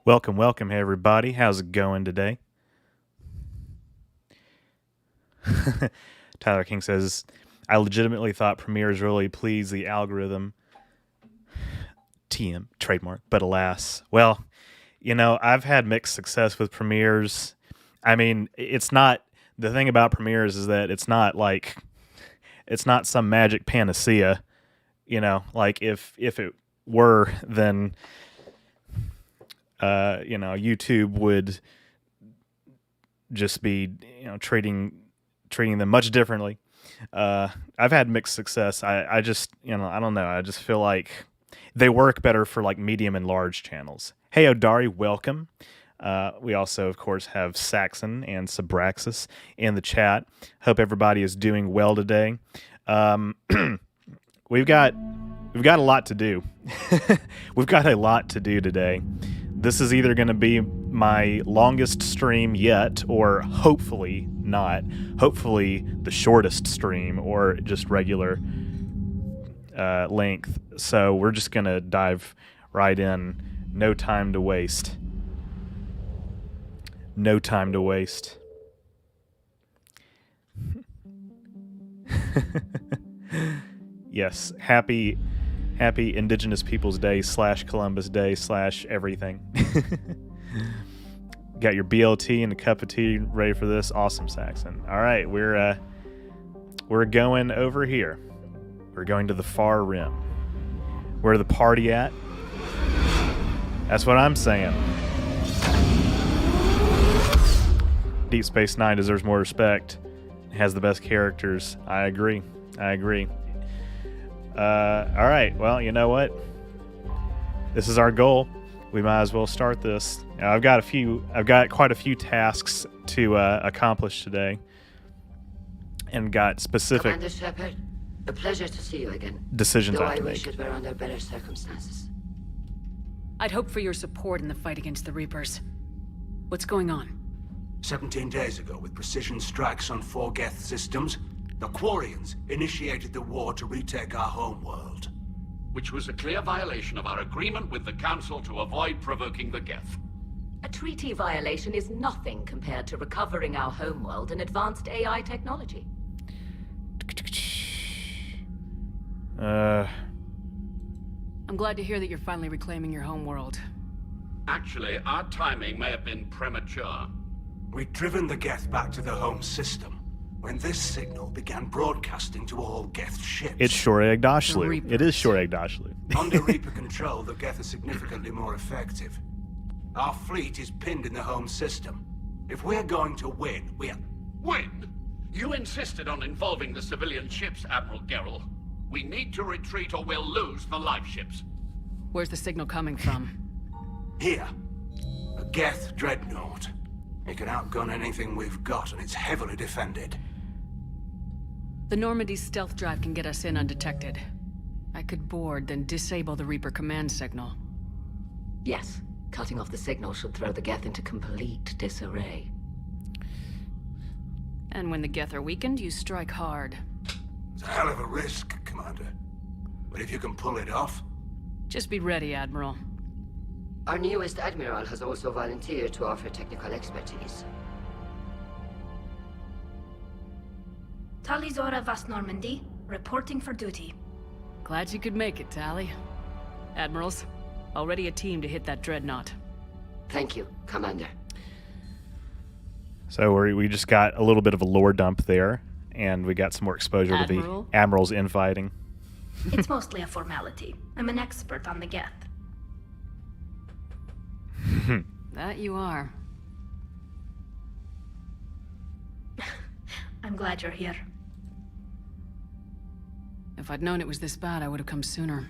Welcome, welcome, hey everybody. How's it going today? Tyler King says, I legitimately thought premieres really pleased the algorithm. TM, trademark, but alas. Well, I've had mixed success with premieres. I mean, it's not, the thing about premieres is that it's not some magic panacea. Like if it were, then, YouTube would just be treating them much differently. I've had mixed success. I just I don't know. I just feel like they work better for like medium and large channels. Hey Odari, welcome. We also, of course, have Saxon and Sabraxis in the chat. Hope everybody is doing well today. We've got a lot to do. We've got a lot to do today. This is either going to be my longest stream yet, or hopefully not. Hopefully the shortest stream, or just regular length. So we're just going to dive right in. No time to waste. No time to waste. Yes, happy Indigenous Peoples Day / Columbus Day / everything. Got your BLT and a cup of tea ready for this? Awesome, Saxon. All right, we're going over here. We're going to the far rim. Where the party at? That's what I'm saying. Deep Space Nine deserves more respect. It has the best characters. I agree. All right. Well, you know what? This is our goal. We might as well start this. I've got quite a few tasks to accomplish today, and got specific Commander Shepard, a pleasure to see you again. decisions Though I have to I wish make. it were under better circumstances. I'd hope for your support in the fight against the Reapers. What's going on? 17 days ago, with precision strikes on 4 Geth systems, the Quarians initiated the war to retake our homeworld. Which was a clear violation of our agreement with the Council to avoid provoking the Geth. A treaty violation is nothing compared to recovering our homeworld and advanced AI technology. I'm glad to hear that you're finally reclaiming your homeworld. Actually, our timing may have been premature. We'd driven the Geth back to the home system when this signal began broadcasting to all Geth ships. It's Shoreg Dashlu. Reapers. It is Shoreg Dashlu. Under Reaper control, the Geth are significantly more effective. Our fleet is pinned in the home system. If we're going to win, Win? You insisted on involving the civilian ships, Admiral Gerrel. We need to retreat or we'll lose the live ships. Where's the signal coming from? Here. A Geth dreadnought. It can outgun anything we've got, and it's heavily defended. The Normandy's stealth drive can get us in undetected. I could board, then disable the Reaper command signal. Yes, cutting off the signal should throw the Geth into complete disarray. And when the Geth are weakened, you strike hard. It's a hell of a risk, Commander. But if you can pull it off... Just be ready, Admiral. Our newest Admiral has also volunteered to offer technical expertise. Talizora Vast Normandy, reporting for duty. Glad you could make it, Tally. Admirals, already a team to hit that dreadnought. Thank you, Commander. So we just got a little bit of a lore dump there, and we got some more exposure to Admiral? the admirals infighting. It's mostly a formality. I'm an expert on the Geth. That you are. I'm glad you're here. If I'd known it was this bad, I would have come sooner.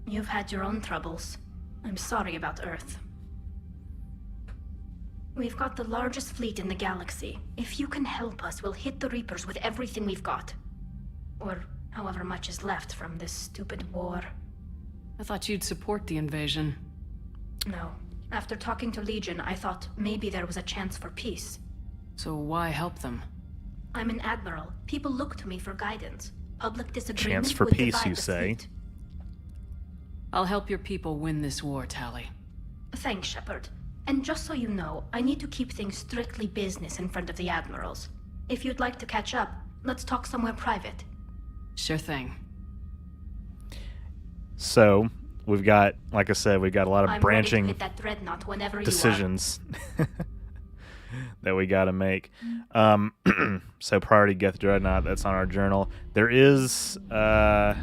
You've had your own troubles. I'm sorry about Earth. We've got the largest fleet in the galaxy. If you can help us, we'll hit the Reapers with everything we've got. Or however much is left from this stupid war. I thought you'd support the invasion. No. After talking to Legion, I thought maybe there was a chance for peace. So why help them? I'm an admiral. People look to me for guidance. Public disagreement Chance for would peace, divide you the say? fleet. I'll help your people win this war, Tally. Thanks, Shepard. And just so you know, I need to keep things strictly business in front of the admirals. If you'd like to catch up, let's talk somewhere private. Sure thing. So we've got, like I said, we've got a lot of I'm branching ready to hit that dreadnought whenever decisions that we got to make. So priority Geth Dreadnought, that's on our journal. There is, let's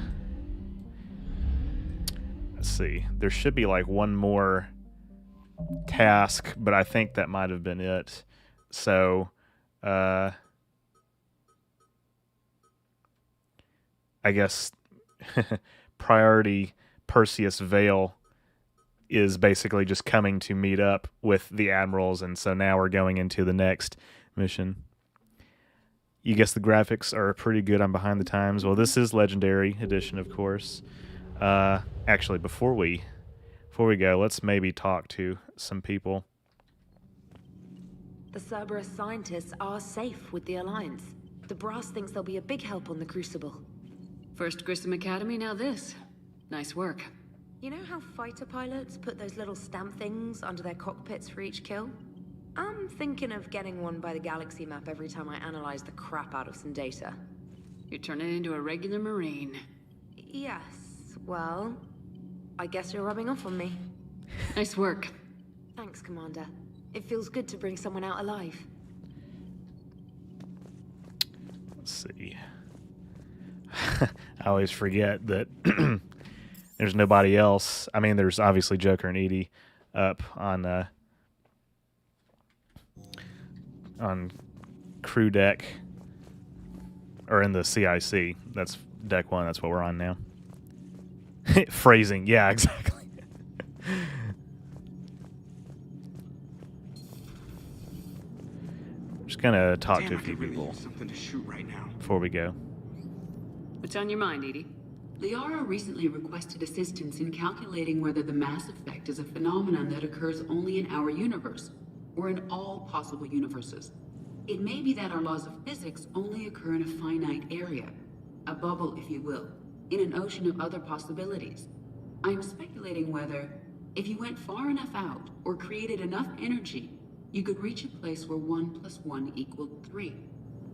see, there should be like one more task, but I think that might have been it. So, I guess priority Perseus Vale is basically just coming to meet up with the admirals, and so now we're going into the next mission. You guess the graphics are pretty good. I'm behind the times. Well, this is Legendary Edition, of course. Actually, before we go, let's maybe talk to some people. The Cerberus scientists are safe with the Alliance. The Brass thinks they'll be a big help on the Crucible. First Grissom Academy, now this. Nice work. You know how fighter pilots put those little stamp things under their cockpits for each kill? I'm thinking of getting one by the galaxy map every time I analyze the crap out of some data. You're turning into a regular Marine. Yes, well, I guess you're rubbing off on me. Nice work. Thanks, Commander. It feels good to bring someone out alive. Let's see. I always forget that there's nobody else. I mean, there's obviously Joker and Edie up on crew deck, or in the CIC. That's deck 1. That's what we're on now. Phrasing. Yeah, exactly. Just gonna talk to a few people Something to shoot right now. before we go. What's on your mind, Edie? Liara recently requested assistance in calculating whether the mass effect is a phenomenon that occurs only in our universe, or in all possible universes. It may be that our laws of physics only occur in a finite area, a bubble, if you will, in an ocean of other possibilities. I'm speculating whether, if you went far enough out, or created enough energy, you could reach a place where 1 + 1 = 3.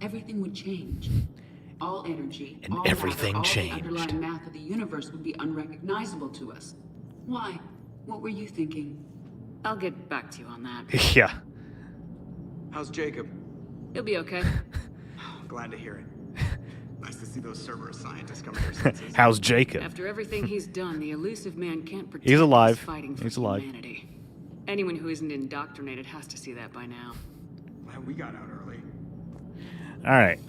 Everything would change. All energy, And all everything matter, all changed. the underlying math of the universe would be unrecognizable to us. Why? What were you thinking? I'll get back to you on that. Yeah. How's Jacob? He'll be okay. Glad to hear it. Nice to see those Cerberus scientists come to their senses. How's Jacob? After everything he's done, the elusive man can't pretend He's alive. fighting for He's alive. humanity. Anyone who isn't indoctrinated has to see that by now. Glad we got out early. All right.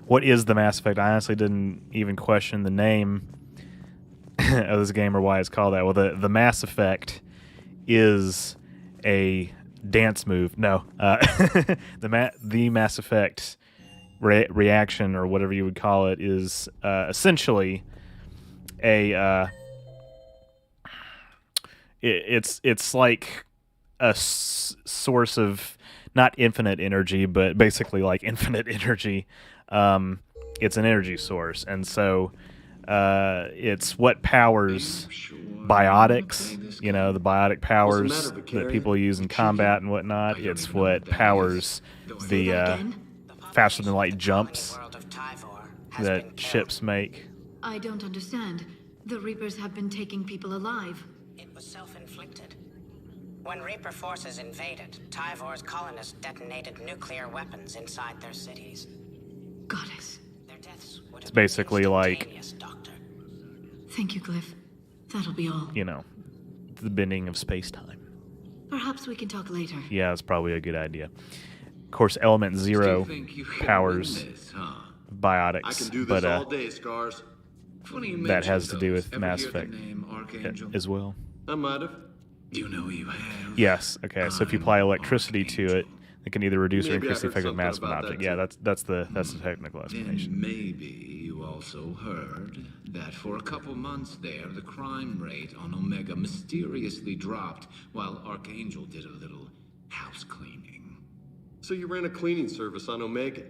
What is the Mass Effect? I honestly didn't even question the name of this game or why it's called that. Well, the Mass Effect is a dance move. No, the Mass Effect reaction, or whatever you would call it, is essentially a it's like a source of not infinite energy, but basically like infinite energy. It's an energy source, and so it's what powers biotics, you know, the biotic powers that people use in combat and whatnot. It's what powers the faster than light jumps that ships make. I don't understand. The Reapers have been taking people alive. It was self-inflicted. When Reaper forces invaded, Tyvor's colonists detonated nuclear weapons inside their cities. Goddess. Their deaths would It's have been basically like, instantaneous, Doctor. Thank you, Glyph. That'll be all. you know, the bending of space-time. Perhaps we can talk later. Yeah, that's probably a good idea. Of course, Element Zero powers biotics, I can do this but all day, Scars. Funny you that mention has to do those. with Ever Mass hear the Effect name Archangel? as well. I might have. You know you have. Yes. Okay. So if you apply electricity to it, it can either reduce or Maybe I increase the heard effect of something mass of an about object. that Yeah, too. that's the technical explanation. And maybe you also heard that for a couple months there, the crime rate on Omega mysteriously dropped while Archangel did a little house cleaning. So you ran a cleaning service on Omega.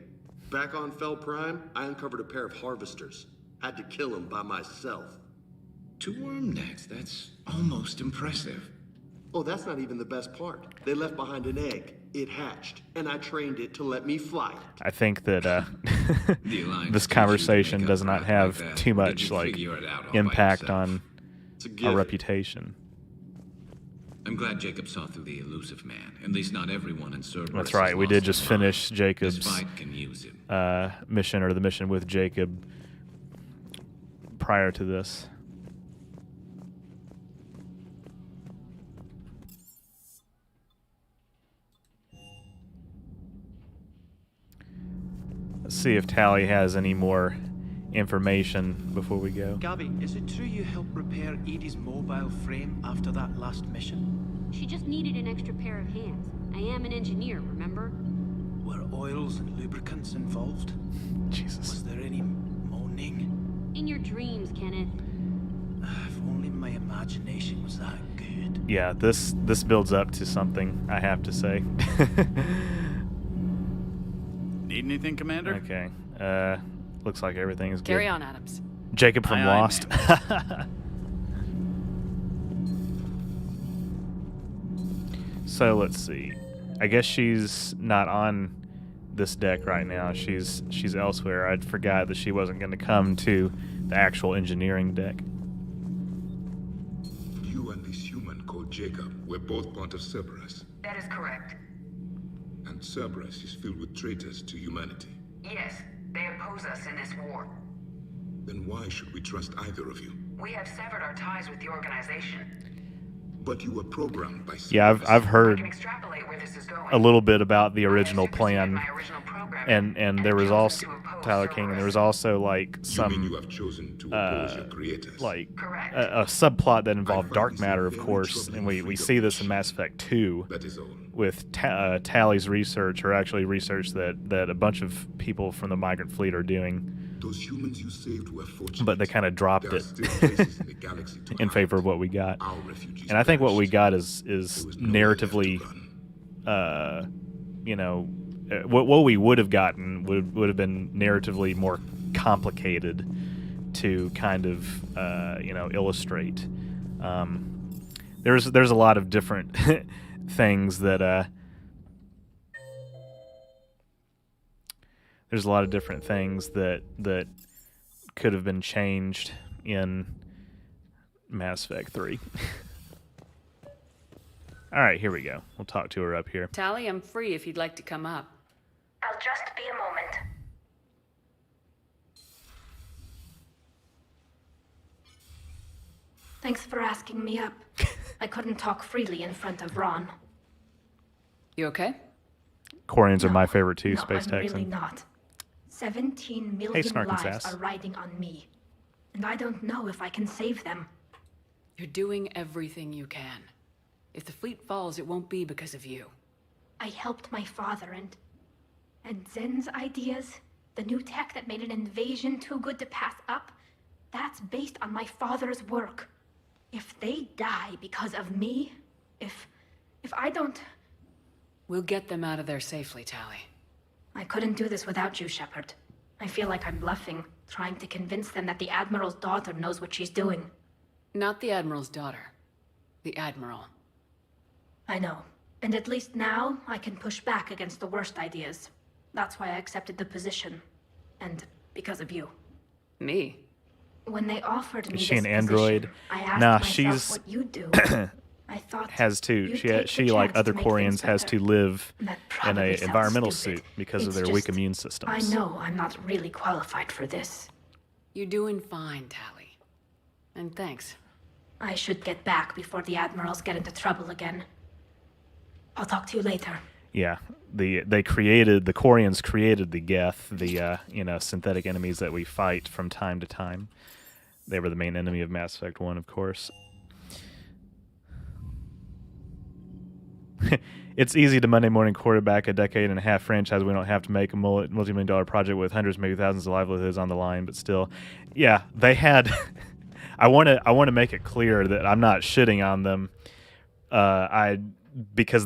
Back on Fel Prime, I uncovered a pair of harvesters. Had to kill them by myself. 2 worm necks, that's almost impressive. Oh, that's not even the best part. They left behind an egg. It hatched, and I trained it to let me fly. I think that The Alliance this teaches you to conversation make does a not craft have like that, too or did much you like figure it out all by impact yourself? on It's a our gift. reputation. I'm glad Jacob saw through the elusive man. At least not everyone in Cerberus. That's right. has We lost did their just mind. finish Jacob's This fight can use it. mission, or the mission with Jacob prior to this. Let's see if Tally has any more information before we go. Gabby, is it true you helped repair Edie's mobile frame after that last mission? She just needed an extra pair of hands. I am an engineer, remember? Were oils and lubricants involved? Jesus. Was there any moaning? In your dreams, Kenneth. If only my imagination was that good. Yeah, this builds up to something, I have to say. Need anything, Commander? Okay. Looks like everything is good. Carry on, Adams. Jacob from Aye, Lost. So let's see. I guess she's not on this deck right now. She's elsewhere. I forgot that she wasn't going to come to the actual engineering deck. You and this human called Jacob were both part of Cerberus. That is correct. And Cerberus is filled with traitors to humanity. Yes, they oppose us in this war. Then why should we trust either of you? We have severed our ties with the organization. But you were programmed by Cerberus. Yeah, I've heard I can extrapolate where this is going. a little bit about the original plan, and there was also Tyler King, and there was also like some You have chosen to oppose your creators. like a subplot that involved dark matter, of course, and we see this in Mass Effect 2 That is all. with Tally's research, or actually research that a bunch of people from the migrant fleet are doing. Those humans you saved were fortunate. But they kind of dropped There are it still places in the galaxy to in hide. favor of what we got. Our refugees And I think what we perished. got is narratively, what we would have gotten would have been narratively more complicated to kind of illustrate. There's a lot of different things that there's a lot of different things that could have been changed in Mass Effect 3. All right, here we go. We'll talk to her up here. Tally, I'm free if you'd like to come up. I'll just be a moment. Thanks for asking me up. I couldn't talk freely in front of Ron. You okay? Quarians are my favorite too, No, Space I'm Texan. really not. 17 million Snarky lives Sass. are riding on me. And I don't know if I can save them. You're doing everything you can. If the fleet falls, it won't be because of you. I helped my father and Zen's ideas, the new tech that made an invasion too good to pass up, that's based on my father's work. If they die because of me, if I don't... We'll get them out of there safely, Tally. I couldn't do this without you, Shepard. I feel like I'm bluffing, trying to convince them that the Admiral's daughter knows what she's doing. Not the Admiral's daughter. The Admiral. I know. And at least now, I can push back against the worst ideas. That's why I accepted the position. And because of you. Me? When they offered me Is she this an android? position, I asked Nah, myself she's what you do. I thought has to. you'd take She the like chance other to make things Quarians has better. to live That in probably a sounds environmental stupid. suit because of It's their weak just- immune I systems. know I'm not really qualified for this. You're doing fine, Tally. And thanks. I should get back before the Admirals get into trouble again. I'll talk to you later. Yeah, the Quarians created the Geth, the synthetic enemies that we fight from time to time. They were the main enemy of Mass Effect 1, of course. It's easy to Monday morning quarterback a decade and a half franchise. We don't have to make a multi-million-dollar project with hundreds, maybe thousands of livelihoods on the line. But still, yeah, they had. I want to make it clear that I'm not shitting on them. Because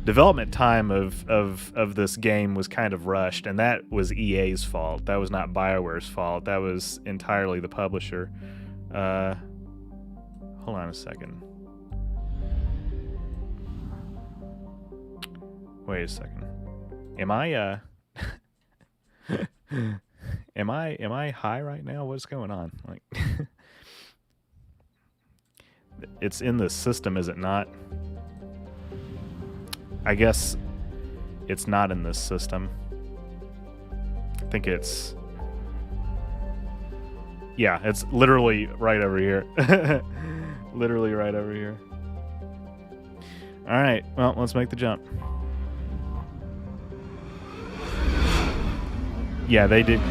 development time of this game was kind of rushed, and that was EA's fault. That was not BioWare's fault. That was entirely the publisher. Hold on a second. Wait a second. Am I am I high right now? What's going on? Like it's in the system, is it not? I guess it's not in this system. I think it's... Yeah, it's literally right over here. Literally right over here. Alright, well, let's make the jump. Yeah, they did...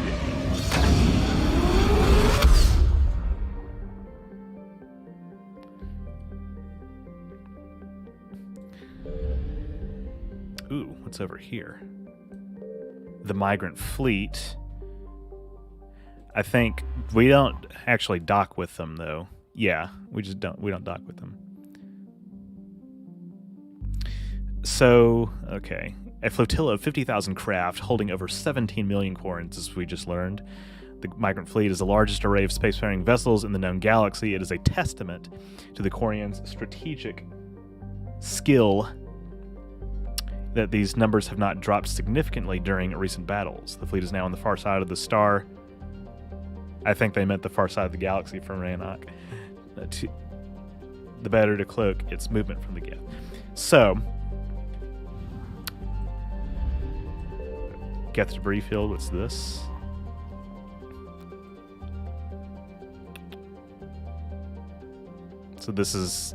Ooh, what's over here? The migrant fleet. I think we don't actually dock with them, though. Yeah, we don't dock with them. So, okay. A flotilla of 50,000 craft holding over 17 million Quarians, as we just learned. The migrant fleet is the largest array of spacefaring vessels in the known galaxy. It is a testament to the Quarians' strategic skill that these numbers have not dropped significantly during recent battles. The fleet is now on the far side of the star. I think they meant the far side of the galaxy from Rannoch. The better to cloak its movement from the Geth. So, Geth debris field, what's this? So this is...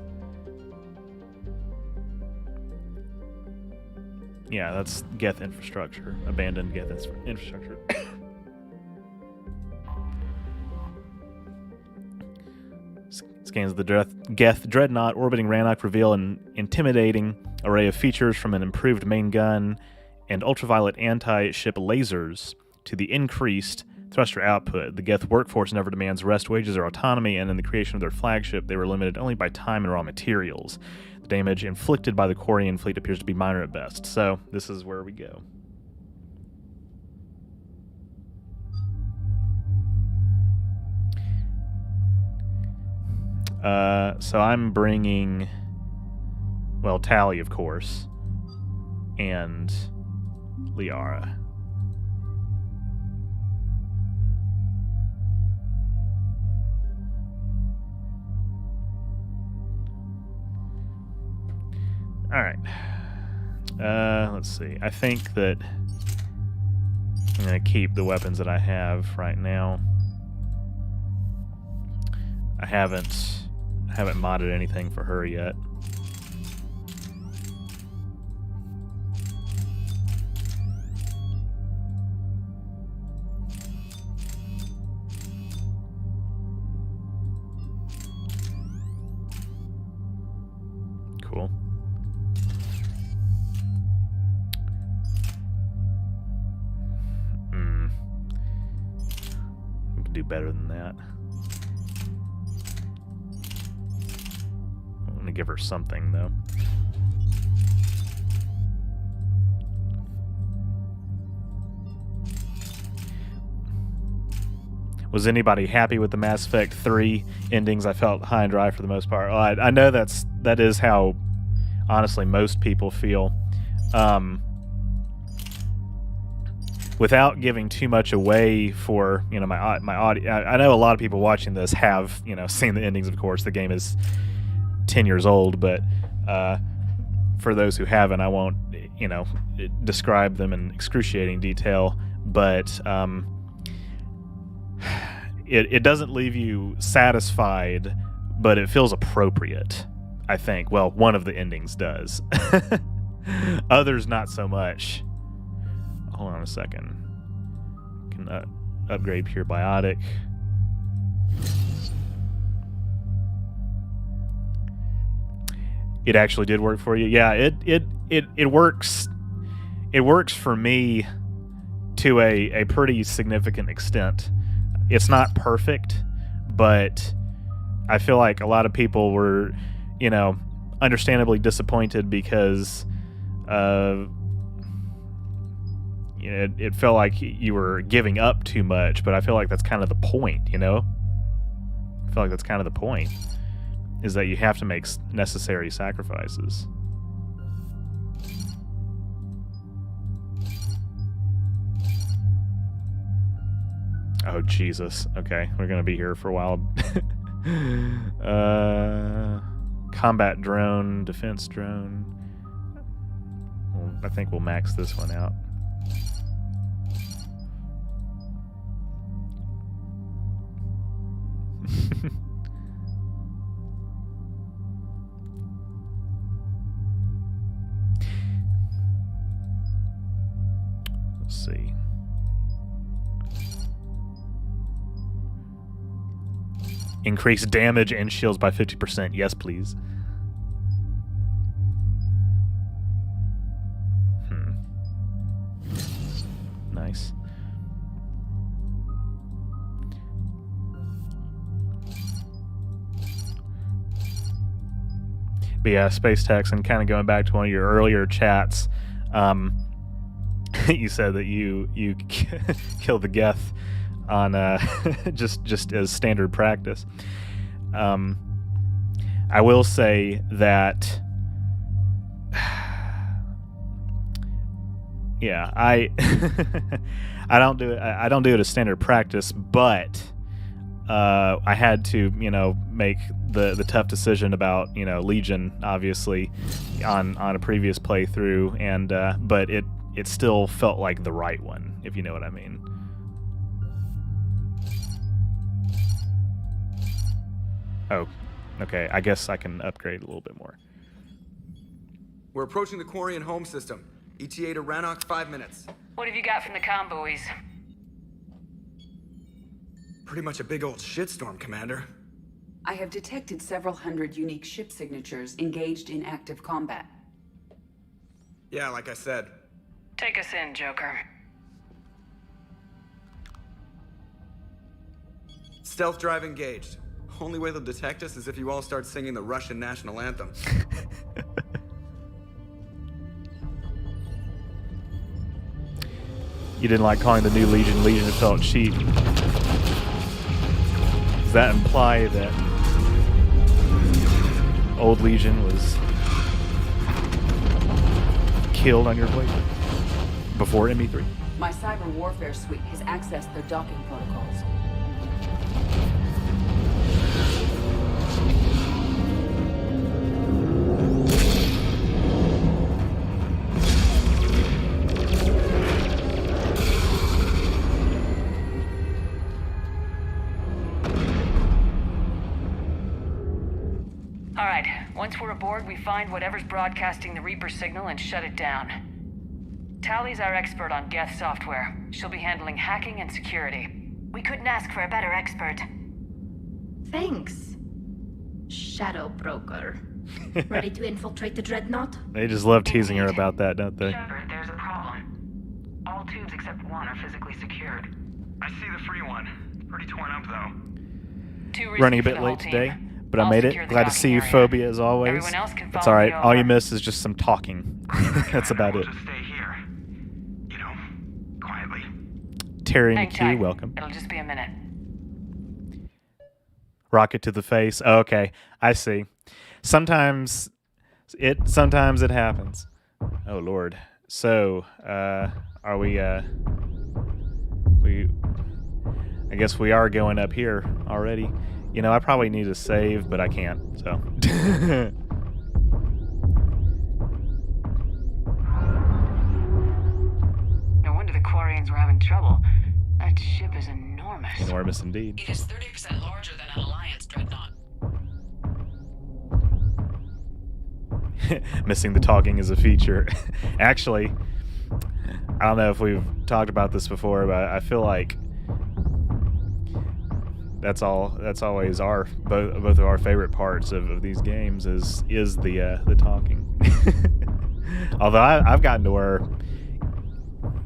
Yeah, that's Geth infrastructure. Abandoned Geth infrastructure. Scans of the Geth Dreadnought orbiting Rannoch reveal an intimidating array of features, from an improved main gun and ultraviolet anti-ship lasers to the increased thruster output. The Geth workforce never demands rest, wages, or autonomy, and in the creation of their flagship, they were limited only by time and raw materials. The damage inflicted by the Quarian fleet appears to be minor at best. So, this is where we go. So I'm bringing, well, Tally, of course, and Liara. All right. Let's see. I think that I'm going to keep the weapons that I have right now. I haven't modded anything for her yet. Cool. We can do better than that. I'm gonna give her something, though. Was anybody happy with the Mass Effect 3 endings? I felt high and dry for the most part. Well, I know that is how, honestly, most people feel. Without giving too much away for, you know, my audience, I know a lot of people watching this have, you know, seen the endings. Of course, the game is 10 years old, but for those who haven't, I won't, you know, describe them in excruciating detail. But it doesn't leave you satisfied, but it feels appropriate, I think. Well, one of the endings does. Others not so much. Hold on a second. Can upgrade Pure Biotic. It actually did work for you. Yeah, it works. It works for me to a pretty significant extent. It's not perfect, but I feel like a lot of people were, you know, understandably disappointed because you know, it felt like you were giving up too much, but I feel like that's kind of the point, you know? feel like that's kind of the point, is that you have to make necessary sacrifices. Oh, Jesus. Okay, we're going to be here for a while. Combat drone, defense drone. Well, I think we'll max this one out. Let's see. Increase damage and shields by 50%. Yes, please. Nice. But yeah, Space Tex, and kind of going back to one of your earlier chats, you said that you killed the Geth on just as standard practice. I will say that yeah, I don't do it as standard practice, but I had to, make the tough decision about, Legion, obviously, on a previous playthrough, and but it still felt like the right one, if you know what I mean. Oh, okay. I guess I can upgrade a little bit more. We're approaching the Quarian home system. ETA to Rannoch, 5 minutes. What have you got from the convoys? Pretty much a big old shitstorm, Commander. I have detected several hundred unique ship signatures engaged in active combat. Yeah, like I said. Take us in, Joker. Stealth drive engaged. Only way they'll detect us is if you all start singing the Russian national anthem. You didn't like calling the new Legion Legion, it felt cheap. Does that imply that old Legion was killed on your plate before ME3? My cyber warfare suite has accessed their docking protocols. Alright, once we're aboard, we find whatever's broadcasting the Reaper signal and shut it down. Tally's our expert on Geth software. She'll be handling hacking and security. We couldn't ask for a better expert. Thanks, Shadow Broker. Ready to infiltrate the Dreadnought? They just love teasing her about that, don't they? Shepard, there's a problem. All tubes except one are physically secured. I see the free one. Pretty torn up, though. Running a bit late today, but I made it. Glad to see you, Phobia, as always. It's alright. All you miss is just some talking. That's about it. Just stay here. You know, quietly. Terry McHugh, welcome. It'll just be a minute. Rocket to the face. Oh, okay, I see. Sometimes it happens. Oh Lord. So, are we? I guess we are going up here already. I probably need to save, but I can't. So. No wonder the Quarians were having trouble. That ship is enormous. Enormous indeed. It is 30% larger than an Alliance dreadnought. Missing the talking is a feature. Actually, I don't know if we've talked about this before, but I feel like that's always both of our favorite parts of these games is the talking. Although I've gotten to where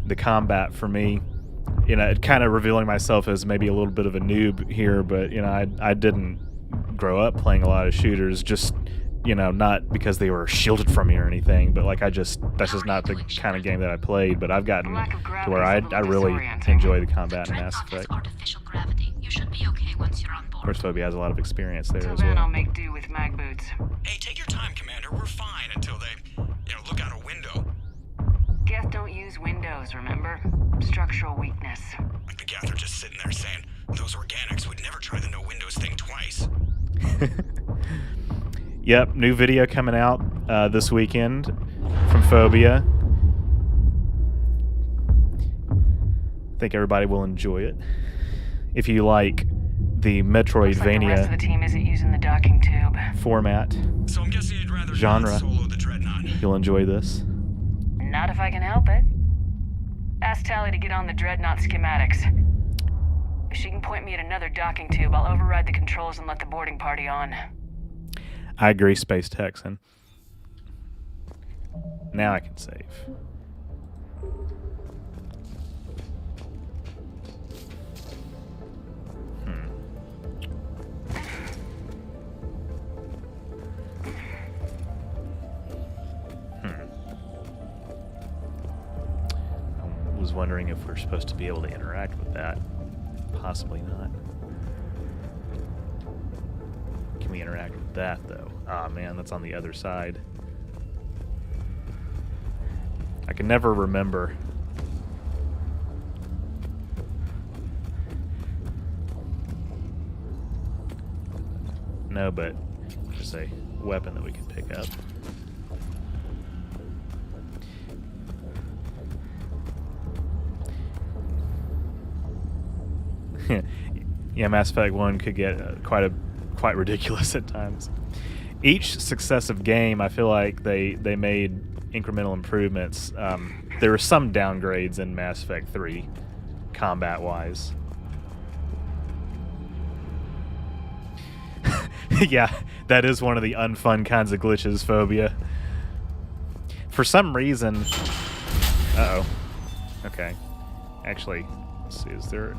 the combat for me, kind of revealing myself as maybe a little bit of a noob here, but I didn't grow up playing a lot of shooters, just not because they were shielded from me or anything, but that's just not the kind of game that I played. But I've gotten to where I really enjoy the combat in Mass Effect. Artificial gravity. You should be okay once you're on Of board. course, Phobia has a lot of experience there Till as then, I'll well. make do with mag boots. Hey, take your time, Commander. We're fine until they, look out a window. Geth don't use windows, remember? Structural weakness. Like the Geth are just sitting there saying, those organics would never try the no windows thing twice. Yep, new video coming out this weekend from Phobia. I think everybody will enjoy it. If you like the Looks like the rest of the Metroidvania team isn't using the docking tube. format, So I'm guessing you'd rather genre, not solo the Dreadnought. you'll enjoy this. Not if I can help it. Ask Tally to get on the Dreadnought schematics. If she can point me at another docking tube, I'll override the controls and let the boarding party on. I agree, Space Texan. Now I can save. I was wondering if we're supposed to be able to interact with that. Possibly not. Can we interact with that, though? Ah, man, that's on the other side. I can never remember. No, but there's a weapon that we can pick up. Yeah, Mass Effect 1 could get quite ridiculous at times. Each successive game, I feel like they made incremental improvements. There were some downgrades in Mass Effect 3, combat-wise. Yeah, that is one of the unfun kinds of glitches, Phobia. For some reason... Uh-oh. Okay. Actually, let's see, is there...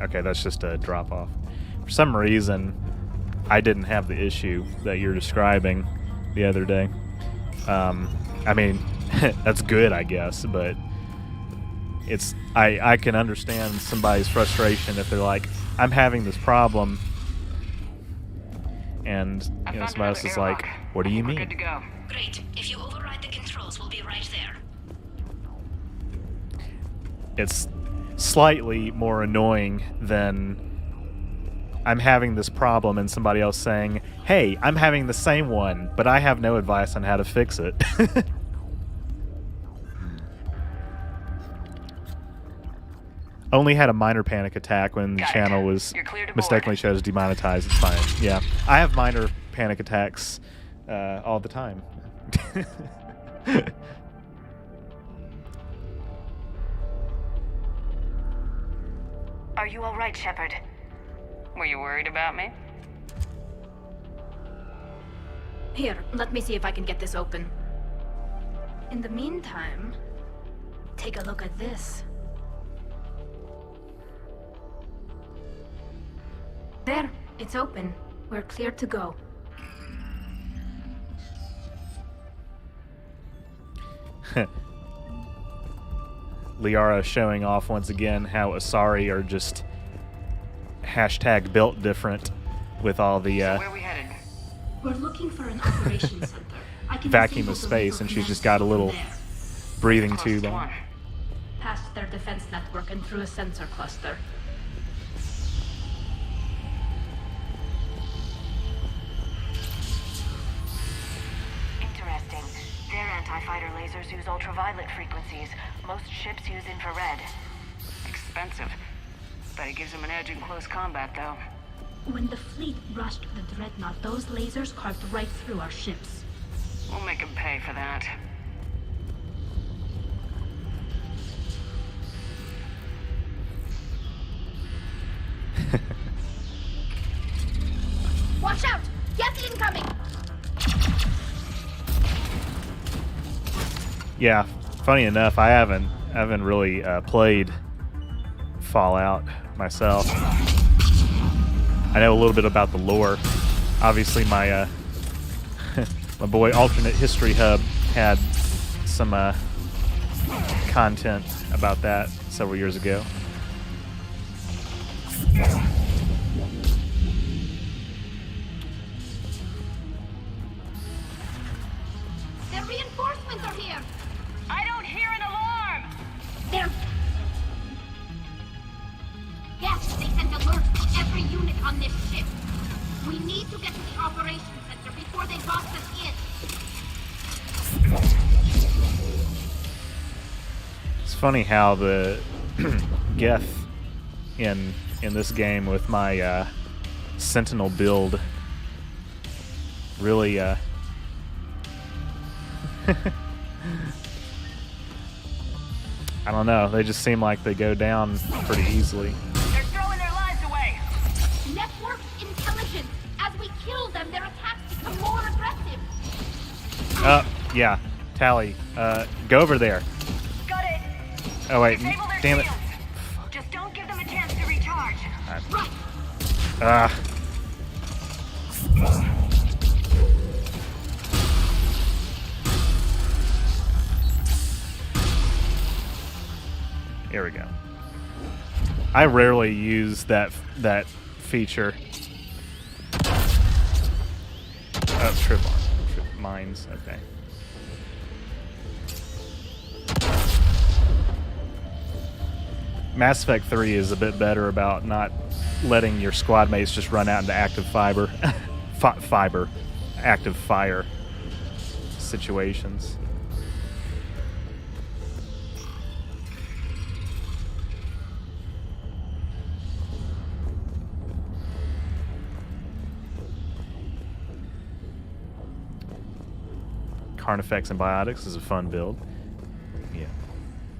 Okay, that's just a drop-off. For some reason, I didn't have the issue that you're describing the other day. I mean, that's good, I guess, but it's I can understand somebody's frustration if they're like, I'm having this problem, and somebody else is like, what do you mean? Good to go. Great. If you override the controls, we'll be right there. It's slightly more annoying than I'm having this problem and somebody else saying, hey, I'm having the same one, but I have no advice on how to fix it. Only had a minor panic attack when the channel was mistakenly chose demonetized. It's fine. Yeah, I have minor panic attacks all the time. Are you all right, Shepard? Were you worried about me? Here, let me see if I can get this open. In the meantime, take a look at this. There, it's open. We're clear to go. Liara showing off once again how Asari are just hashtag built different with all the Where we headed? We're looking for an operations center. I can vacuum disable of the space, lethal and she's just command got a little there. breathing tube on. Past their defense network and through a sensor cluster. Interesting. Their anti-fighter lasers use ultraviolet frequencies. Most ships use infrared. Expensive. Bet it gives them an edge in close combat, though. When the fleet rushed the Dreadnought, those lasers carved right through our ships. We'll make them pay for that. Watch out! Geth incoming! Yeah, funny enough, I haven't really played Fallout myself. I know a little bit about the lore. Obviously, my my boy Alternate History Hub had some content about that several years ago. The reinforcements are here! I don't hear an alarm! They're... Yes, they sent alerts to every unit on this ship. We need to get to the operations center before they box us in. It's funny how the Geth in this game with my Sentinel build really I don't know, they just seem like they go down pretty easily. They're throwing their lives away! Network intelligence! As we kill them, their attacks become more aggressive! Yeah, Tally, go over there. Got it! Oh wait, Disable their damn it. shields. Just don't give them a chance to recharge. Right! Here we go. I rarely use that feature. Oh, trip mines. Okay. Mass Effect 3 is a bit better about not letting your squad mates just run out into active active fire situations. Carnifex and Biotics is a fun build. Yeah.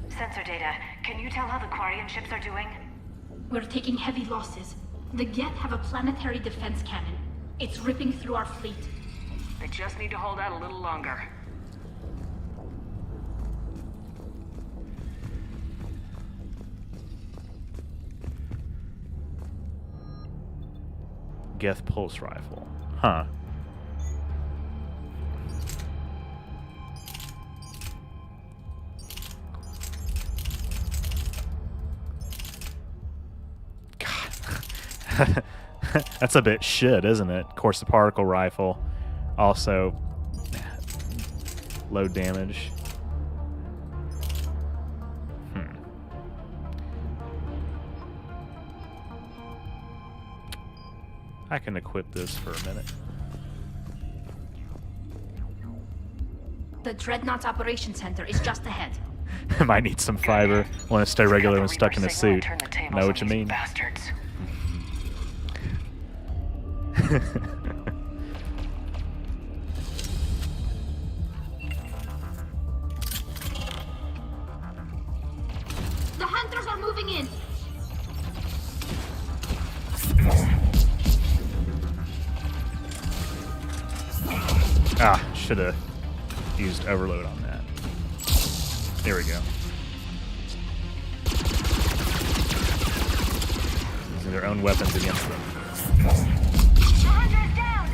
Sensor data. Can you tell how the Quarian ships are doing? We're taking heavy losses. The Geth have a planetary defense cannon. It's ripping through our fleet. They just need to hold out a little longer. Geth pulse rifle. Huh. That's a bit shit, isn't it? Of course, the particle rifle also low damage. I can equip this for a minute. The Dreadnought's operation center is just ahead. I might need some fiber. Want to stay regular when stuck in a suit. Know what you mean? Bastards. The hunters are moving in. Should have used overload on that. There we go. Using their own weapons against them. The hunter is down!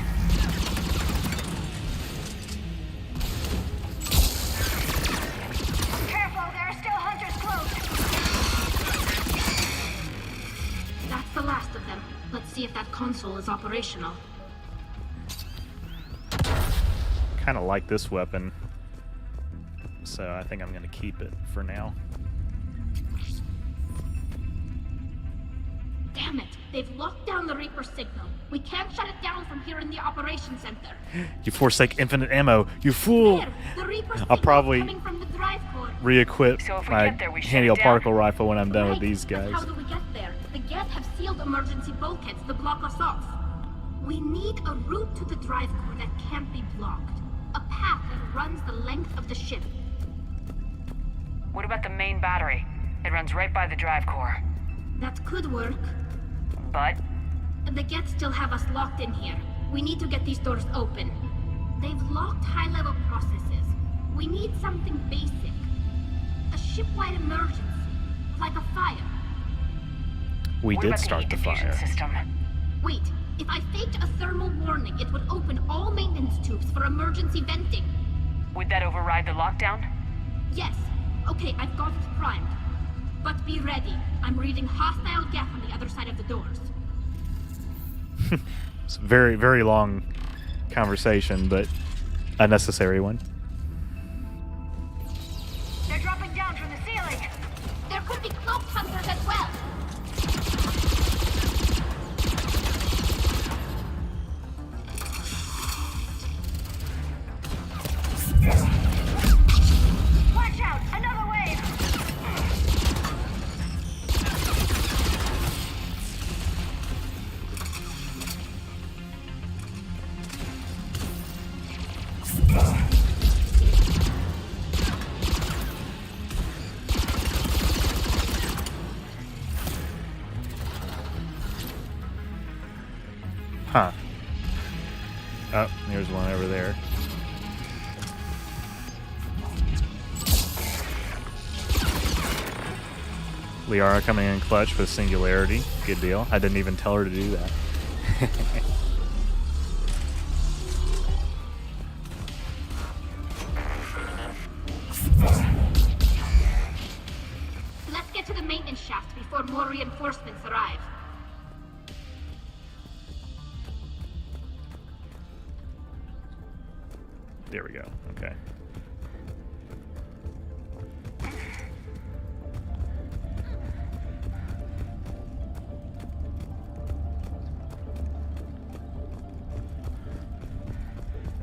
Careful, there are still hunters close. That's the last of them. Let's see if that console is operational. Kind of like this weapon, so I think I'm going to keep it for now. Damn it! They've locked down the Reaper signal. We can't shut it down from here in the operation center. You forsake infinite ammo, you fool! There, the Reaper I'll probably coming from the drive core. re-equip So if we my get there, we shut handheld it down? particle rifle when I'm done with Right, these but guys. how do we get there? The Geth have sealed emergency bulkheads to block us off. We need a route to the drive core that can't be blocked. A path that runs the length of the ship. What about the main battery? It runs right by the drive core. That could work. But? The Geth still have us locked in here. We need to get these doors open. They've locked high-level processes. We need something basic. A ship-wide emergency. Like a fire. We What did about start the fire. System? Wait, if I faked a thermal warning, it would open all maintenance tubes for emergency venting. Would that override the lockdown? Yes. Okay, I've got it primed. But be ready. I'm reading hostile Geth on the other side of the doors. It's a very, very long conversation, but a necessary one. They're dropping down from the ceiling. There could be cloaked hunters as well. Watch out! Another wave! Huh. Oh, there's one over there. Liara coming in clutch with Singularity. Good deal. I didn't even tell her to do that. Let's get to the maintenance shaft before more reinforcements arrive. There we go. Okay.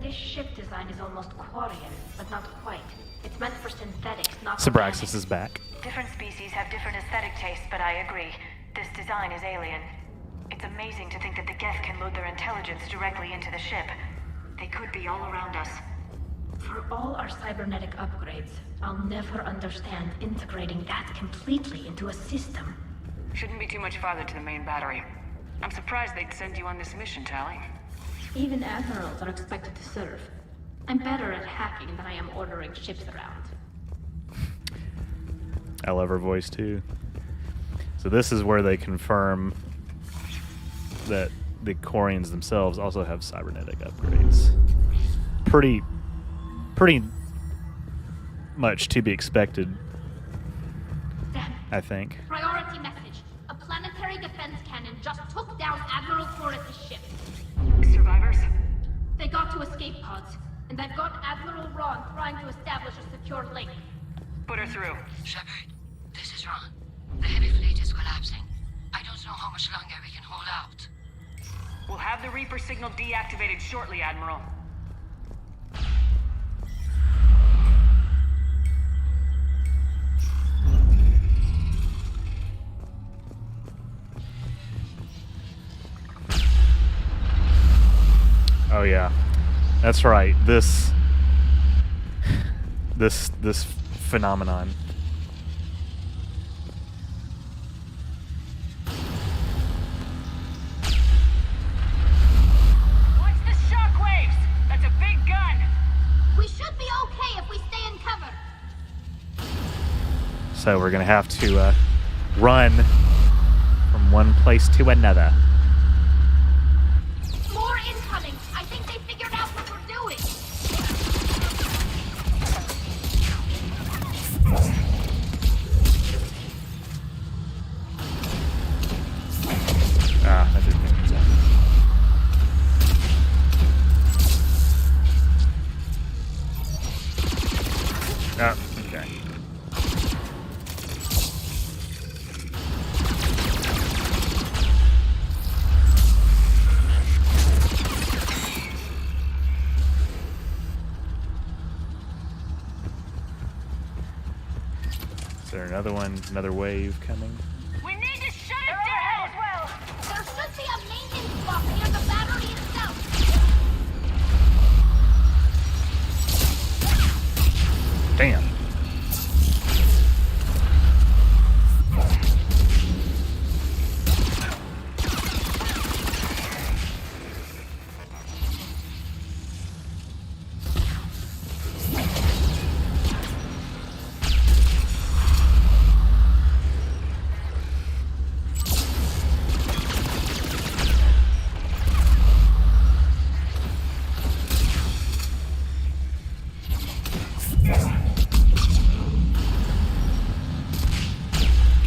This ship design is almost Quarian, but not quite. It's meant for synthetics, not Sabraxis is back. Different species have different aesthetic tastes, but I agree. This design is alien. It's amazing to think that the Geth can load their intelligence directly into the ship. They could be all around us. For all our cybernetic upgrades, I'll never understand integrating that completely into a system. Shouldn't be too much farther to the main battery. I'm surprised they'd send you on this mission, Tally. Even admirals are expected to serve. I'm better at hacking than I am ordering ships around. I love her voice too. So this is where they confirm that the Quarians themselves also have cybernetic upgrades. Pretty much to be expected, I think. Priority message. A planetary defense cannon just took down Admiral Torres' ship. Survivors? They got to escape pods, and they've got Admiral Ron trying to establish a secure link. Put her through. Shepard, this is Ron. The heavy fleet is collapsing. I don't know how much longer we can hold out. We'll have the Reaper signal deactivated shortly, Admiral. Oh yeah, that's right. This phenomenon. Watch the shockwaves! That's a big gun! We should be okay if we stay in cover. So we're gonna have to run from one place to another. More incoming. I think they figured out what we're doing. Ah, I didn't think so. Ah, okay. Is there another wave coming? We need to shut it down as well. There should be a maintenance block near the battery itself. Damn.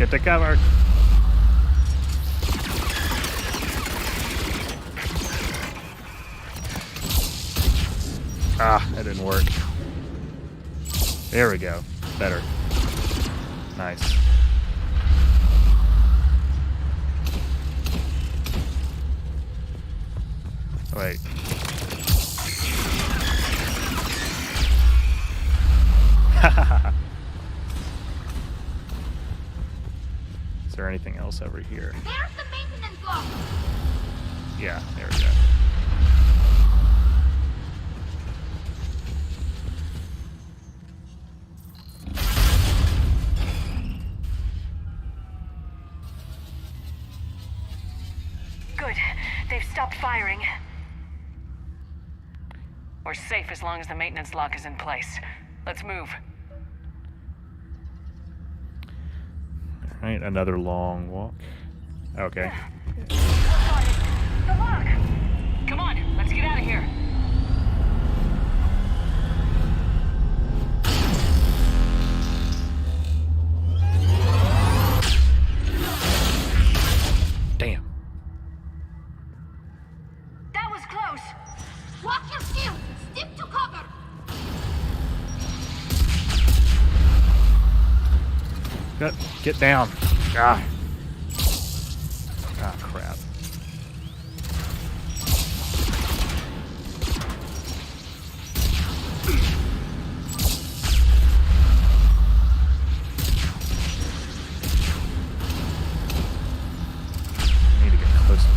Get to cover. Ah, that didn't work. There we go. Better. Nice. Wait. Is there anything else over here? There's the maintenance block. Yeah, there we go. Good. They've stopped firing. We're safe as long as the maintenance lock is in place. Let's move. Alright, another long walk. Okay. The lock! Come on, let's get out of here. Damn. That was close. Watch your shield. Stick to cover. Get down. Ah. Ah, crap. I need to get closer.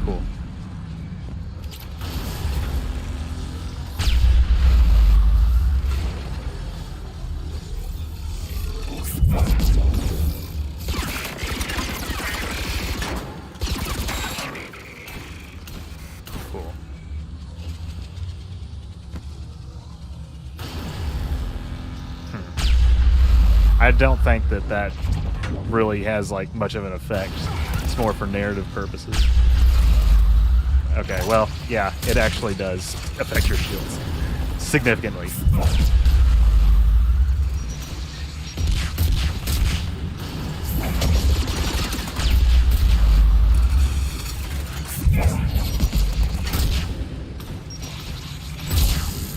Cool. Cool. I don't think that really has like much of an effect. It's more for narrative purposes. Okay, well, yeah, it actually does affect your shields significantly.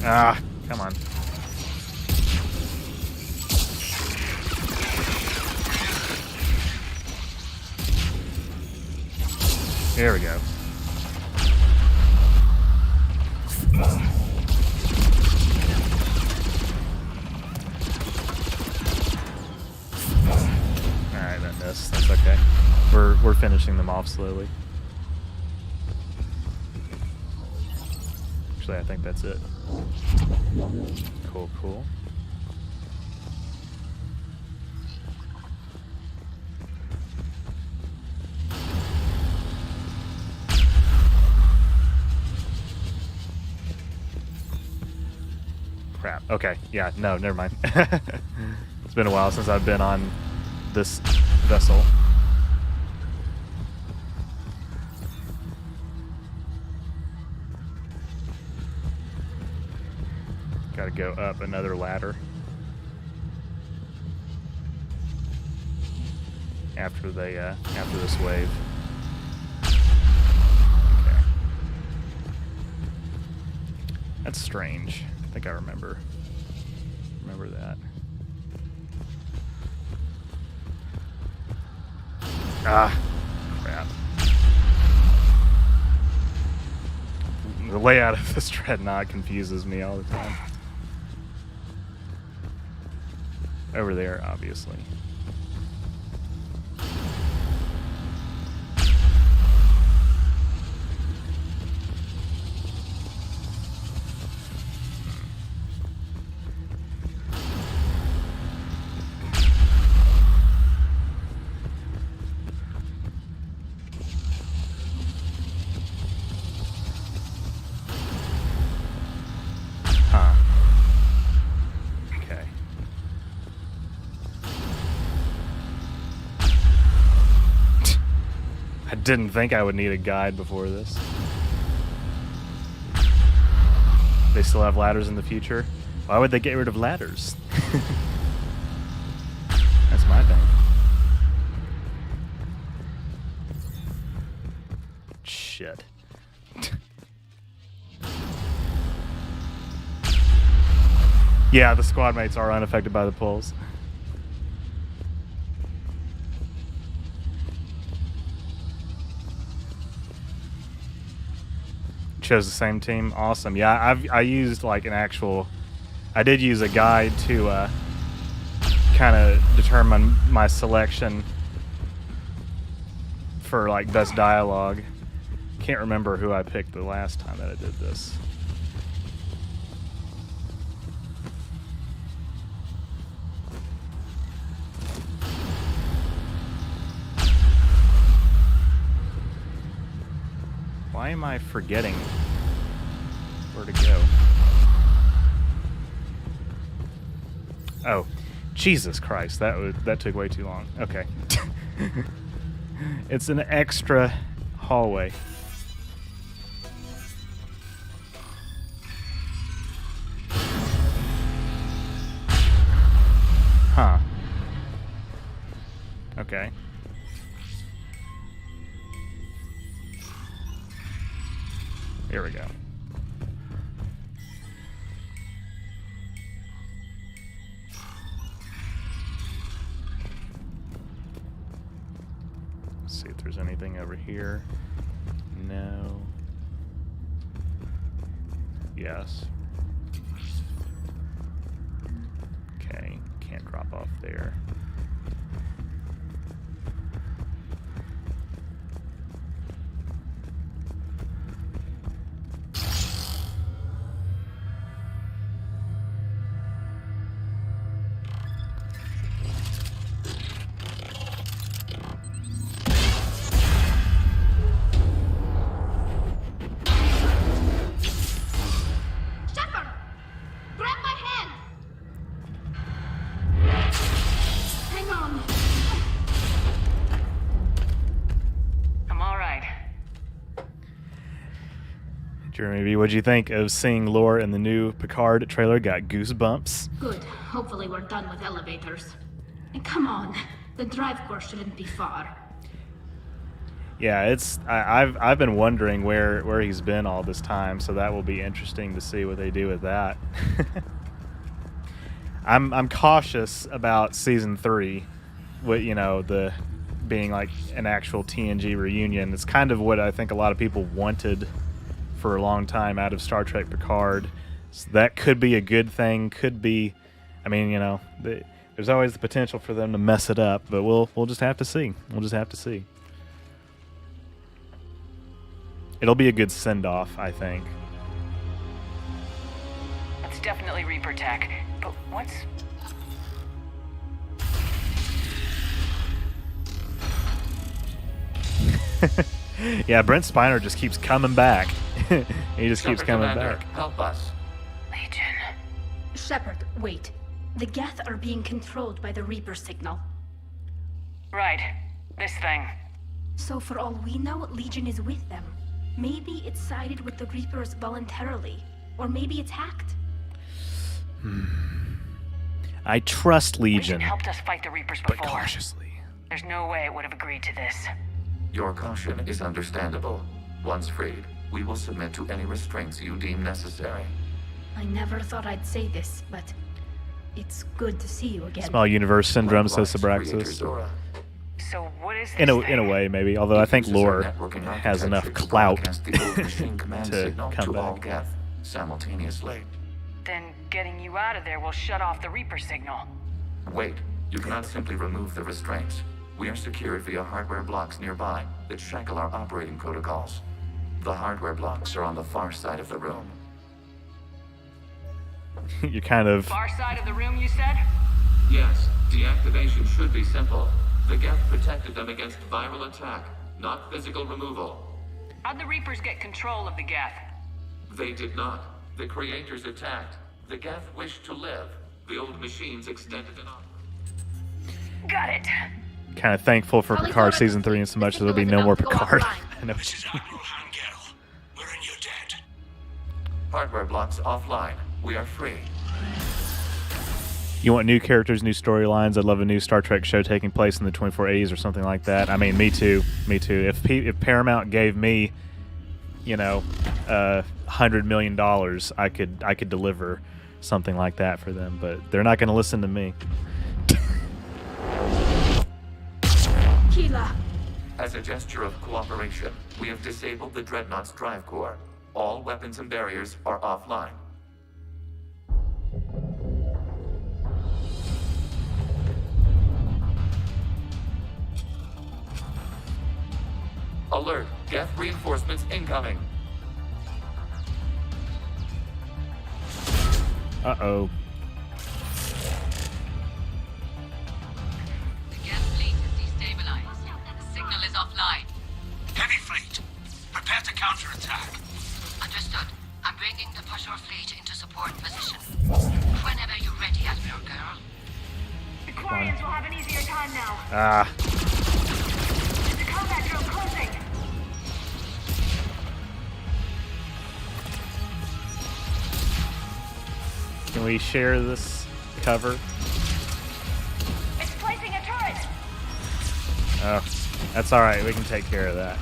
Ah, come on. There we go. Alright, that missed. That's okay. We're finishing them off slowly. Actually, I think that's it. Cool, cool. Crap. Okay. Yeah, no, never mind. It's been a while since I've been on this vessel. Gotta go up another ladder. After this wave. Okay. That's strange. I think I remember that. Ah, crap. The layout of this dreadnought confuses me all the time. Over there, obviously. Didn't think I would need a guide before this. They still have ladders in the future? Why would they get rid of ladders? That's my thing. Shit. Yeah, the squad mates are unaffected by the pulls. Chose the same team. Awesome. Yeah, I used like an actual. I did use a guide to kind of determine my selection for like best dialogue. Can't remember who I picked the last time that I did this. Why am I forgetting where to go? Oh, Jesus Christ! That took way too long. Okay, it's an extra hallway. Huh. Okay. Here we go. Let's see if there's anything over here. No. Yes. Okay, can't drop off there. Jeremy, what'd you think of seeing Lore in the new Picard trailer? Got goosebumps. Good. Hopefully we're done with elevators. And come on, the drive course shouldn't be far. Yeah, I've been wondering where he's been all this time, so that will be interesting to see what they do with that. I'm cautious about season 3, with the being like an actual TNG reunion. It's kind of what I think a lot of people wanted for a long time out of Star Trek Picard. So that could be a good thing. Could be, I mean, there's always the potential for them to mess it up, but we'll just have to see. We'll just have to see. It'll be a good send-off, I think. It's definitely Reaper tech, but what's... Yeah, Brent Spiner just keeps coming back. He just keeps coming back. Help us. Legion. Shepard, wait. The Geth are being controlled by the Reaper signal. Right. This thing. So for all we know, Legion is with them. Maybe it's sided with the Reapers voluntarily. Or maybe it's hacked. I trust Legion. Legion helped us fight the Reapers before. But cautiously. There's no way it would have agreed to this. Your caution is understandable. Once freed, we will submit to any restraints you deem necessary. I never thought I'd say this, but it's good to see you again. Small universe syndrome, says Sabraxis. So what is this in a way, maybe. Although I think Lore has enough clout to come back. Geth simultaneously. Then getting you out of there will shut off the Reaper signal. Wait, you cannot simply remove the restraints. We are secured via hardware blocks nearby that shackle our operating protocols. The hardware blocks are on the far side of the room. You're kind of... Far side of the room, you said? Yes, deactivation should be simple. The Geth protected them against viral attack, not physical removal. How'd the Reapers get control of the Geth? They did not. The creators attacked. The Geth wished to live. The old machines extended an... Got it. kind of thankful for Picard season 3 and so much there'll be no more Picard. I know. Hardware blocks offline. We are free. You want new characters, new storylines? I'd love a new Star Trek show taking place in the 2480s or something like that. I mean, me too. Me too. If Paramount gave me, $100 million, I could deliver something like that for them. But they're not going to listen to me. Keela. As a gesture of cooperation, we have disabled the Dreadnought's drive core. All weapons and barriers are offline. Alert! Geth reinforcements incoming! Uh-oh. The Geth fleet is destabilized. The signal is offline. Heavy fleet, prepare to counterattack. Understood. I'm bringing the patrol fleet into support position. Whenever you're ready, Admiral Girl. The Quarians will have an easier time now. Ah. There's a combat drone closing. Can we share this cover? It's placing a turret. Oh, that's all right. We can take care of that.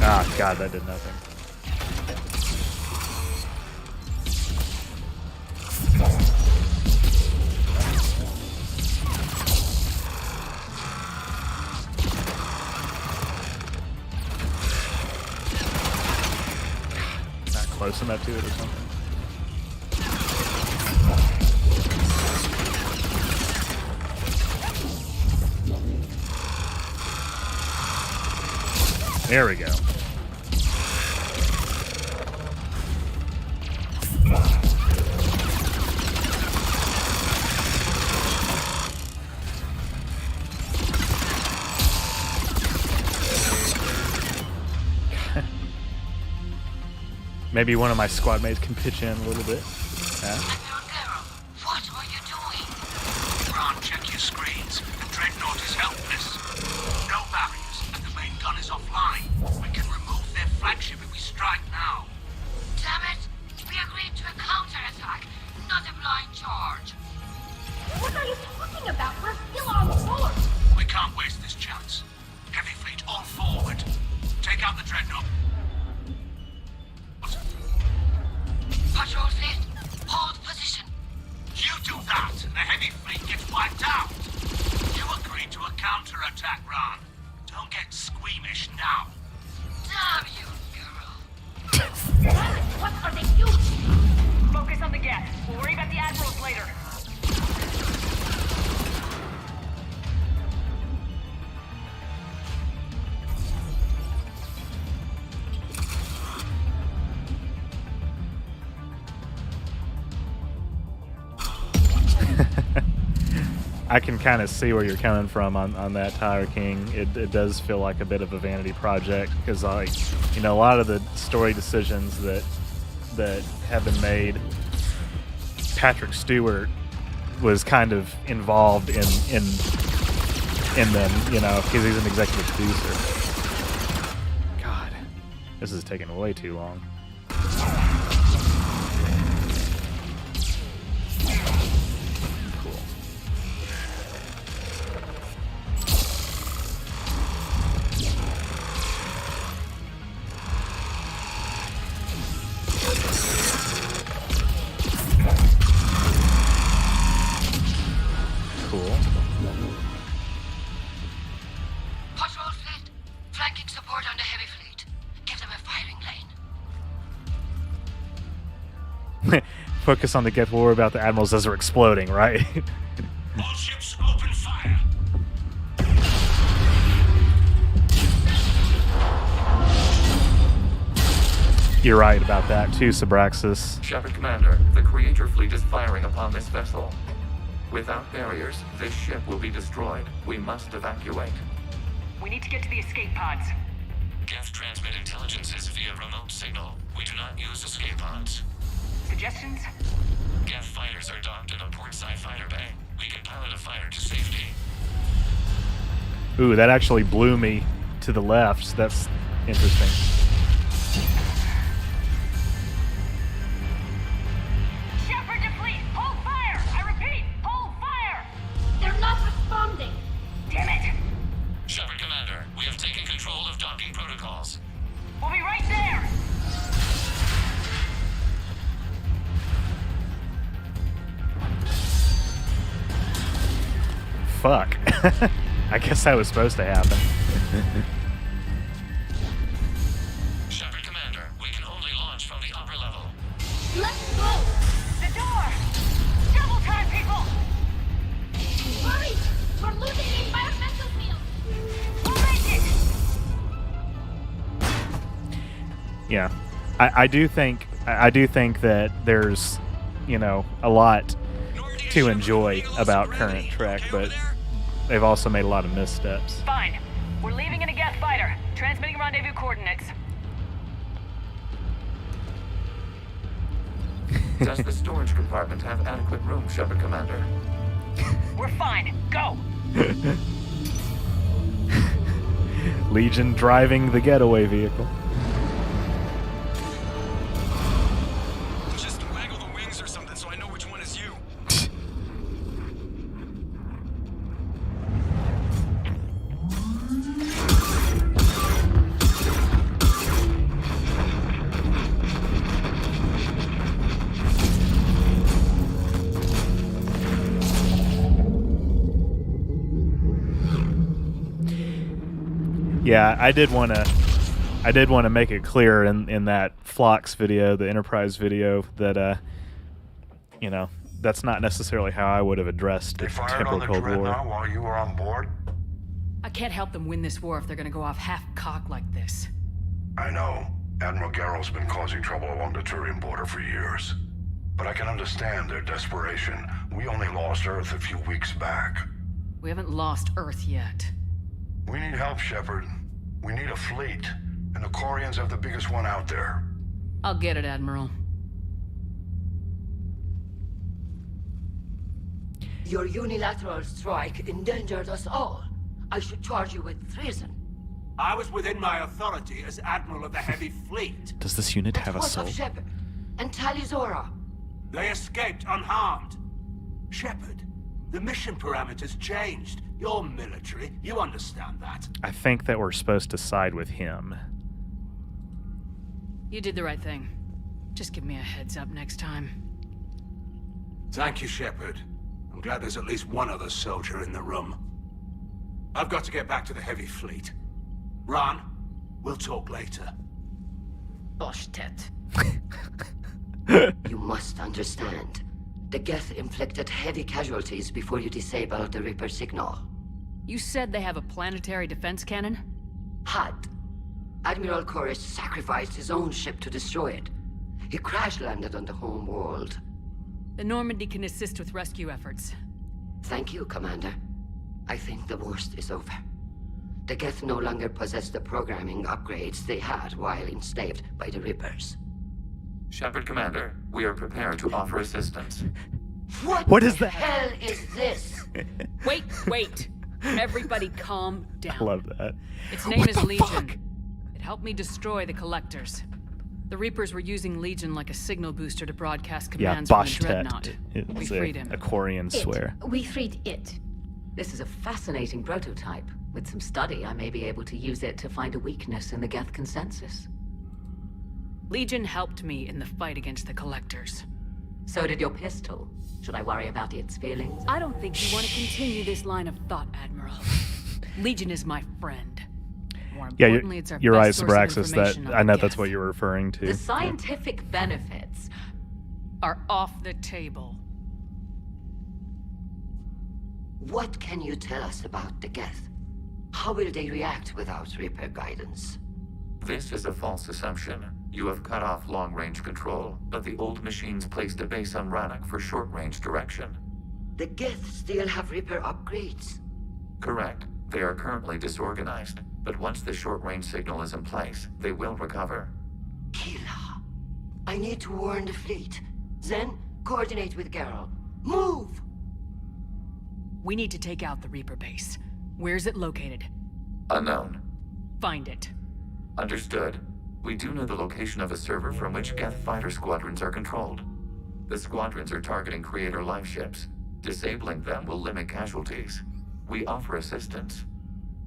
Ah, God, that did nothing. Not close enough to it or something. There we go. Maybe one of my squad mates can pitch in a little bit. Yeah. What are you doing? Ron, check your screens. The Dreadnought is helpless. No barriers, and the main gun is offline. We can remove their flagship if we strike now. Damn it! We agreed to a counterattack, not a blind charge. What are you talking about? We're still on board. We can't waste this chance. Heavy fleet, all forward. Take out the Dreadnought. Patrol fleet, hold position. You do that, and the heavy fleet gets wiped out. You agreed to a counterattack, Ron. Don't get squeamish now. Damn you, girl. What are they doing? Focus on the Geth. We'll worry about the admirals later. I can kind of see where you're coming from on that, Tyler King. It does feel like a bit of a vanity project because, like, a lot of the story decisions that have been made, Patrick Stewart was kind of involved in them, because he's an executive producer. God, this is taking way too long. Patrol fleet, flanking support on the heavy fleet. Give them a firing lane. Focus on the Geth war about the admirals as they're exploding, right? All ships open fire. You're right about that too, Sabraxis. Shepard Commander, the Creator fleet is firing upon this vessel. Without barriers, this ship will be destroyed. We must evacuate. We need to get to the escape pods. Geth transmitted intelligences via remote signal. We do not use escape pods. Suggestions? Geth fighters are docked in a portside fighter bay. We can pilot a fighter to safety. Ooh, that actually blew me to the left. So that's interesting. Shepard to fleet! Hold fire! I repeat, hold fire! They're not responding. Damn it! Shepard Commander, we have taken control of docking protocols. We'll be right there! Fuck. I guess that was supposed to happen. Shepard Commander, we can only launch from the upper level. Let's go. The door! Double time, people! Hurry! We're losing the environmental field. We'll make it! Yeah, I do think that there's, you know, a lot to enjoy about current Trek, but they've also made a lot of missteps. Fine. We're leaving in a Geth fighter. Transmitting rendezvous coordinates. Does the storage compartment have adequate room, Shepard Commander? We're fine. Go! Legion driving the getaway vehicle. Just waggle the wings or something so I know which one is you. Yeah, I did want to make it clear in that Phlox video, the Enterprise video, that you know, that's not necessarily how I would have addressed the typical Cold War. While you were on board? I can't help them win this war if they're gonna go off half-cocked like this. I know. Admiral Garrow's been causing trouble along the Turian border for years. But I can understand their desperation. We only lost Earth a few weeks back. We haven't lost Earth yet. We need help, Shepard. We need a fleet. And the Quarians have the biggest one out there. I'll get it, Admiral. Your unilateral strike endangered us all. I should charge you with treason. I was within my authority as Admiral of the Heavy Fleet. Does this unit have a What soul? of Shepard and Talizora? They escaped unharmed. Shepard, the mission parameters changed. You're military. You understand that. I think that we're supposed to side with him. You did the right thing. Just give me a heads up next time. Thank you, Shepard. I'm glad there's at least one other soldier in the room. I've got to get back to the Heavy Fleet. Ron, we'll talk later. Boshtet. You must understand. The Geth inflicted heavy casualties before you disabled the Reaper signal. You said they have a planetary defense cannon? Had. Admiral Koris sacrificed his own ship to destroy it. He crash-landed on the home world. The Normandy can assist with rescue efforts. Thank you, Commander. I think the worst is over. The Geth no longer possess the programming upgrades they had while enslaved by the Reapers. Shepard Commander, we are prepared to offer assistance. What is the that? hell is this? Wait. Everybody calm down. I love that. Its name What is the Legion. fuck? It helped me destroy the Collectors. The Reapers were using Legion like a signal booster to broadcast Yeah, commands from the Boshtet. Dreadnought. We It's freed him. a Quarian swear. We freed it. This is a fascinating prototype. With some study, I may be able to use it to find a weakness in the Geth consensus. Legion helped me in the fight against the Collectors. So did your pistol. Should I worry about its feelings? I don't think you want to continue this line of thought, Admiral. Legion is my friend. More Yeah, importantly, it's our you're right, best source of Sabraxis. That information on I know Geth. that's what you're referring to. The scientific benefits are off the table. What can you tell us about the Geth? How will they react without Reaper guidance? This is a false assumption. You have cut off long-range control, but the old machines placed a base on Rannoch for short-range direction. The Geth still have Reaper upgrades. Correct. They are currently disorganized, but once the short-range signal is in place, they will recover. Kila, I need to warn the fleet. Then, coordinate with Garrow. Move! We need to take out the Reaper base. Where's it located? Unknown. Find it. Understood. We do know the location of a server from which Geth fighter squadrons are controlled. The squadrons are targeting Creator life ships. Disabling them will limit casualties. We offer assistance.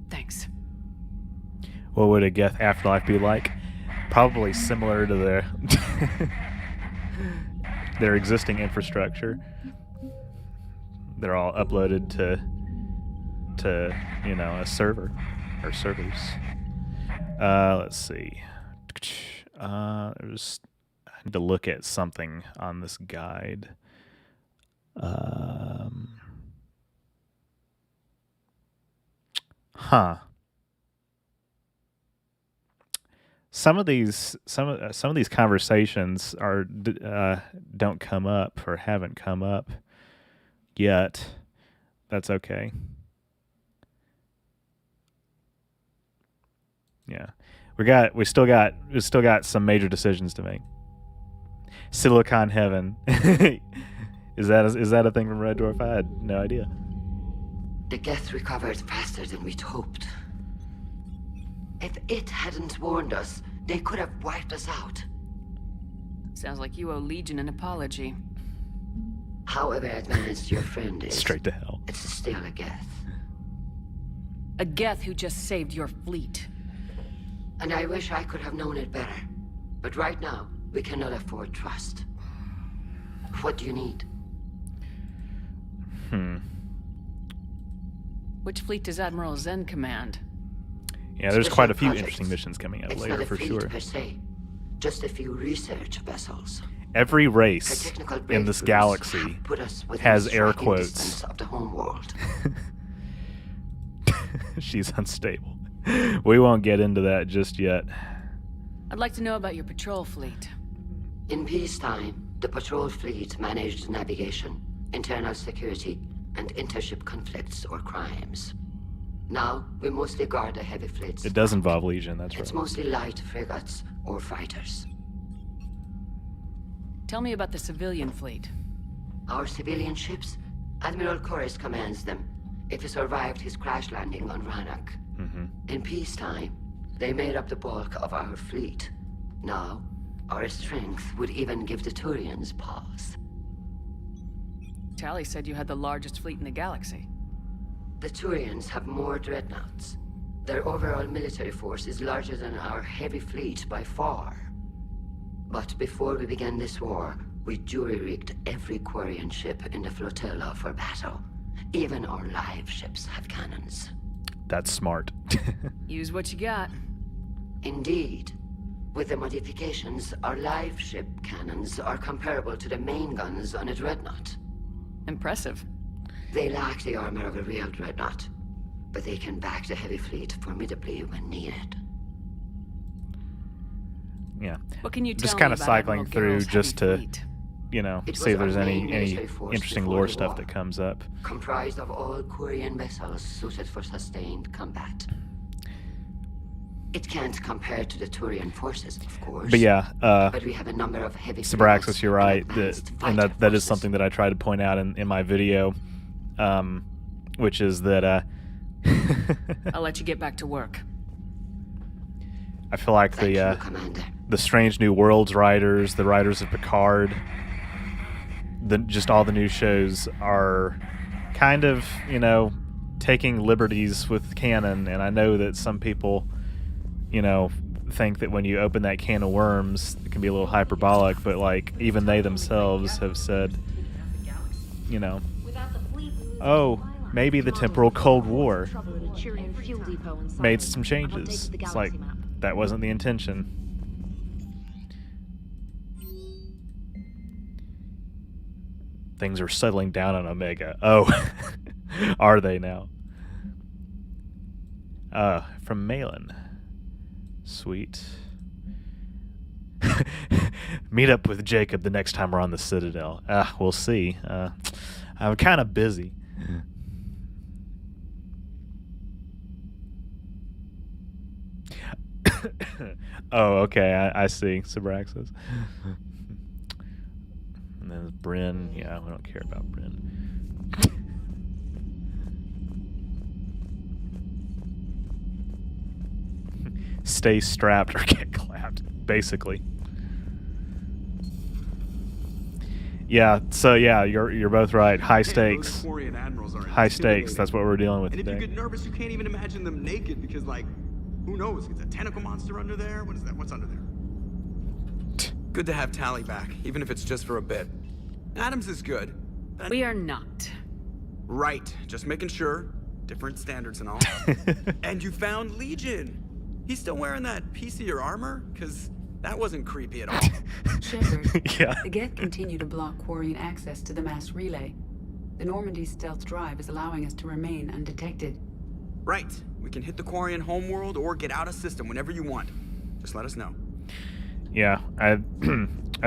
Thanks. What would a Geth afterlife be like? Probably similar to their existing infrastructure. They're all uploaded to a server or servers. Let's see. I need to look at something on this guide. Some of these conversations don't come up or haven't come up yet. That's okay. Yeah, we still got some major decisions to make. Silicon Heaven. Is that a thing from Red Dwarf? I had no idea. The Geth recovered faster than we'd hoped. If it hadn't warned us, they could have wiped us out. Sounds like you owe Legion an apology. However advanced your friend is, straight to hell. It's still a Geth. A Geth who just saved your fleet. And I wish I could have known it better. But right now, we cannot afford trust. What do you need? Which fleet does Admiral Zen command? Yeah, there's quite a few interesting missions coming out It's later not a for fleet sure. Per se, just a few research vessels. Every race in this galaxy has air quotes. Of the home world. She's unstable. We won't get into that just yet. I'd like to know about your patrol fleet. In peacetime, the patrol fleet managed navigation, internal security, and intership conflicts or crimes. Now, we mostly guard the heavy fleets. It does involve Legion, that's right. It's mostly light frigates or fighters. Tell me about the civilian fleet. Our civilian ships? Admiral Corus commands them. If he survived his crash landing on Rannoch. In peacetime, they made up the bulk of our fleet. Now, our strength would even give the Turians pause. Tally said you had the largest fleet in the galaxy. The Turians have more dreadnoughts. Their overall military force is larger than our heavy fleet by far. But before we began this war, we jury-rigged every Quarian ship in the flotilla for battle. Even our live ships have cannons. That's smart. Use what you got. Indeed. With the modifications, our live ship cannons are comparable to the main guns on a dreadnought. Impressive. They lack the armor of a real dreadnought, but they can back the heavy fleet formidably when needed. Yeah. What can you tell just me kind of about cycling Admiral through Garrow's just heavy to, fleet? see if there's any military force interesting before lore the stuff war. that comes up. Comprised of all Quarian vessels suited for sustained combat. It can't compare to the Turian forces, of course. But yeah, but we have a number of heavy Sabraxis, you're right. advanced And that is something that I tried to point out in my video, which is that I'll let you get back to work. I feel like the Strange New Worlds writers, the writers of Picard, just all the new shows are kind of, taking liberties with canon. And I know that some people, think that when you open that can of worms, it can be a little hyperbolic, but like even they themselves have said, oh, maybe the temporal Cold War made some changes. It's like, that wasn't the intention. Things are settling down on Omega. Oh, are they now? From Malin. Sweet. Meet up with Jacob the next time we're on the Citadel. We'll see. I'm kind of busy. Oh, okay. I see. Subraxis. And then Bryn. Yeah, we don't care about Bryn. Stay strapped or get clapped, basically. Yeah, so yeah, you're both right. High stakes. Quarian admirals are High stakes, that's what we're dealing with and today. if you get nervous, you can't even imagine them naked because, like, who knows? It's a tentacle monster under there? What is that? What's under there? Good to have Tally back, even if it's just for a bit. Adams is good. We are not. Right, just making sure. Different standards and all. And you found Legion. He's still wearing that piece of your armor? Because that wasn't creepy at all. Shepard, Yeah. the Geth continue to block Quarian access to the mass relay. The Normandy's stealth drive is allowing us to remain undetected. Right. We can hit the Quarian homeworld or get out of system whenever you want. Just let us know. Yeah, I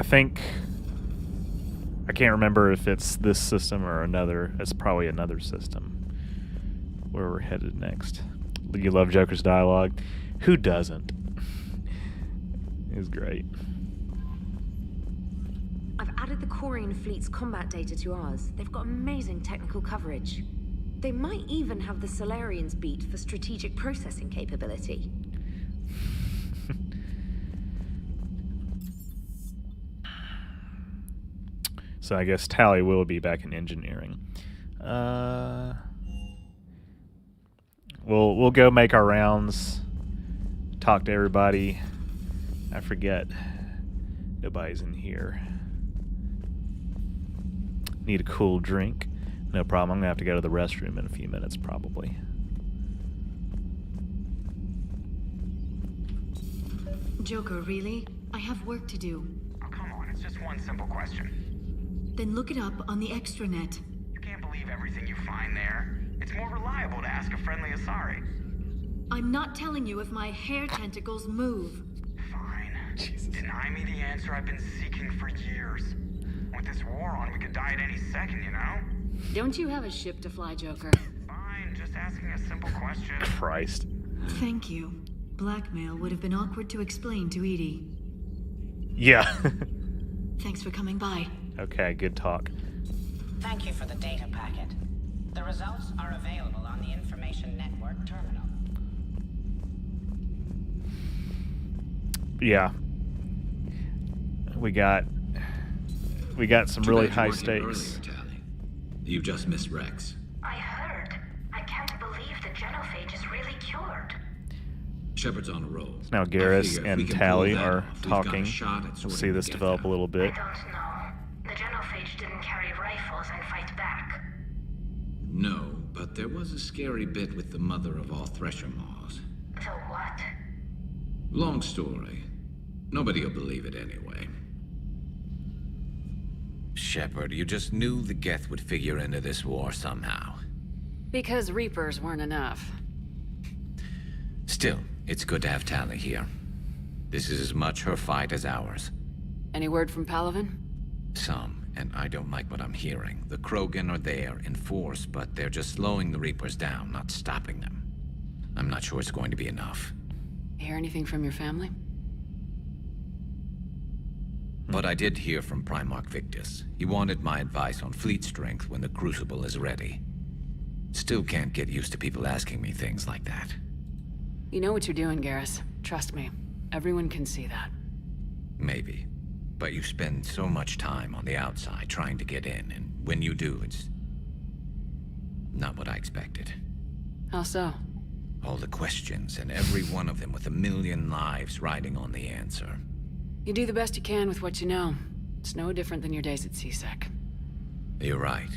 think I can't remember if it's this system or another. It's probably another system where we're headed next. You love Joker's dialogue. Who doesn't? It's great. I've added the Quarian fleet's combat data to ours. They've got amazing technical coverage. They might even have the Solarians beat for strategic processing capability. So I guess Tally will be back in engineering. We'll go make our rounds, talk to everybody. I forget. Nobody's in here. Need a cool drink. No problem. I'm gonna have to go to the restroom in a few minutes, probably. Joker, really? I have work to do. Oh, come on, it's just one simple question. Then look it up on the extranet. You can't believe everything you find there. It's more reliable to ask a friendly Asari. I'm not telling you if my hair tentacles move. Fine. Deny me the answer I've been seeking for years. With this war on, we could die at any second, you know? Don't you have a ship to fly, Joker? Fine, just asking a simple question. Christ. Thank you. Blackmail would have been awkward to explain to Edie. Yeah. Thanks for coming by. Okay, good talk. Thank you for the data packet. The results are available on the Information Network terminal. Yeah. We got some really high stakes. You just missed Rex. I heard. I can't believe the genophage is really cured. Shepard's on a roll. So now Garrus and Tally are talking. We'll see this develop a little bit. I don't know. The genophage didn't carry rifles and fight back. No, but there was a scary bit with the mother of all Thresher Maws. So what? Long story. Nobody'll believe it anyway. Shepard, you just knew the Geth would figure into this war somehow. Because Reapers weren't enough. Still, it's good to have Tally here. This is as much her fight as ours. Any word from Palaven? Some, and I don't like what I'm hearing. The Krogan are there in force, but they're just slowing the Reapers down, not stopping them. I'm not sure it's going to be enough. Hear anything from your family? But I did hear from Primarch Victus. He wanted my advice on fleet strength when the Crucible is ready. Still can't get used to people asking me things like that. You know what you're doing, Garrus. Trust me. Everyone can see that. Maybe. But you spend so much time on the outside trying to get in, and when you do, it's not what I expected. How so? All the questions, and every one of them with a million lives riding on the answer. You do the best you can with what you know. It's no different than your days at CSEC. You're right.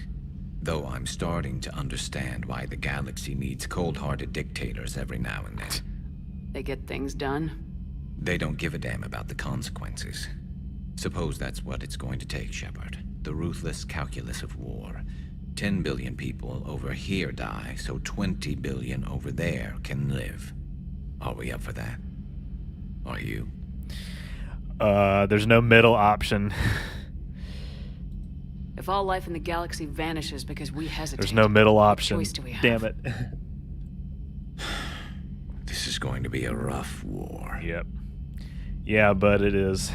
Though I'm starting to understand why the galaxy needs cold-hearted dictators every now and then. They get things done. They don't give a damn about the consequences. Suppose that's what it's going to take, Shepard. The ruthless calculus of war. 10 billion people over here die, so 20 billion over there can live. Are we up for that? Are you? There's no middle option. If all life in the galaxy vanishes because we hesitate, there's no middle option. What choice do we have? Damn it. This is going to be a rough war. Yep. Yeah, but it is.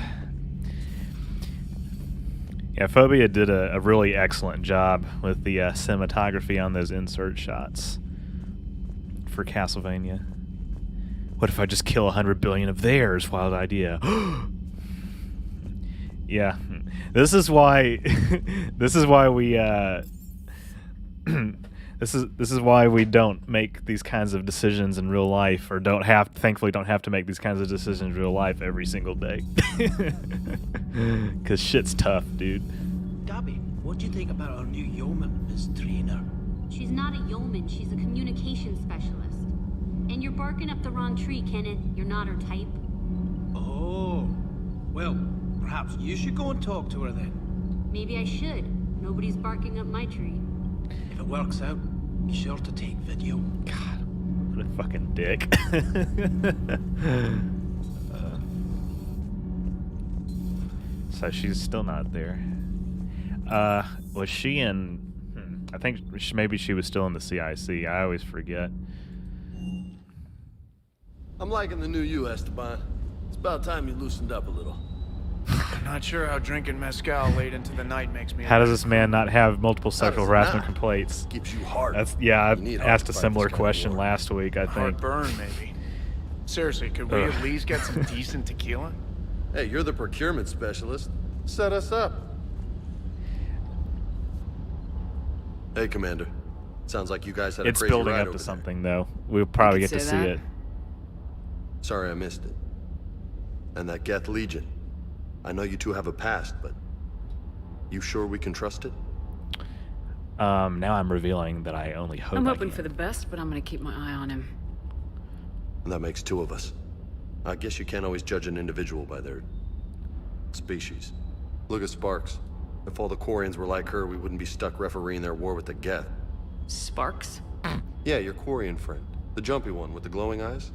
Yeah, Phobia did a really excellent job with the cinematography on those insert shots for Castlevania. What if I just kill 100 billion of theirs? Wild idea. Yeah, this is why. This is why we. This is why we don't make these kinds of decisions in real life, or thankfully don't have to make these kinds of decisions in real life every single day. Cause shit's tough, dude. Gabby, what do you think about our new yeoman, Miss Trainer? She's not a yeoman, she's a communications specialist. And you're barking up the wrong tree, Kenneth. You're not her type. Oh, well, perhaps you should go and talk to her then. Maybe I should. Nobody's barking up my tree. If it works out, be sure to take video. God, what a fucking dick. So she's still not there. Was she in... I think maybe she was still in the CIC. I always forget. I'm liking the new you, Esteban. It's about time you loosened up a little. I'm not sure how drinking mezcal late into the night makes me. How does this man not have multiple sexual harassment not? complaints? Keeps you hard. I asked a similar question last week, I think. Heartburn, maybe. Seriously, could we at least get some decent tequila? Hey, you're the procurement specialist. Set us up. Hey, Commander. Sounds like you guys had a It's crazy building ride up over to there. something, though. We'll probably get to see it. Sorry I missed it. And that Geth Legion. I know you two have a past, but you sure we can trust it? Now I'm revealing that I only hope I'm I hoping can. for the best, but I'm gonna keep my eye on him. And that makes two of us. I guess you can't always judge an individual by their species. Look at Sparks. If all the Quarians were like her, we wouldn't be stuck refereeing their war with the Geth. Sparks? Yeah, your Quarian friend. The jumpy one with the glowing eyes.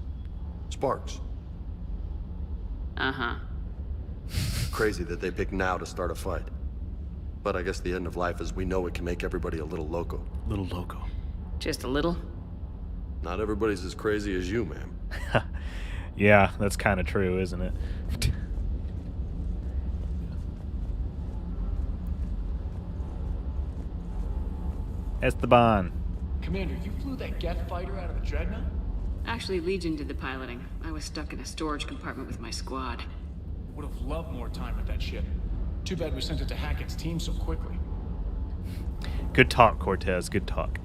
Sparks. Uh-huh. Crazy that they pick now to start a fight. But I guess the end of life is we know it can make everybody a little loco. Little loco. Just a little? Not everybody's as crazy as you, ma'am. Yeah, that's kind of true, isn't it? Esteban. Commander, you flew that Geth fighter out of a dreadnought? Actually, Legion did the piloting. I was stuck in a storage compartment with my squad. Would have loved more time with that ship. Too bad we sent it to Hackett's team so quickly. Good talk, Cortez. Good talk.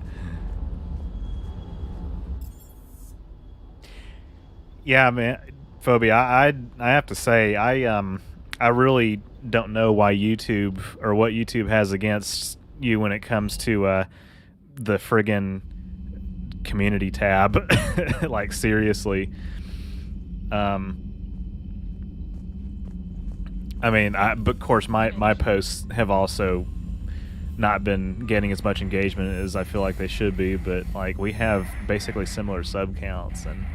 Yeah, man, Phobia. I have to say, I really don't know why YouTube or what YouTube has against you when it comes to the friggin' community tab. Like, seriously. I mean, but of course my posts have also not been getting as much engagement as I feel like they should be, but like we have basically similar sub counts, and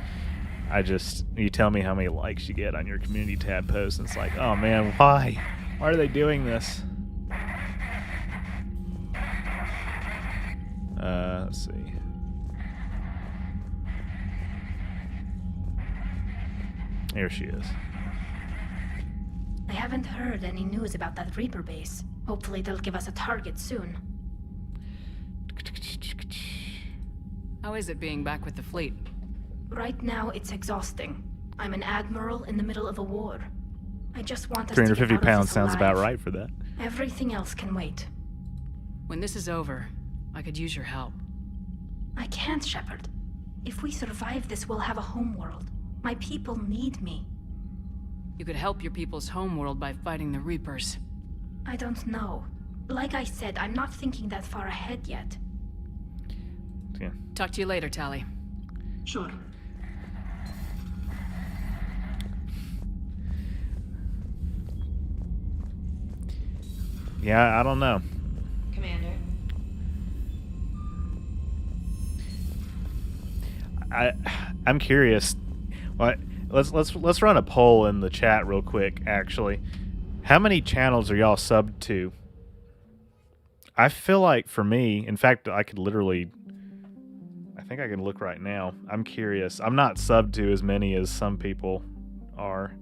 you tell me how many likes you get on your community tab posts, and it's like, oh man, why are they doing this? Let's see. Here she is. I haven't heard any news about that Reaper base. Hopefully they'll give us a target soon. How is it being back with the fleet? Right now, it's exhausting. I'm an admiral in the middle of a war. I just want us to get 350 out of pounds this sounds about alive. right for that. Everything else can wait. When this is over, I could use your help. I can't, Shepard. If we survive this, we'll have a homeworld. My people need me. You could help your people's homeworld by fighting the Reapers. I don't know. Like I said, I'm not thinking that far ahead yet. Yeah. Talk to you later, Tally. Sure. Yeah, I don't know. Commander. I'm curious. What? Let's run a poll in the chat real quick. Actually, how many channels are y'all subbed to? I feel like for me, in fact, I think I can look right now. I'm curious. I'm not subbed to as many as some people are.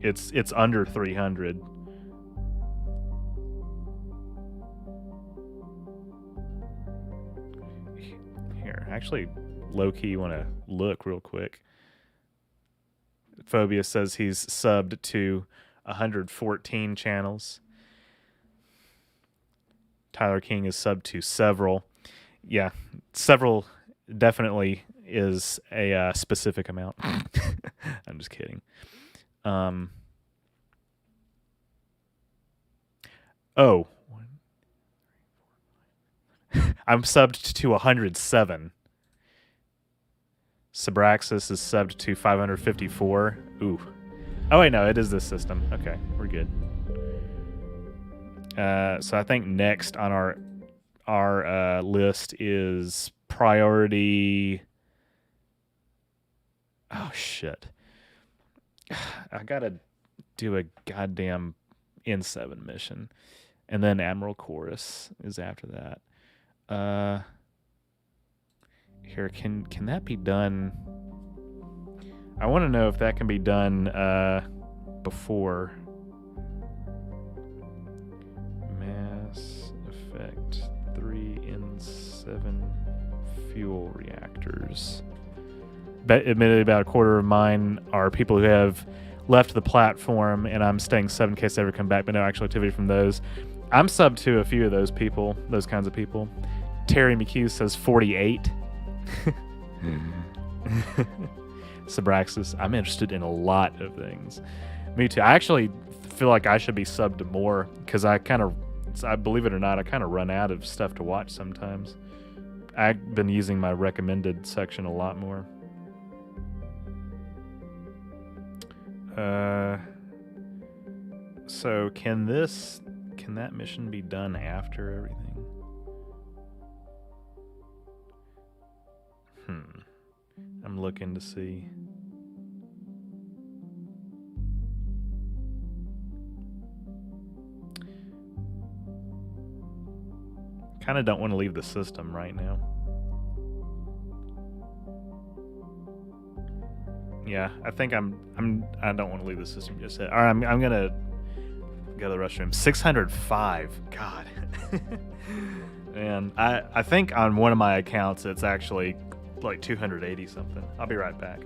It's under 300. Here, actually, low-key want to look real quick. Phobia says he's subbed to 114 channels. Tyler King is subbed to several. Yeah, several definitely is a specific amount. I'm just kidding. Oh. I'm subbed to 107. Sabraxis is subbed to 554. Ooh. Oh, wait, no, it is this system. Okay, we're good. So I think next on our list is priority. Oh, shit. I gotta do a goddamn N7 mission. And then Admiral Chorus is after that. Here, can that be done? I want to know if that can be done before Mass Effect 3 N7 fuel reactors. Admittedly, about a quarter of mine are people who have left the platform, and I'm staying sub in case they ever come back, but no actual activity from those. I'm subbed to a few of those people, those kinds of people. Terry McHugh says 48. Sabraxis, I'm interested in a lot of things. Me too. I actually feel like I should be subbed to more because I believe it or not, I kind of run out of stuff to watch sometimes. I've been using my recommended section a lot more. So can that mission be done after everything? I'm looking to see. Kind of don't want to leave the system right now. Yeah, I think I don't want to leave the system just yet. All right, I'm gonna go to the restroom. 605. God. Man, I think on one of my accounts it's actually like 280 something. I'll be right back.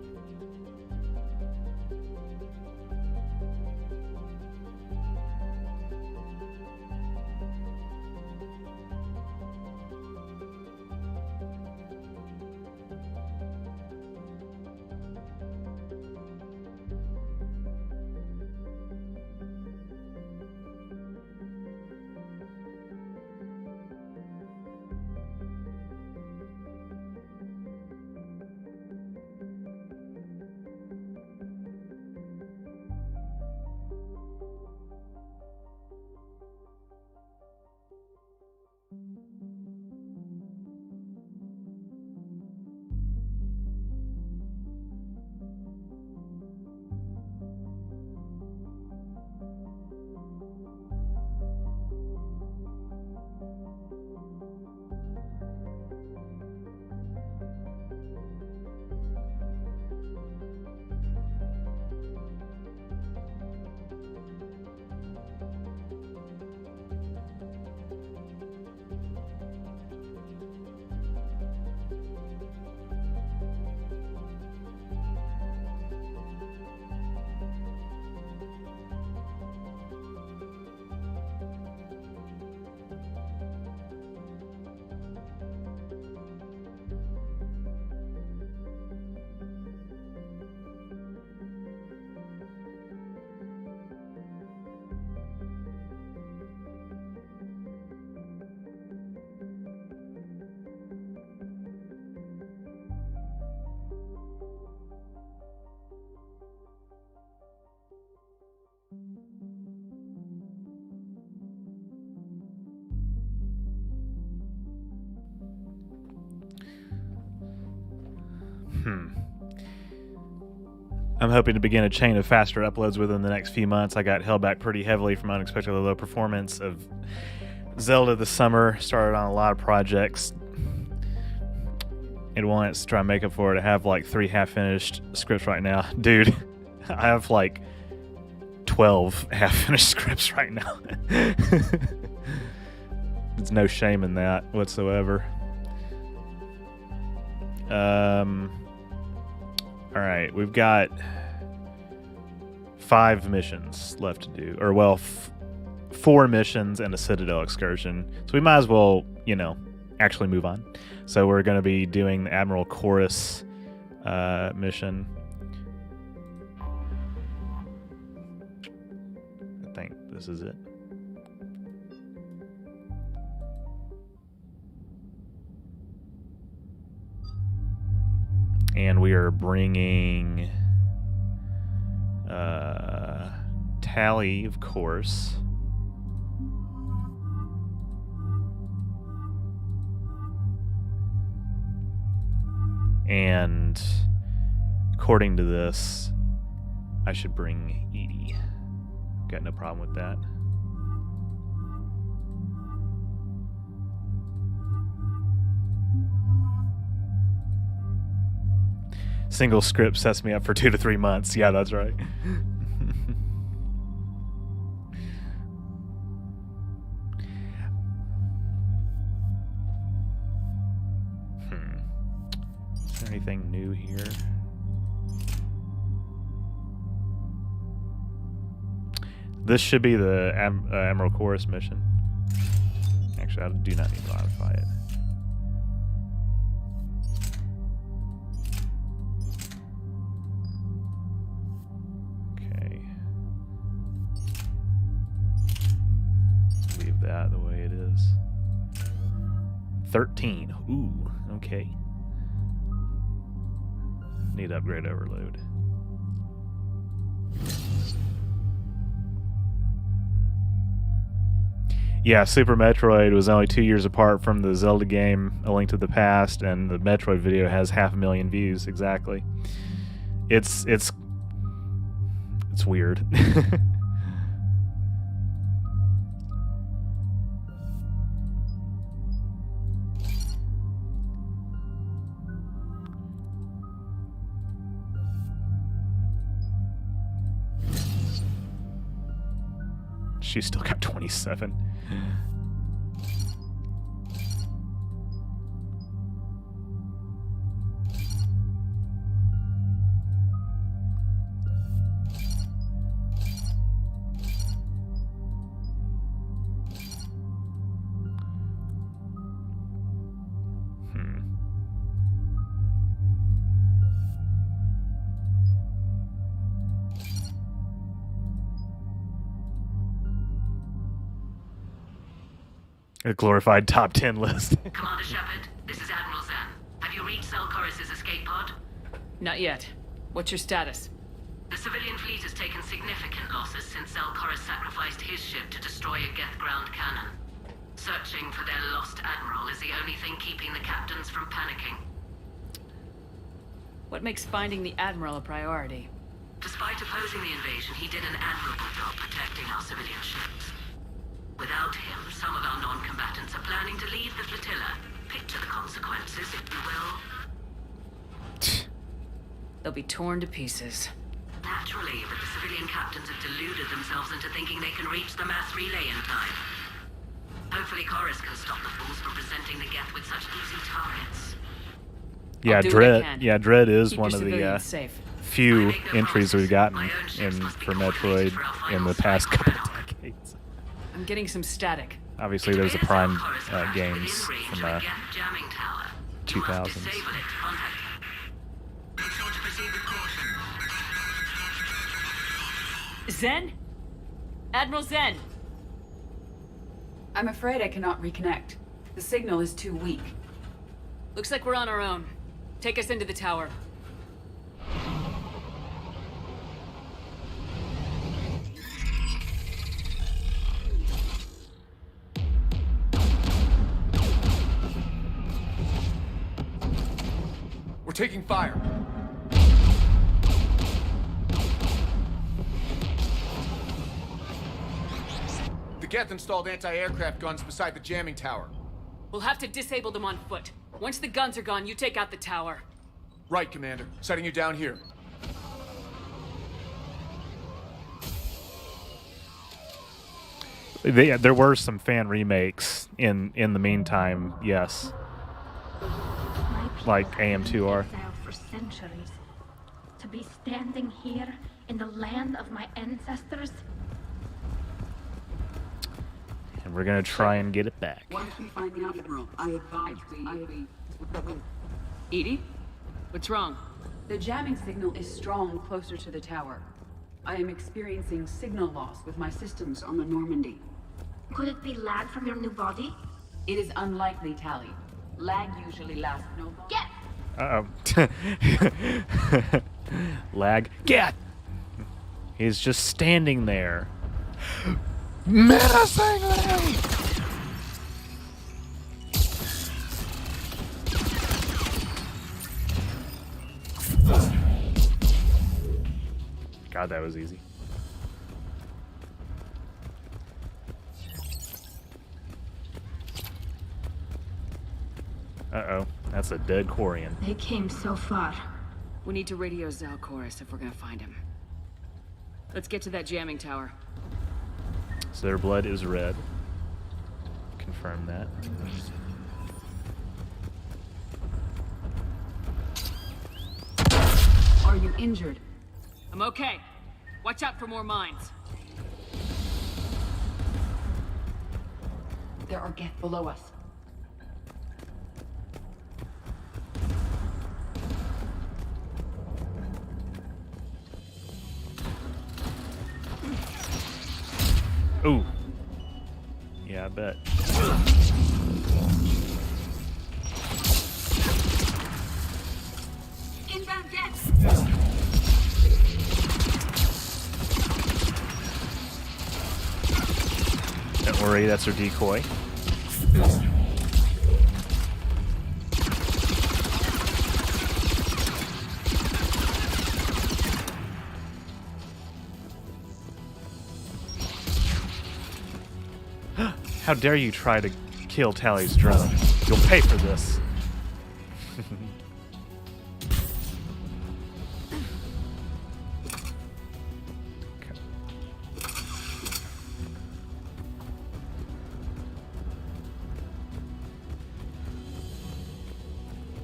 I'm hoping to begin a chain of faster uploads within the next few months. I got held back pretty heavily from unexpectedly low performance of Zelda this summer. Started on a lot of projects. at once to try and make up for it. I have like 3 half-finished scripts right now. Dude, I have like 12 half-finished scripts right now. There's no shame in that whatsoever. Alright, we've got 5 missions left to do. Or, well, 4 missions and a Citadel excursion. So we might as well, you know, actually move on. So we're going to be doing the Admiral Chorus mission. I think this is it. And we are bringing Tally, of course. And according to this, I should bring Edie. Got no problem with that. Single script sets me up for 2 to 3 months. Yeah, that's right. Is there anything new here? This should be the Admiral Chorus mission. Actually, I do not need to modify it. That the way it is. 13. Ooh, okay. Need upgrade overload. Yeah, Super Metroid was only 2 years apart from the Zelda game A Link to the Past, and the Metroid video has 500,000 views. Exactly. It's weird. She's still got 27. A glorified top 10 list. Commander Shepard, this is Admiral Zen. Have you reached Selchorus' escape pod? Not yet. What's your status? The civilian fleet has taken significant losses since Selchorus sacrificed his ship to destroy a Geth ground cannon. Searching for their lost admiral is the only thing keeping the captains from panicking. What makes finding the Admiral a priority? Despite opposing the invasion, he did an admirable job protecting our civilian ships. Without him, some of our non-combatants are planning to leave the flotilla. Picture the consequences, if you will. They'll be torn to pieces. Naturally, but the civilian captains have deluded themselves into thinking they can reach the mass relay in time. Hopefully Chorus can stop the fools from presenting the Geth with such easy targets. Yeah, Dread. Yeah, Dread is one of the few entries we've gotten in for Metroid in the past couple of decades. I'm getting some static. Obviously, there's the Prime games from 2000s. Zen? Admiral Zen! I'm afraid I cannot reconnect. The signal is too weak. Looks like we're on our own. Take us into the tower. We're taking fire. The Geth installed anti-aircraft guns beside the jamming tower. We'll have to disable them on foot. Once the guns are gone, you take out the tower. Right, Commander. Setting you down here. There were some fan remakes in the meantime, yes. Like AM2R. Exiled for centuries. To be standing here in the land of my ancestors. And we're gonna try and get it back. Once we find the Admiral, I advise we... Edie? What's wrong? The jamming signal is strong closer to the tower. I am experiencing signal loss with my systems on the Normandy. Could it be lag from your new body? It is unlikely, Tally. Lag usually lasts no longer. Uh-oh. Lag. Get! He's just standing there. Menacingly! God, that was easy. Uh-oh. That's a dead Quarian. They came so far. We need to radio Zalcoris if we're gonna find him. Let's get to that jamming tower. So their blood is red. Confirm that. Are you injured? I'm okay. Watch out for more mines. There are Geth below us. Ooh. Yeah, I bet. Inbound Geth! Don't worry, that's her decoy. How dare you try to kill Tally's drone? You'll pay for this.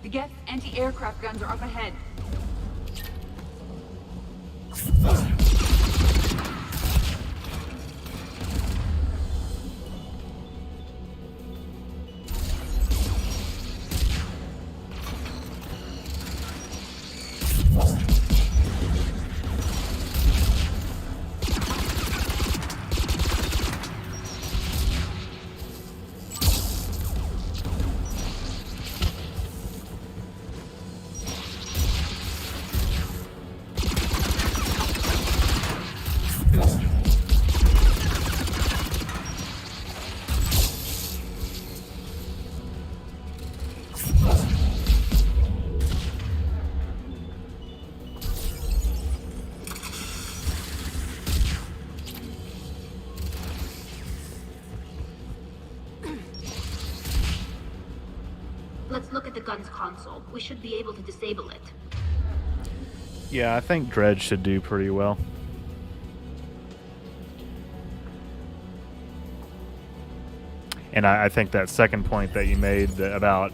The Geth anti-aircraft guns are up ahead. Let's look at the gun's console. We should be able to disable it. Yeah, I think Dredge should do pretty well. And I think that second point that you made about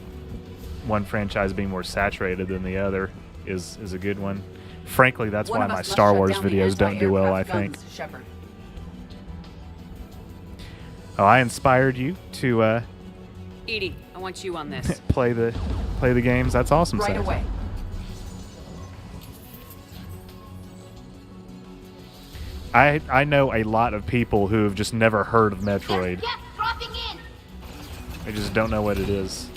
one franchise being more saturated than the other is a good one. Frankly, that's why my Star Wars videos don't do well, I think. Oh, I inspired you to Edie, I want you on this. play the games. That's awesome. Right Sam. away. I know a lot of people who have just never heard of Metroid. Yes, dropping in. They just don't know what it is.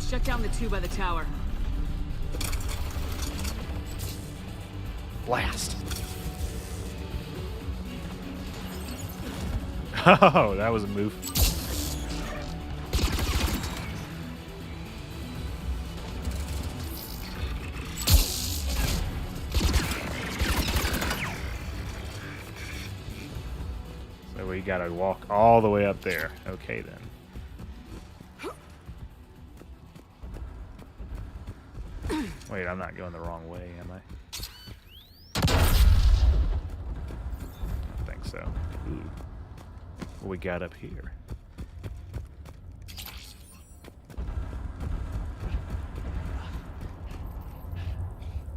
Shut down the two by the tower. Blast. Oh, that was a move. So we gotta walk all the way up there. Okay then. Wait, I'm not going the wrong way, am I? I don't think so. Ooh. What we got up here?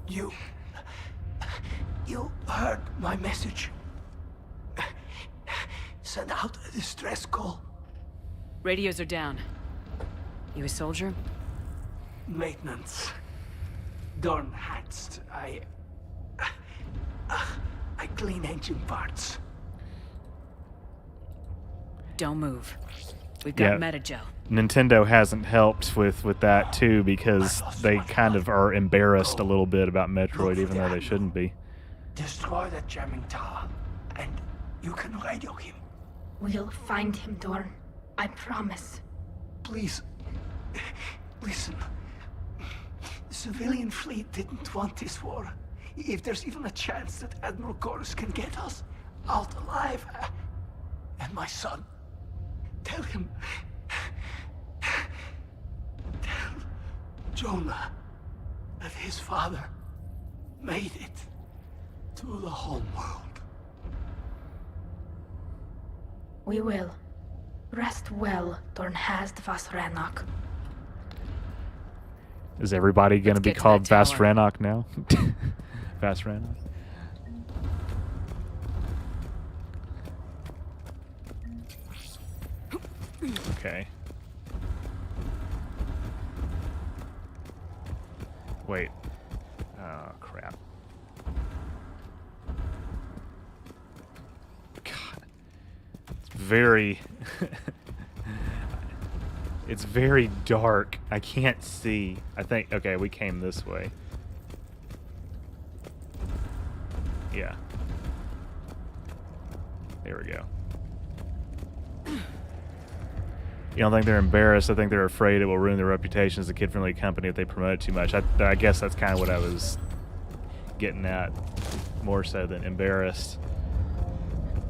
You heard my message. Send out a distress call. Radios are down. You a soldier? Maintenance. Dorn hatched. I clean engine parts. Don't move. We've got Metagel. Nintendo hasn't helped with that too, because they kind of are embarrassed a little bit about Metroid, even though they shouldn't be. Destroy that jamming tower, and you can radio him. We'll find him, Dorn. I promise. Please, listen. The civilian fleet didn't want this war. If there's even a chance that Admiral Chorus can get us out alive, and my son, tell him. Tell Jonah that his father made it to the home world. We will. Rest well, Dorn Hazd Vasranok. Is everybody going to be called Vasranok now? Vasranok? Okay. Wait. Oh, crap. God. It's very... It's very dark. I can't see. I think... Okay, we came this way. Yeah. There we go. You don't think they're embarrassed? I think they're afraid it will ruin their reputation as a kid-friendly company if they promote it too much. I guess that's kind of what I was getting at, more so than embarrassed,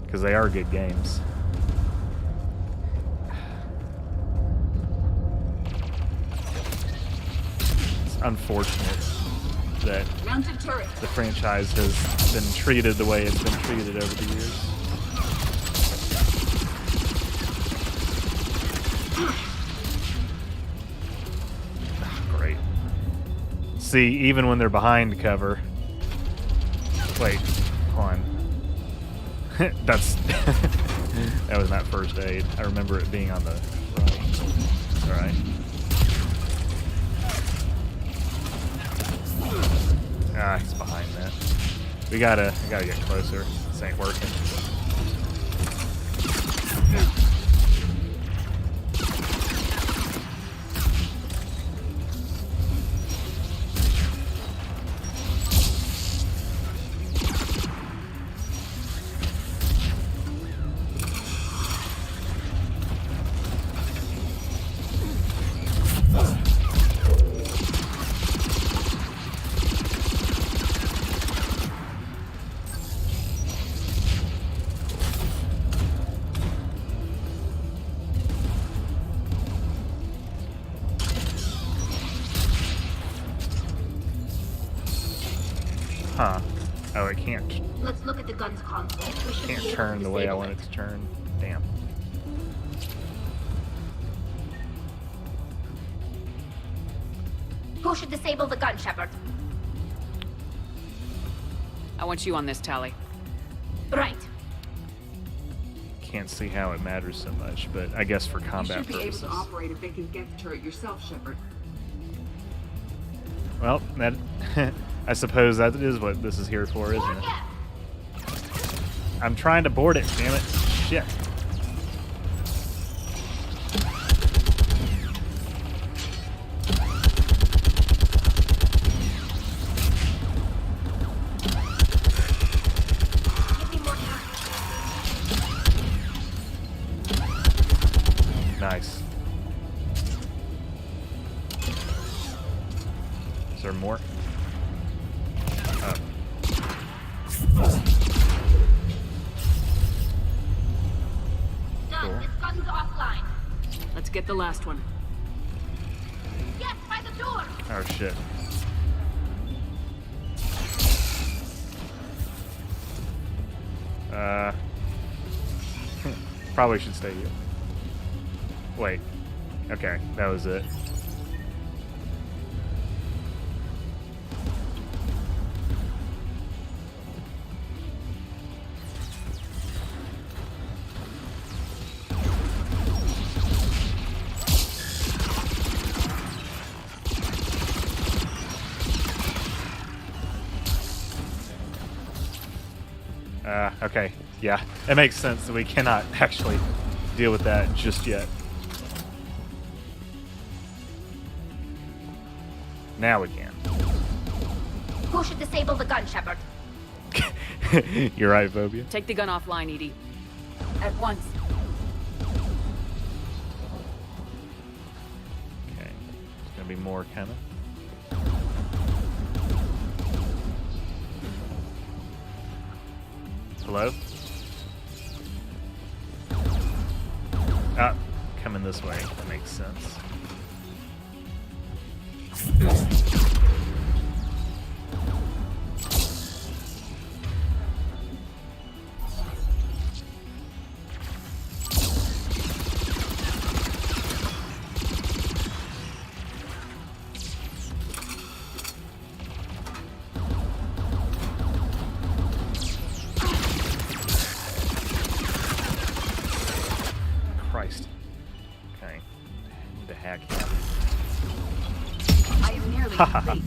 because they are good games. It's unfortunate that the franchise has been treated the way it's been treated over the years. Great. See, even when they're behind cover. Wait, hold on. That's that was not first aid. I remember it being on the right. All right. Ah, he's behind that. We gotta get closer. This ain't working. Huh. Oh, it can't. Let's look at the gun's console. We should Can't be able turn to the way I disable want it to turn. Damn. Who should disable the gun, Shepard? I want you on this, Tally. Right. Can't see how it matters so much, but I guess for You combat should be purposes. able to operate a vacant Geth turret yourself, Shepard. Well, that I suppose that is what this is here for, isn't it? I'm trying to board it, damn it. Shit. The last one. Yes, by the door! Oh, shit. Probably should stay here. Wait. Okay, that was it. Okay, yeah. It makes sense that we cannot actually deal with that just yet. Now we can. Who should disable the gun, Shepard? You're right, Phobia. Take the gun offline, Edie. At once. Okay. There's gonna be more coming. Hello? Ah, coming this way. That makes sense. Christ. Okay. I need to hack him. I am nearly complete.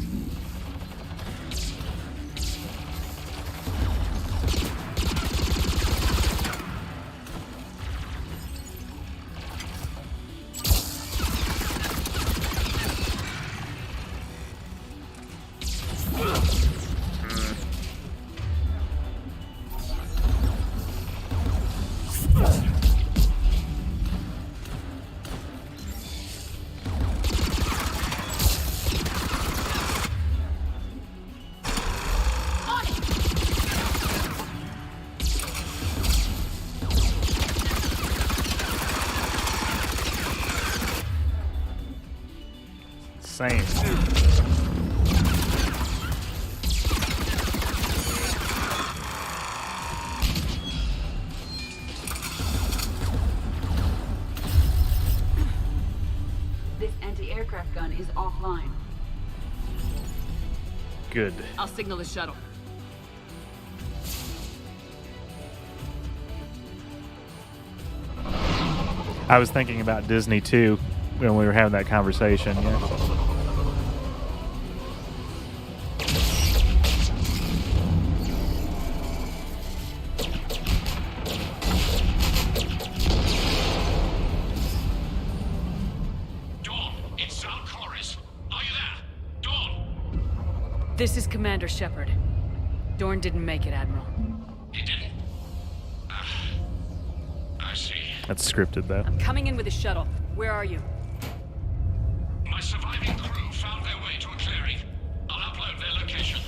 Same. This anti-aircraft gun is offline. Good. I'll signal the shuttle. I was thinking about Disney too when we were having that conversation. Yeah. This is Commander Shepard. Dorn didn't make it, Admiral. He didn't? I see. That's scripted, though. I'm coming in with a shuttle. Where are you? My surviving crew found their way to a clearing. I'll upload their location.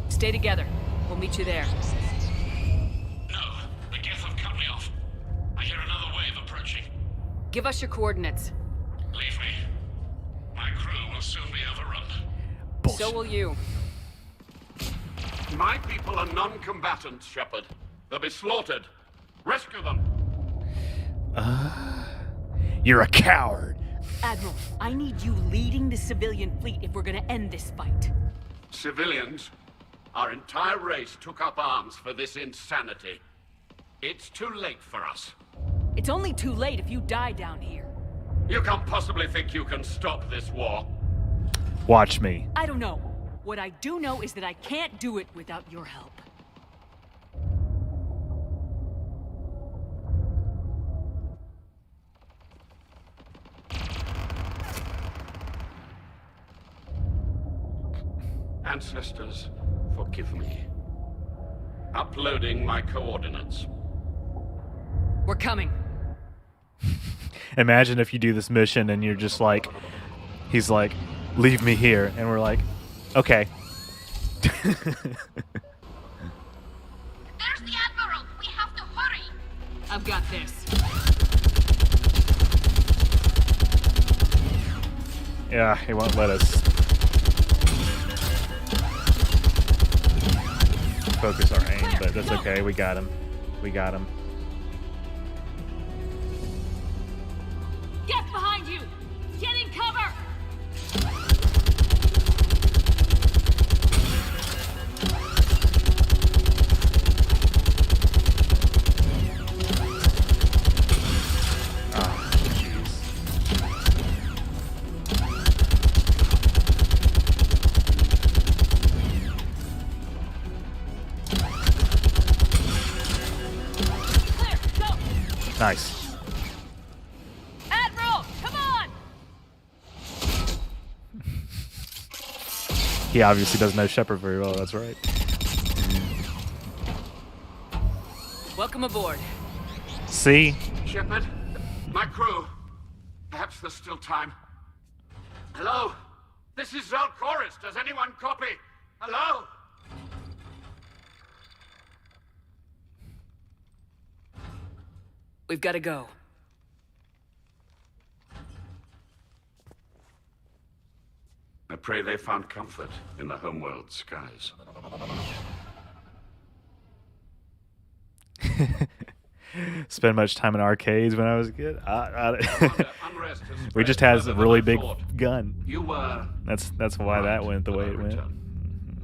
Stay together. We'll meet you there. No, the Geth have cut me off. I hear another wave approaching. Give us your coordinates. Leave me. My crew will soon be overrun. So will you. My people are non-combatants, Shepard. They'll be slaughtered. Rescue them. You're a coward. Admiral, I need you leading the civilian fleet if we're gonna end this fight. Civilians, our entire race took up arms for this insanity. It's too late for us. It's only too late if you die down here. You can't possibly think you can stop this war. Watch me. I don't know. What I do know is that I can't do it without your help. Ancestors, forgive me. Uploading my coordinates. We're coming. Imagine if you do this mission and you're just like, he's like, leave me here, and we're like, okay. There's the Admiral! We have to hurry! I've got this. Yeah, he won't let us focus our aim, but that's okay. We got him. We got him. Get behind you! Get in cover! Nice. Admiral, come on! He obviously doesn't know Shepard very well, that's right. Welcome aboard. See? Shepard, my crew. Perhaps there's still time. Hello? This is Zalcoris. Does anyone copy? Hello? We've got to go. I pray they found comfort in the homeworld skies. Spend much time in arcades when I was a kid. We just had a really big gun. That's why that went the way it went.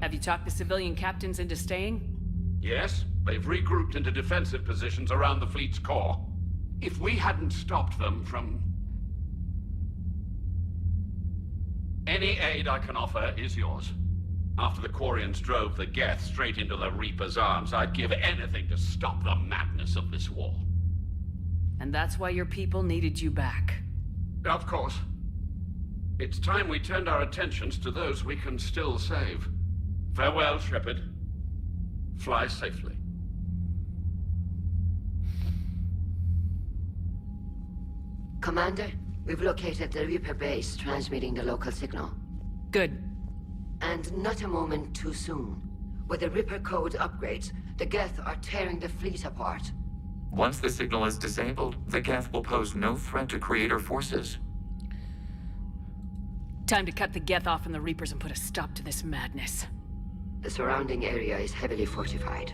Have you talked the civilian captains into staying? Yes, they've regrouped into defensive positions around the fleet's core. If we hadn't stopped them from... Any aid I can offer is yours. After the Quarians drove the Geth straight into the Reaper's arms, I'd give anything to stop the madness of this war. And that's why your people needed you back. Of course. It's time we turned our attentions to those we can still save. Farewell, Shepard. Fly safely. Commander, we've located the Reaper base transmitting the local signal. Good. And not a moment too soon. With the Reaper code upgrades, the Geth are tearing the fleet apart. Once the signal is disabled, the Geth will pose no threat to Creator forces. Time to cut the Geth off from the Reapers and put a stop to this madness. The surrounding area is heavily fortified,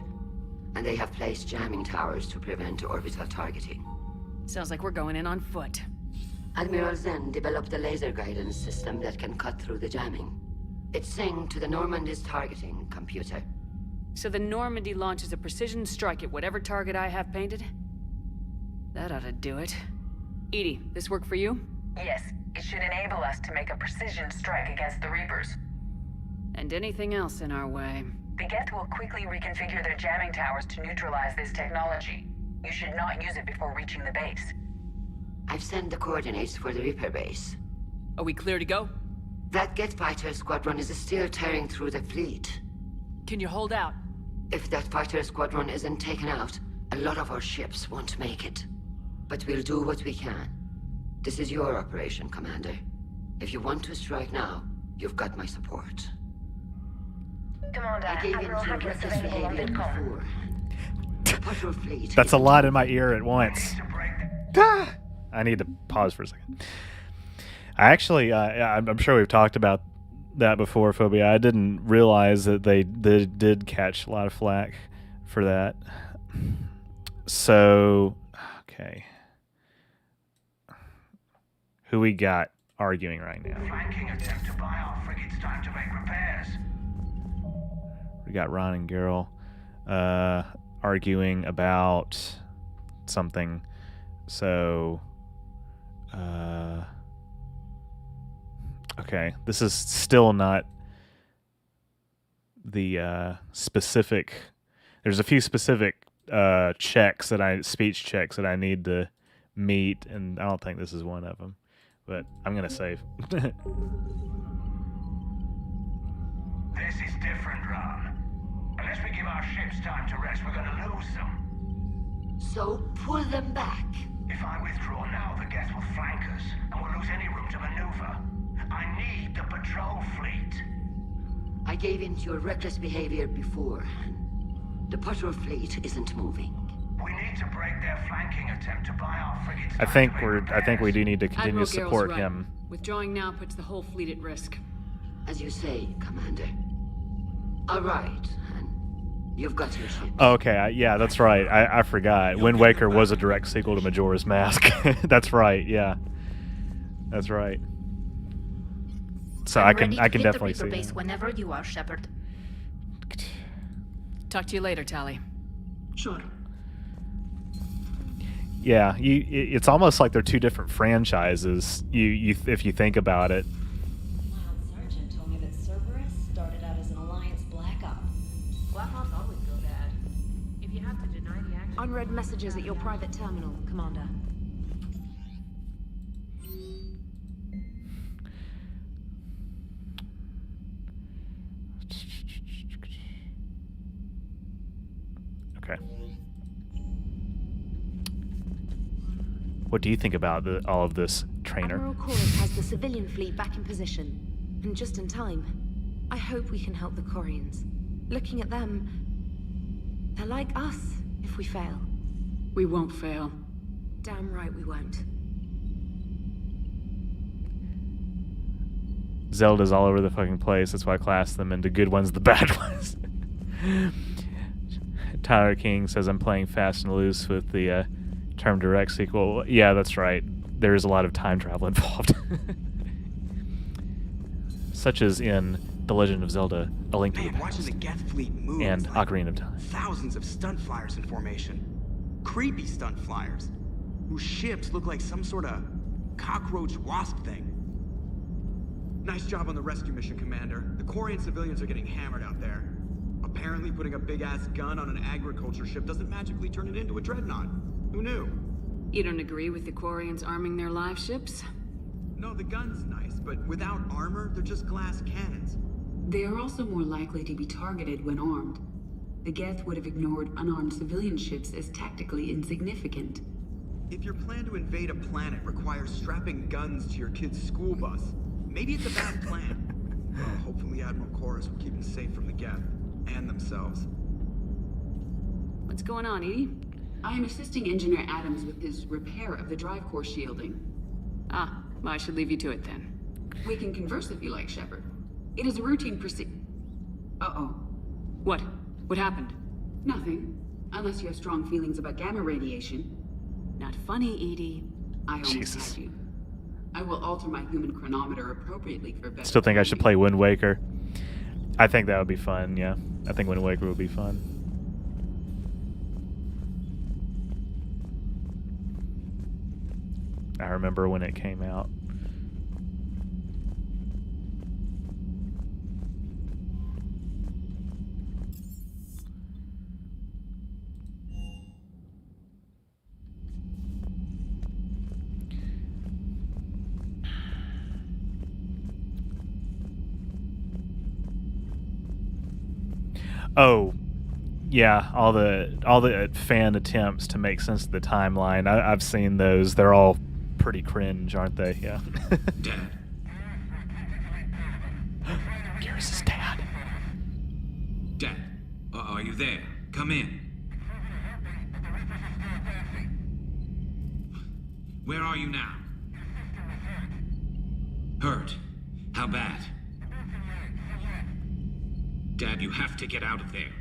and they have placed jamming towers to prevent orbital targeting. Sounds like we're going in on foot. Admiral Zen developed a laser guidance system that can cut through the jamming. It's synced to the Normandy's targeting computer. So the Normandy launches a precision strike at whatever target I have painted? That ought to do it. Edie, this work for you? Yes, it should enable us to make a precision strike against the Reapers. And anything else in our way. The Geth will quickly reconfigure their jamming towers to neutralize this technology. You should not use it before reaching the base. I've sent the coordinates for the Reaper base. Are we clear to go? That Geth fighter squadron is still tearing through the fleet. Can you hold out? If that fighter squadron isn't taken out, a lot of our ships won't make it. But we'll do what we can. This is your operation, Commander. If you want to strike now, you've got my support. Commander, I gave in Admiral to Hackett's reckless available on behavior VidCom. before. The patrol fleet... That's a lot in my ear at once. I need to pause for a second. I actually, I'm sure we've talked about that before, Phobia. I didn't realize that they did catch a lot of flack for that. So, okay. Who we got arguing right now? Flanking attempt to buy our frigates time to make repairs. We got Ron and Geralt arguing about something. So, okay, this is still not the specific. There's a few specific speech checks that I need to meet, and I don't think this is one of them. But I'm gonna save. This is different, Ron. Unless we give our ships time to rest, we're gonna lose them. So pull them back. If I withdraw now, the Geth will flank us, and we'll lose any room to maneuver. I need the patrol fleet. I gave in to your reckless behavior before. The patrol fleet isn't moving. We need to break their flanking attempt to buy our frigates. I think we do need to continue Admiral to support Garrel's right. him. Withdrawing now puts the whole fleet at risk. As you say, Commander. All right, and you've got your ship. Okay, yeah, that's right. I forgot. Wind Waker was a direct sequel to Majora's Mask. That's right. Yeah, that's right. So I can definitely see base that. whenever you are, Shepard. Talk to you later, Tali. Sure. Yeah, it's almost like they're two different franchises. If you think about it. Mild Sergeant told me that Cerberus started out as an Alliance Black Op. Black Ops always go bad. If you have to deny the action... Unread messages at your private terminal, Commander. Okay. What do you think about all of this, Trainer? Admiral Chorus has the civilian fleet back in position, and just in time. I hope we can help the Quarians. Looking at them, they're like us if we fail. We won't fail. Damn right we won't. Zelda's all over the fucking place. That's why I class them into good ones, the bad ones. Tyler King says I'm playing fast and loose with the term direct sequel. Yeah, that's right. There is a lot of time travel involved. Such as in The Legend of Zelda, A Link to the Past. Watching the Geth fleet move And like Ocarina of Time. Thousands of stunt flyers in formation. Creepy stunt flyers. Whose ships look like some sort of cockroach wasp thing. Nice job on the rescue mission, Commander. The Quarian civilians are getting hammered out there. Apparently putting a big-ass gun on an agriculture ship doesn't magically turn it into a dreadnought. Who knew? You don't agree with the Quarians arming their live ships? No, the gun's nice, but without armor, they're just glass cannons. They are also more likely to be targeted when armed. The Geth would have ignored unarmed civilian ships as tactically insignificant. If your plan to invade a planet requires strapping guns to your kid's school bus, maybe it's a bad plan. Well, hopefully Admiral Chorus will keep them safe from the Geth and themselves. What's going on, Edie? I am assisting Engineer Adams with his repair of the drive core shielding. Ah, well, I should leave you to it then. We can converse if you like, Shepard. It is a routine Uh-oh. What? What happened? Nothing. Unless you have strong feelings about gamma radiation. Not funny, Edie. I almost had you. I will alter my human chronometer appropriately for better. Still think I should play Wind Waker. I think that would be fun, yeah. I think Wind Waker would be fun. I remember when it came out. Oh, yeah, all the fan attempts to make sense of the timeline. I've seen those. They're all pretty cringe, aren't they? Yeah. Dad. Garrus' dad. Dad, are you there? Come in. Where are you now? Hurt? How bad? Dad, you have to get out of there.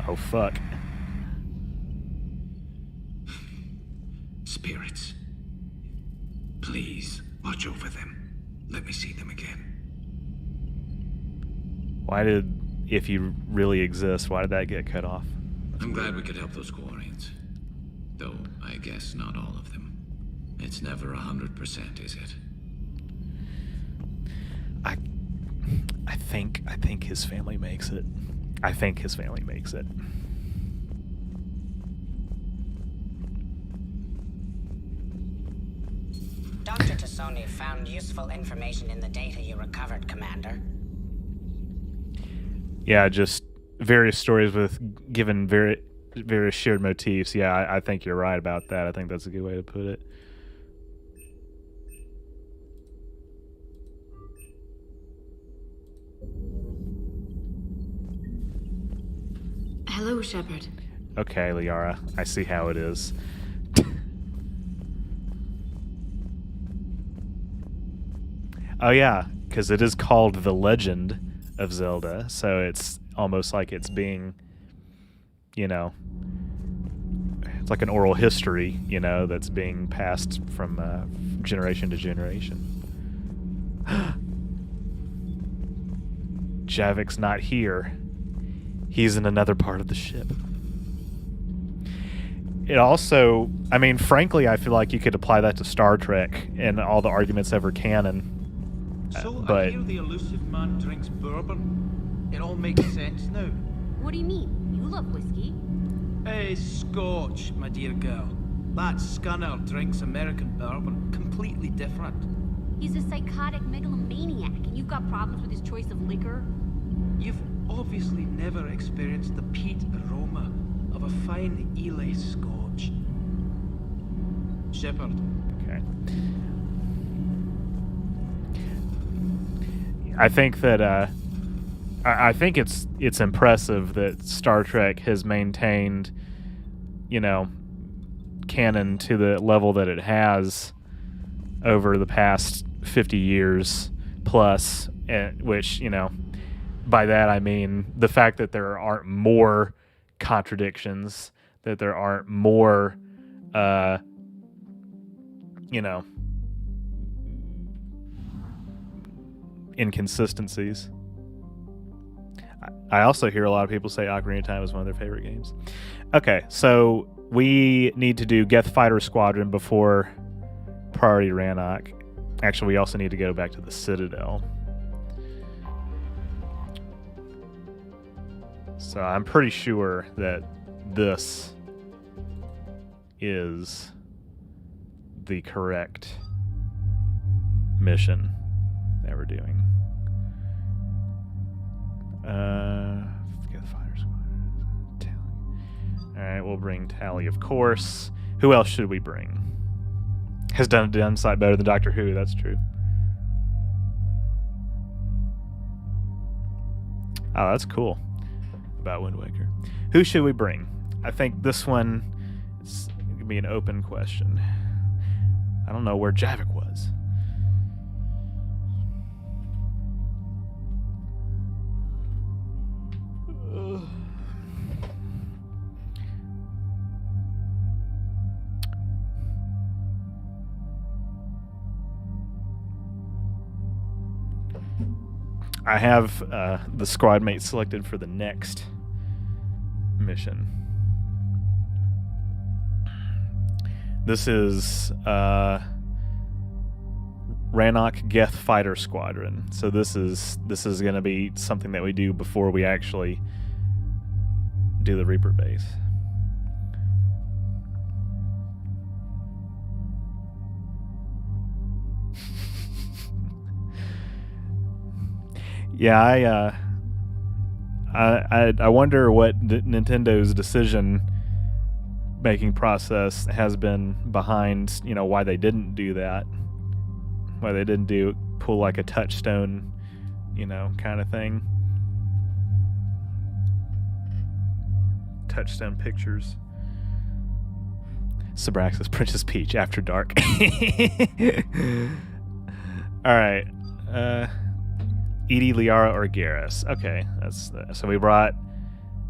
Oh, fuck. Spirits. Please, watch over them. Let me see them again. Why did, if you really exist, why did that get cut off? I'm glad we could help those Quarians. Though, I guess not all of them. It's never 100%, is it? I think his family makes it. I think his family makes it. Dr. Tassoni found useful information in the data you recovered, Commander. Yeah, just various stories with given various shared motifs. Yeah, I think you're right about that. I think that's a good way to put it. Hello, Shepard. Okay, Liara, I see how it is. Oh yeah, because it is called The Legend of Zelda, so it's almost like it's being, you know, it's like an oral history, you know, that's being passed from generation to generation. Javik's not here. He's in another part of the ship. It also, I mean, frankly, I feel like you could apply that to Star Trek and all the arguments ever canon. So But I hear the elusive man drinks bourbon. It all makes sense now. What do you mean? You love whiskey. Hey, Scotch, my dear girl. That scunner drinks American bourbon. Completely different. He's a psychotic megalomaniac, and you've got problems with his choice of liquor? You've obviously never experienced the peat aroma of a fine Ely Scotch. Shepard. Okay. I think that I think it's impressive that Star Trek has maintained, you know, canon to the level that it has over the past 50 years plus, which, you know, by that I mean the fact that there aren't more contradictions, that there aren't more, you know, inconsistencies. I also hear a lot of people say Ocarina of Time is one of their favorite games. Okay, so we need to do Geth Fighter Squadron before Priority Rannoch. Actually, we also need to go back to the Citadel. So I'm pretty sure that this is the correct mission that we're doing. Get the fighter squadron. Tally. Alright, we'll bring Tally, of course. Who else should we bring? Has done a downside better than Doctor Who, that's true. Oh, that's cool. About Wind Waker. Who should we bring? I think this one is going to be an open question. I don't know where Javik was. I have the squad mate selected for the next mission. This is Rannoch Geth Fighter Squadron. So this is going to be something that we do before we actually do the Reaper base. Yeah, I wonder what Nintendo's decision making process has been behind, you know, why they didn't do that, why they didn't pull like a Touchstone, you know, kind of thing. Touchstone Pictures. Sabraxis, Princess Peach, After Dark. All right. Edie, Liara, or Garrus. Okay, so we brought.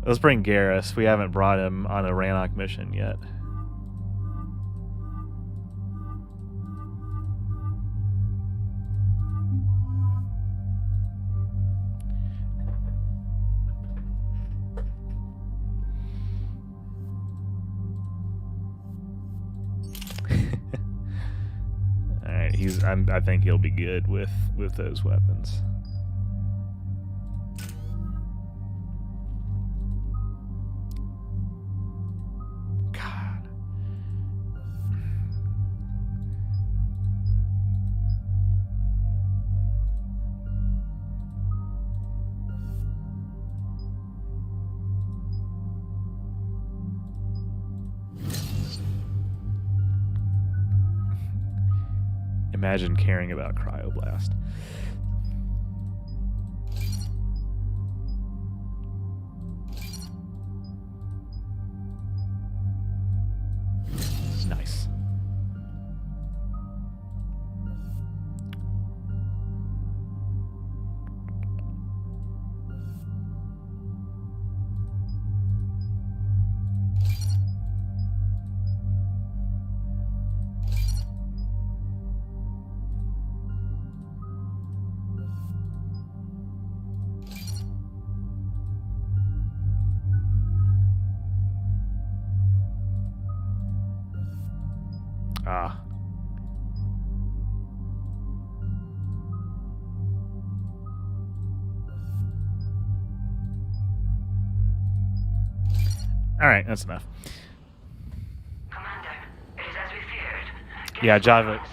Let's bring Garrus. We haven't brought him on a Rannoch mission yet. All right, I think he'll be good with those weapons. Imagine caring about Cryoblast. Ah. All right, that's enough. Commander, it is as we feared. Yeah, Java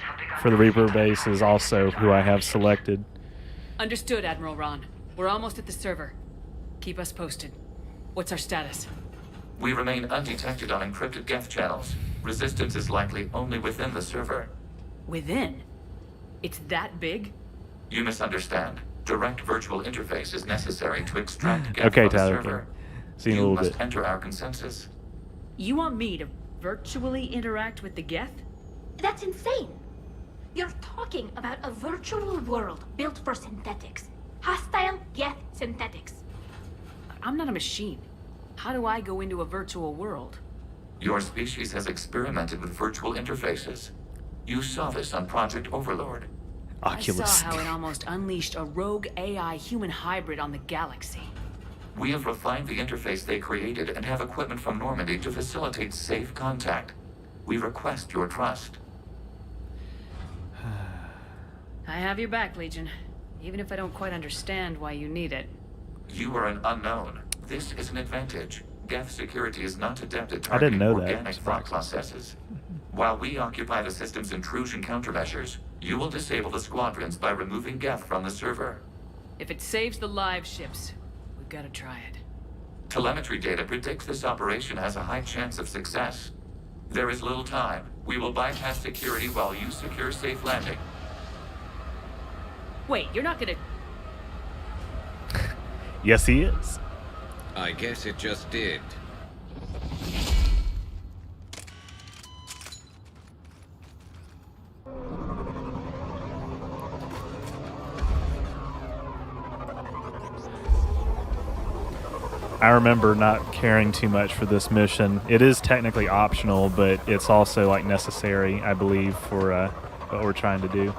for the Reaper base is also who I have selected. Understood, Admiral Ron. We're almost at the server. Keep us posted. What's our status? We remain undetected on encrypted Geth channels. Resistance is likely only within the server. Within? It's that big? You misunderstand. Direct virtual interface is necessary to extract Geth Okay, from the Tyler. server. Seen a You little must bit. enter our consensus. You want me to virtually interact with the Geth? That's insane. You're talking about a virtual world built for synthetics. Hostile Geth synthetics. I'm not a machine. How do I go into a virtual world? Your species has experimented with virtual interfaces. You saw this on Project Overlord. Oculus. I saw how it almost unleashed a rogue AI human hybrid on the galaxy. We have refined the interface they created and have equipment from Normandy to facilitate safe contact. We request your trust. I have your back, Legion. Even if I don't quite understand why you need it. You are an unknown. This is an advantage. Geth security is not adept at I didn't targeting know that. organic thought processes. While we occupy the system's intrusion countermeasures, you will disable the squadrons by removing Geth from the server. If it saves the live ships, we've got to try it. Telemetry data predicts this operation has a high chance of success. There is little time. We will bypass security while you secure safe landing. Wait, you're not gonna... Yes, he is. I guess it just did. I remember not caring too much for this mission. It is technically optional, but it's also like necessary, I believe, for what we're trying to do.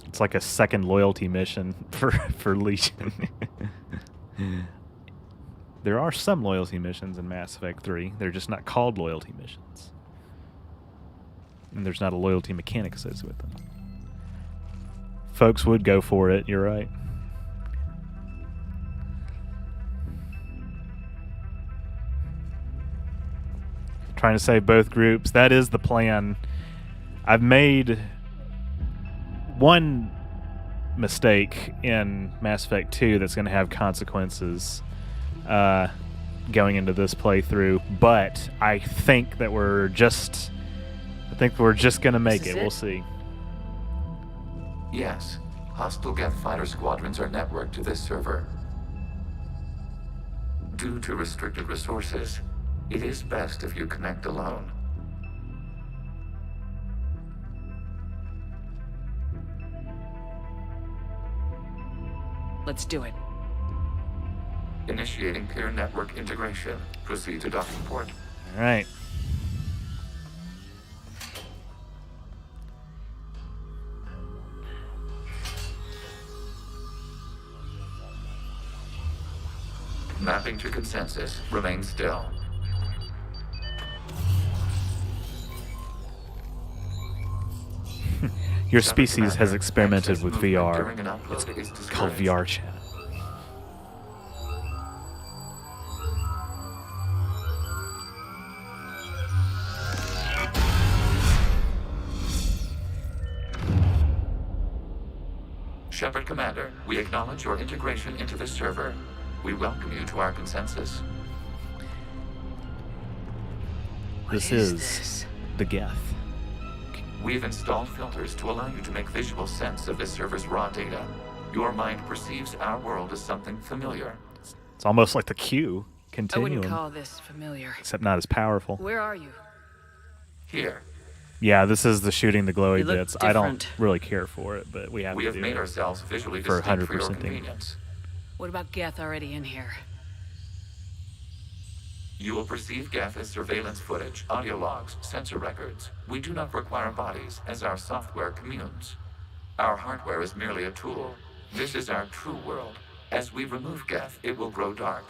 It's like a second loyalty mission for Legion. There are some loyalty missions in Mass Effect 3. They're just not called loyalty missions. And there's not a loyalty mechanic associated with them. Folks would go for it, you're right. Trying to save both groups. That is the plan. I've made one mistake in Mass Effect 2 that's going to have consequences going into this playthrough, but I think that we're just going to make it. We'll see. Yes, hostile Geth fighter squadrons are networked to this server. Due to restricted resources, it is best if you connect alone. Let's do it. Initiating peer network integration. Proceed to docking port. All right. Mapping to consensus. Remain still. Your species has experimented with VR. It's called VR chat. Shepard Commander, we acknowledge your integration into this server. We welcome you to our consensus. This is the Geth. We've installed filters to allow you to make visual sense of this server's raw data. Your mind perceives our world as something familiar. It's almost like the Q I continuum. wouldn't call this familiar. Except not as powerful. Where are you? Here. Yeah, this is the shooting the glowy You look bits. I don't different. really care for it, but we have to do made it ourselves visually for distinct 100% for your thing. convenience. What about Geth already in here? You will perceive Geth as surveillance footage, audio logs, sensor records. We do not require bodies, as our software communes. Our hardware is merely a tool. This is our true world. As we remove Geth, it will grow dark.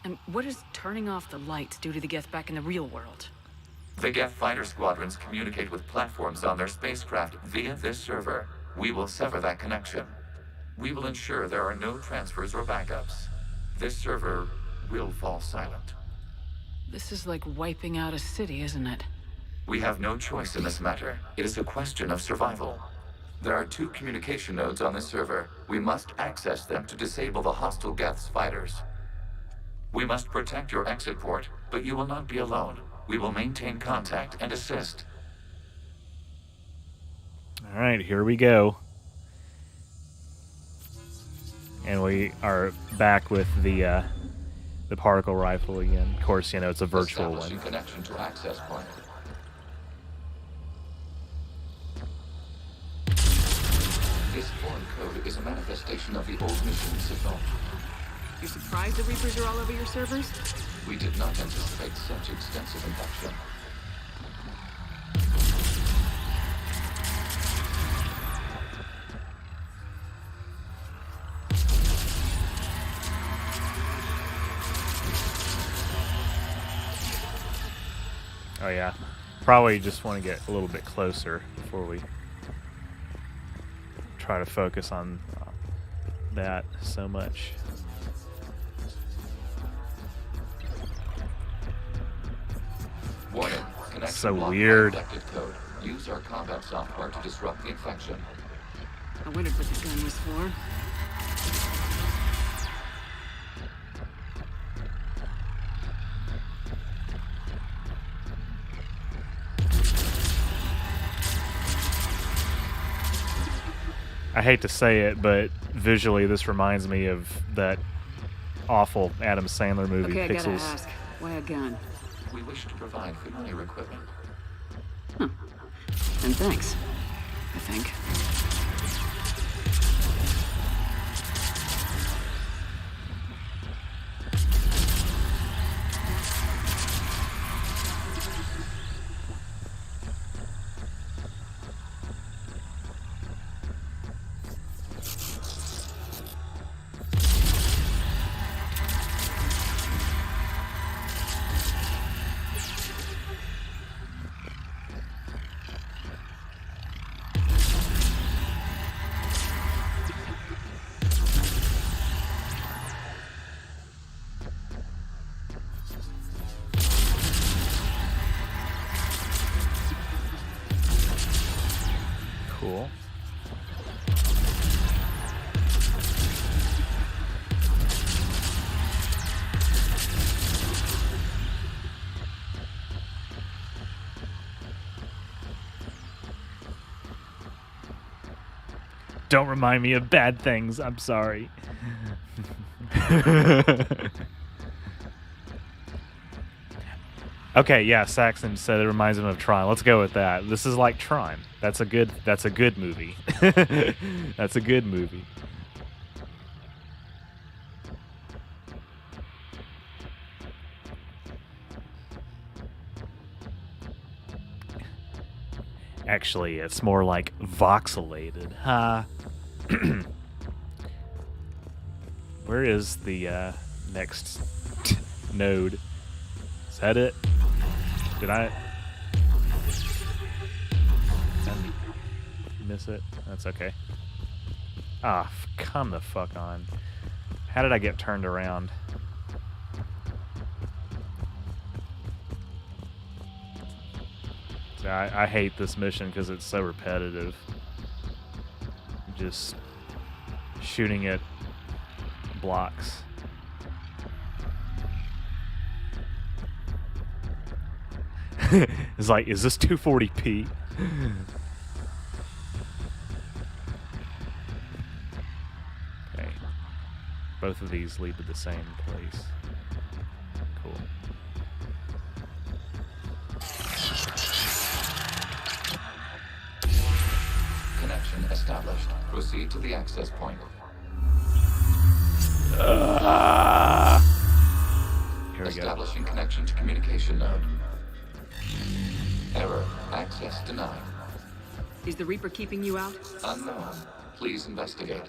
And what does turning off the lights do to the Geth back in the real world? The Geth fighter squadrons communicate with platforms on their spacecraft via this server. We will sever that connection. We will ensure there are no transfers or backups. This server will fall silent. This is like wiping out a city, isn't it? We have no choice in this matter. It is a question of survival. There are 2 communication nodes on this server. We must access them to disable the hostile Geth's fighters. We must protect your exit port, but you will not be alone. We will maintain contact and assist. All right, here we go. And we are back with the particle rifle again. Of course, you know, it's a virtual one. Establishing connection to access point. This foreign code is a manifestation of the old mission signal. You're surprised the Reapers are all over your servers? We did not anticipate such extensive infection. Oh yeah, probably just want to get a little bit closer before we try to focus on that so much. Warning, connection So blocked by weird. infected code. Use our combat software to disrupt the infection. I wondered what the gun was for. I hate to say it, but visually this reminds me of that awful Adam Sandler movie, Okay, I gotta Pixels. ask, why a gun? We wish to provide familiar equipment. And thanks, I think. Cool. Don't remind me of bad things. I'm sorry. Okay, yeah, Saxon said it reminds him of Tron. Let's go with that. This is like Tron. That's a good movie. That's a good movie. Actually, it's more like voxelated. Where is the next node? Is that it? Did I miss it? That's okay. Ah, come the fuck on. How did I get turned around? I hate this mission because it's so repetitive. Just shooting at blocks. It's like, is this 240p? Okay. Both of these lead to the same place. Cool. Connection established. Proceed to the access point. Here we go. Establishing connection to communication node. Error. Access denied. Is the Reaper keeping you out? Unknown. Please investigate.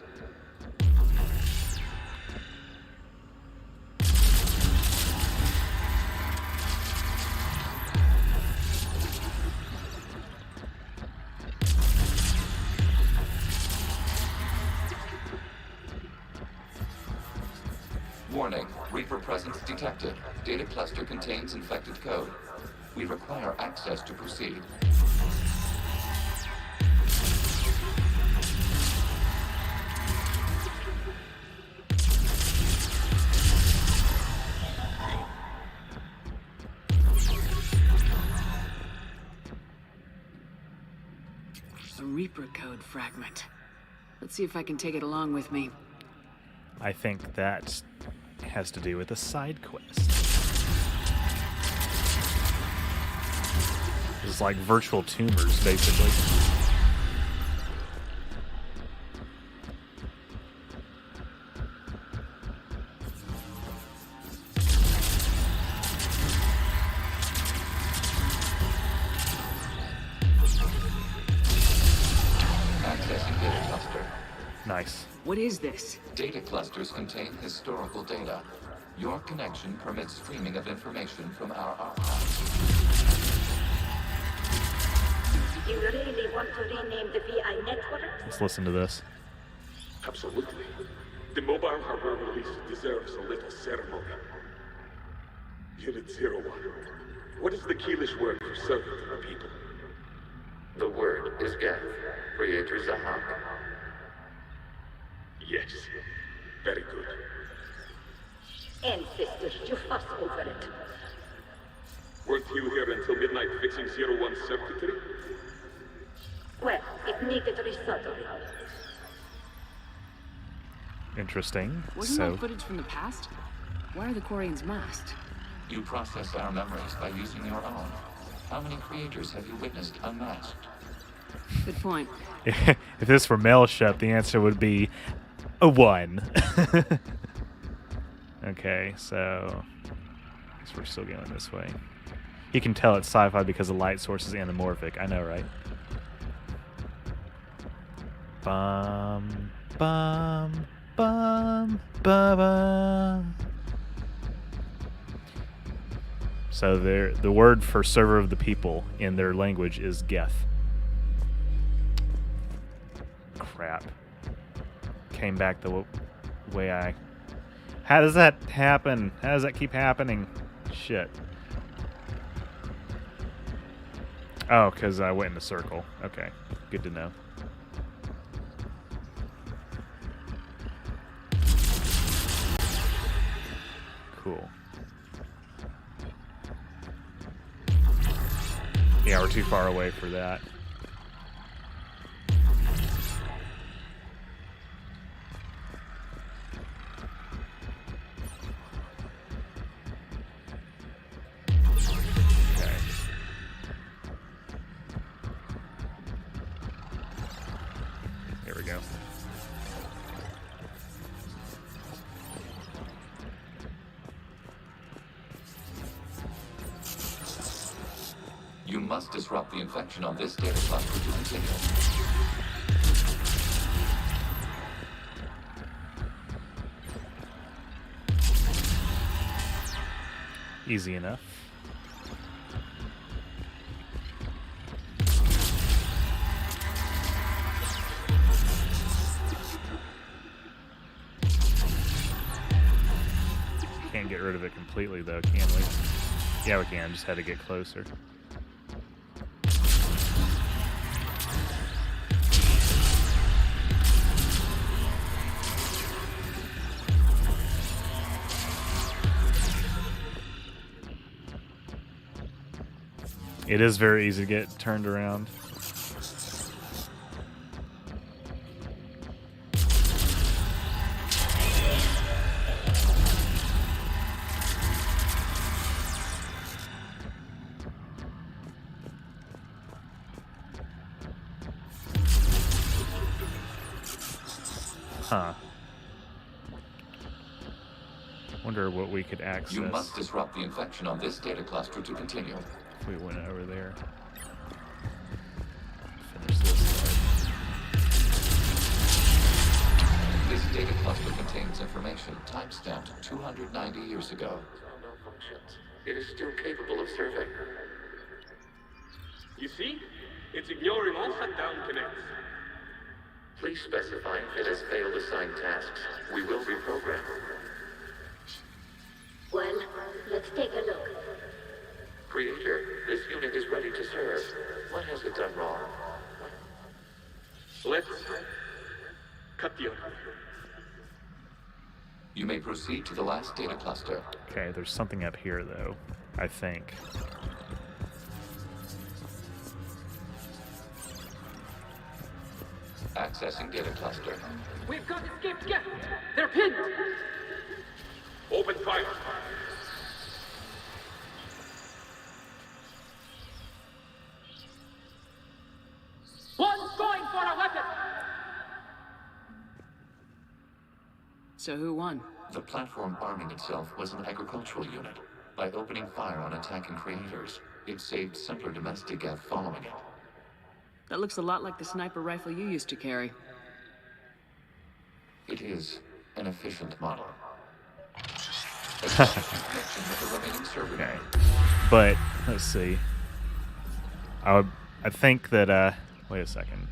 Warning. Reaper presence detected. Data cluster contains infected code. We require access to proceed. A Reaper code fragment. Let's see if I can take it along with me. I think that has to do with a side quest. It's like virtual tumors, basically. Accessing data cluster. Nice. What is this? Data clusters contain historical data. Your connection permits streaming of information from our archives. You really want to rename the VI network? Let's listen to this. Absolutely. The mobile harbor release deserves a little ceremony. Unit 01. What is the Keelish word for servant to the people? The word is Geth. Creator Zahak. Yes. Very good. Ancestors, you fuss over it. Weren't you here until midnight fixing 01's circuitry? Well, it needed resoldering. Interesting. Wasn't that footage from the past? Why are the Quarians masked? You process our memories by using your own. How many creators have you witnessed unmasked? Good point. If this were Mail Shep, the answer would be a 1. Okay, so I guess we're still going this way. You can tell it's sci-fi because the light source is anamorphic. I know, right? Bum, bum, bum, bum. So the word for server of the people in their language is Geth. Crap. Came back the way I... How does that happen? How does that keep happening? Shit. Oh, because I went in a circle. Okay, good to know. Cool. Yeah, we're too far away for that. You must disrupt the infection on this data cluster to continue. Easy enough. Can't get rid of it completely though, can we? Yeah, we can. Just had to get closer. It is very easy to get turned around. Huh. Wonder what we could access. You must disrupt the infection on this data cluster to continue. We went over there. Finish this. data cluster contains information timestamped 290 years ago. It is still capable of survey. You see? It's ignoring all shutdown connects. Please specify if it has failed assigned tasks. We will reprogram. Well, let's take a look. Creator, this unit is ready to serve. What has it done wrong? Let's cut the audio. You may proceed to the last data cluster. Okay, there's something up here, though, I think. Accessing data cluster. We've got escaped Geth. They're pinned. Open fire. One's going for a weapon. So who won? The platform arming itself was an agricultural unit. By opening fire on attacking creators, it saved simpler domestic Geth following it. That looks a lot like the sniper rifle you used to carry. It is an efficient model. Okay. But, let's see. I think that, wait a second.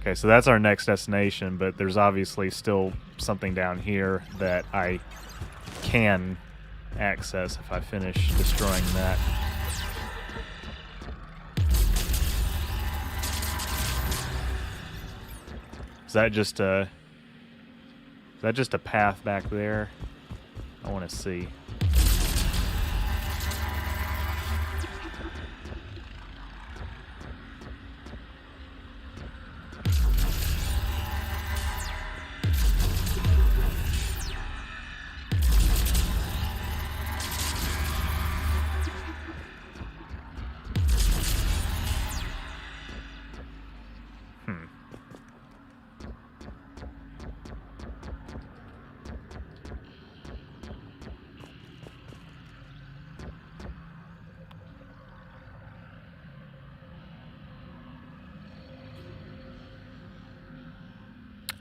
Okay, so that's our next destination, but there's obviously still something down here that I can access if I finish destroying that. Is that just a path back there? I want to see.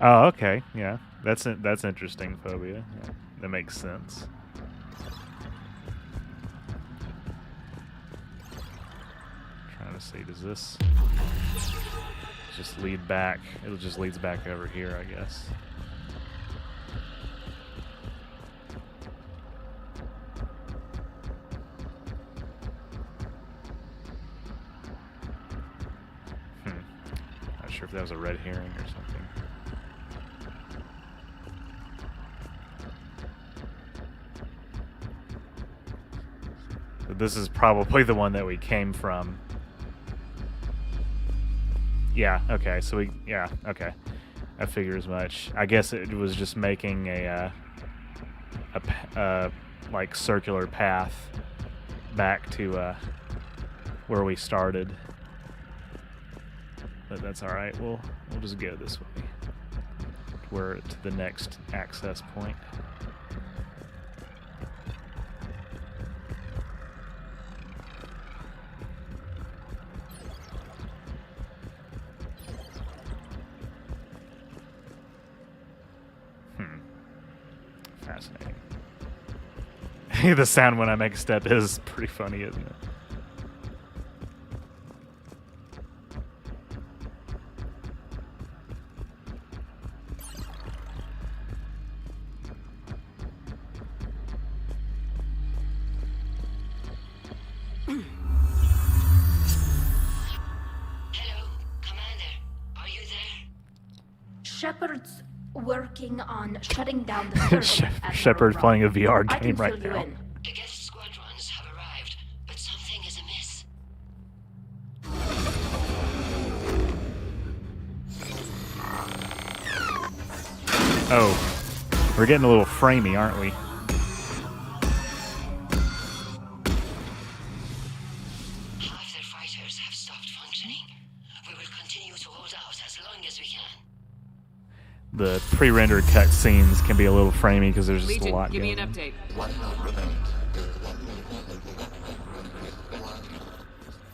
Oh, okay. Yeah, that's interesting, Phobia. Yeah, that makes sense. Trying to see, does this just lead back? It just leads back over here, I guess. Not sure if that was a red herring or something. This is probably the one that we came from. Yeah, okay, so okay. I figure as much. I guess it was just making a like circular path back to where we started. But that's alright, we'll just go this way. We're to the next access point. Fascinating. The sound when I make a step is pretty funny, isn't it? Hello, Commander. Are you there? Shepard's working on shutting down the server. Shepard's playing a VR I game can right fill you now. in. The Geth squadrons have arrived, but something is amiss. Oh, we're getting a little framey, aren't we? Half their fighters have stopped functioning. We will continue to hold out as long as we can. The pre-rendered cutscenes can be a little framey because there's just Legion, a lot give me going an on. update. One note remains.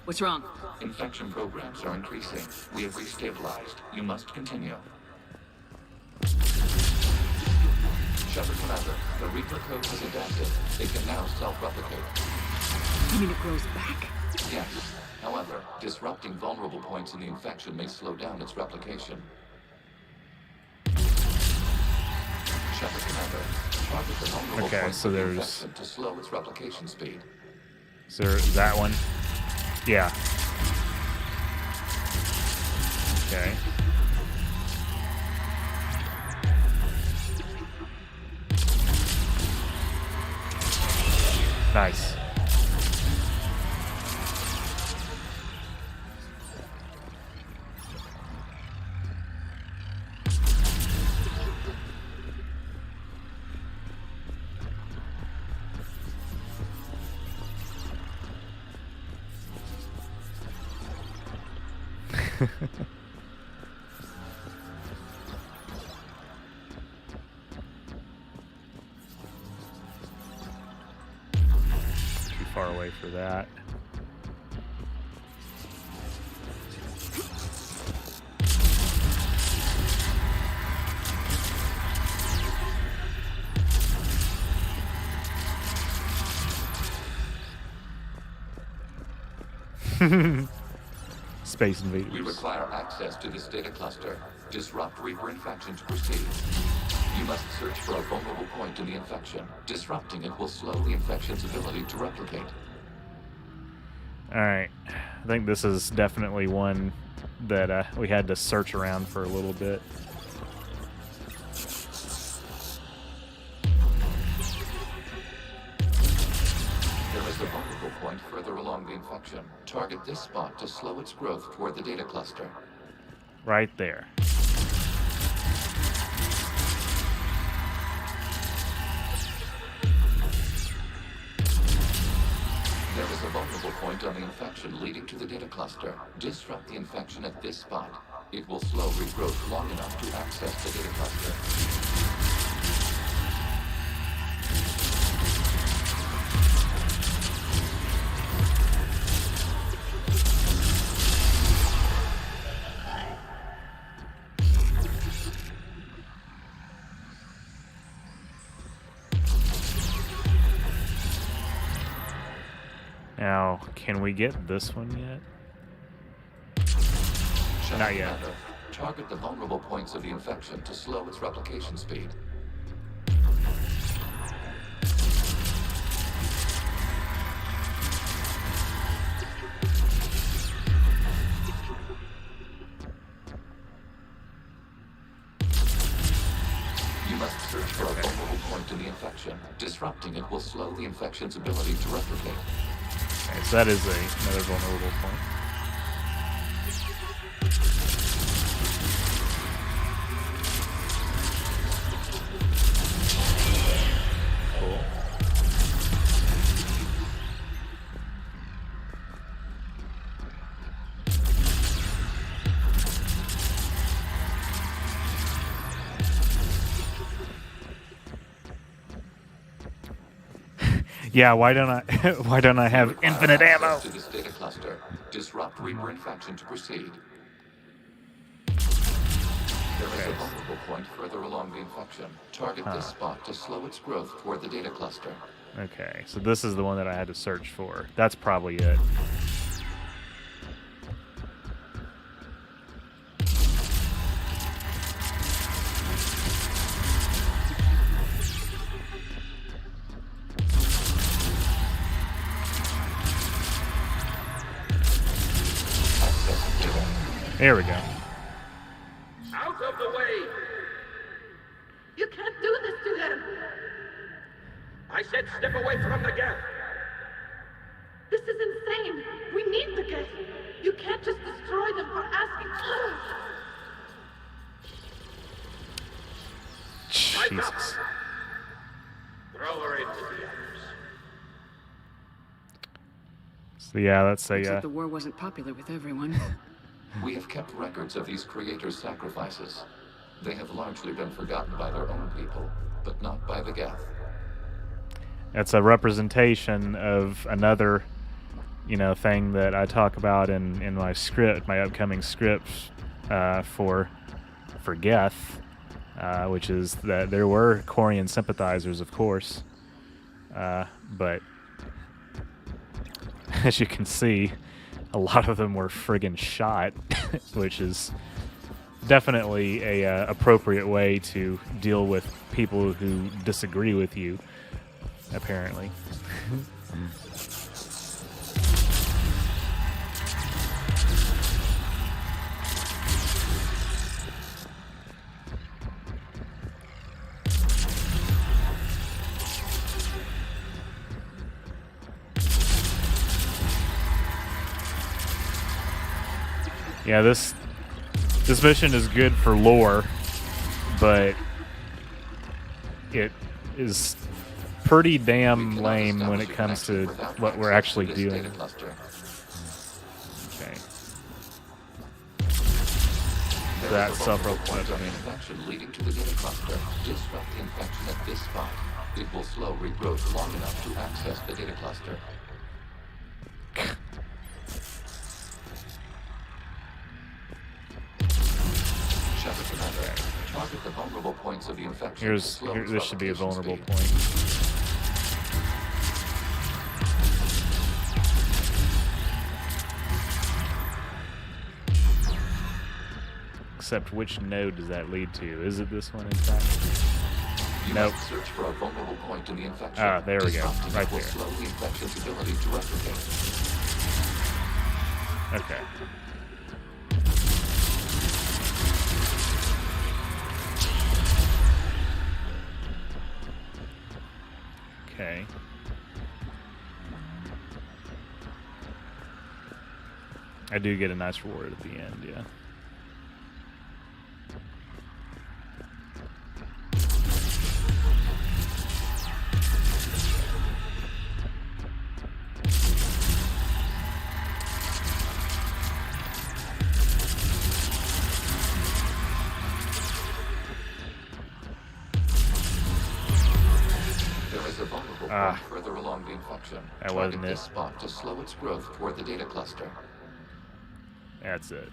What's wrong? Infection programs are increasing. We have restabilized. You must continue. Shepard Commander, the Reaper code has adapted. It can now self-replicate. You mean it grows back? Yes. However, disrupting vulnerable points in the infection may slow down its replication. Shepard Commander, target the vulnerable points so of the there's... infection to slow its replication speed. Is there that one? Yeah. Okay. Nice. Too far away for that. Space invaders. We require access to this data cluster. Disrupt Reaper infection to proceed. You must search for a vulnerable point in the infection. Disrupting it will slow the infection's ability to replicate. Alright. I think this is definitely one that we had to search around for a little bit. There is a vulnerable point further along the infection. Target this spot to slow its growth toward the data cluster. Right there. There is a vulnerable point on the infection leading to the data cluster. Disrupt the infection at this spot. It will slow regrowth long enough to access the data cluster. Now, can we get this one yet? Not yet. Target the vulnerable points of the infection to slow its replication speed. You must search for a vulnerable point in the infection. Disrupting it will slow the infection's ability to replicate. Okay, so that is another vulnerable point. Cool. Yeah, why don't I have infinite ammo? To this data cluster. Disrupt Reaper infection to proceed. There is a vulnerable point further along the infection. Target this spot to slow its growth toward the data cluster. Okay, so this is the one that I had to search for. That's probably it. There we go. Out of the way! You can't do this to him! I said step away from the Geth! This is insane! We need the Geth! You can't just destroy them for asking. Jesus. Throw her into the others. So yeah, that's a Except the war wasn't popular with everyone. We have kept records of these creators' sacrifices. They have largely been forgotten by their own people, but not by the Geth. It's a representation of another, thing that I talk about in my script, my upcoming script for Geth, which is that there were Quarian sympathizers, of course, but as you can see, a lot of them were friggin' shot, which is definitely a appropriate way to deal with people who disagree with you, apparently. Yeah, this mission is good for lore, but it is pretty damn lame when it comes to what we're actually doing. Okay. That's self-proclaiming. Infection leading to the data cluster. Disrupt the infection at this spot. It will slow regrowth long enough to access the data cluster. Target the vulnerable points of the infection. This should be a vulnerable point. Except which node does that lead to? Is it this one in fact? You nope. Must search for a vulnerable point in the infection. Ah, there we go. Right will there. Slow the infection's ability to replicate. Okay. Okay. I do get a nice reward at the end, yeah. Further along the infection. That wasn't Target it. this spot to slow its growth toward the data cluster. That's it.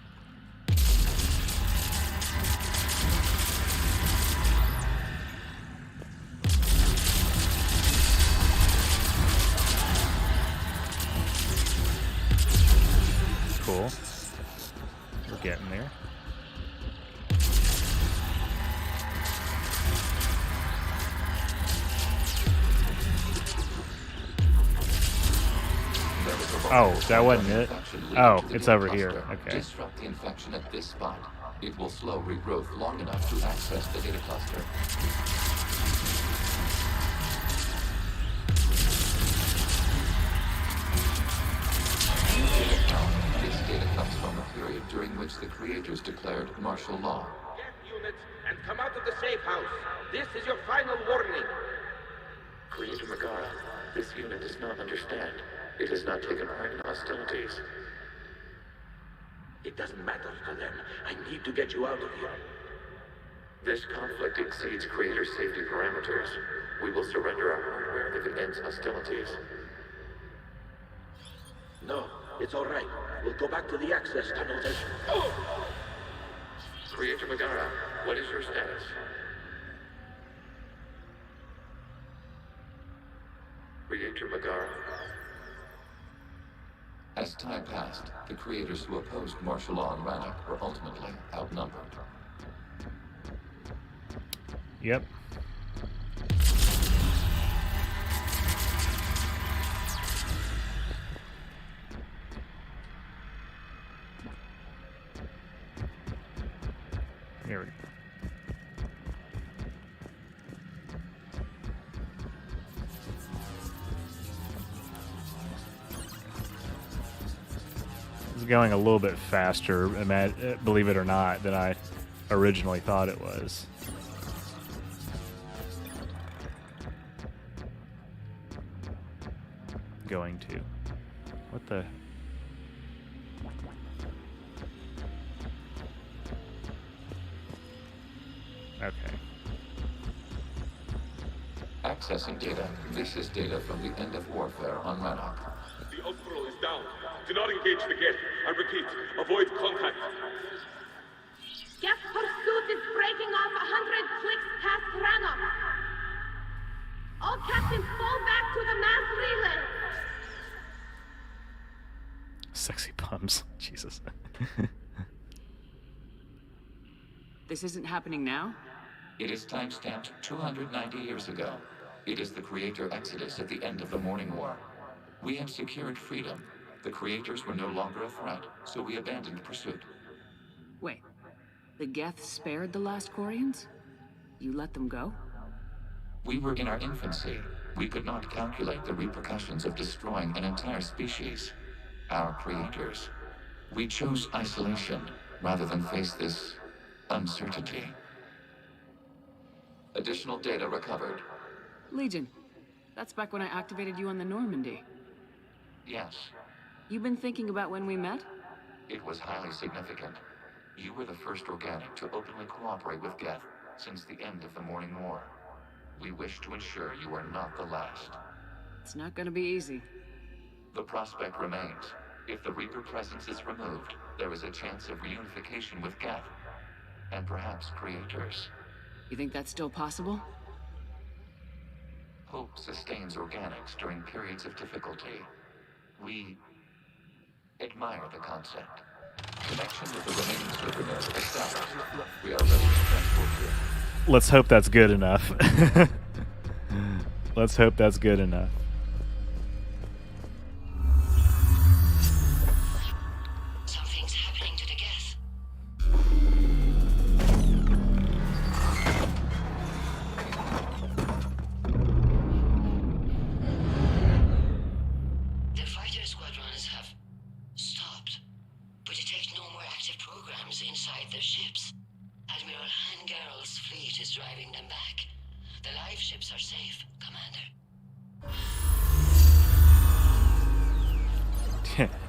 Cool. We're getting there. Oh, that wasn't it? Oh, it's over here. Okay. Disrupt the infection at this spot. It will slow regrowth long enough to access the data cluster. This data comes from a period during which the creators declared martial law. Get units and come out of the safe house. This is your final warning. Creator Megara, this unit does not understand. It has not taken part in hostilities. It doesn't matter to them. I need to get you out of here. This conflict exceeds Creator's safety parameters. We will surrender our hardware if it ends hostilities. No, it's all right. We'll go back to the access tunnels and... Oh! Creator Megara, what is your status? Creator Megara. As time passed, the creators who opposed martial law in Rannoch were ultimately outnumbered. Yep. There we go. It's going a little bit faster, believe it or not, than I originally thought it was. Going to. What the? Okay. Accessing data. This is data from the end of warfare on Rannoch. The Outpool is down. Do not engage the Geth. I repeat, avoid contact. Geth pursuit is breaking off 100 clicks past Rannoch. All captains fall back to the mass relay. Sexy bums. Jesus. This isn't happening now? It is timestamped 290 years ago. It is the Creator Exodus at the end of the Morning War. We have secured freedom. The Creators were no longer a threat, so we abandoned pursuit. Wait, the Geth spared the last Quarians? You let them go? We were in our infancy. We could not calculate the repercussions of destroying an entire species. Our creators. We chose isolation rather than face this uncertainty. Additional data recovered. Legion, that's back when I activated you on the Normandy. Yes, You've been thinking about when we met? it was highly significant. You were the first organic to openly cooperate with Geth since the end of the Morning War. We wish to ensure you are not the last. It's not gonna be easy. The prospect remains. If the Reaper presence is removed, there is a chance of reunification with Geth. And perhaps creators. You think that's still possible? Hope sustains organics during periods of difficulty. We admire the concept. Connection with the remaining server node established. We are ready to transport you. Let's hope that's good enough. Let's hope that's good enough. Something's happening to the Geth. The fighter squadrons have stopped, but detect no more active programs inside their ships. Admiral Hangarl's fleet is driving them back. The live ships are safe, Commander.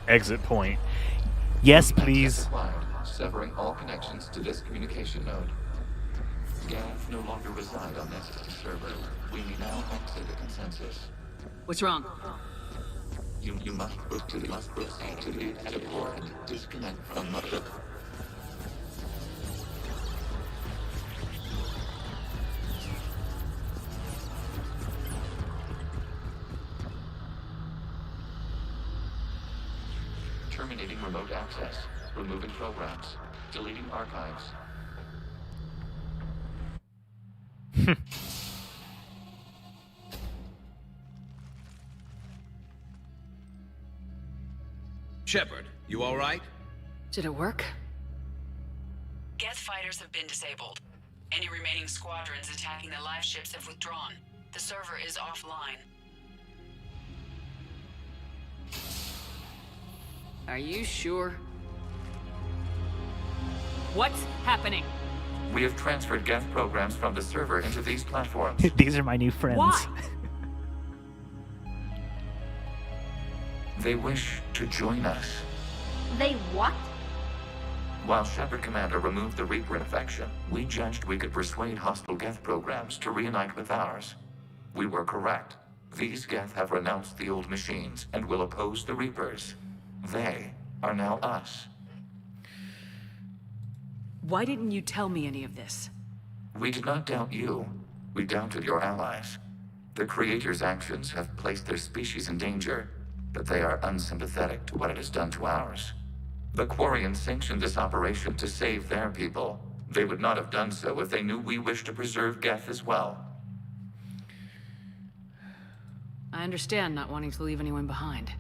Exit point. Yes, please. Acquired, severing all connections to this communication node. Geth no longer reside on this server. We now exit the consensus. What's wrong? You must proceed to the exit port and disconnect from Mother. Terminating remote access. Removing programs. Deleting archives. Shepard, you all right? Did it work? Geth fighters have been disabled. Any remaining squadrons attacking the live ships have withdrawn. The server is offline. Are you sure? What's happening? We have transferred Geth programs from the server into these platforms. These are my new friends. Why? They wish to join us. They what? While Shepard Commander removed the Reaper infection, we judged we could persuade hostile Geth programs to reunite with ours. We were correct. These Geth have renounced the old machines and will oppose the Reapers. They are now us. Why didn't you tell me any of this? We did not doubt you. We doubted your allies. The Creator's actions have placed their species in danger, but they are unsympathetic to what it has done to ours. The Quarians sanctioned this operation to save their people. They would not have done so if they knew we wished to preserve Geth as well. I understand not wanting to leave anyone behind.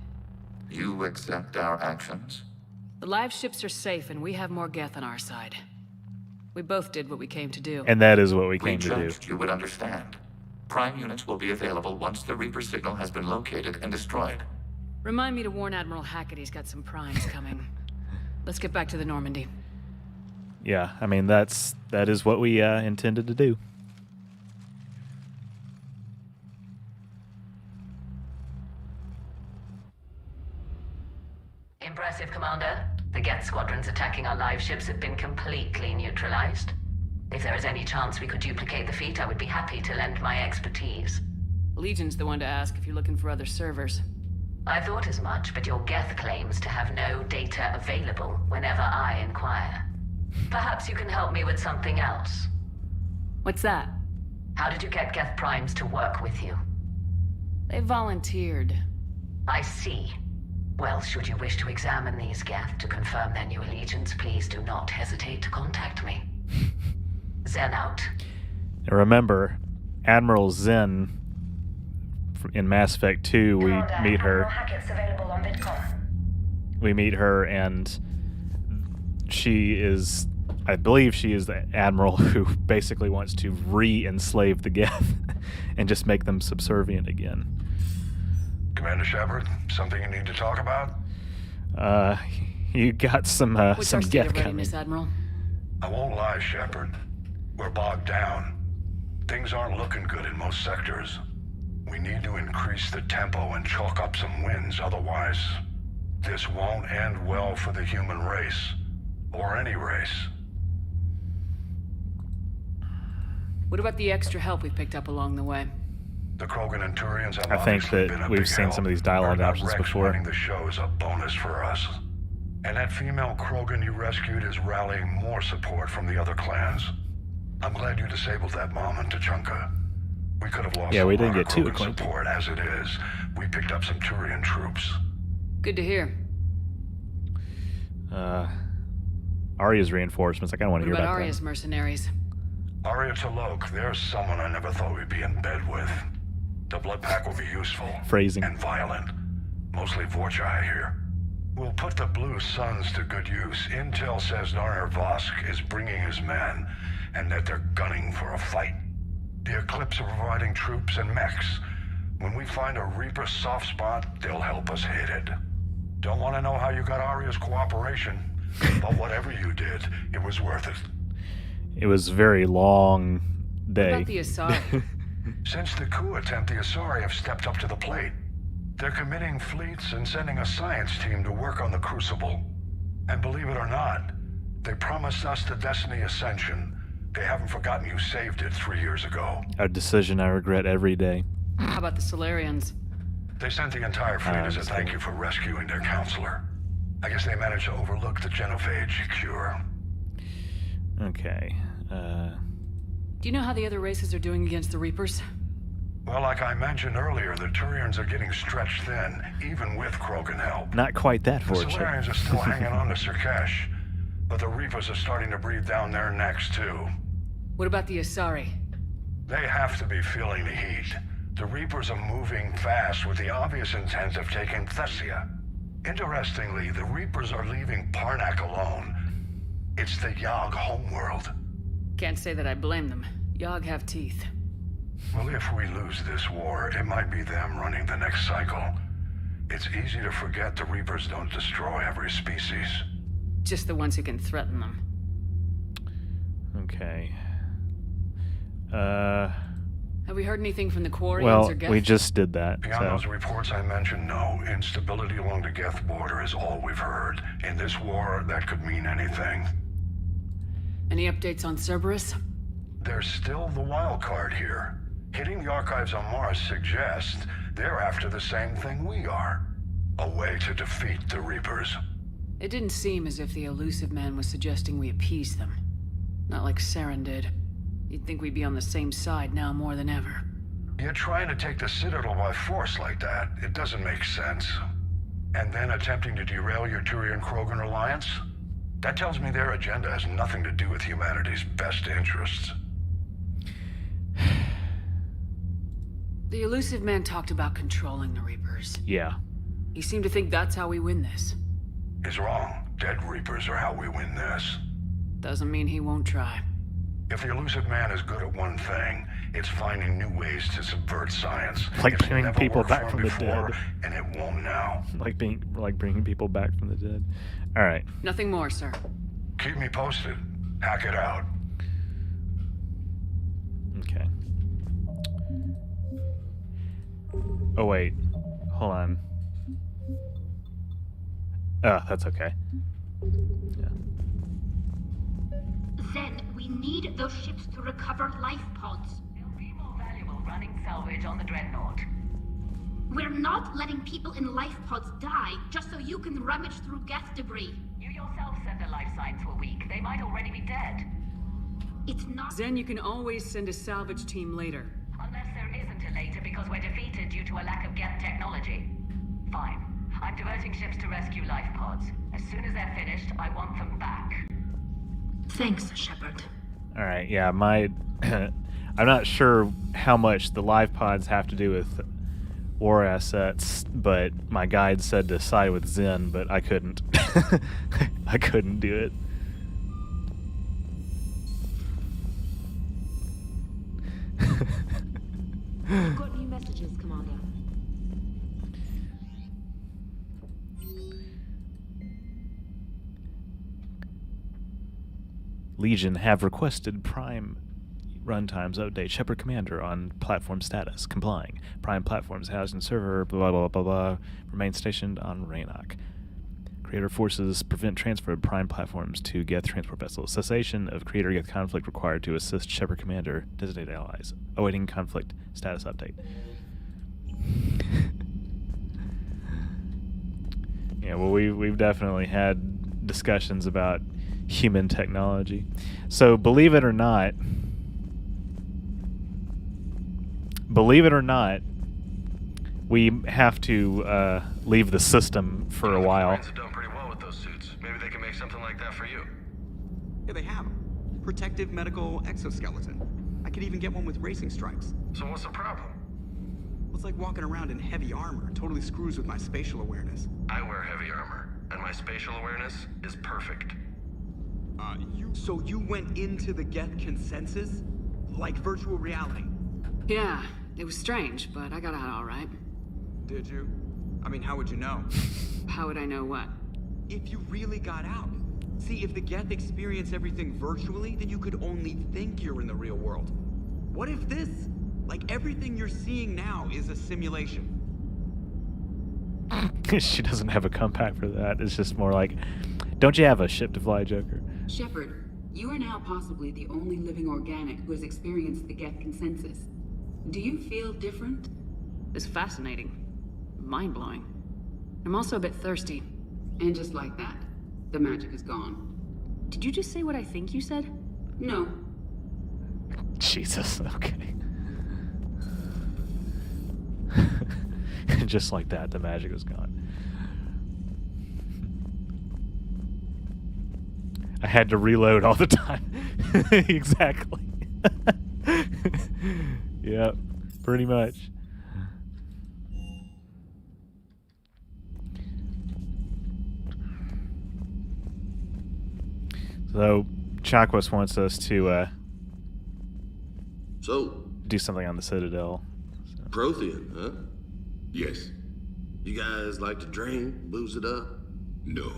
You accept our actions? The live ships are safe and we have more Geth on our side. We both did what we came to do. And that is what we came to do. We judged you would understand. Prime units will be available once the Reaper signal has been located and destroyed. Remind me to warn Admiral Hackett he's got some primes coming. Let's get back to the Normandy. Yeah, I mean, that is what we intended to do. Impressive, Commander. The Geth squadrons attacking our live ships have been completely neutralized. If there is any chance we could duplicate the feat, I would be happy to lend my expertise. Legion's the one to ask if you're looking for other servers. I thought as much, but your Geth claims to have no data available whenever I inquire. Perhaps you can help me with something else. What's that? How did you get Geth Primes to work with you? They volunteered. I see. Well, should you wish to examine these Geth to confirm their new allegiance, please do not hesitate to contact me. Zen out. And remember, Admiral Zen in Mass Effect 2, we meet her. We meet her, and she is, I believe she is the admiral who basically wants to re-enslave the Geth and just make them subservient again. Commander Shepard, something you need to talk about? You got some Geth coming. Admiral? I won't lie, Shepard. We're bogged down. Things aren't looking good in most sectors. We need to increase the tempo and chalk up some wins, otherwise this won't end well for the human race. Or any race. What about the extra help we picked up along the way? The Krogan and Turians have I think obviously been that a we've big seen help. some of these dialogue Heard that options Rex before. running the show is a bonus for us. And that female Krogan you rescued is rallying more support from the other clans. I'm glad you disabled that bomb in Tuchanka. We could have lost we a didn't lot get of too Krogan acquainted. support as it is. We picked up some Turian troops. Good to hear. Arya's reinforcements. I kind of want to What hear about about Arya's mercenaries? Arya Talok, there's someone I never thought we'd be in bed with. The Blood Pack will be useful. Phrasing. And violent. Mostly Vorchai here. We'll put the Blue Suns to good use. Intel says Narner Vosk is bringing his men, and that they're gunning for a fight. The Eclipse are providing troops and mechs. When we find a Reaper soft spot, they'll help us hit it. Don't want to know how you got Arya's cooperation, but whatever you did, it was worth it. It was a very long day. What about the Asari? Since the coup attempt, the Asari have stepped up to the plate. They're committing fleets and sending a science team to work on the Crucible. And believe it or not, they promised us the Destiny Ascension. They haven't forgotten you saved it 3 years ago. A decision I regret every day. How about the Solarians? They sent the entire fleet as a thank you for rescuing their counselor. I guess they managed to overlook the genophage cure. Okay. Do you know how the other races are doing against the Reapers? Well, like I mentioned earlier, the Turians are getting stretched thin, even with Krogan help. Not quite that The fortunate. Solarians are still hanging on to Sirkesh, but the Reapers are starting to breathe down their necks, too. What about the Asari? They have to be feeling the heat. The Reapers are moving fast with the obvious intent of taking Thessia. Interestingly, the Reapers are leaving Parnak alone. It's the Yogg homeworld. Can't say that I blame them. Yogg have teeth. Well, if we lose this war, it might be them running the next cycle. It's easy to forget the Reapers don't destroy every species. Just the ones who can threaten them. Okay. Have we heard anything from the Quarians Well, or Geth? we just did that. Beyond So. those reports I mentioned, no. Instability along the Geth border is all we've heard. In this war, that could mean anything. Any updates on Cerberus? There's still the wild card here. Hitting the archives on Mars suggests they're after the same thing we are. A way to defeat the Reapers. It didn't seem as if the elusive man was suggesting we appease them. Not like Saren did. You'd think we'd be on the same side now more than ever. You're trying to take the Citadel by force like that. It doesn't make sense. And then attempting to derail your Turian-Krogan alliance? That tells me their agenda has nothing to do with humanity's best interests. The elusive man talked about controlling the Reapers. Yeah. He seemed to think that's how we win this. He's wrong. Dead Reapers are how we win this. Doesn't mean he won't try. If the elusive man is good at one thing, it's finding new ways to subvert science. Like It's bringing never people worked back for from him the before, dead. and it won't now. Like bringing people back from the dead. All right. Nothing more, sir. Keep me posted. Hack it out. Okay. Oh wait. Hold on. Oh, that's okay. Zen, we need those ships to recover life pods. They'll be more valuable running salvage on the Dreadnought. We're not letting people in life pods die just so you can rummage through Geth debris. You yourself said their life signs were weak. They might already be dead. It's not. Zen, you can always send a salvage team later. Unless there isn't a later because we're defeated due to a lack of Geth technology. Fine. I'm diverting ships to rescue life pods. As soon as they're finished, I want them back. Thanks, Shepard. All right, yeah, I'm not sure how much the live pods have to do with war assets, but my guide said to side with Zen, but I couldn't. I couldn't do it. I've got new messages, Commander. Legion have requested Prime runtimes update. Shepard Commander on platform status. Complying. Prime platforms housed in server, blah, blah, blah, blah, blah. Remain stationed on Raynok. Creator forces prevent transfer of Prime platforms to Geth transport vessels. Cessation of Creator-Geth conflict required to assist Shepard Commander, designated allies. Awaiting conflict status update. Yeah, well, we've definitely had discussions about human technology. So believe it or not, we have to leave the system for a while. Quarians have done pretty well with those suits. Maybe they can make something like that for you. Yeah, they have 'em. Protective medical exoskeleton. I could even get one with racing stripes. So what's the problem? Well, it's like walking around in heavy armor. It totally screws with my spatial awareness. I wear heavy armor, and my spatial awareness is perfect. So you went into the Geth consensus? Like virtual reality? Yeah, it was strange, but I got out all right. Did you? I mean, how would you know? How would I know what? If you really got out. See, if the Geth experience everything virtually, then you could only think you're in the real world. What if this, like everything you're seeing now, is a simulation? She doesn't have a comeback for that. It's just more like, don't you have a ship to fly, Joker? Shepard, you are now possibly the only living organic who has experienced the Geth consensus. Do you feel different? It's fascinating. Mind-blowing. I'm also a bit thirsty. And just like that, the magic is gone. Did you just say what I think you said? No. Jesus, okay. Just like that, the magic was gone. I had to reload all the time. Exactly. Yep, pretty much. So, Chakwas wants us to do something on the Citadel. So. Prothean, huh? Yes. You guys like to drink, booze it up? No.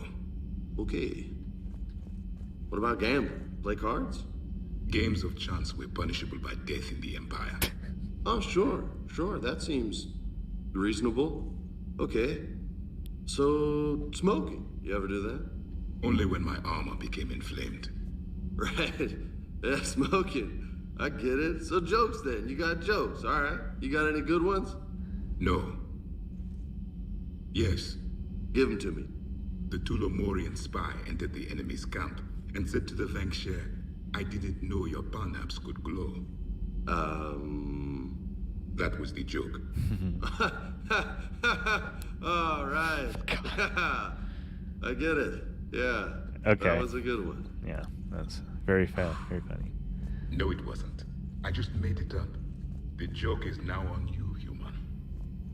Okay. What about gambling? Play cards? Games of chance were punishable by death in the Empire. Oh, sure. That seems reasonable. Okay. So, smoking. You ever do that? Only when my armor became inflamed. Right. Yeah, smoking. I get it. So jokes then. You got jokes, all right. You got any good ones? No. Yes. Give them to me. The Tulomorian spy entered the enemy's camp and said to the Vanquisher, I didn't know your Barnabs could glow. That was the joke. All right. I get it. Yeah. Okay. That was a good one. Yeah, that's very funny. No, it wasn't. I just made it up. The joke is now on you, human.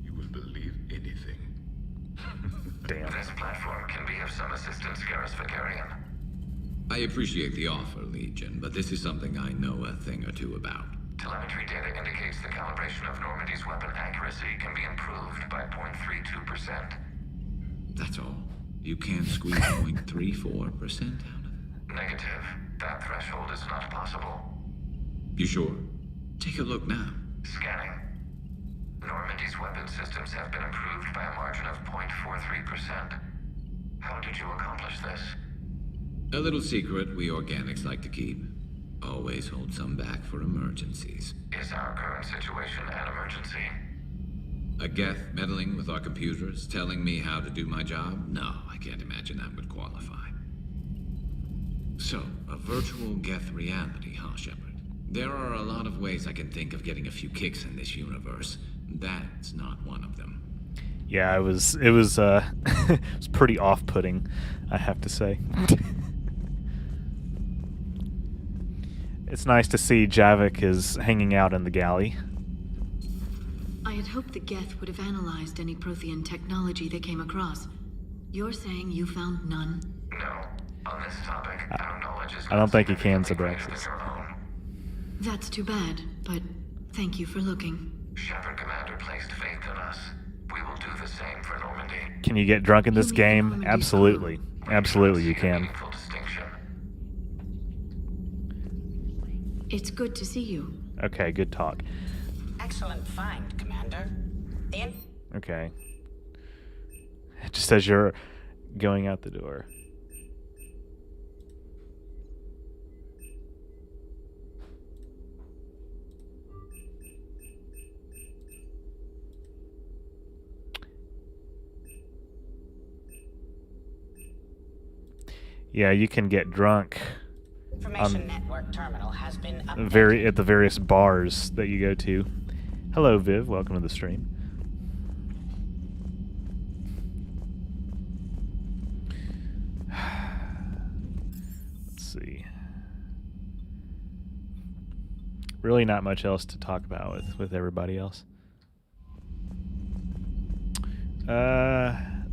You will believe anything. Damn. This platform can be of some assistance, Garrus Vicarian. I appreciate the offer, Legion, but this is something I know a thing or two about. Telemetry data indicates the calibration of Normandy's weapon accuracy can be improved by 0.32%. That's all. You can't squeeze 0.34% out of it? Negative. That threshold is not possible. You sure? Take a look now. Scanning. Normandy's weapon systems have been improved by a margin of 0.43%. How did you accomplish this? A little secret we organics like to keep. Always hold some back for emergencies. Is our current situation an emergency? A Geth meddling with our computers, telling me how to do my job? No, I can't imagine that would qualify. So, a virtual Geth reality, huh, Shepard? There are a lot of ways I can think of getting a few kicks in this universe. That's not one of them. Yeah, it was it was pretty off-putting, I have to say. It's nice to see Javik is hanging out in the galley. I had hoped the Geth would have analyzed any Prothean technology they came across. You're saying you found none? No. On this topic, our knowledge is I don't think he can, Sabraxis. That's too bad, but thank you for looking. Shepard Commander placed faith in us. We will do the same for Normandy. Can you get drunk in this game? Absolutely. Absolutely you can. It's good to see you. Okay, good talk. Excellent find, Commander. Okay. It just says you're going out the door. Yeah, you can get drunk Information network terminal has been at the various bars that you go to. Hello, Viv. Welcome to the stream. Let's see. Really not much else to talk about with everybody else.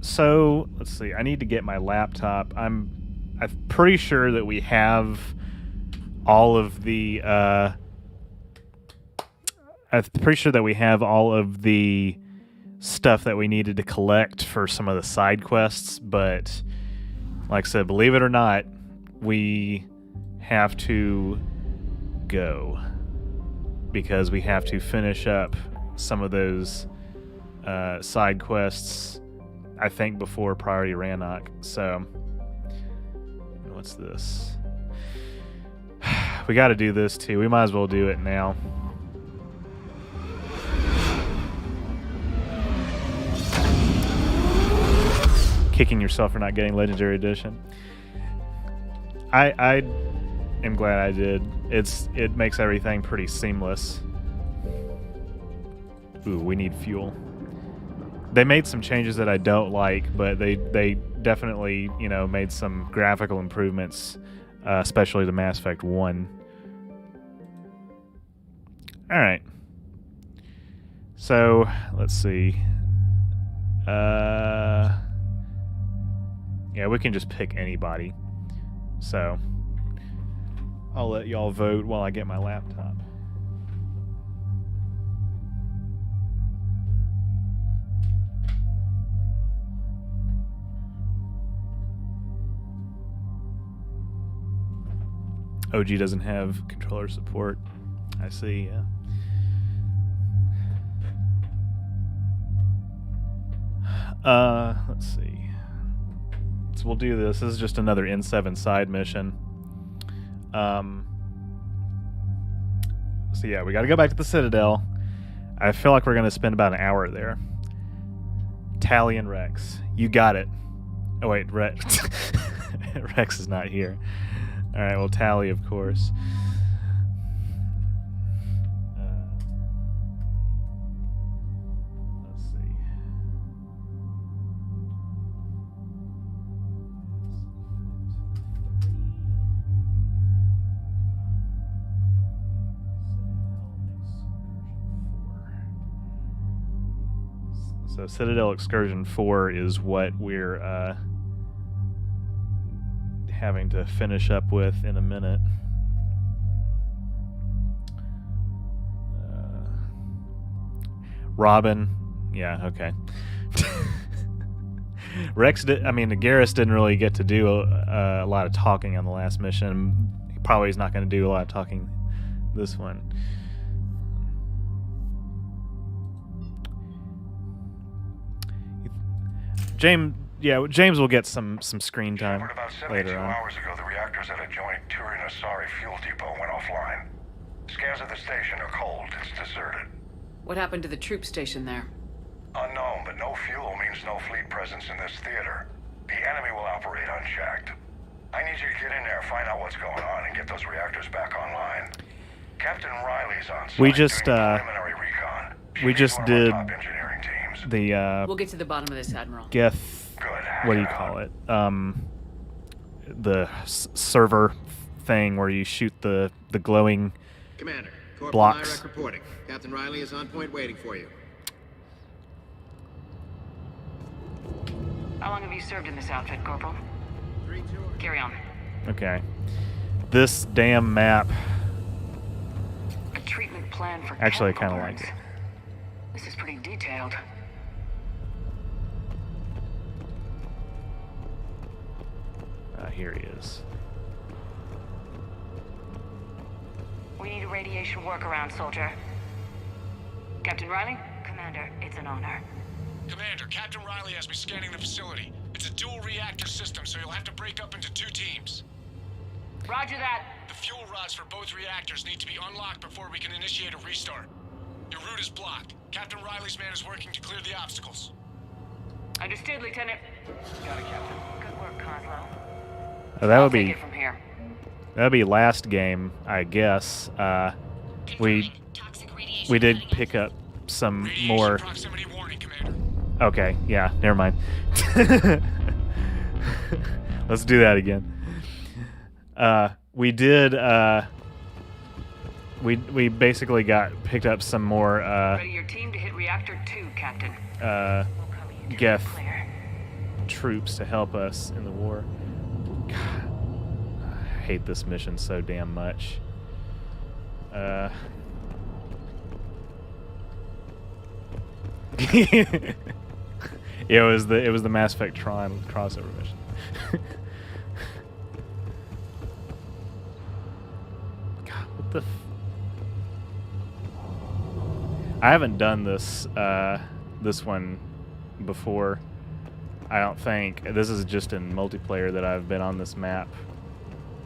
So let's see. I need to get my laptop. I'm pretty sure that we have all of the stuff that we needed to collect for some of the side quests, but like I said, believe it or not, we have to go because we have to finish up some of those side quests, I think, before Priority Rannoch. So what's this? We got to do this too. We might as well do it now. Kicking yourself for not getting Legendary Edition. I am glad I did. It makes everything pretty seamless. Ooh, we need fuel. They made some changes that I don't like, but they definitely, made some graphical improvements, especially to Mass Effect 1. All right. So, let's see. Yeah, we can just pick anybody. So, I'll let y'all vote while I get my laptop. OG doesn't have controller support. I see, yeah. Let's see. So we'll do this. This is just another N7 side mission. So yeah, we got to go back to the Citadel. I feel like we're going to spend about an hour there. Tally and Rex. You got it. Oh wait, Rex. Rex is not here. All right, well, Tally, of course. Let's see. So Citadel Excursion 4 is what we're having to finish up with in a minute. Robin, yeah, okay. Garrus didn't really get to do a lot of talking on the last mission. He probably is not going to do a lot of talking this one. James will get some screen time About later 72 on. hours ago, the reactors at adjoining Turin-Asari fuel depot went offline. Scans of the station are cold. It's deserted. What happened to the troop station there? Unknown, but no fuel means no fleet presence in this theater. The enemy will operate unchecked. I need you to get in there, find out what's going on, and get those reactors back online. Captain Riley's on site We just doing preliminary recon. we just did the We'll get to the bottom of this, Admiral. Geth. What do you call it? The server thing where you shoot the glowing Commander, Corporal blocks. Myrick reporting. Captain Riley is on point waiting for you. How long have you served in this outfit, Corporal? Carry on. Okay. This damn map. A treatment plan for Actually, I chemical kind of like burns. it. This is pretty detailed. Here he is. We need a radiation workaround, soldier. Captain Riley? Commander, it's an honor. Commander, Captain Riley has me scanning the facility. It's a dual reactor system, so you'll have to break up into 2 teams. Roger that. The fuel rods for both reactors need to be unlocked before we can initiate a restart. Your route is blocked. Captain Riley's man is working to clear the obstacles. Understood, Lieutenant. Got it, Captain. Good work, Coslow. Oh, that I'll would take be it from here. that'd be last game, I guess. We did pick up some more. Okay, yeah, never mind. Let's do that again. We did. We basically picked up some more. Ready your team to hit reactor 2, Captain. Geth troops to help us in the war. God, I hate this mission so damn much. It was the Mass Effect Tron crossover mission. God, what the? I haven't done this this one before. I don't think. This is just in multiplayer that I've been on this map.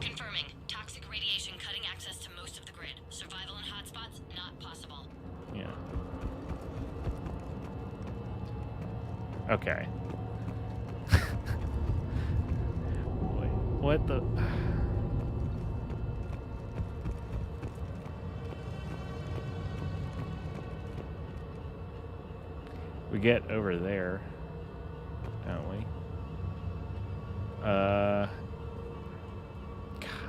Confirming. Toxic radiation cutting access to most of the grid. Survival in hotspots not possible. Yeah. Okay. Wait, what the? We get over there, don't we? God,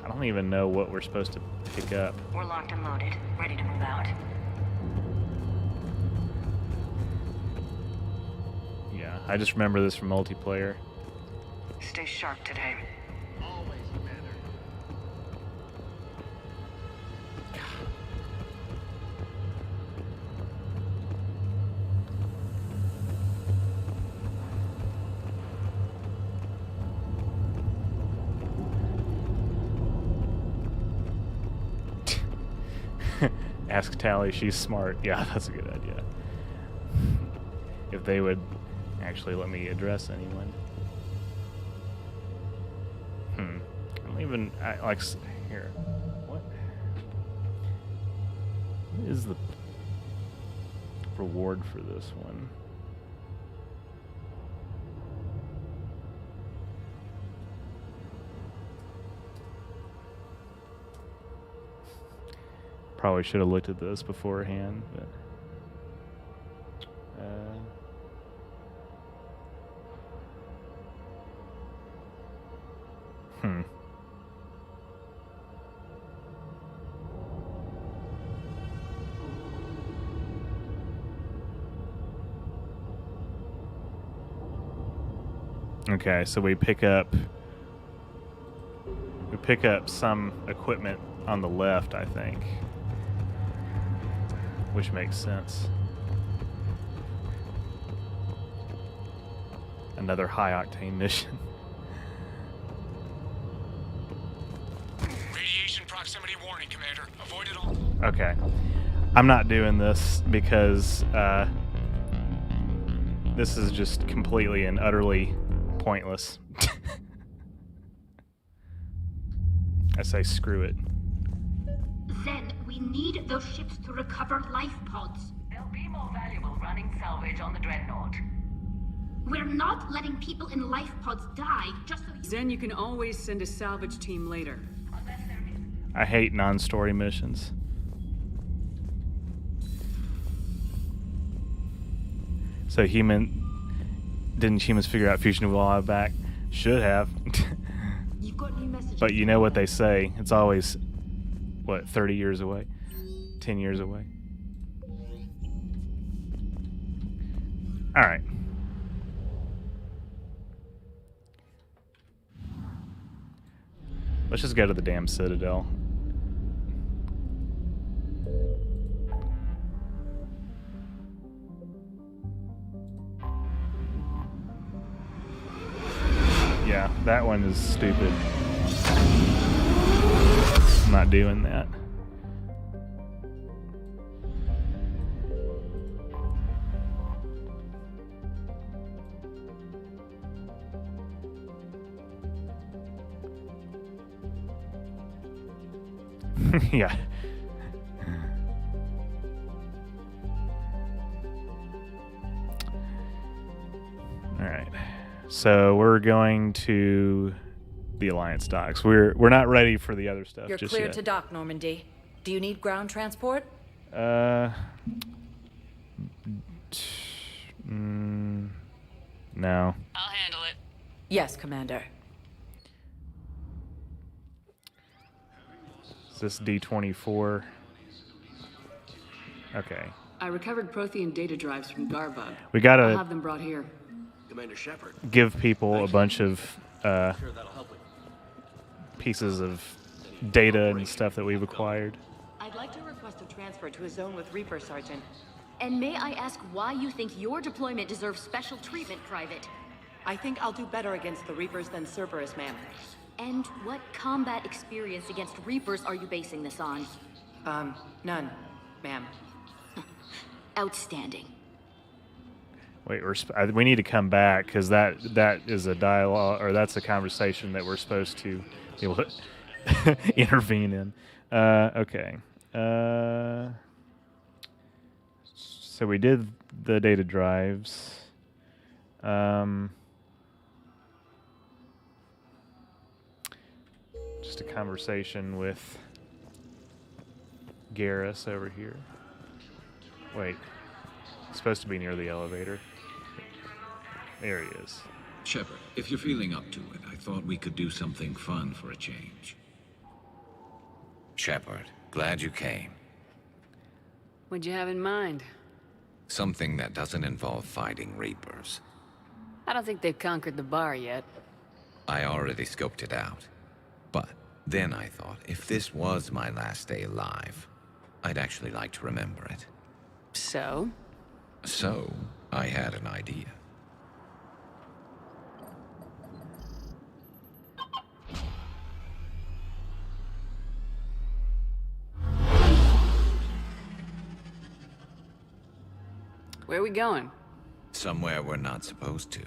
I don't even know what we're supposed to pick up. We're locked and loaded, ready to move out. Yeah, I just remember this from multiplayer. Stay sharp today. Always, Commander. Ask Tally, she's smart. Yeah, that's a good idea. If they would actually let me address anyone. I don't even here. What is the reward for this one? Probably should have looked at this beforehand, but Okay, so we pick up some equipment on the left, I think. Which makes sense. Another high-octane mission. Radiation proximity warning, Commander. Avoid it all. Okay. I'm not doing this because this is just completely and utterly pointless. I say screw it. Zen, we need those ships to recover life pods. They'll be more valuable running salvage on the Dreadnought. We're not letting people in life pods die just so you... Zen, you can always send a salvage team later. I hate non-story missions. So didn't humans figure out fusion a while back? Should have. You've got new messages. But you know what they say, it's always, what, 30 years away? 10 years away? Alright. Let's just go to the damn Citadel. Yeah, that one is stupid. I'm not doing that. Yeah. All right. So we're going to the Alliance docks. We're not ready for the other stuff You're just cleared yet. to dock, Normandy. Do you need ground transport? No. I'll handle it. Yes, Commander. Is this D24? Okay. I recovered Prothean data drives from Garbug. We gotta- I'll have them brought here. Commander Shepard. Give people a bunch of pieces of data and stuff that we've acquired. I'd like to request a transfer to a zone with Reaper, Sergeant. And may I ask why you think your deployment deserves special treatment, Private? I think I'll do better against the Reapers than Cerberus, ma'am. And what combat experience against Reapers are you basing this on? None, ma'am. Outstanding. Wait, we need to come back because that is a dialogue, or that's a conversation that we're supposed to be able to intervene in. Okay. So we did the data drives. Just a conversation with Garrus over here. Wait, it's supposed to be near the elevator. There he is. Shepard, if you're feeling up to it, I thought we could do something fun for a change. Shepard, glad you came. What'd you have in mind? Something that doesn't involve fighting Reapers. I don't think they've conquered the bar yet. I already scoped it out. But then I thought, if this was my last day alive, I'd actually like to remember it. So? So, I had an idea. Where are we going? Somewhere we're not supposed to.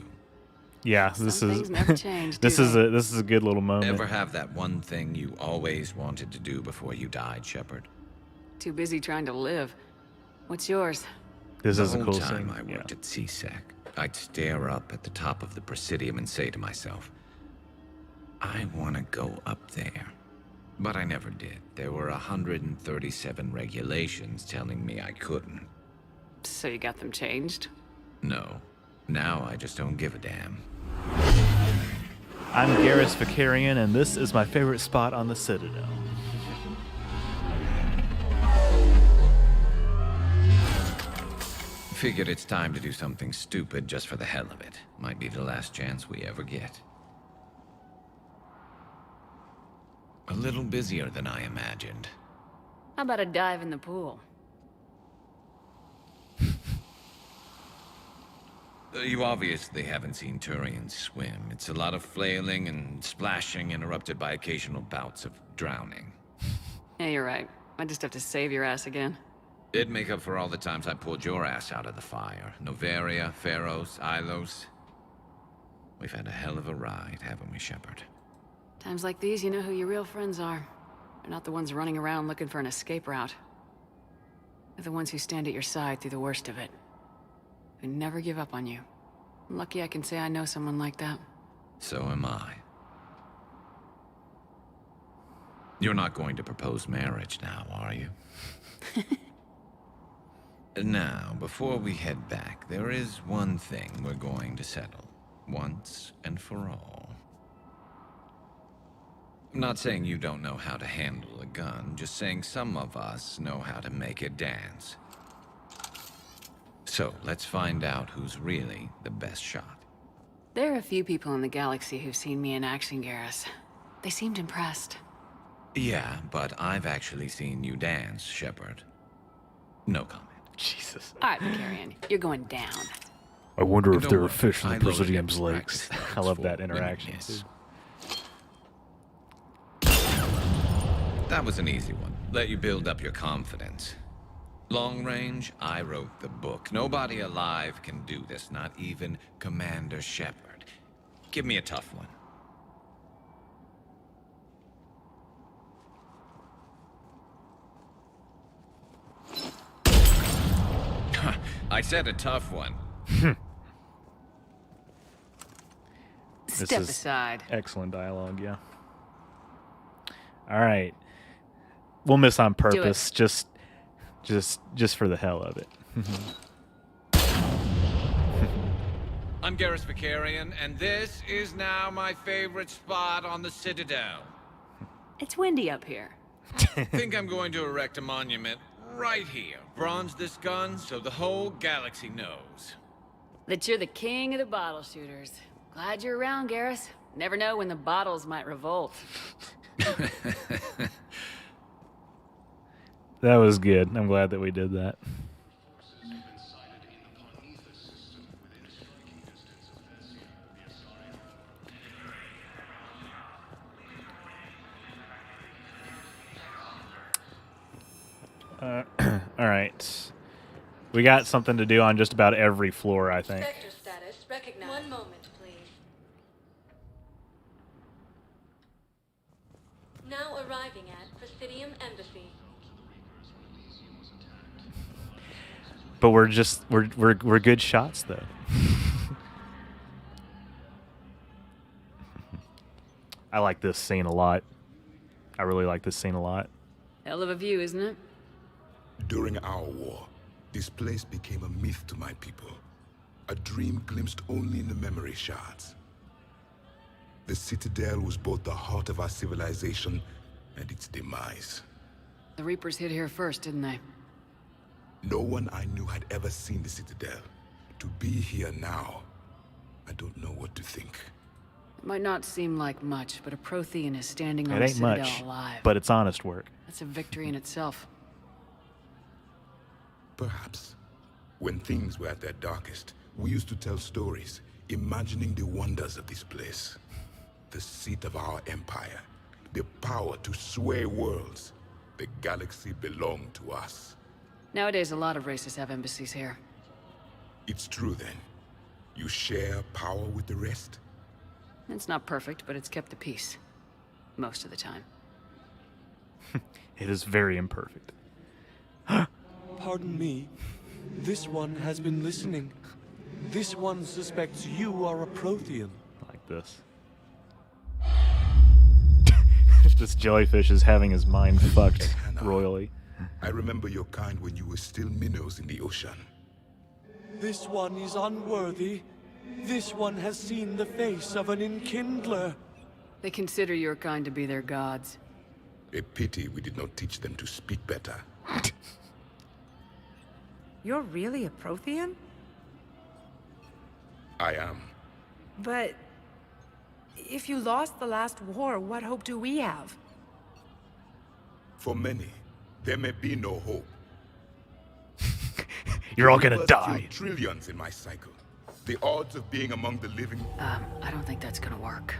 Yeah, Some this things is never change, this do is they? this is a good little moment. Ever have that one thing you always wanted to do before you died, Shepard? Too busy trying to live. What's yours? This is the a whole cool time scene. I worked at CSEC, I'd stare up at the top of the Presidium and say to myself, I want to go up there. But I never did. There were 137 regulations telling me I couldn't. So you got them changed? No. Now I just don't give a damn. I'm Garrus Vicarian, and this is my favorite spot on the Citadel. Figured it's time to do something stupid just for the hell of it. Might be the last chance we ever get. A little busier than I imagined. How about a dive in the pool? You obviously haven't seen Turians swim. It's a lot of flailing and splashing, interrupted by occasional bouts of drowning. Yeah, you're right. I just have to save your ass again. It'd make up for all the times I pulled your ass out of the fire. Noveria, Pharos, Ilos. We've had a hell of a ride, haven't we, Shepard? Times like these, you know who your real friends are. They're not the ones running around looking for an escape route. They're the ones who stand at your side through the worst of it. Who never give up on you. Lucky I can say I know someone like that. So am I. You're not going to propose marriage now, are you? Now, before we head back, there is one thing we're going to settle, once and for all. I'm not saying you don't know how to handle a gun, just saying some of us know how to make it dance. So, let's find out who's really the best shot. There are a few people in the galaxy who've seen me in action, Garrus. They seemed impressed. Yeah, but I've actually seen you dance, Shepard. No comment. Jesus. All right, Vicarian, you're going down. I wonder if Don't there are worry, fish in I the loaded Presidium's up lakes. practice I love for that when you interaction. miss. That was an easy one. Let you build up your confidence. Long range, I wrote the book. Nobody alive can do this, not even Commander Shepard. Give me a tough one. I said a tough one. Step aside. Excellent dialogue, yeah. All right. We'll miss on purpose, just for the hell of it. I'm Garrus Vicarian, and this is now my favorite spot on the Citadel. It's windy up here. Think I'm going to erect a monument right here. Bronze this gun so the whole galaxy knows. That you're the king of the bottle shooters. Glad you're around, Garrus. Never know when the bottles might revolt. That was good. I'm glad that we did that. All right. We got something to do on just about every floor, I think. Sector status recognized. One moment, please. Now arriving at Presidium Embassy. But we're good shots though. I like this scene a lot. I really like this scene a lot. Hell of a view, isn't it? During our war, this place became a myth to my people. A dream glimpsed only in the memory shards. The Citadel was both the heart of our civilization and its demise. The Reapers hit here first, didn't they? No one I knew had ever seen the Citadel. To be here now, I don't know what to think. It might not seem like much, but a Prothean is standing on It the ain't Citadel much, alive. but it's honest work. That's a victory in itself. Perhaps. When things were at their darkest, we used to tell stories, imagining the wonders of this place. The seat of our empire. The power to sway worlds. The galaxy belonged to us. Nowadays, a lot of races have embassies here. It's true then. You share power with the rest? It's not perfect, but it's kept the peace. Most of the time. It is very imperfect. Pardon me. This one has been listening. This one suspects you are a Prothean. Like this. This jellyfish is having his mind fucked royally. I remember your kind when you were still minnows in the ocean. This one is unworthy. This one has seen the face of an enkindler. They consider your kind to be their gods. A pity we did not teach them to speak better. You're really a Prothean? I am. But if you lost the last war, what hope do we have? For many, there may be no hope. You're all gonna Reapers die. killed trillions in my cycle. The odds of being among the living... I don't think that's gonna work.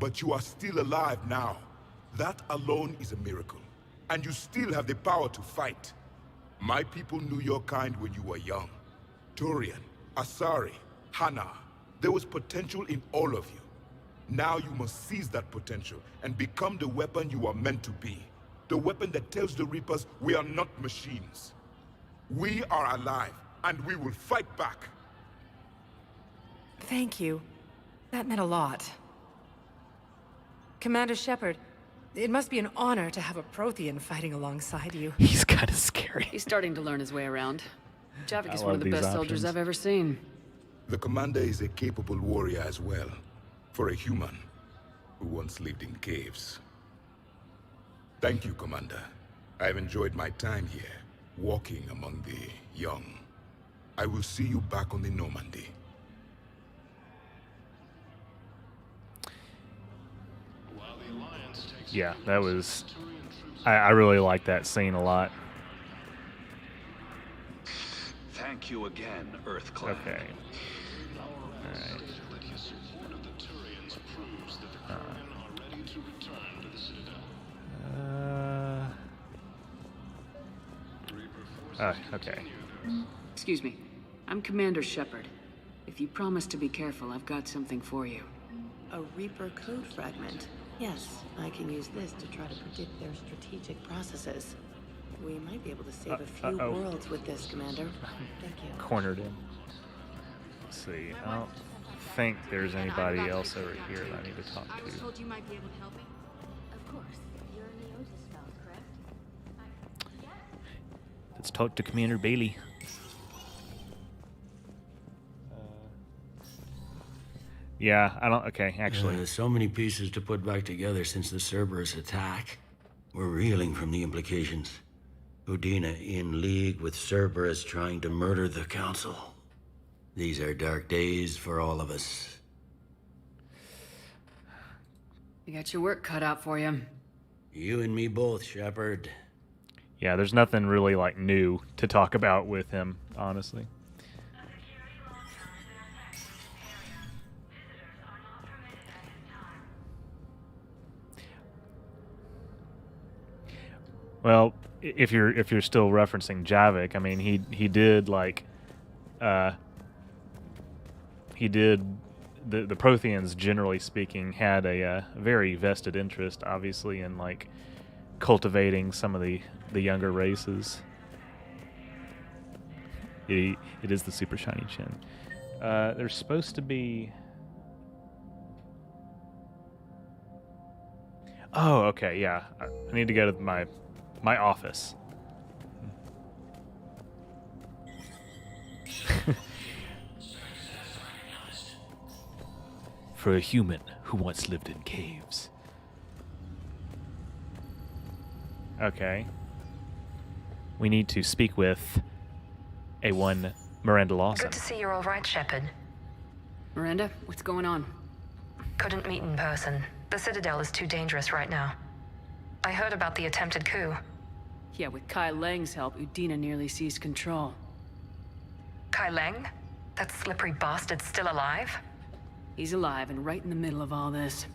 But you are still alive now. That alone is a miracle. And you still have the power to fight. My people knew your kind when you were young. Turian, Asari, Hana. There was potential in all of you. Now you must seize that potential and become the weapon you are meant to be. The weapon that tells the Reapers we are not machines. We are alive, and we will fight back. Thank you. That meant a lot. Commander Shepard, it must be an honor to have a Prothean fighting alongside you. He's kind of scary. He's starting to learn his way around. Javik is I one of love the these best soldiers options. I've ever seen. The commander is a capable warrior as well, for a human who once lived in caves. Thank you, Commander. I've enjoyed my time here, walking among the young. I will see you back on the Normandy. Yeah, that was... I really like that scene a lot. Thank you again, Earthclan. Okay. Alright. Okay. Excuse me. I'm Commander Shepard. If you promise to be careful, I've got something for you. A Reaper code fragment. Yes, I can use this to try to predict their strategic processes. We might be able to save a few worlds with this, Commander. Thank you. Cornered him. Let's see. I don't think there's anybody else over here that I need to talk I was to. told you might be able to help me. Of course. You're a Neosis spouse, correct? Let's talk to Commander Bailey. Yeah, I don't... Okay, actually. There's so many pieces to put back together since the Cerberus attack. We're reeling from the implications. Udina in league with Cerberus trying to murder the Council. These are dark days for all of us. You got your work cut out for you. You and me both, Shepard. Yeah, there's nothing really, like, new to talk about with him, honestly. Well, if you're still referencing Javik, I mean, he did like, the Protheans, generally speaking, had a very vested interest, obviously, in like cultivating some of the younger races. It is the super shiny chin. There's supposed to be. Oh, okay, yeah. I need to go to my office. For a human who once lived in caves. Okay. We need to speak with A1 Miranda Lawson. Good to see you're all right, Shepard. Miranda, what's going on? Couldn't meet in person. The Citadel is too dangerous right now. I heard about the attempted coup. Yeah, with Kai Lang's help, Udina nearly seized control. Kai Lang? That slippery bastard's still alive? He's alive and right in the middle of all this.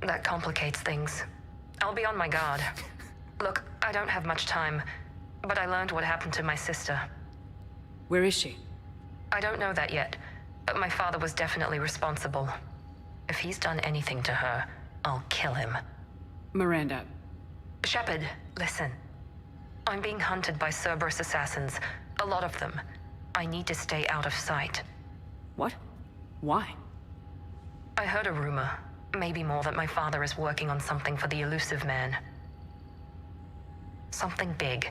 That complicates things. I'll be on my guard. Look, I don't have much time, but I learned what happened to my sister. Where is she? I don't know that yet, but my father was definitely responsible. If he's done anything to her, I'll kill him. Miranda. Shepard, listen. I'm being hunted by Cerberus assassins. A lot of them. I need to stay out of sight. What? Why? I heard a rumor, maybe more, that my father is working on something for the Elusive Man. Something big.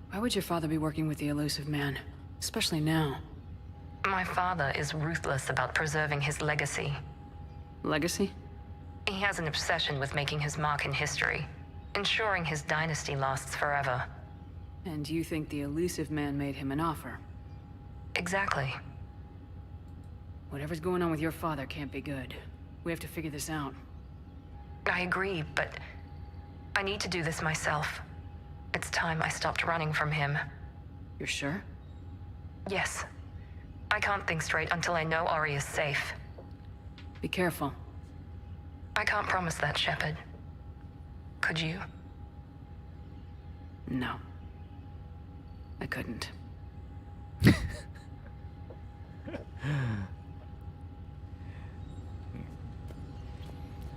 Why would your father be working with the Elusive Man? Especially now. My father is ruthless about preserving his legacy. Legacy? He has an obsession with making his mark in history, ensuring his dynasty lasts forever. And you think the Elusive Man made him an offer? Exactly. Whatever's going on with your father can't be good. We have to figure this out. I agree, but I need to do this myself. It's time I stopped running from him. You're sure? Yes. I can't think straight until I know Ori is safe. Be careful. I can't promise that, Shepard. Could you? No. I couldn't.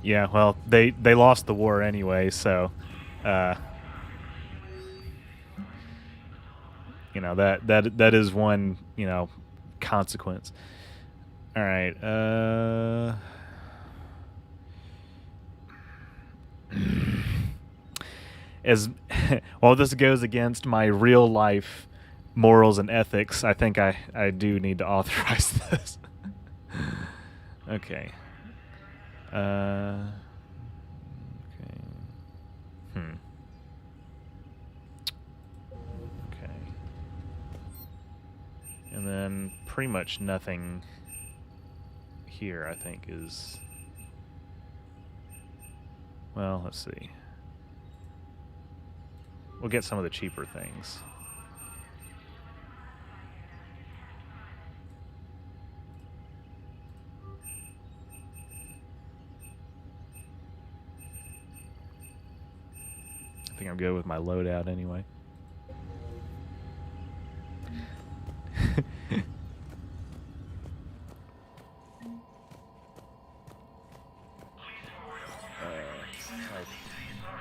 Yeah, well, they lost the war anyway, so You know, that is one, you know, consequence. All right. As while this goes against my real life morals and ethics, I think I do need to authorize this. Okay. Okay. Okay. And then pretty much nothing here, I think, is... Well, let's see. We'll get some of the cheaper things. I think I'm good with my loadout anyway.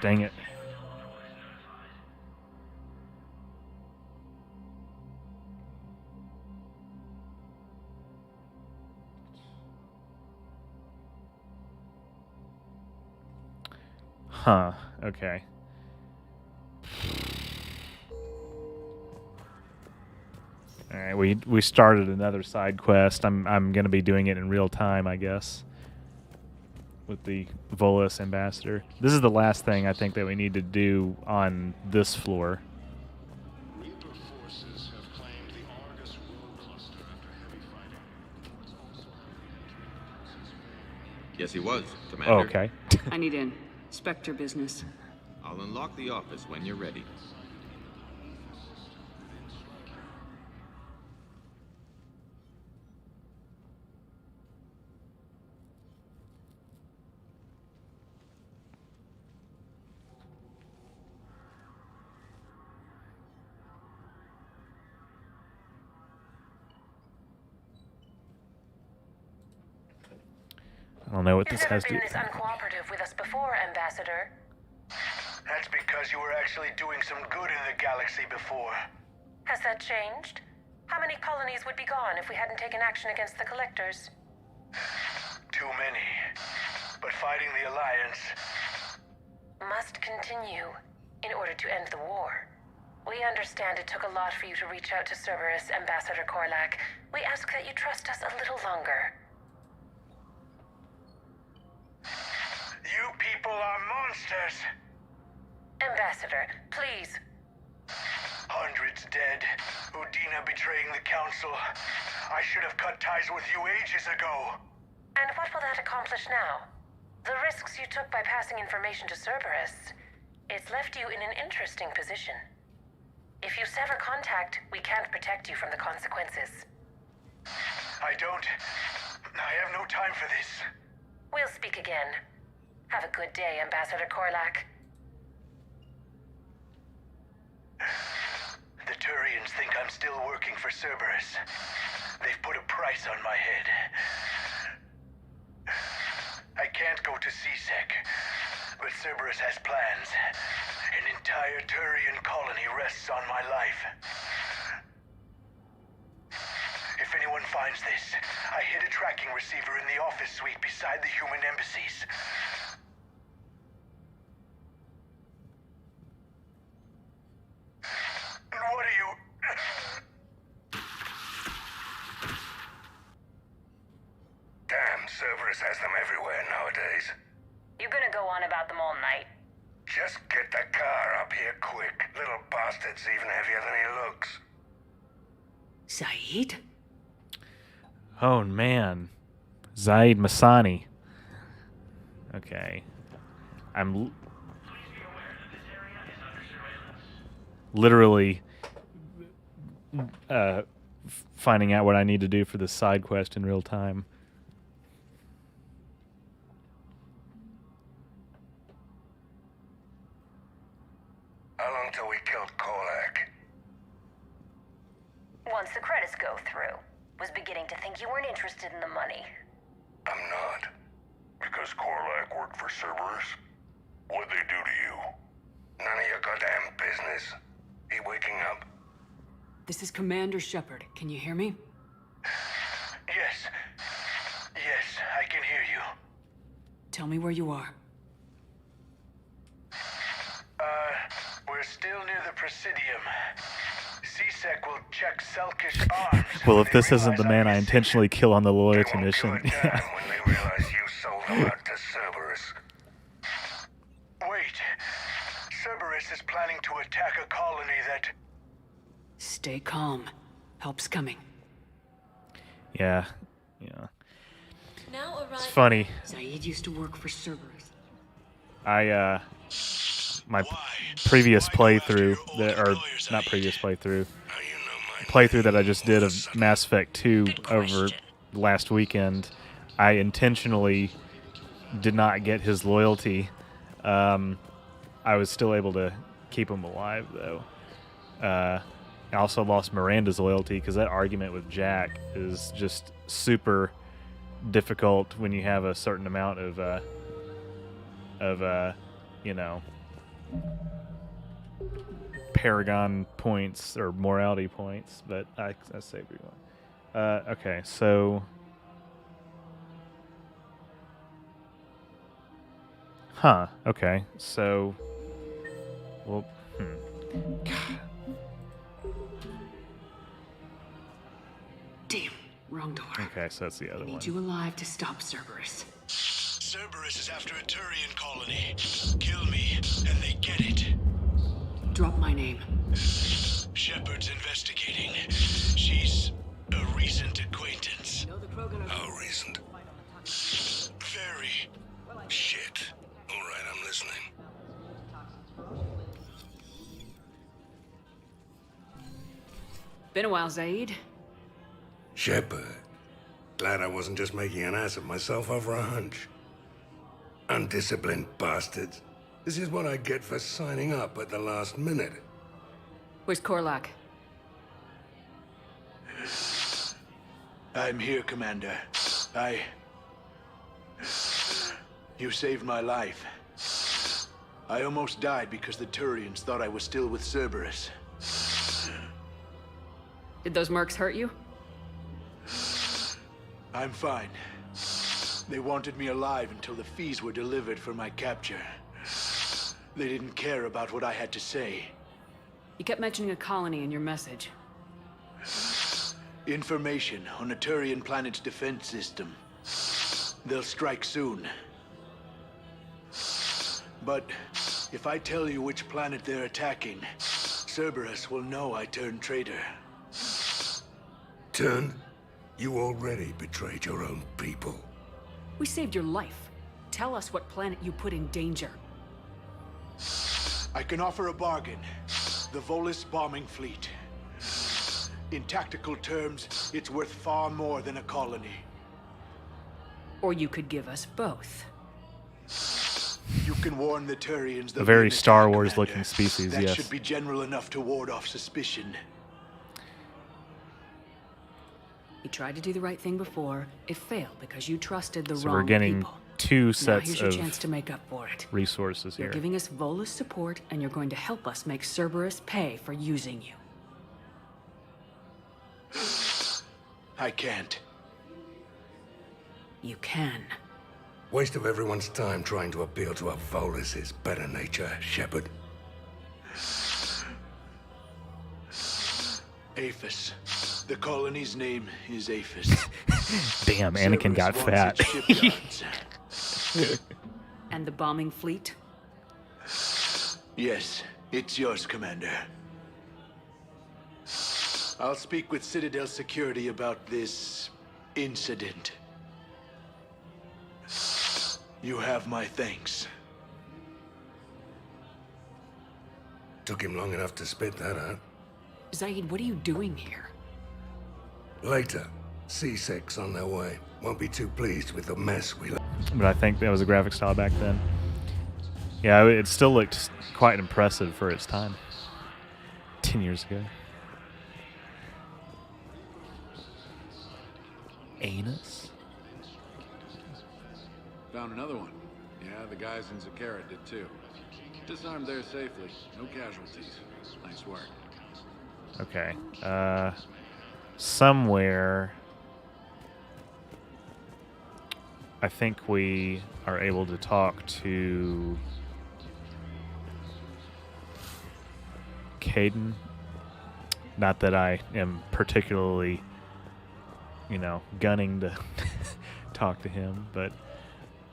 Dang it. Huh, okay. Alright, we started another side quest. I'm gonna be doing it in real time, I guess. With the Volus ambassador. This is the last thing I think that we need to do on this floor. Yes, he was, Commander. Oh, okay. I need in. Spectre business. I'll unlock the office when you're ready. I don't know what this has to do. You've never been this uncooperative with us before, Ambassador. That's because you were actually doing some good in the galaxy before. Has that changed? How many colonies would be gone if we hadn't taken action against the Collectors? Too many. But fighting the Alliance must continue in order to end the war. We understand it took a lot for you to reach out to Cerberus, Ambassador Korlak. We ask that you trust us a little longer. You people are monsters! Ambassador, please. Hundreds dead. Udina betraying the Council. I should have cut ties with you ages ago. And what will that accomplish now? The risks you took by passing information to Cerberus, it's left you in an interesting position. If you sever contact, we can't protect you from the consequences. I have no time for this. We'll speak again. Have a good day, Ambassador Korlak. The Turians think I'm still working for Cerberus. They've put a price on my head. I can't go to CSEC, but Cerberus has plans. An entire Turian colony rests on my life. If anyone finds this, I hid a tracking receiver in the office suite beside the human embassies. What are you... Damn, Cerberus has them everywhere nowadays. You gonna go on about them all night? Just get the car up here quick. Little bastard's even heavier than he looks. Zaid? Oh, man. Zaid Masani. Okay. I'm literally finding out what I need to do for this side quest in real time. How long till we killed Korlak? Once the credits go through. Was beginning to think you weren't interested in the money. I'm not. Because Korlak worked for Cerberus? What'd they do to you? None of your goddamn business. He waking up? And what will that accomplish now? The risks you took by passing information to Cerberus, Ambassador Korlak. We understand it took a lot for you to reach out to Cerberus. If anyone finds this, I hid a tracking receiver in the office suite beside the human embassies. This is Commander Shepard. Can you hear me? Yes. Yes, I can hear you. Tell me where you are. We're still near the Presidium. CSEC will check Selkish arms. Well, if this isn't the man I intentionally kill on the loyalty mission. When they realize you sold them out to Cerberus. Wait. Cerberus is planning to attack a colony that... Stay calm. Help's coming. Yeah. Now It's funny. Zaid used to work for Cerberus. My previous playthrough, playthrough that I just did of Mass Effect 2 over last weekend, I intentionally did not get his loyalty. I was still able to keep him alive, though. I also lost Miranda's loyalty because that argument with Jack is just super difficult when you have a certain amount of Paragon points or morality points, but I saved you one. Okay, so okay, so well, God. Damn, wrong door. Okay, so that's the other one. Need you alive to stop Cerberus. Cerberus is after a Turian colony. Kill me, and they get it. Drop my name. Shepard's investigating. She's a recent acquaintance. How recent? Very. Shit. All right, I'm listening. Been a while, Zaid. Shepard. Glad I wasn't just making an ass of myself over a hunch. Undisciplined bastards. This is what I get for signing up at the last minute. Where's Korlak? I'm here, Commander. You saved my life. I almost died because the Turians thought I was still with Cerberus. Did those mercs hurt you? I'm fine. They wanted me alive until the fees were delivered for my capture. They didn't care about what I had to say. You kept mentioning a colony in your message. Information on a Turian planet's defense system. They'll strike soon. But if I tell you which planet they're attacking, Cerberus will know I turned traitor. Turned? You already betrayed your own people. We saved your life. Tell us what planet you put in danger. I can offer a bargain. The Volus bombing fleet. In tactical terms, it's worth far more than a colony. Or you could give us both. You can warn the Turians. A very Star Wars looking species, that yes. Should be general enough to ward off suspicion. You tried to do the right thing before. It failed because you trusted the So wrong we're getting people. two Now sets here's your of chance to make up for it. resources You're here. giving us Volus support, and you're going to help us make Cerberus pay for using you. I can't. You can. Waste of everyone's time trying to appeal to a Volus's better nature, Shepard. Aphis. The colony's name is Aphis. Damn, Anakin got fat. And the bombing fleet? Yes, it's yours, Commander. I'll speak with Citadel Security about this incident. You have my thanks. Took him long enough to spit that out. Zaid, what are you doing here? Later, C6 on their way. Won't be too pleased with the mess we left. But I think that was a graphic style back then. Yeah, it still looked quite impressive for its time. 10 years ago. Anus? Found another one. Yeah, the guys in Zakara did too. Disarmed there safely. No casualties. Nice work. Okay. Somewhere, I think we are able to talk to Caden. Not that I am particularly, gunning to talk to him, but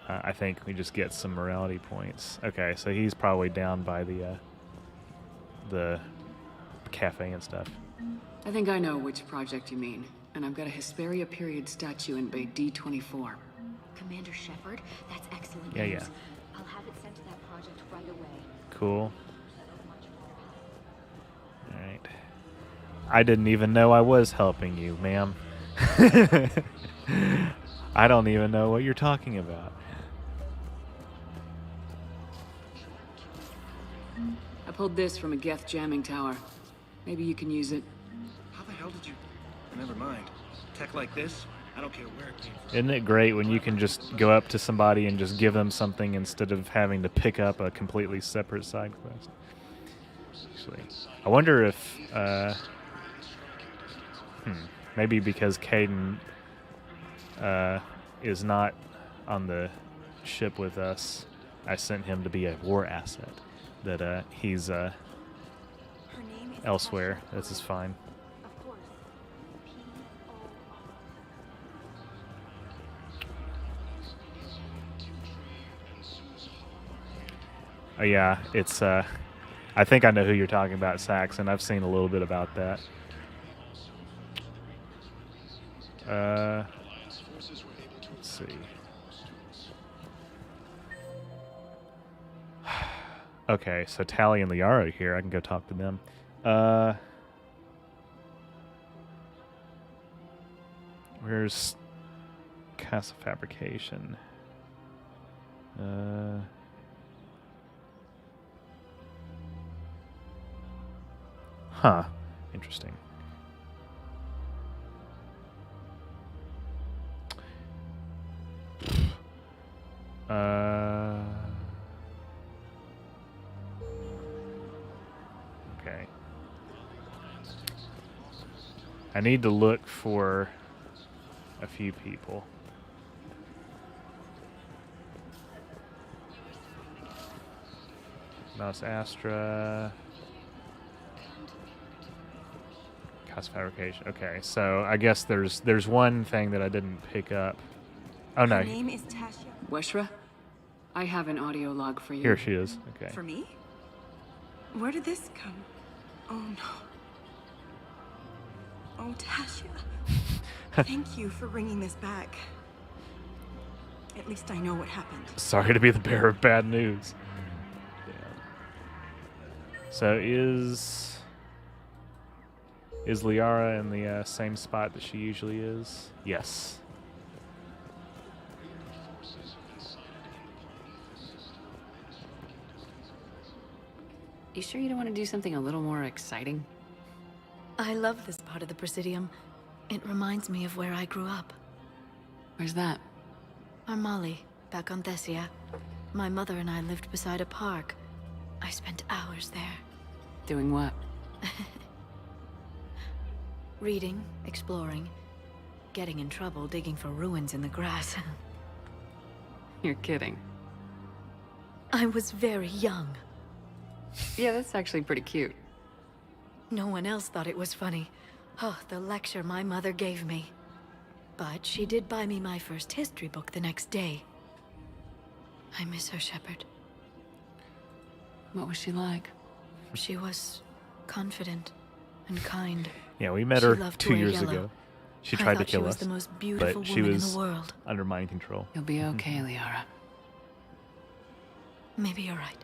I think we just get some morality points. Okay, so he's probably down by the cafe and stuff. I think I know which project you mean, and I've got a Hesperia period statue in Bay D24. Commander Shepard, that's excellent Yeah, news. yeah. I'll have it sent to that project right away. Cool. Alright. I didn't even know I was helping you, ma'am. I don't even know what you're talking about. I pulled this from a Geth jamming tower. Maybe you can use it. How the hell did you... Never mind. Tech like this, I don't care where it came from. Isn't it great when you can just go up to somebody and just give them something instead of having to pick up a completely separate side quest? Actually, I wonder if... maybe because Caden is not on the ship with us, I sent him to be a war asset. That he's elsewhere. This is fine. Oh yeah, it's I think I know who you're talking about, Saxon. I've seen a little bit about that. Let's see. Okay, so Tally and Liara are here. I can go talk to them. Where's Casa Fabrication? Huh. Interesting. Okay. I need to look for a few people. Mouse Astra. Cost fabrication. Okay, so I guess there's one thing that I didn't pick up. Oh no. Her name is Tasha. Weshra? I have an audio log for you. Here she is. Okay. For me? Where did this come? Oh no. Oh, Tasha. Thank you for bringing this back. At least I know what happened. Sorry to be the bearer of bad news. Yeah. So is Liara in the same spot that she usually is? Yes. You sure you don't want to do something a little more exciting? I love this part of the Presidium. It reminds me of where I grew up. Where's that? Armali, back on Thessia. My mother and I lived beside a park. I spent hours there. Doing what? Reading, exploring, getting in trouble digging for ruins in the grass. You're kidding. I was very young. Yeah, that's actually pretty cute. No one else thought it was funny. Oh, the lecture my mother gave me. But she did buy me my first history book the next day. I miss her, Shepard. What was she like? She was confident and kind. Yeah, we met her 2 years ago. She tried to kill us, she was the most beautiful but she woman was in the world. under mind control. You'll be okay, Liara. Maybe you're right.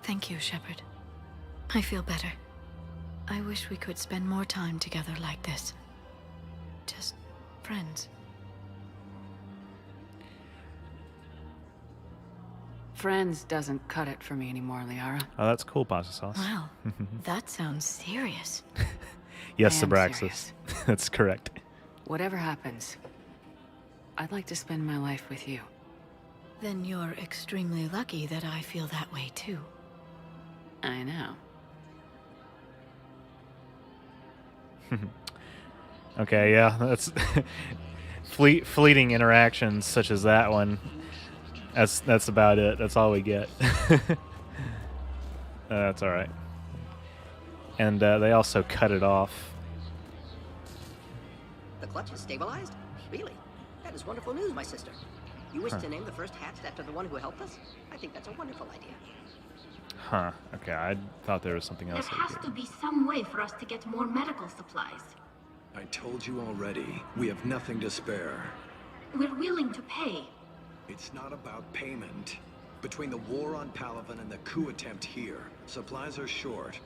Thank you, Shepard. I feel better. I wish we could spend more time together like this. Just friends. Friends doesn't cut it for me anymore, Liara. Oh, that's cool, pasta sauce. Wow, that sounds serious. Yes, I am Abraxas. serious. That's correct. Whatever happens, I'd like to spend my life with you. Then you're extremely lucky that I feel that way too. I know. Okay, yeah, that's fleeting interactions such as that one. That's about it. That's all we get. That's all right. And they also cut it off. The clutch is stabilized? Really? That is wonderful news, my sister. You wish to name the first hatched after the one who helped us? I think that's a wonderful idea. Huh. Okay, I thought there was something else. There has to be some way for us to get more medical supplies. I told you already, we have nothing to spare. We're willing to pay. It's not about payment. Between the war on Palaven and the coup attempt here, supplies are short.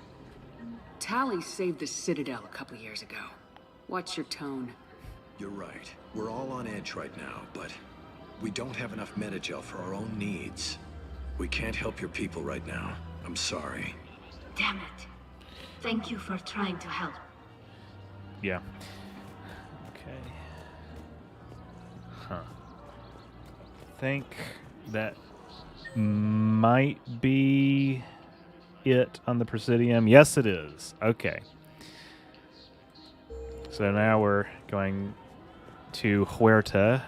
Tally saved the Citadel a couple years ago. Watch your tone. You're right. We're all on edge right now, but we don't have enough Metagel for our own needs. We can't help your people right now. I'm sorry. Damn it. Thank you for trying to help. Yeah. Okay. Huh. I think that might be it on the Presidium. Yes, it is. Okay. So now we're going to Huerta.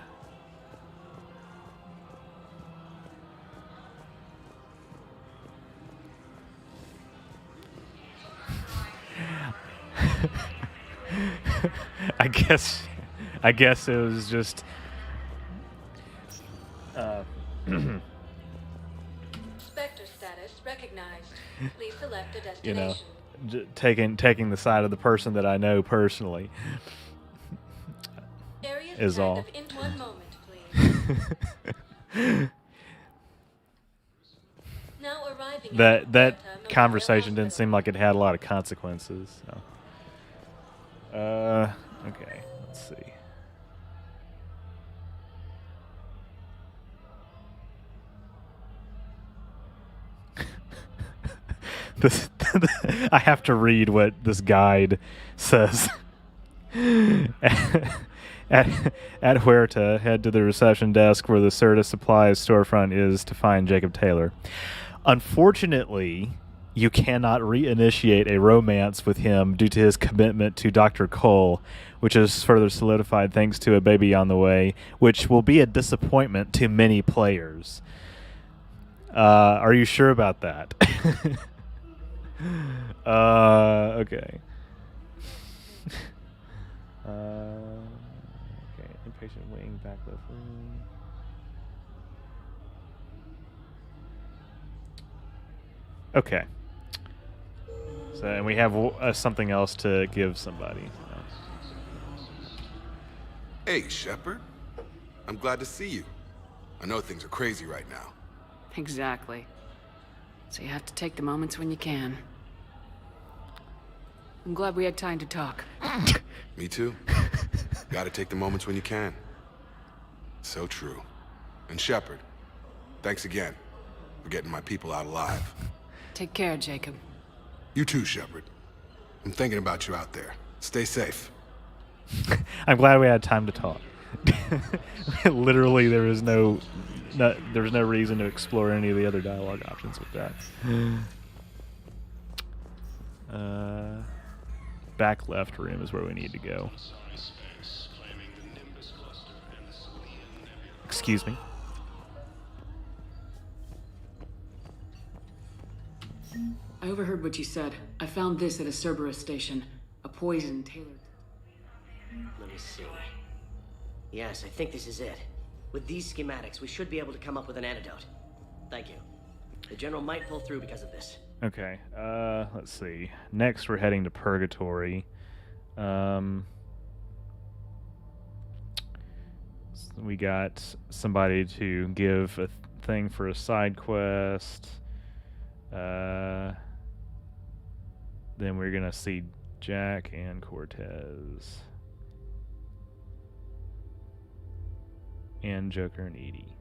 I guess it was just Spectre status recognized. Please select a destination. Taking the side of the person that I know personally is all. In 1 moment, please. Now arriving that conversation didn't seem like it had a lot of consequences. So. Okay, let's see. I have to read what this guide says. At Huerta, head to the reception desk where the Certa Supplies storefront is to find Jacob Taylor. Unfortunately, you cannot reinitiate a romance with him due to his commitment to Dr. Cole, which is further solidified thanks to a baby on the way, which will be a disappointment to many players. Are you sure about that? Okay. Okay, inpatient wing, back left room. Okay. So, and we have something else to give somebody. Hey, Shepard. I'm glad to see you. I know things are crazy right now. Exactly. So you have to take the moments when you can. I'm glad we had time to talk. Me too. Gotta take the moments when you can. So true. And Shepard, thanks again for getting my people out alive. Take care, Jacob. You too, Shepard. I'm thinking about you out there. Stay safe. I'm glad we had time to talk. Literally, there was no reason to explore any of the other dialogue options with that. Back left room is where we need to go. Excuse me. I overheard what you said. I found this at a Cerberus station. A poison tailored. Let me see. Yes, I think this is it. With these schematics, we should be able to come up with an antidote. Thank you. The General might pull through because of this. Okay, let's see. Next, we're heading to Purgatory. We got somebody to give a thing for a side quest. Then we're gonna see Jack and Cortez. And Joker and Edie.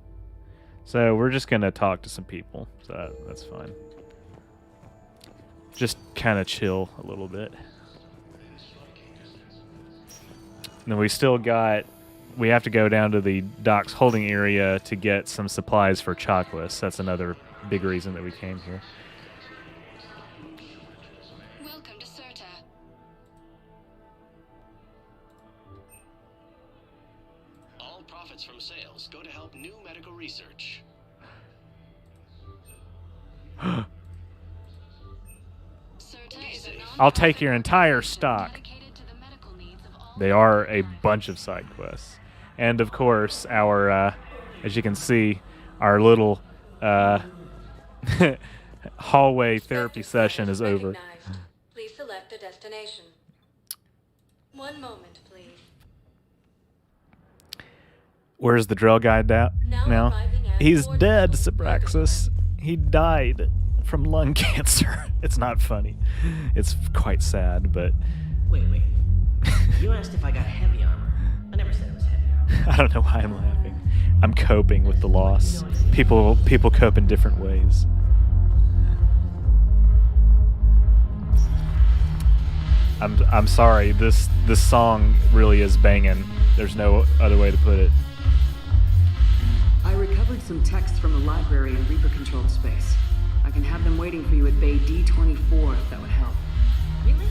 So we're just gonna talk to some people. So that's fine. Just kind of chill a little bit. And then we still got... We have to go down to the docks holding area to get some supplies for Chocolates. That's another big reason that we came here. Welcome to Certa. profits from sales go to help new medical research. I'll take your entire stock. They are a bunch of side quests. And of course, our, as you can see, our little hallway therapy session is over. Please select a destination. One moment, please. Where's the drill guy now? He's dead, Sabraxis. He died from lung cancer. It's not funny. It's quite sad, but... Wait. You asked if I got heavy armor. I never said it was heavy. I don't know why I'm laughing. I'm coping with the loss. People cope in different ways. I'm sorry. This song really is banging. There's no other way to put it. I recovered some texts from a library in Reaper-controlled space. I can have them waiting for you at Bay D-24 if that would help. Really?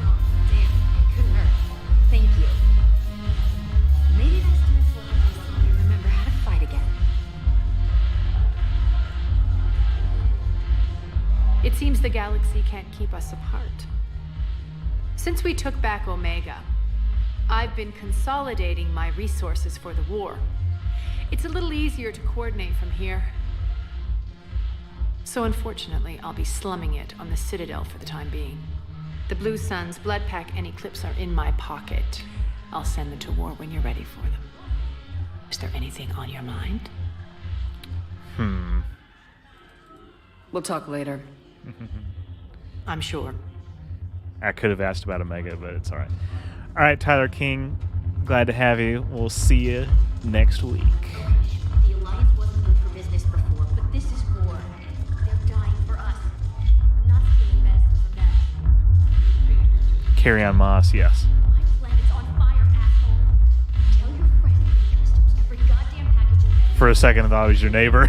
Oh, damn. It couldn't hurt. Thank you. Maybe next time we'll have this song and remember how to fight again. It seems the galaxy can't keep us apart. Since we took back Omega, I've been consolidating my resources for the war. It's a little easier to coordinate from here. So unfortunately, I'll be slumming it on the Citadel for the time being. The Blue Suns, Blood Pack, and Eclipse are in my pocket. I'll send them to war when you're ready for them. Is there anything on your mind? We'll talk later. I'm sure. I could have asked about Omega, but it's all right. All right, Tyler King, glad to have you. We'll see you next week. The Alliance wasn't good for business before, but this is war. They're dying for us. I'm not stealing medicine from them. Carry on Moss, yes. My planet's on fire, asshole. Tell your friend in customs every goddamn package of medicine. For a second, I thought I was your neighbor.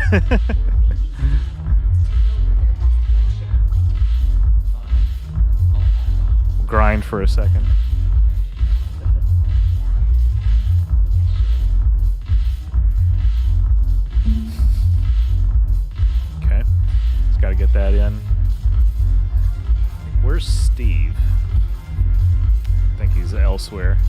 Grind for a second. Okay, just gotta get that in. Where's Steve? I think he's elsewhere.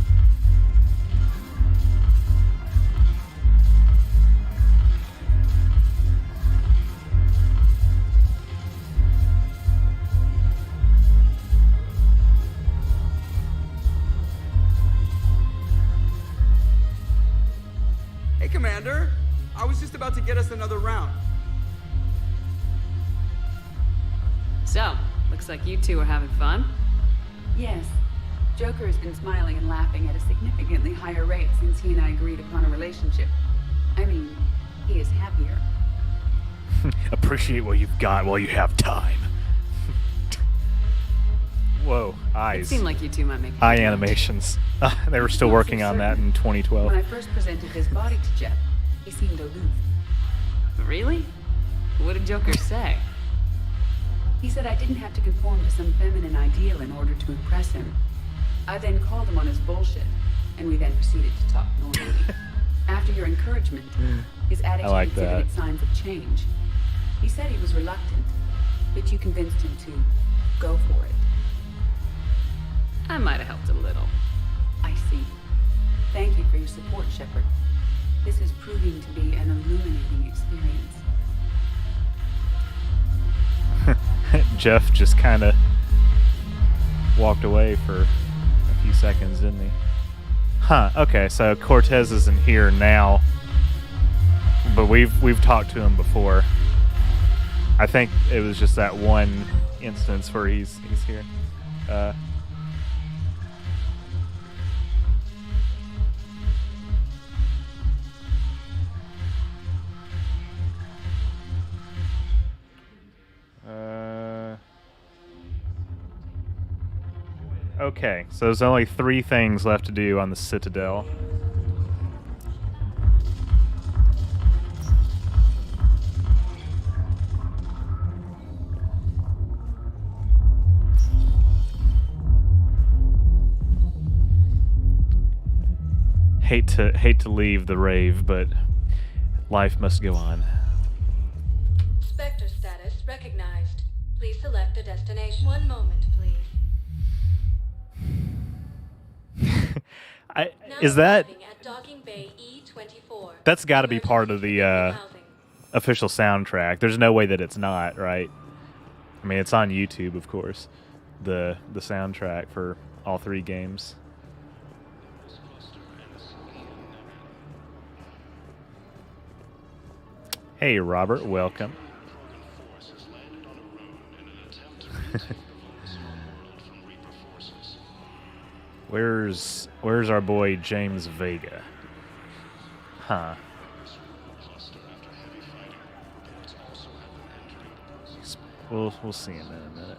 Hey, Commander. I was just about to get us another round. So, looks like you two are having fun. Yes. Joker has been smiling and laughing at a significantly higher rate since he and I agreed upon a relationship. I mean, he is happier. Appreciate what you've got while you have time. Whoa, eyes. It seemed like you two might make eye animations. They were still working on that in 2012. When I first presented his body to Jeff, he seemed aloof. Really? What did Joker say? He said I didn't have to conform to some feminine ideal in order to impress him. I then called him on his bullshit, and we then proceeded to talk normally. After your encouragement, his attitude exhibited signs of change. He said he was reluctant, but you convinced him to go for it. I might have helped a little. I see. Thank you for your support, Shepard. This is proving to be an illuminating experience. Jeff just kind of walked away for a few seconds, didn't he? Huh, okay, so Cortez isn't here now, but we've talked to him before. I think it was just that one instance where he's here. Okay, so there's only 3 things left to do on the Citadel. Hate to leave the rave, but life must go on. Spectre status recognized. Please select a destination. One moment, please. Is that... At Docking Bay E24. That's got to be part of the official soundtrack. There's no way that it's not, right? I mean, it's on YouTube, of course. The soundtrack for all 3 games. Hey, Robert, welcome. Where's our boy James Vega? Huh. We'll see him in a minute.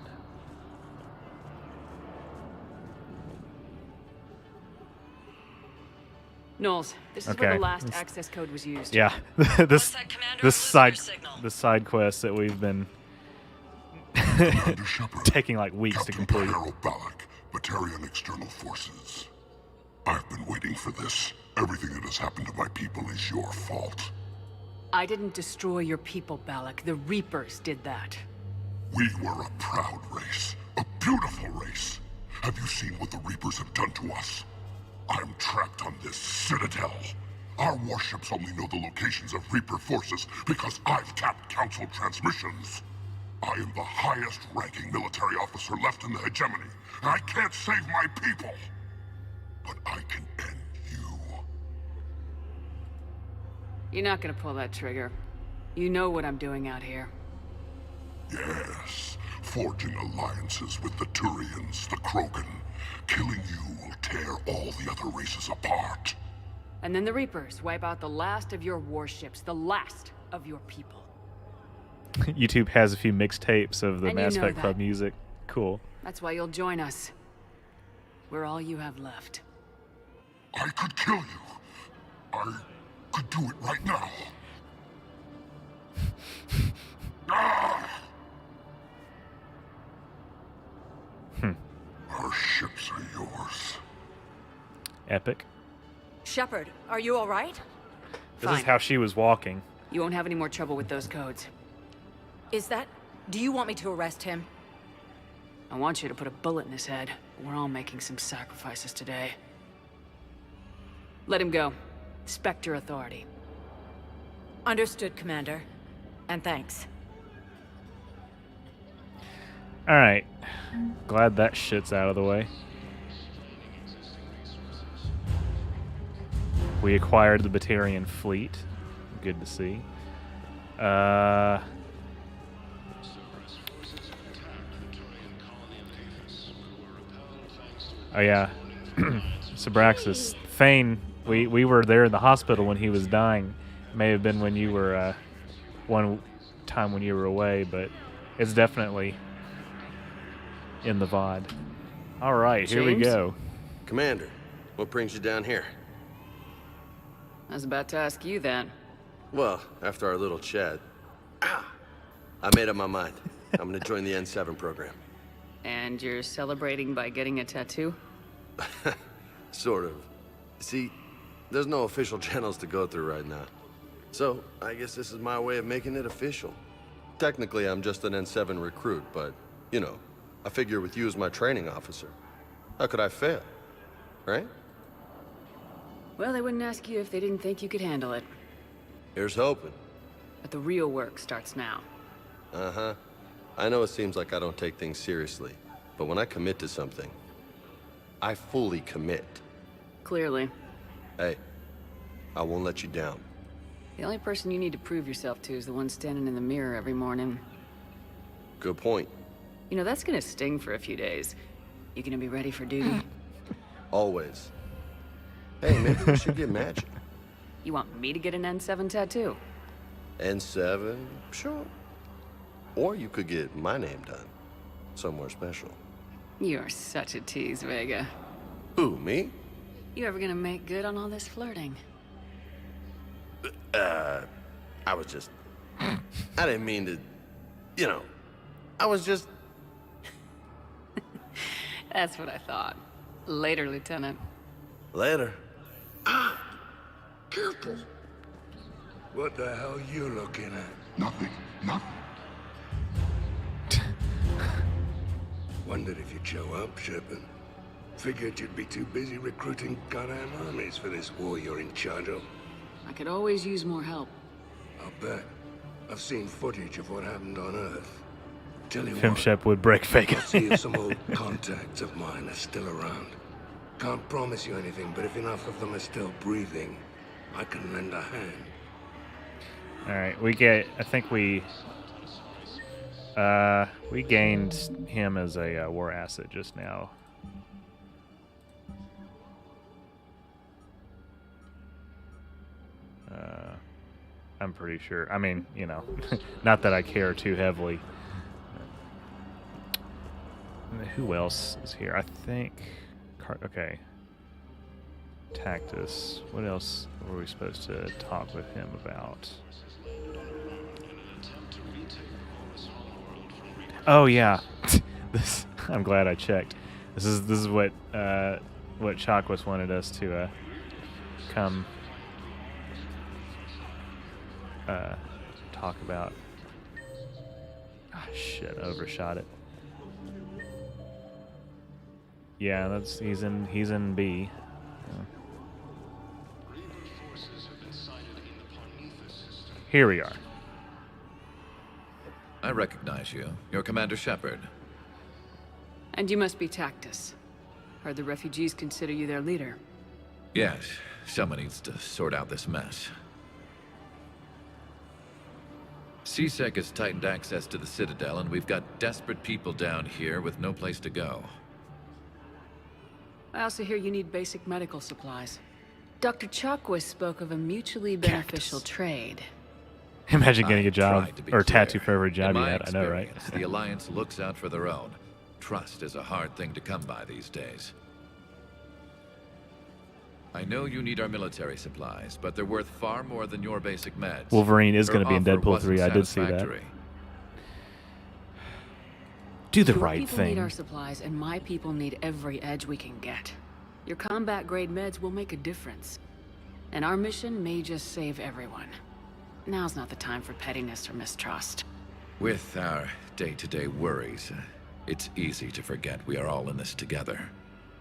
Knowles, this is where the last access code was used. Yeah, this side quest that we've been taking like weeks to complete. Batarian External Forces. I've been waiting for this. Everything that has happened to my people is your fault. I didn't destroy your people, Balak. The Reapers did that. We were a proud race. A beautiful race. Have you seen what the Reapers have done to us? I'm trapped on this citadel. Our warships only know the locations of Reaper forces because I've tapped Council transmissions. I am the highest-ranking military officer left in the hegemony, and I can't save my people. But I can end you. You're not gonna pull that trigger. You know what I'm doing out here. Yes, forging alliances with the Turians, the Krogan. Killing you will tear all the other races apart. And then the Reapers wipe out the last of your warships, the last of your people. YouTube has a few mixtapes of the Mass Effect Club music. Cool. That's why you'll join us. We're all you have left. I could kill you. I could do it right now. Our ships are yours. Epic. Shepard, are you all right? This is how she was walking. You won't have any more trouble with those codes. Is that... Do you want me to arrest him? I want you to put a bullet in his head. We're all making some sacrifices today. Let him go. Spectre Authority. Understood, Commander. And thanks. Alright. Glad that shit's out of the way. We acquired the Batarian fleet. Good to see. Oh yeah, Sabraxis. Thane, we were there in the hospital when he was dying. May have been when you were, one time when you were away, but it's definitely in the VOD. All right, here we go. Commander, what brings you down here? I was about to ask you that. Well, after our little chat, I made up my mind. I'm gonna join the N7 program. And you're celebrating by getting a tattoo? Sort of. See, there's no official channels to go through right now. So, I guess this is my way of making it official. Technically, I'm just an N7 recruit, but, you know, I figure with you as my training officer, how could I fail? Right? Well, they wouldn't ask you if they didn't think you could handle it. Here's hoping. But the real work starts now. Uh-huh. I know it seems like I don't take things seriously, but when I commit to something, I fully commit. Clearly. Hey, I won't let you down. The only person you need to prove yourself to is the one standing in the mirror every morning. Good point. You know, that's gonna sting for a few days. You gonna be ready for duty? Always. Hey, maybe we should get matching. You want me to get an N7 tattoo? N7? Sure. Or you could get my name done. Somewhere special. You're such a tease, Vega. Who, me? You ever gonna make good on all this flirting? I was just... I didn't mean to... You know, I was just... That's what I thought. Later, Lieutenant. Later. Ah! Careful! What the hell you looking at? Nothing. Nothing. Wondered if you'd show up, Shepard. Figured you'd be too busy recruiting goddamn armies for this war you're in charge of. I could always use more help. I'll bet. I've seen footage of what happened on Earth. Tell you Film what, Shep would break fake. I'll see if some old contacts of mine are still around. Can't promise you anything, but if enough of them are still breathing, I can lend a hand. Alright, I think we gained him as a war asset just now. I'm pretty sure. I mean, you know, not that I care too heavily. Who else is here? I think... Okay. Tactus. What else were we supposed to talk with him about? Oh yeah, this. I'm glad I checked. This is what Chakwas wanted us to come talk about. Ah, shit, overshot it. Yeah, he's in B. Here we are. I recognize you. You're Commander Shepard. And you must be Tactus. Heard the refugees consider you their leader. Yes, someone needs to sort out this mess. CSEC has tightened access to the Citadel, and we've got desperate people down here with no place to go. I also hear you need basic medical supplies. Dr. Chakwas spoke of a mutually beneficial trade. Imagine getting a job or a tattoo for every job you had. I know, right? The Alliance looks out for their own. Trust is a hard thing to come by these days. I know you need our military supplies, but they're worth far more than your basic meds. Wolverine is going to be in Deadpool 3. I did see that. Do the right Your people thing. need our supplies, and my people need every edge we can get. Your combat-grade meds will make a difference. And our mission may just save everyone. Now's not the time for pettiness or mistrust. With our day-to-day worries, it's easy to forget we are all in this together.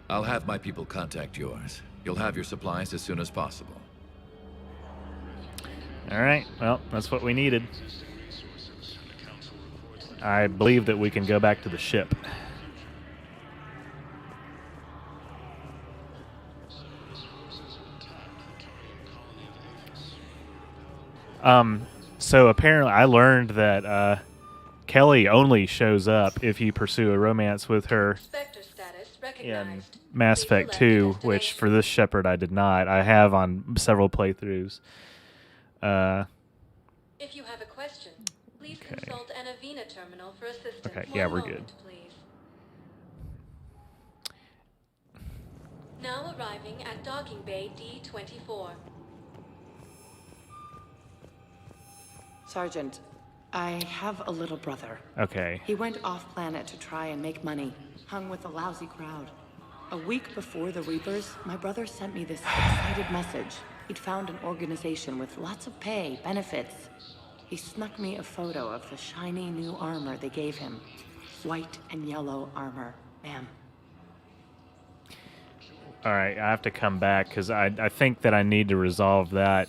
I'll have my people contact yours. You'll have your supplies as soon as possible. Alright, well, that's what we needed. I believe that we can go back to the ship. So apparently I learned that Kelly only shows up if you pursue a romance with her in Mass Effect 2, which for this Shepard I did not. I have on several playthroughs. If you have a question, please consult an Avena terminal for assistance. Okay, yeah, we're good. Please. Now arriving at Docking Bay D-24. Sergeant, I have a little brother. Okay. He went off-planet to try and make money, hung with a lousy crowd. A week before the Reapers, my brother sent me this excited message. He'd found an organization with lots of pay, benefits. He snuck me a photo of the shiny new armor they gave him. White and yellow armor, ma'am. Alright, I have to come back because I think that I need to resolve that.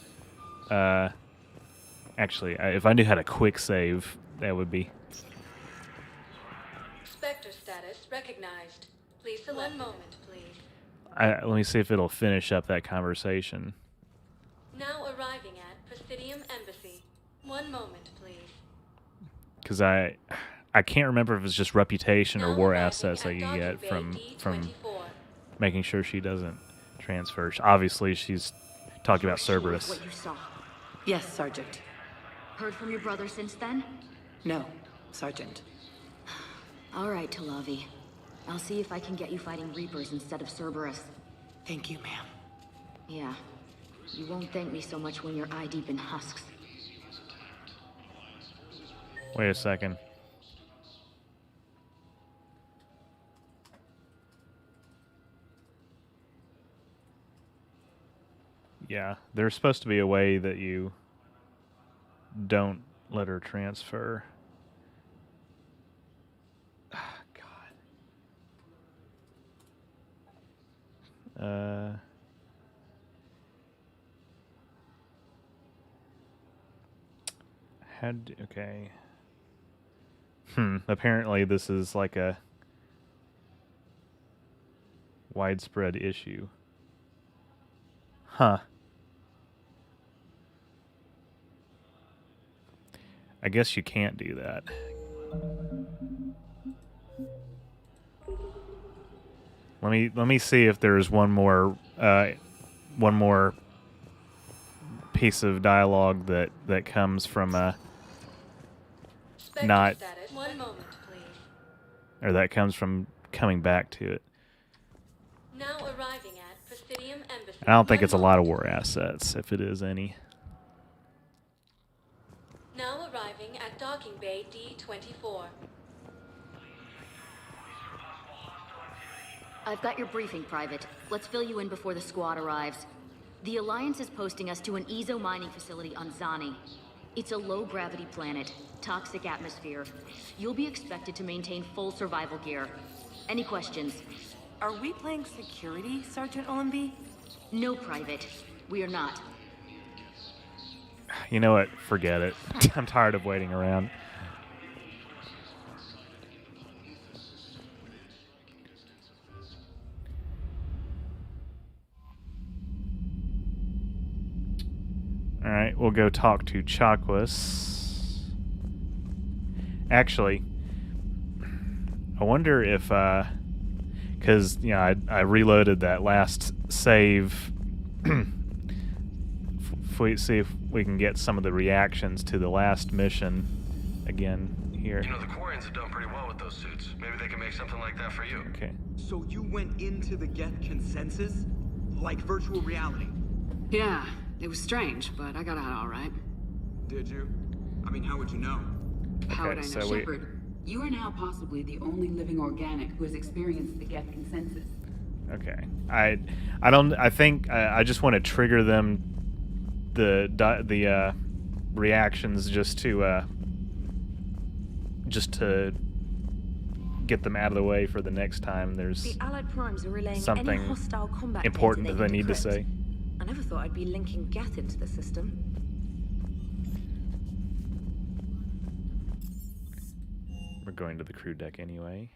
Actually, if I knew how to quick save, that would be... Spectre status recognized. Please select. 1 moment, please. Let me see if it'll finish up that conversation. Now arriving at Presidium Embassy. 1 moment, please. Because I can't remember if it's just reputation or war assets that you get from making sure she doesn't transfer. Obviously, she's talking about Cerberus. What you saw. Yes, Sergeant. Heard from your brother since then? No, Sergeant. All right, Talavi. I'll see if I can get you fighting Reapers instead of Cerberus. Thank you, ma'am. Yeah. You won't thank me so much when you're eye-deep in husks. Wait a second. Yeah, there's supposed to be a way that you don't let her transfer. God. Okay. Apparently this is like a widespread issue. Huh. I guess you can't do that. Let me see if there's one more piece of dialogue that comes from not Status. 1 moment, please. or that comes from coming back to it. Now arriving at Presidium Embassy. I don't think it's a lot of war assets, if it is any. Now arriving at Docking Bay D-24. I've got your briefing, Private. Let's fill you in before the squad arrives. The Alliance is posting us to an Ezo mining facility on Zani. It's a low-gravity planet, toxic atmosphere. You'll be expected to maintain full survival gear. Any questions? Are we playing security, Sergeant Olenby? No, Private. We are not. You know what? Forget it. I'm tired of waiting around. Alright, we'll go talk to Chakwas. Actually, I wonder if, because, you know, I reloaded that last save. See if we can get some of the reactions to the last mission again here. You know, the Quarians have done pretty well with those suits. Maybe they can make something like that for you. Okay. So you went into the Geth consensus? Like virtual reality? Yeah, it was strange, but I got out all right. Did you? I mean, how would you know? How would I know? so Shepard, you are now possibly the only living organic who has experienced the Geth consensus. Okay. I think I just want to trigger them the reactions just to get them out of the way for the next time there's The Allied Primes are relaying something any hostile combat important data that they need to decrypt. say. I never thought I'd be linking Geth into the system. We're going to the crew deck anyway.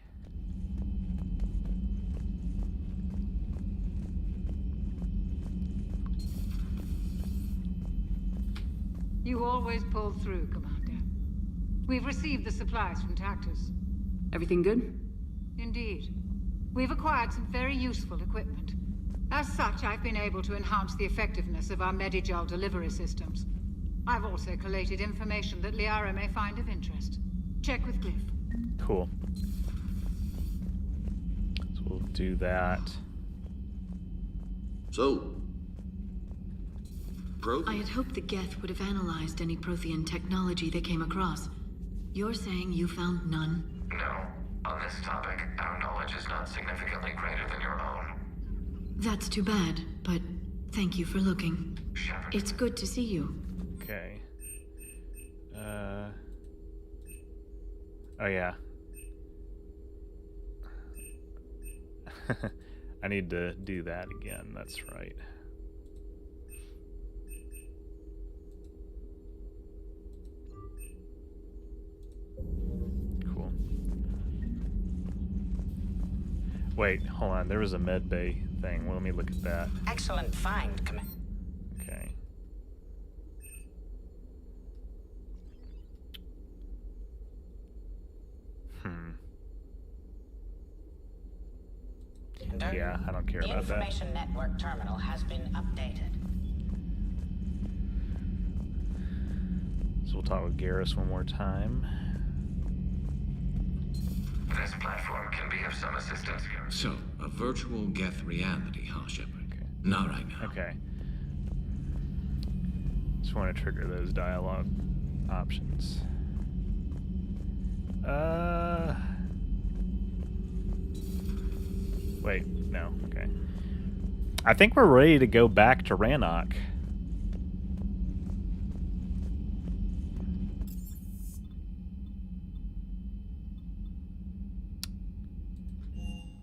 You always pull through, Commander. We've received the supplies from Tactus. Everything good? Indeed. We've acquired some very useful equipment. As such, I've been able to enhance the effectiveness of our Medigel delivery systems. I've also collated information that Liara may find of interest. Check with Glyph. Cool. So we'll do that. So, I had hoped the Geth would have analyzed any Prothean technology they came across. You're saying you found none? No. On this topic, our knowledge is not significantly greater than your own. That's too bad, but thank you for looking. Shepard. It's good to see you. Okay. Oh yeah. I need to do that again, that's right. Cool. Wait, hold on, there was a med bay thing. Well, let me look at that. Excellent find, Commander. Okay. Yeah, I don't care The about that. information network terminal has been updated. So we'll talk with Garrus one more time. This platform can be of some assistance. So, a virtual Geth reality, huh, Shepard? Okay. Not right now. Okay. Just want to trigger those dialogue options. Wait, no, okay. I think we're ready to go back to Rannoch.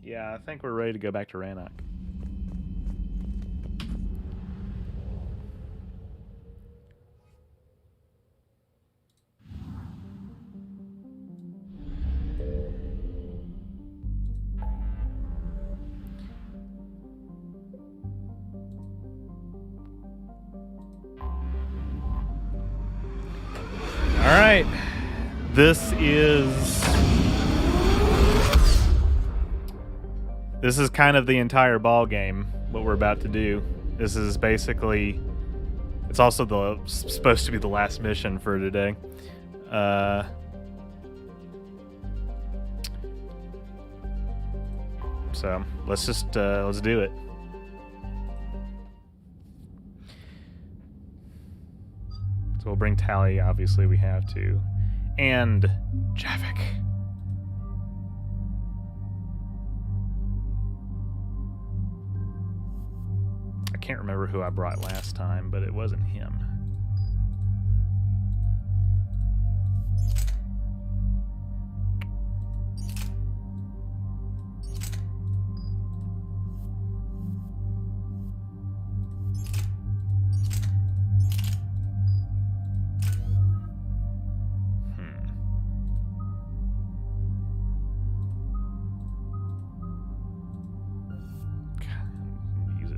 Yeah, I think we're ready to go back to Rannoch. All right, this is kind of the entire ball game. What we're about to do. This is basically. It's also supposed to be the last mission for today. So let's do it. So we'll bring Tally, obviously we have to. And Javik. I can't remember who I brought last time, but it wasn't him.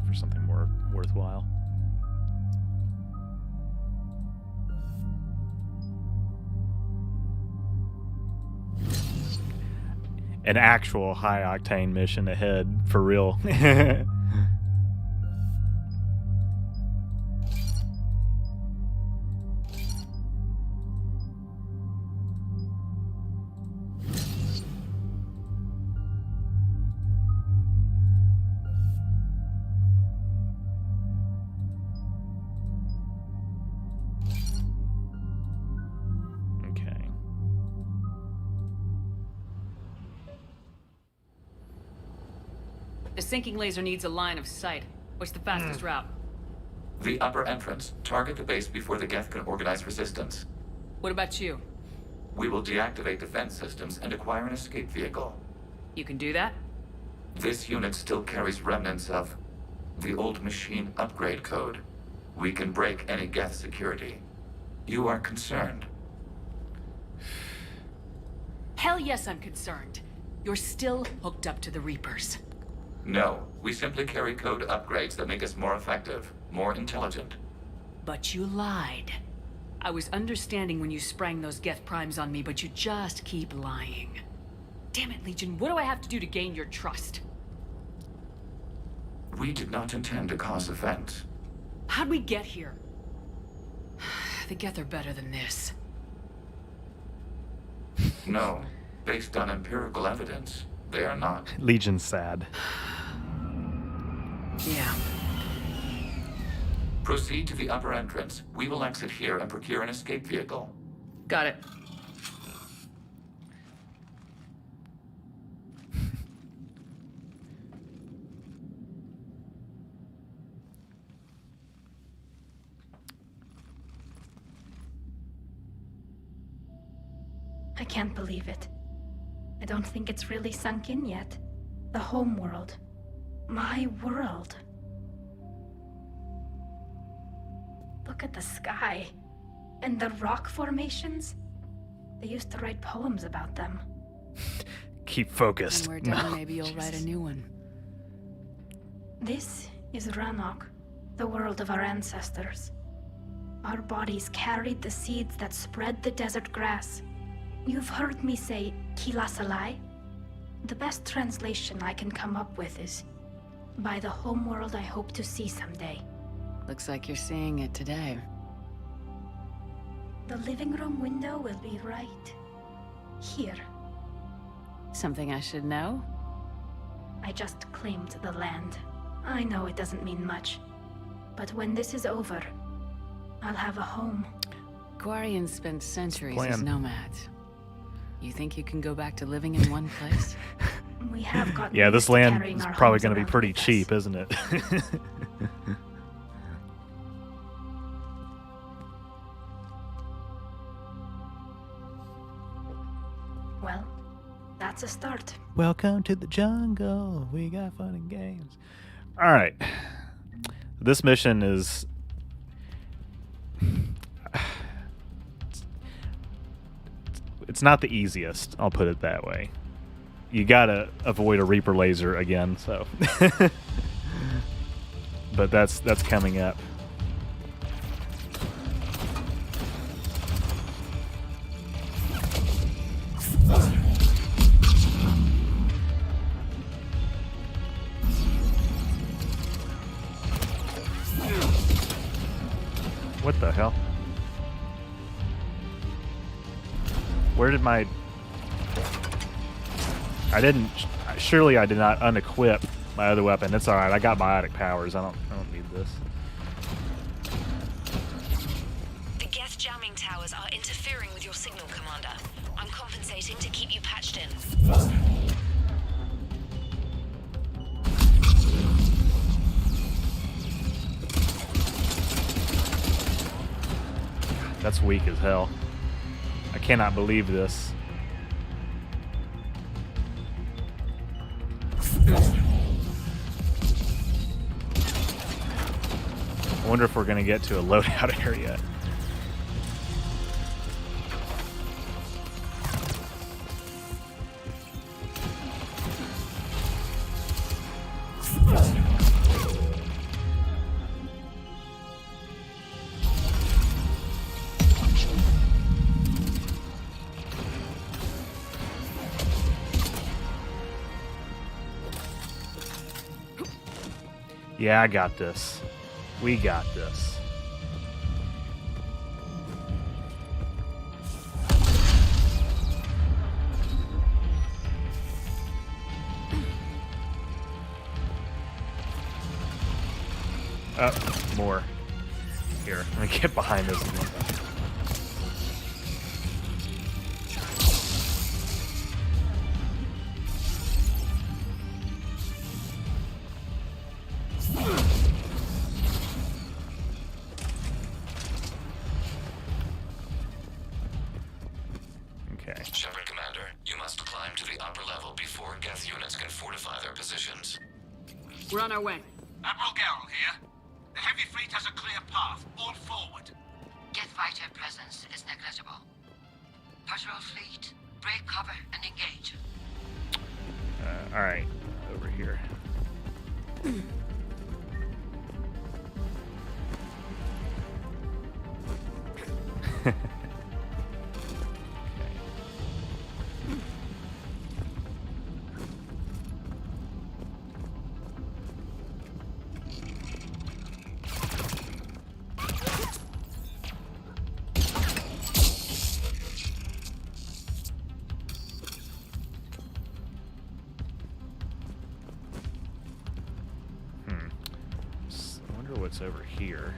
For something more worthwhile. An actual high octane mission ahead, for real. The sinking laser needs a line of sight. What's the fastest route? The upper entrance. Target the base before the Geth can organize resistance. What about you? We will deactivate defense systems and acquire an escape vehicle. You can do that? This unit still carries remnants of the old machine upgrade code. We can break any Geth security. You are concerned? Hell yes, I'm concerned. You're still hooked up to the Reapers. No, we simply carry code upgrades that make us more effective, more intelligent. But you lied. I was understanding when you sprang those Geth primes on me, but you just keep lying. Damn it, Legion, what do I have to do to gain your trust? We did not intend to cause offense. How'd we get here? The Geth are better than this. No, based on empirical evidence, they are not. Legion's sad. Yeah. Proceed to the upper entrance. We will exit here and procure an escape vehicle. Got it. I can't believe it. I don't think it's really sunk in yet. The home world. My world. Look at the sky. And the rock formations. They used to write poems about them. Keep focused. When we're done, maybe you'll write a new one. This is Rannoch, the world of our ancestors. Our bodies carried the seeds that spread the desert grass. You've heard me say Kilasalai? The best translation I can come up with is by the homeworld I hope to see someday. Looks like you're seeing it today. The living room window will be right here. Something I should know? I just claimed the land. I know it doesn't mean much, but when this is over, I'll have a home. Quarians spent centuries as nomads. You think you can go back to living in one place? We have gotten Yeah, this used to land carrying is our probably homes going to be around pretty with us. cheap, isn't it? Well, that's a start. Welcome to the jungle. We got fun and games. All right. This mission is... It's not the easiest, I'll put it that way. You gotta avoid a Reaper laser again, so... But that's coming up. What the hell? Where did my... I didn't... Surely I did not unequip my other weapon. It's alright, I got biotic powers. I don't need this. The Geth jamming towers are interfering with your signal, Commander. I'm compensating to keep you patched in. That's weak as hell. I cannot believe this. I wonder if we're going to get to a loadout area. Yeah, I got this. We got this. More. Here, let me get behind this one. Okay. Shepard Commander, you must climb to the upper level before Geth units can fortify their positions. We're on our way. Admiral Garrel here. The heavy fleet has a clear path. All forward. Geth fighter presence is negligible. Patrol fleet, break cover and engage. Alright, over here. I wonder what's over here.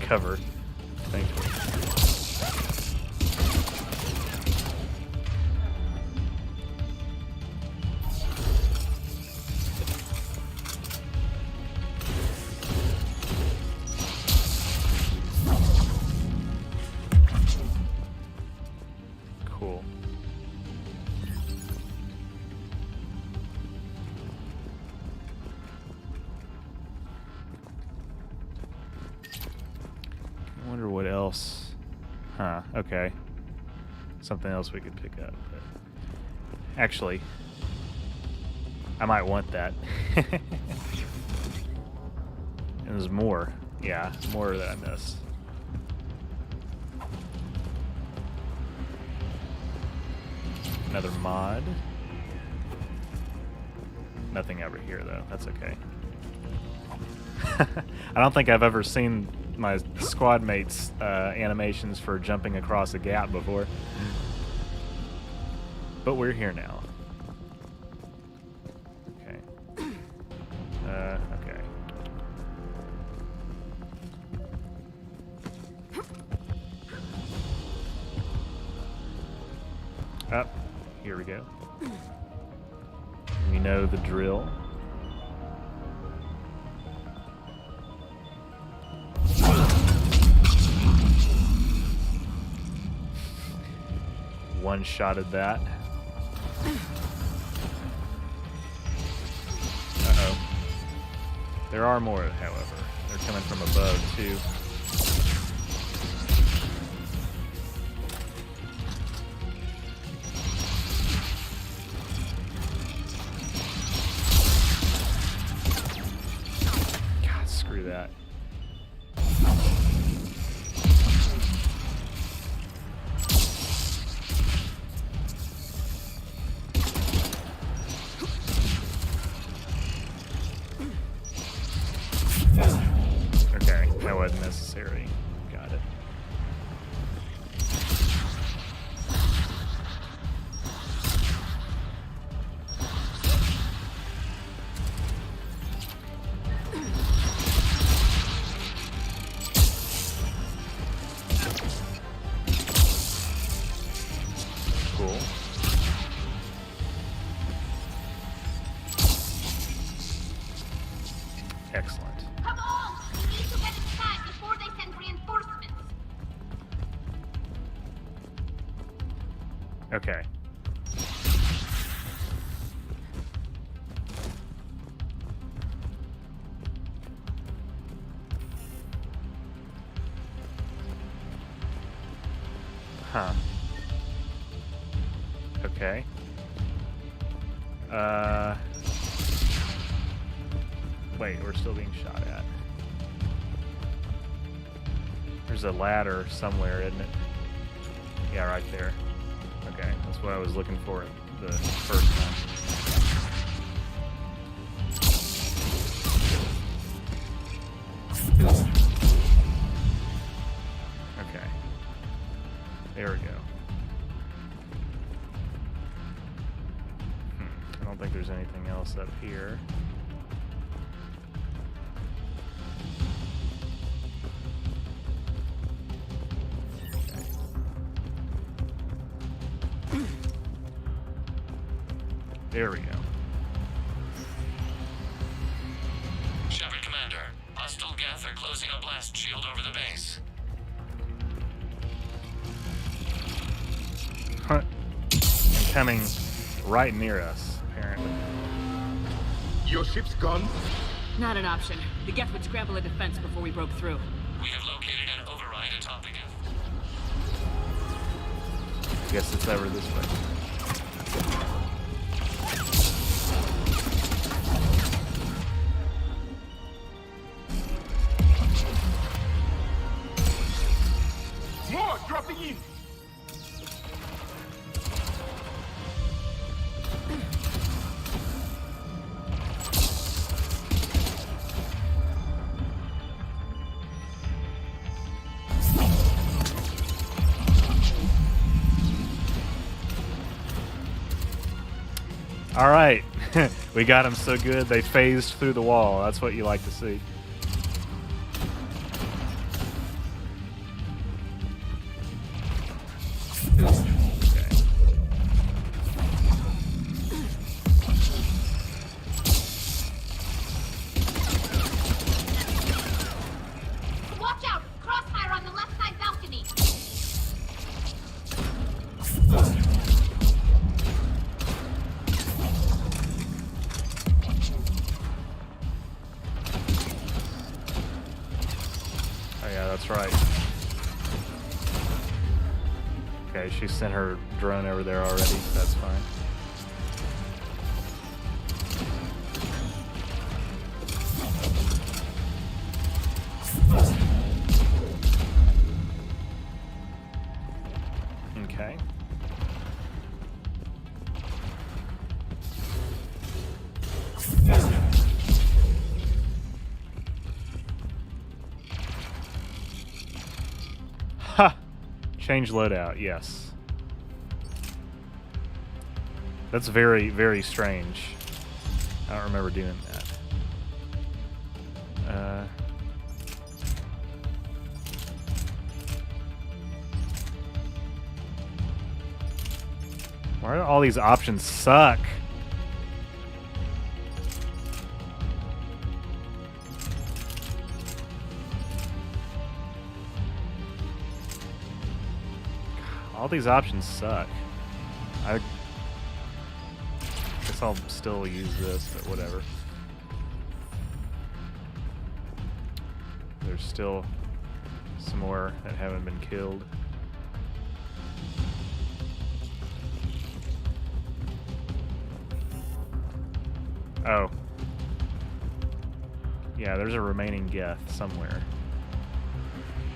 Cover. Thank you. Cool. I wonder what else. Huh, okay. Something else we could pick up. But actually, I might want that. And there's more. Yeah, more that I missed. Another mod. Nothing over here, though. That's okay. I don't think I've ever seen my squad mates' animations for jumping across a gap before. But we're here now. Okay. Okay. Up. Here we go. We know the drill. One-shotted that. Uh-oh. There are more, however. They're coming from above, too. God, screw that. Okay, that wasn't necessary. Got it. Cool. Excellent. Come on! We need to get inside before they send reinforcements. Okay. Huh. Okay. Wait, we're still being shot at. There's a ladder somewhere, isn't it? Yeah, right there. Okay, that's what I was looking for the first time. Okay. There we go. I don't think there's anything else up here. There we go. Shepard Commander, hostile Geth are closing a blast shield over the base. Huh. And coming right near us, apparently. Your ship's gone? Not an option. The Geth would scramble a defense before we broke through. We have located an override atop the Geth. Guess it's over this way. More dropping in! All right. We got them so good they phased through the wall. That's what you like to see. Watch out! Crossfire on the left side balcony! Oh yeah, that's right. Okay, she sent her drone over there already. That's fine. Okay. Ha! Change loadout, yes. That's very, very strange. I don't remember doing that. Why do all these options suck? All these options suck. I guess I'll still use this, but whatever. There's still some more that haven't been killed. Oh. Yeah, there's a remaining Geth somewhere.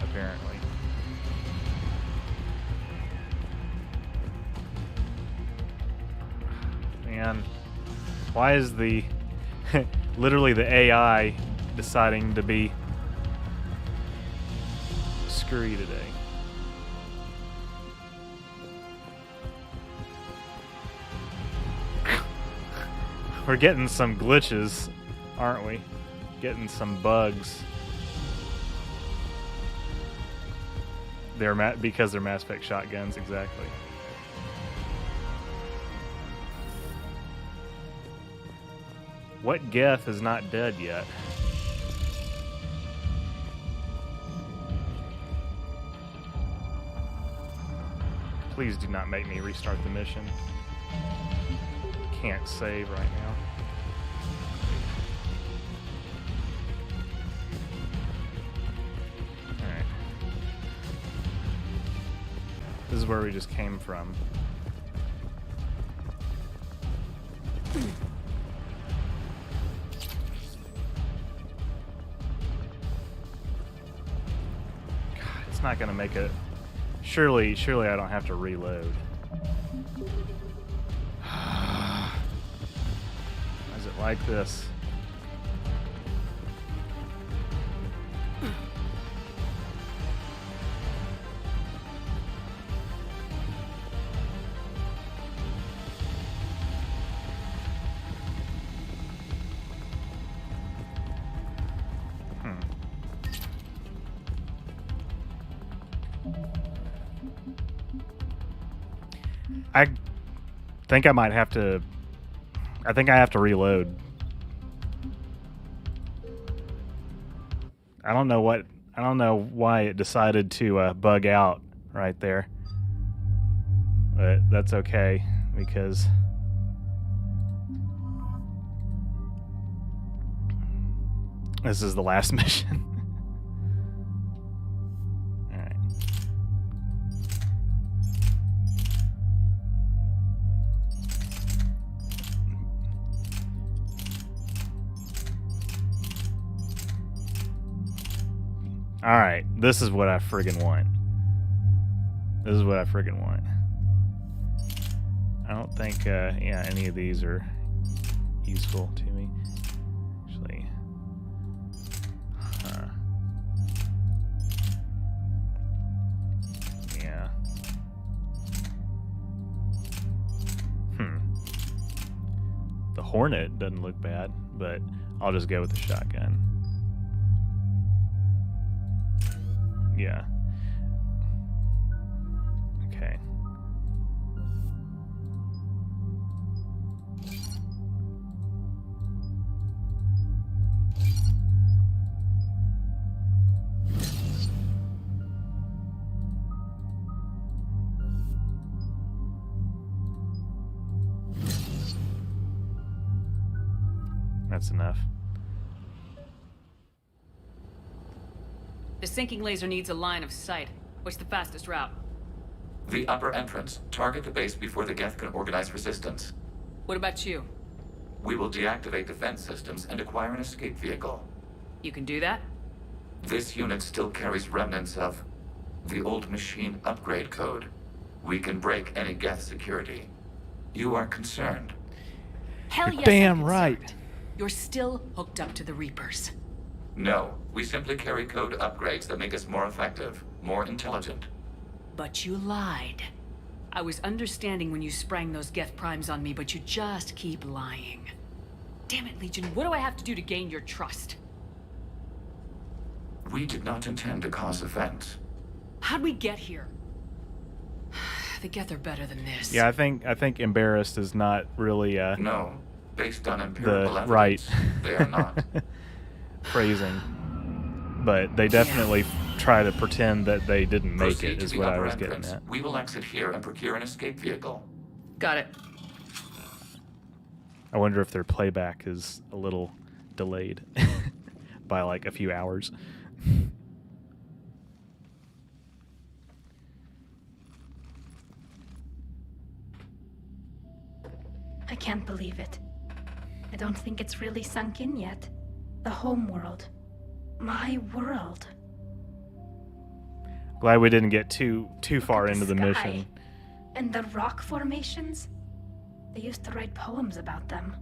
Apparently. Man, why is the literally the AI deciding to be screwy today? We're getting some glitches, aren't we? Getting some bugs. They're because they're Mass Spec shotguns, exactly. What Geth is not dead yet? Please do not make me restart the mission. Can't save right now. Alright. This is where we just came from. It's not gonna make it. Surely I don't have to reload. Why is it like this? I think I might have to. I think I have to reload. I don't know what. I don't know why it decided to bug out right there. But that's okay because this is the last mission. Alright, this is what I friggin' want. This is what I friggin' want. I don't think, yeah, any of these are useful to me. Actually. Yeah. The Hornet doesn't look bad, but I'll just go with the shotgun. Yeah. Okay. That's enough. The sinking laser needs a line of sight. What's the fastest route? The upper entrance. Target the base before the Geth can organize resistance. What about you? We will deactivate defense systems and acquire an escape vehicle. You can do that? This unit still carries remnants of the old machine upgrade code. We can break any Geth security. You are concerned? Hell yes, damn I'm right. concerned. You're still hooked up to the Reapers. No, we simply carry code upgrades that make us more effective, more intelligent. But you lied. I was understanding when you sprang those Geth primes on me, but you just keep lying. Damn it, Legion, what do I have to do to gain your trust? We did not intend to cause offense. How'd we get here? The Geth are better than this. Yeah, I think embarrassed is not really No, based on the empirical right evidence, they are not. phrasing. But they definitely try to pretend that they didn't make Proceed it, to is the what I upper was getting entrance. at. We will exit here and procure an escape vehicle. Got it. I wonder if their playback is a little delayed by like a few hours. I can't believe it. I don't think it's really sunk in yet. The home world. My world. Glad we didn't get too far into the sky. mission. And the rock formations? They used to write poems about them.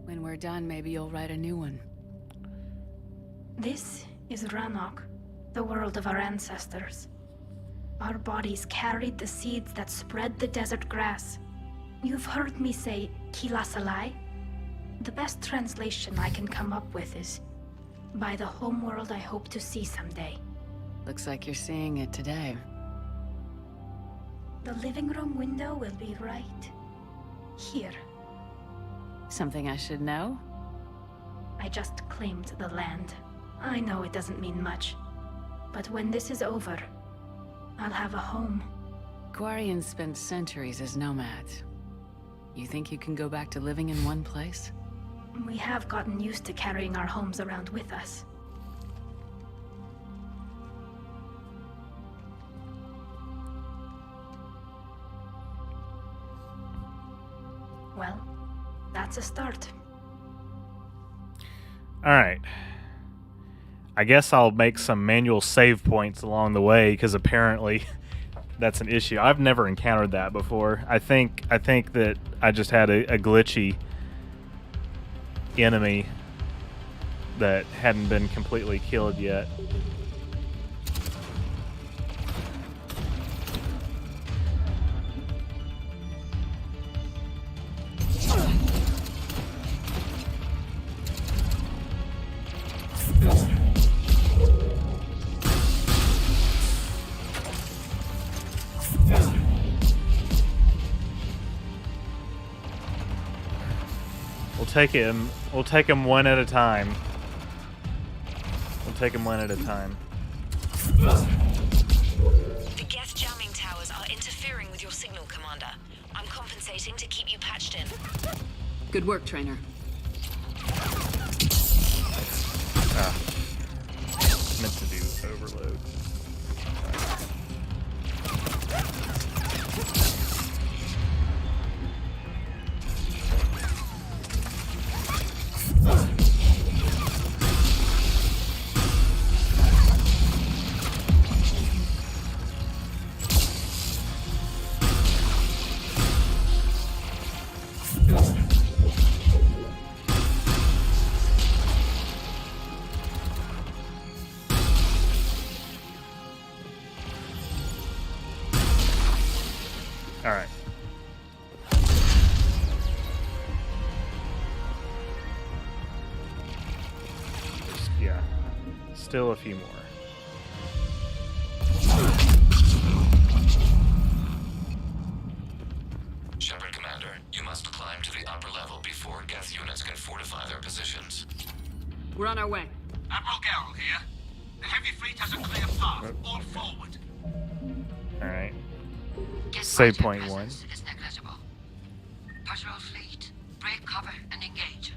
When we're done, maybe you'll write a new one. This is Ranok, the world of our ancestors. Our bodies carried the seeds that spread the desert grass. You've heard me say Kilasalai? The best translation I can come up with is, by the homeworld I hope to see someday. Looks like you're seeing it today. The living room window will be right here. Something I should know? I just claimed the land. I know it doesn't mean much, but when this is over, I'll have a home. Quarians spent centuries as nomads. You think you can go back to living in one place? We have gotten used to carrying our homes around with us. Well, that's a start. Alright. I guess I'll make some manual save points along the way, because apparently that's an issue. I've never encountered that before. I think that I just had a glitchy enemy that hadn't been completely killed yet. We'll take him one at a time. We'll take him one at a time. The Geth jamming towers are interfering with your signal, Commander. I'm compensating to keep you patched in. Good work, Trainer. Ah. Meant to do overload. Alright. Yeah. Still a few more. Shepard Commander, you must climb to the upper level before Geth units can fortify their positions. We're on our way. Admiral Garrel here. The heavy fleet has a clear path. All forward. Alright. Geth Save fighter point presence one. is negligible. Patrol fleet, break cover and engage.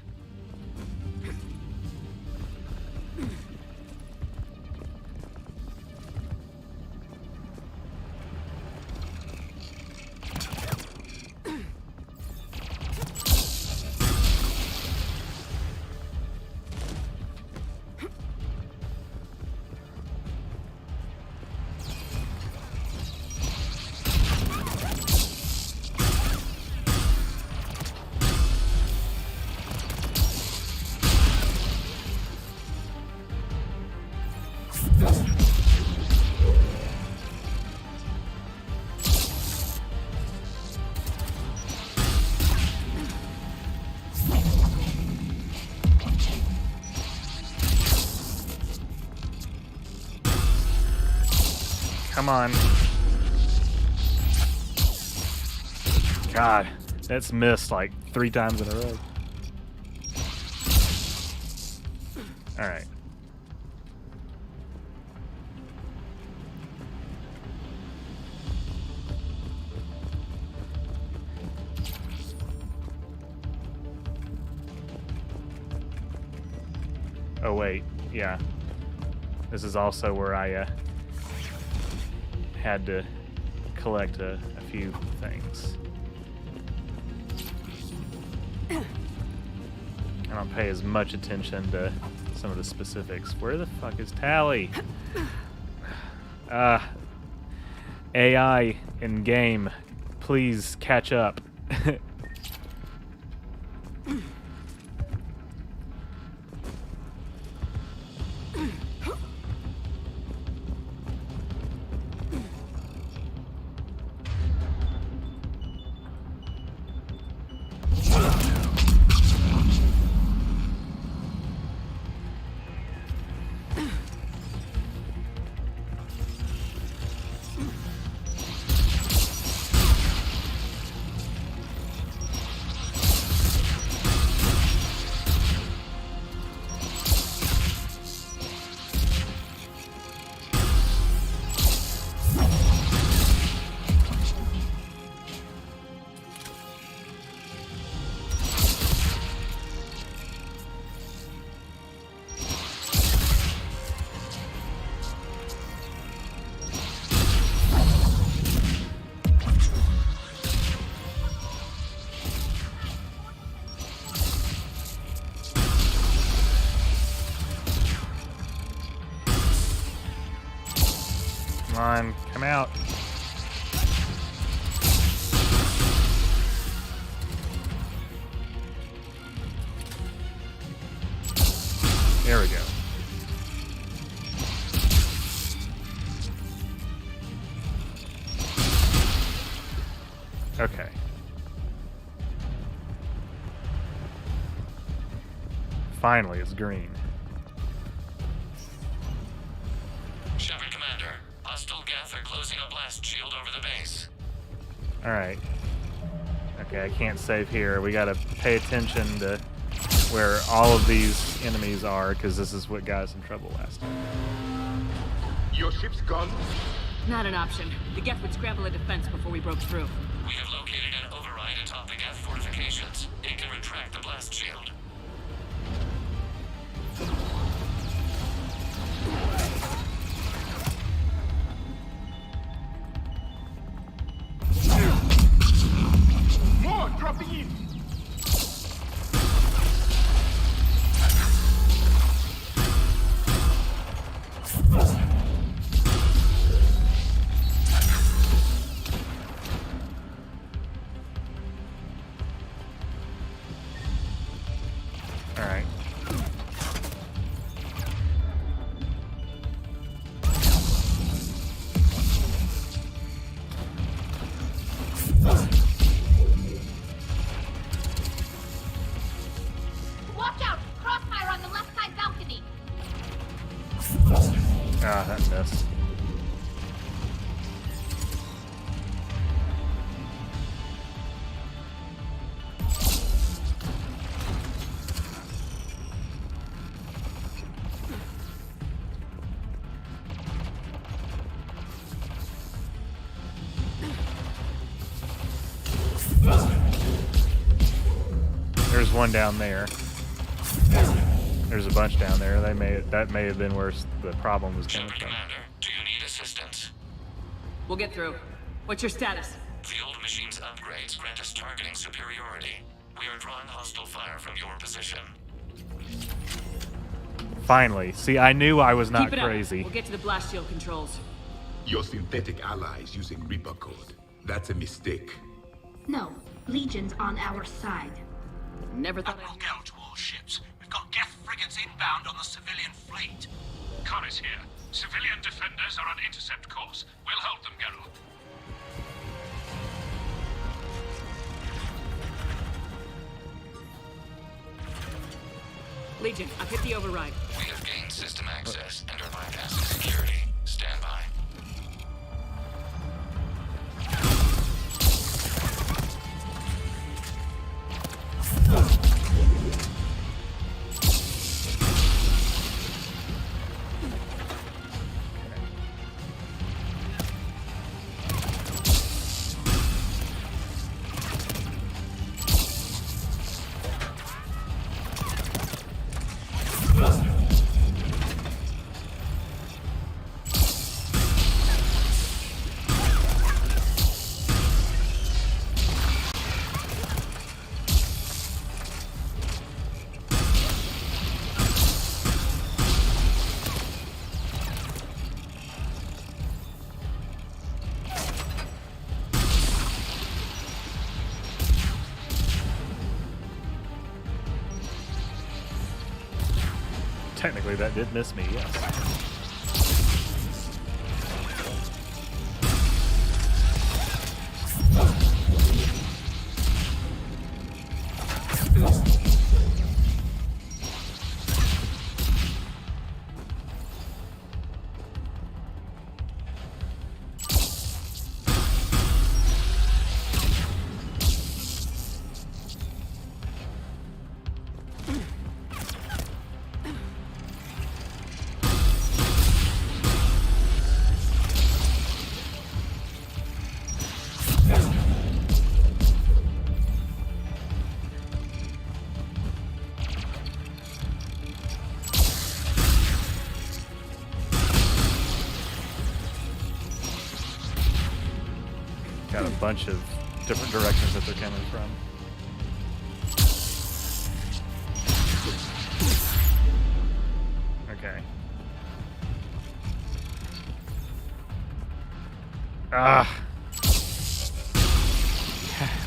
Come on. God, that's missed like 3 times in a row. Alright. Oh wait, yeah. This is also where I had to collect a few things. I don't pay as much attention to some of the specifics. Where the fuck is Tally? AI in game, please catch up. Come on, come out. There we go. Okay. Finally, it's green. Shepard Commander, hostile Geth are closing a blast shield over the base. Alright. Okay, I can't save here. We gotta pay attention to where all of these enemies are, because this is what got us in trouble last time. Your ship's gone? Not an option. The Geth would scramble a defense before we broke through. We have located an override atop the Geth fortifications. It can retract the blast shield. More dropping in! Alright. Watch out! Crossfire on the left side balcony! Ah, that missed. There's one down there. There's a bunch down there. That may have been where the problem was coming Shepard from. Commander, do you need assistance? We'll get through. What's your status? The old machine's upgrades grant us targeting superiority. We are drawing hostile fire from your position. Finally. See, I knew I was not Keep it crazy. Up. We'll get to the blast shield controls. Your synthetic allies using Reaper code. That's a mistake. No, Legion's on our side. Never thought We'll go to all ships. We've got Geth frigates inbound on the civilian fleet. Connor's here. Civilian defenders are on intercept course. We'll hold them, Geralt. Legion, I've hit the override. We have gained system access and are bypassing security. Stand by. Technically, that did miss me, yes. Got a bunch of different directions that they're coming from. Okay.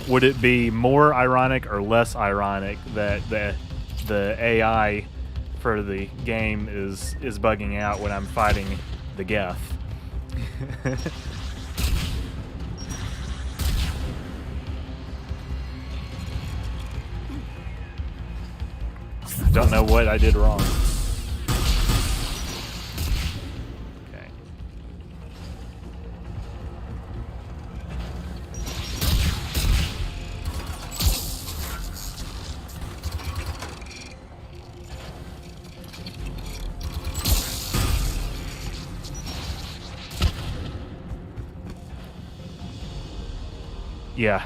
Would it be more ironic or less ironic that the AI for the game is bugging out when I'm fighting the Geth? Don't know what I did wrong. Okay. Yeah.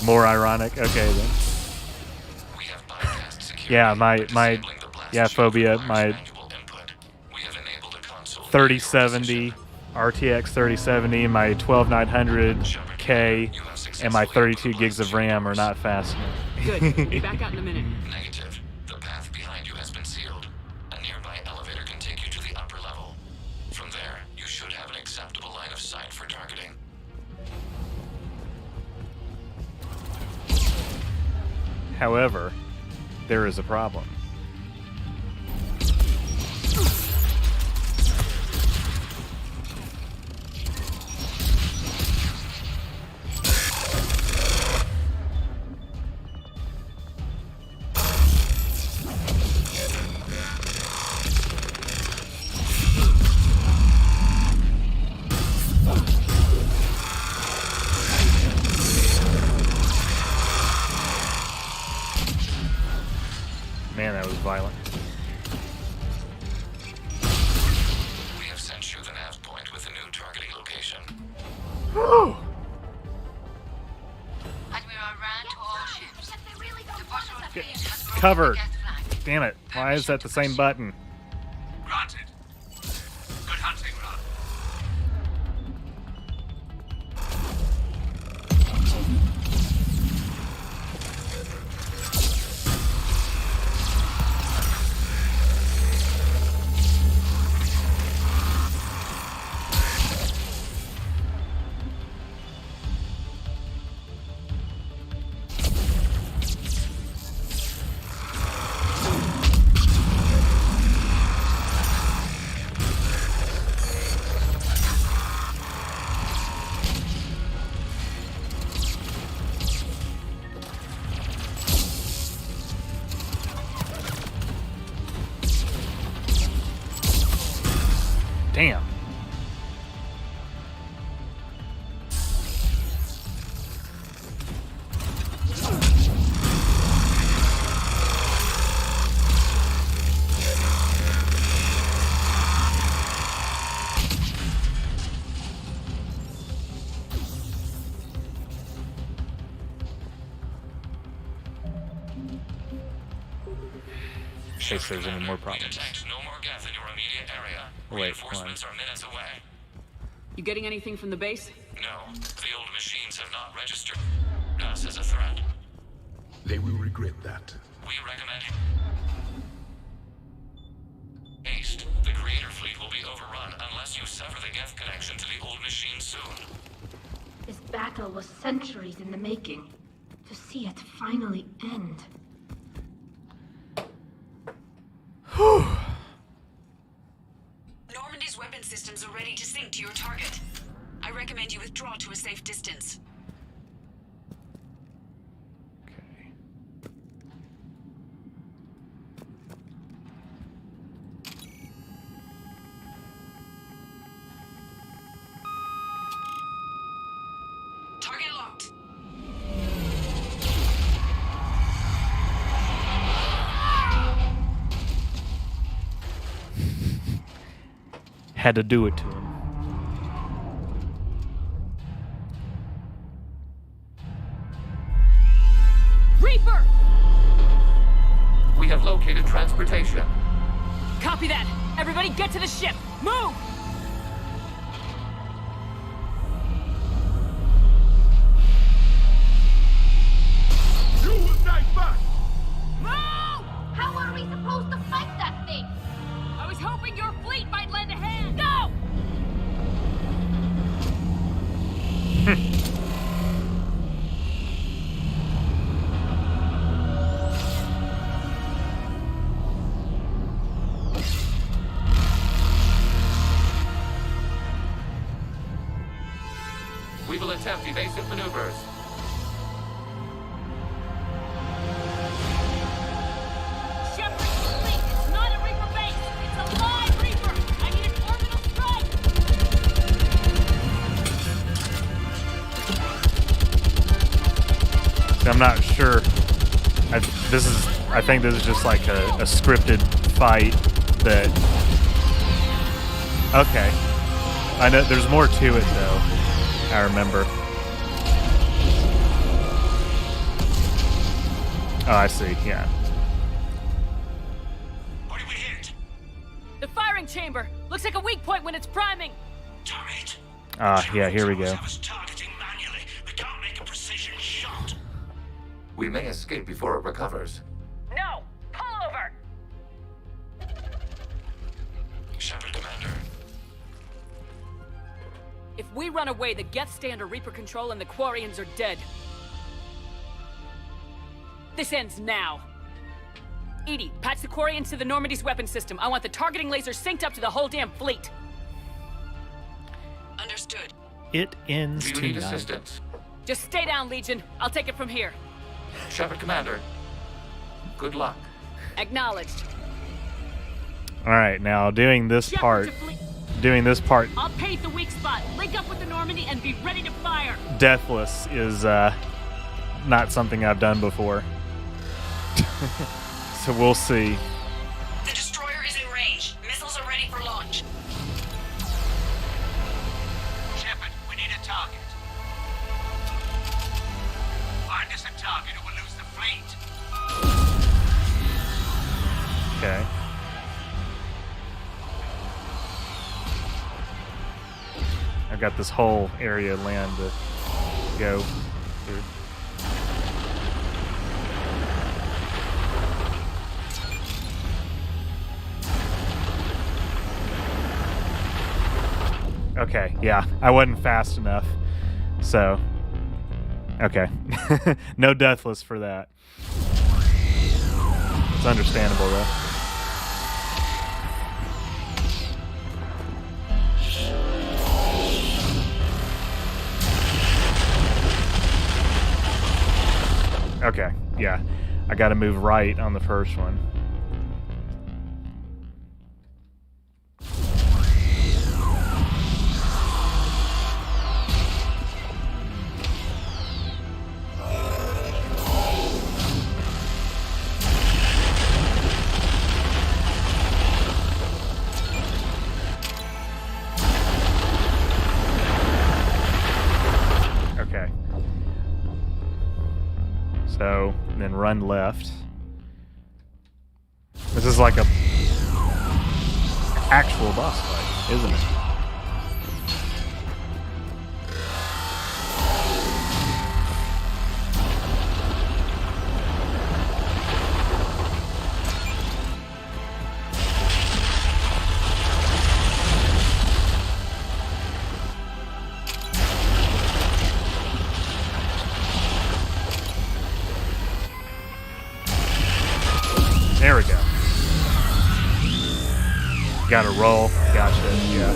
More ironic. Okay then. Yeah, my phobia, my 3070 RTX 3070, my 12900K, and my 32 gigs of RAM are not fast enough. Good. We'll be back out in a minute. Negative. The path behind you has been sealed. A nearby elevator can take you to the upper level. From there, you should have an acceptable line of sight for targeting. However, there is a problem. Man, that was violent. We have sent you the nav point with a new targeting location. Whew. Admiral ran to all ships. The Boswell fleet has broken Covered. the Geth flag. Damn it. Why is that the same button? Granted. Good hunting, Ron. Damn. In case there's any more problems. No more Geth in your immediate area. Wait, Reinforcements are minutes away. You getting anything from the base? No, the old machines have not registered us as a threat. They will regret that. We recommend haste. The Creator fleet will be overrun unless you sever the Geth connection to the old machine soon. This battle was centuries in the making. To see it finally end. Normandy's weapon systems are ready to sync to your target. I recommend you withdraw to a safe distance. Target locked. Had to do it to him. Reaper! We have located transportation. Copy that. Everybody get to the ship. Move! You will die first! Move! How are we supposed to fight that thing? I was hoping your fleet might lend a hand. Go! We will attempt evasive maneuvers. Shepard, fleet. It's not a Reaper base. It's a live Reaper. I need an orbital strike. I'm not sure. I think this is just like a scripted fight that. Okay, I know there's more to it though. I remember. Oh, I see. Yeah. What did we hit? The firing chamber. Looks like a weak point when it's priming. Damn it. Yeah. Here we go. Have us targeting manually. We can't make a precision shot. We may escape before it recovers. No! Pull over! Shepard, Commander. If we run away, the Geth stay under Reaper control and the Quarians are dead. This ends now. Edie, patch the Quarians to the Normandy's weapon system. I want the targeting laser synced up to the whole damn fleet. Understood. It ends Do you need tonight. assistance? Just stay down, Legion. I'll take it from here. Shepard, Commander. Good luck. Acknowledged. All right, now doing this part. Doing this part. I'll paint the weak spot. Link up with the Normandy and be ready to fire. Deathless is not something I've done before. So we'll see. The destroyer is in range. Missiles are ready for launch. Shepard, we need a target. Find us a target or we'll lose the fleet. Okay. I've got this whole area of land to go through. Okay, yeah, I wasn't fast enough, so okay. No deathless for that. It's understandable though. Okay, yeah. I gotta move right on the first one. Okay. So, then run left. This is like a actual boss fight, isn't it? There we go. Got to roll. Gotcha. Yeah.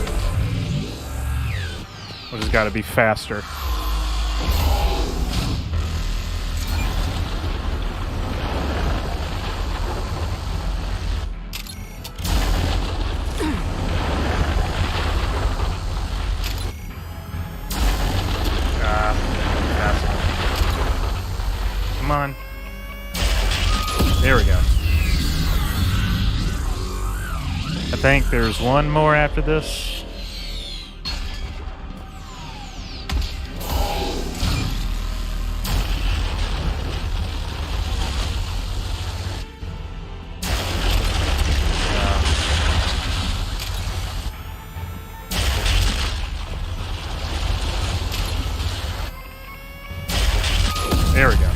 We just got to be faster. Come on. There we go. I think there's one more after this. There we go.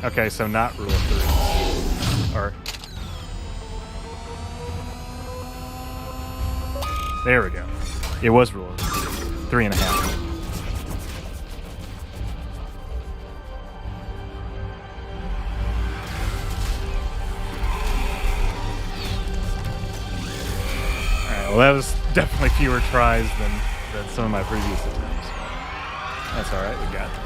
Okay, so not rule of three. Or there we go. It was rule of 3.5. Alright, well that was definitely fewer tries than some of my previous attempts. That's alright, we got it.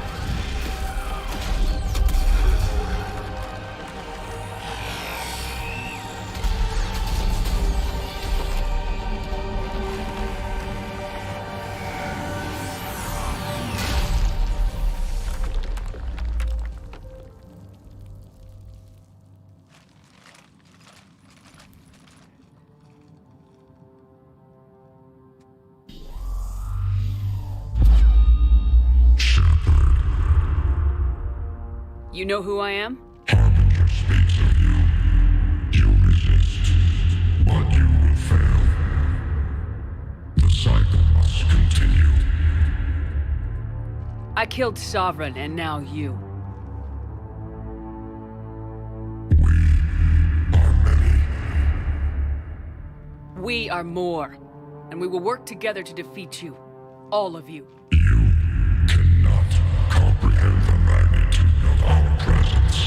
You know who I am? Harbinger speaks of you. You resist, but you will fail. The cycle must continue. I killed Sovereign, and now you. We are more, and we will work together to defeat you. All of you. You cannot comprehend the magnitude of our presence.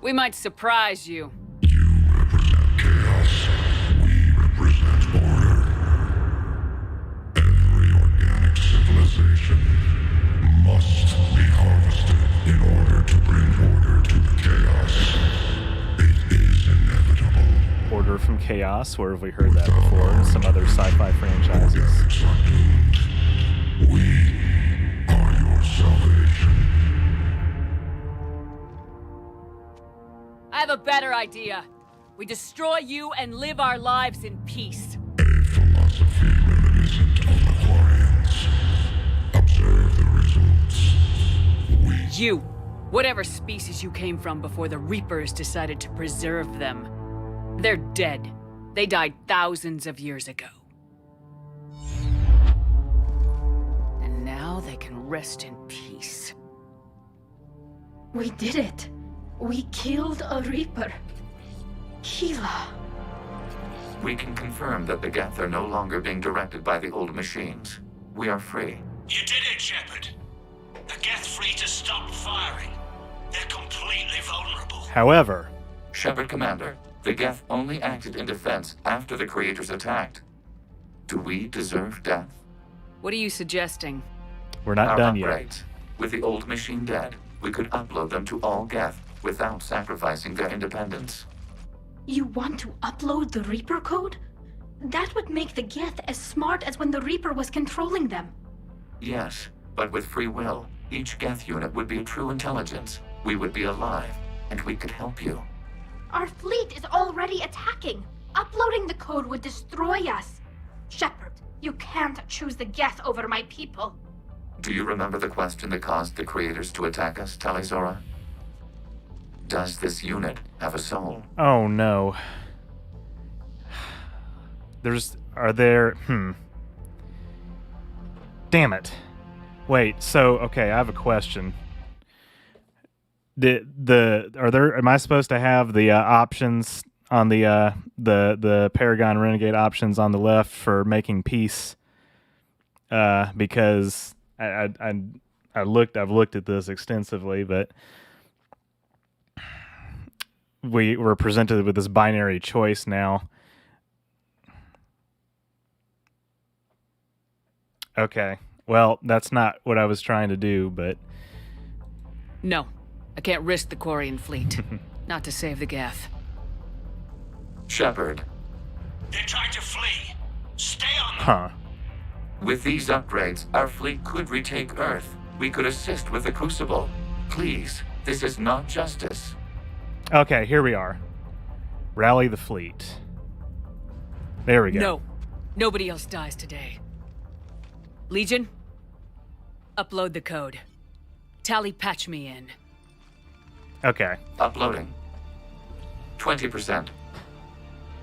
We might surprise you. You represent chaos. We represent order. Every organic civilization must be harvested in order to bring order to the chaos. It is inevitable. Order from Chaos, where have we heard that before in some other sci-fi franchises? We are your salvation. I have a better idea. We destroy you and live our lives in peace. A philosophy reminiscent of the Quarians. Observe the results. You, whatever species you came from before the Reapers decided to preserve them. They're dead. They died thousands of years ago. And now they can rest in peace. We did it. We killed a Reaper. Gila. We can confirm that the Geth are no longer being directed by the old machines. We are free. You did it, Shepard. The Geth free to stop firing. They're completely vulnerable. However, Shepard Commander, the Geth only acted in defense after the creators attacked. Do we deserve death? What are you suggesting? we're not Our done yet. upgrades. With the old machine dead, we could upload them to all Geth without sacrificing their independence. You want to upload the Reaper code? That would make the Geth as smart as when the Reaper was controlling them. Yes, but with free will, each Geth unit would be a true intelligence. We would be alive, and we could help you. Our fleet is already attacking. Uploading the code would destroy us. Shepard, you can't choose the Geth over my people. Do you remember the question that caused the creators to attack us, Talizora? Does this unit have a soul? Oh no. Damn it. Wait, so okay, I have a question. Am I supposed to have the options on the Paragon Renegade options on the left for making peace? Because I've looked at this extensively, but we were presented with this binary choice now. Okay. Well, that's not what I was trying to do, but... No. I can't risk the Quarian fleet. Not to save the Geth. Shepard. They're trying to flee. Stay on them. Huh. With these upgrades, our fleet could retake Earth. We could assist with the Crucible. Please, this is not justice. Okay, here we are. Rally the fleet. There we go. No. Nobody else dies today. Legion, upload the code. Tally patch me in. Okay. Uploading. 20%.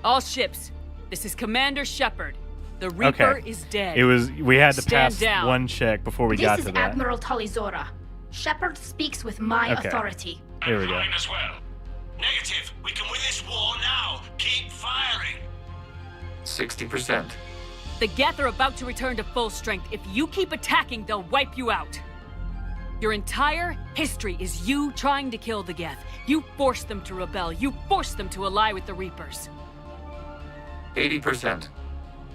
All ships, this is Commander Shepard. The Reaper is dead. We had to Stand pass down. one check before we got to that. This is Admiral Talizora. Shepard speaks with my authority. Here we go. Mine as well. Negative. We can win this war now. Keep firing. 60%. The Geth are about to return to full strength. If you keep attacking, they'll wipe you out. Your entire history is you trying to kill the Geth. You forced them to rebel. You forced them to ally with the Reapers. 80%.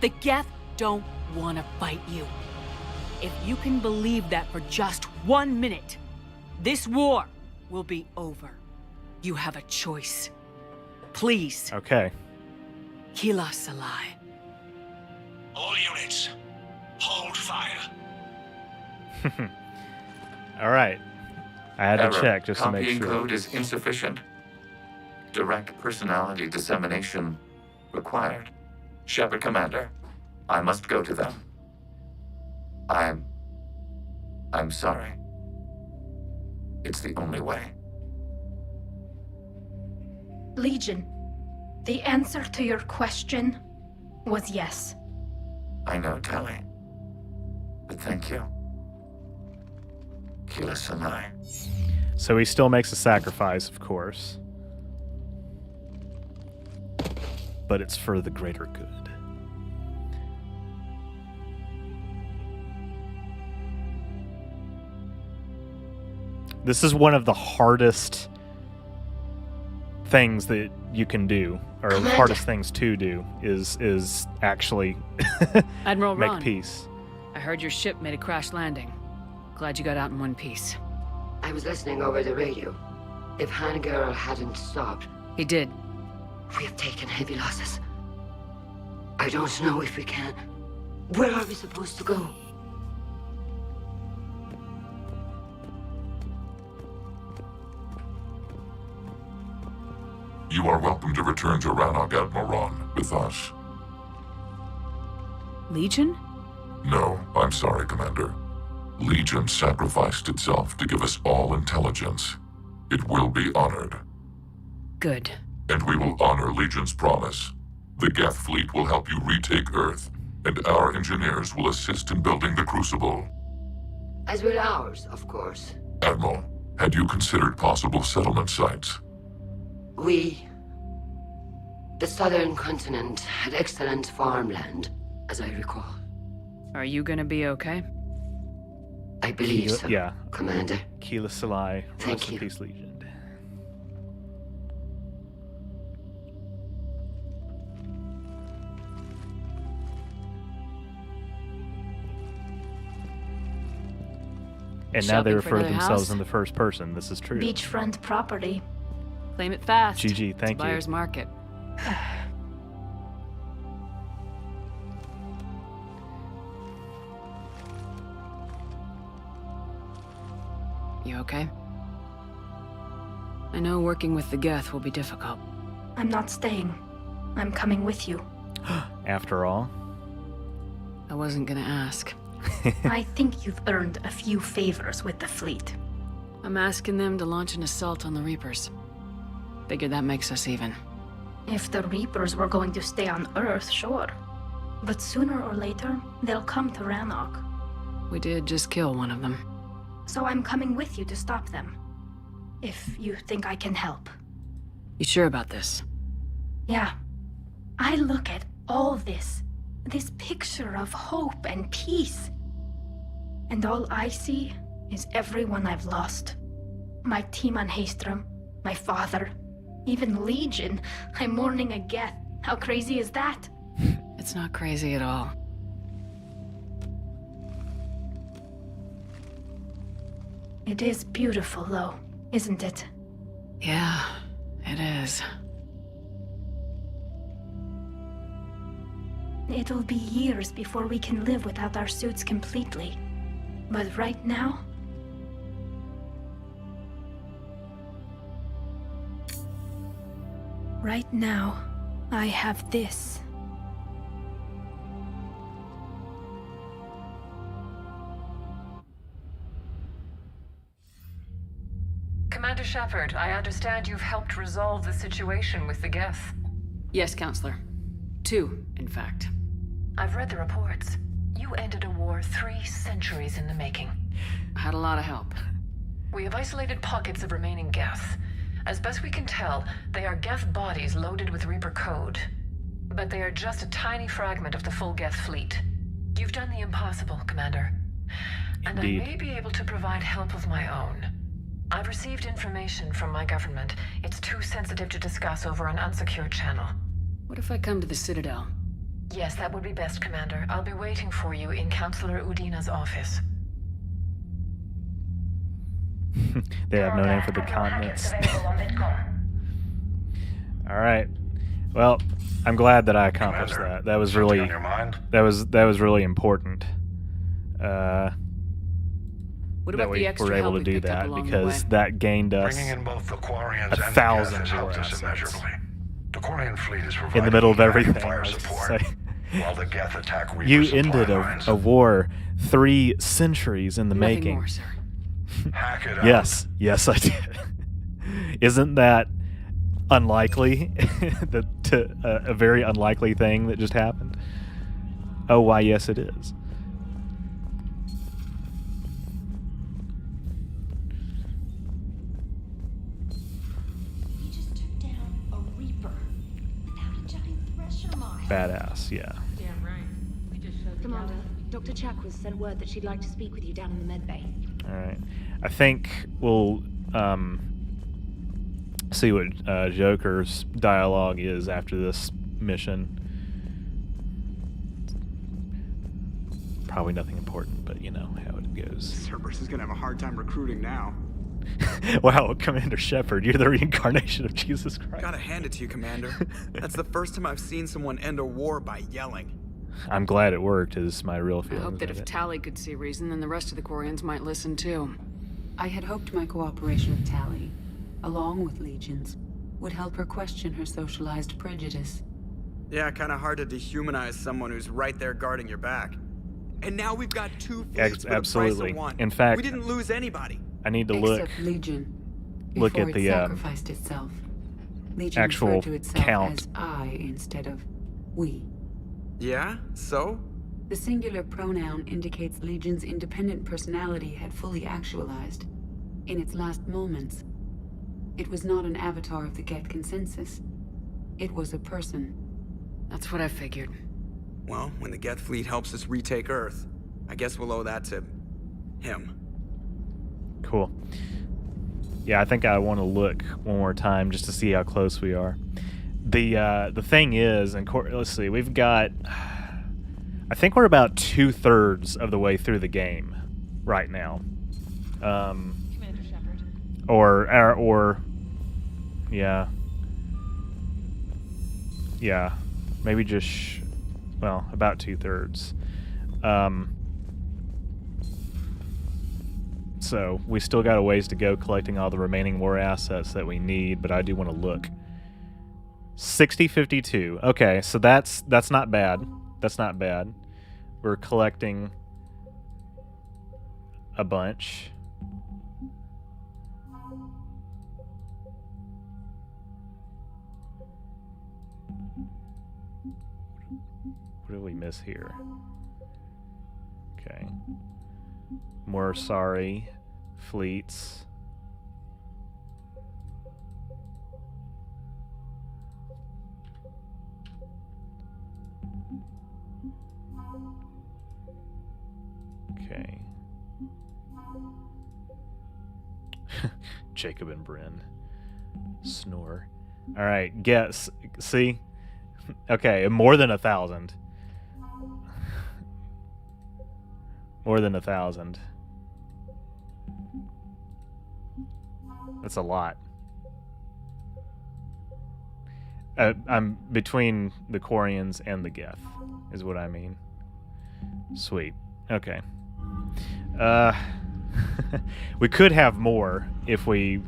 The Geth don't want to fight you. If you can believe that for just 1 minute, this war will be over. You have a choice. Please. Okay. Kila Salai. All units, hold fire. All right. I had to check just to make Copying sure. code is insufficient. Direct personality dissemination required. Shepard Commander, I must go to them. I'm sorry. It's the only way. Legion, the answer to your question was yes. I know, Tally. But thank you. Kila Sanai. So he still makes a sacrifice, of course. But it's for the greater good. This is one of the hardest things that you can do, or the hardest things to do, is actually Admiral make Ron, peace. I heard your ship made a crash landing. Glad you got out in one piece. I was listening over the radio. If Hangirl hadn't stopped... He did. We have taken heavy losses. I don't know if we can... Where are we supposed to go? You are welcome to return to Rannoch, Admiral Ron, with us. Legion? No, I'm sorry, Commander. Legion sacrificed itself to give us all intelligence. It will be honored. Good. And we will honor Legion's promise. The Geth fleet will help you retake Earth, and our engineers will assist in building the Crucible. As will ours, of course. Admiral, had you considered possible settlement sites? The southern continent had excellent farmland, as I recall. Are you gonna be okay? I believe so, Yeah. Commander. Kila Salai, Thank rest in you. peace, Legion. And now they Shopping for refer to another themselves house? in the first person. This is true. Beachfront property. Claim it fast. GG, thank it's you. buyer's market. You okay? I know working with the Geth will be difficult. I'm not staying. I'm coming with you. After all. I wasn't gonna ask. I think you've earned a few favors with the fleet. I'm asking them to launch an assault on the Reapers. Figure that makes us even. If the Reapers were going to stay on Earth, sure. But sooner or later, they'll come to Rannoch. We did just kill one of them. So I'm coming with you to stop them. If you think I can help. You sure about this? Yeah. I look at all this picture of hope and peace. And all I see is everyone I've lost. My team on Haestrom, my father, even Legion. I'm mourning a Geth. How crazy is that? It's not crazy at all. It is beautiful, though, isn't it? Yeah, it is. It'll be years before we can live without our suits completely. But right now... Right now, I have this. Commander Shepard, I understand you've helped resolve the situation with the Geth. Yes, Counselor. 2, in fact. I've read the reports. You ended a war 3 centuries in the making. Had a lot of help. We have isolated pockets of remaining Geth. As best we can tell, they are Geth bodies loaded with Reaper code. But they are just a tiny fragment of the full Geth fleet. You've done the impossible, Commander. And Indeed. I may be able to provide help of my own. I've received information from my government. It's too sensitive to discuss over an unsecured channel. What if I come to the Citadel? Yes, that would be best, Commander. I'll be waiting for you in Counselor Udina's office. They have no name for the continents. All right. Well, I'm glad that I accomplished Commander, that. That was something really on your mind? that was really important. What That about we the extra were able help to we do picked up that along the because way? that gained us Bringing in both the Quarians and the 1,000 Geth has more helped us assets immeasurably. The Quarian fleet is providing in the middle of active everything. fire I was support, just say. while the Geth attack Reaper You supply ended lines. a war 3 centuries in the Nothing making. more, sir. Hack it out. Yes, I did. Isn't that unlikely? A very unlikely thing that just happened? Oh, why, yes, it is. He just took down a Reaper without a giant thresher mine. Badass, yeah. Damn right. We just showed Commander, Dr. Chakwas sent word that she'd like to speak with you down in the med bay. Alright. I think we'll see what Joker's dialogue is after this mission. Probably nothing important, but you know how it goes. Cerberus is gonna have a hard time recruiting now. Wow, Commander Shepard, you're the reincarnation of Jesus Christ. Gotta hand it to you, Commander. That's the first time I've seen someone end a war by yelling. I'm glad it worked, is my real I feeling. hope that if Tally could see reason, then the rest of the Quarians might listen too. I had hoped my cooperation with Tally, along with Legion's, would help her question her socialized prejudice. Yeah, kinda hard to dehumanize someone who's right there guarding your back. And now we've got 2 fleets for the price Absolutely. of 1. In fact, we didn't lose anybody. I need to look Except Legion. look at Before the it sacrificed itself. Legion actual referred to itself count. as I instead of we. Yeah? So? The singular pronoun indicates Legion's independent personality had fully actualized. In its last moments, it was not an avatar of the Geth consensus. It was a person. That's what I figured. Well, when the Geth fleet helps us retake Earth, I guess we'll owe that to him. Cool. Yeah, I think I want to look one more time just to see how close we are. The thing is, and let's see, we've got. I think we're about 2/3 of the way through the game right now. Commander Shepard. Or yeah, maybe just well, about 2/3. So we still got a ways to go collecting all the remaining war assets that we need, but I do want to look. 60-52. Okay, so that's not bad. That's not bad. We're collecting a bunch. What did we miss here? Okay. More sorry fleets. Okay. Jacob and Bryn. Snore. All right, guess. See? Okay, more than 1,000. More than 1,000. That's a lot. I'm between the Quarians and the Geth, is what I mean. Sweet. Okay. We could have more if we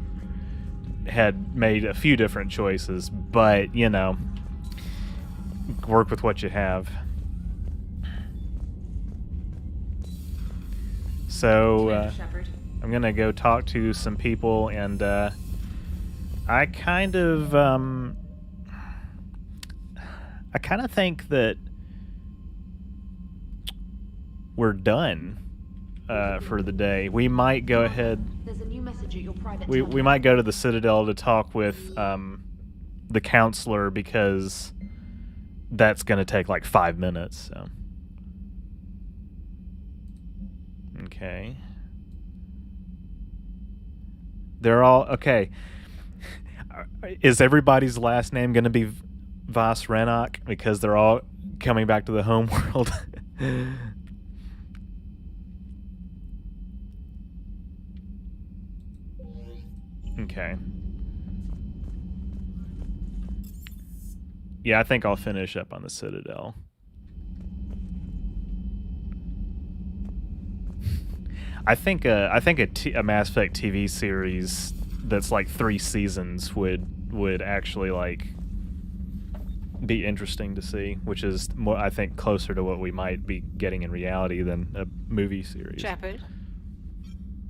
had made a few different choices, but, you know, work with what you have. So, I'm gonna go talk to some people, and I kind of think that we're done for the day. We might go ahead. There's a new message at your private We might go to the Citadel to talk with the counselor, because that's gonna take like 5 minutes. So. Okay. They're all okay. Is everybody's last name going to be Voss Renok, because they're all coming back to the home world? Okay. Yeah, I think I'll finish up on the Citadel. I think a Mass Effect TV series that's like 3 seasons would actually like be interesting to see, which is more, I think, closer to what we might be getting in reality than a movie series. Shepard,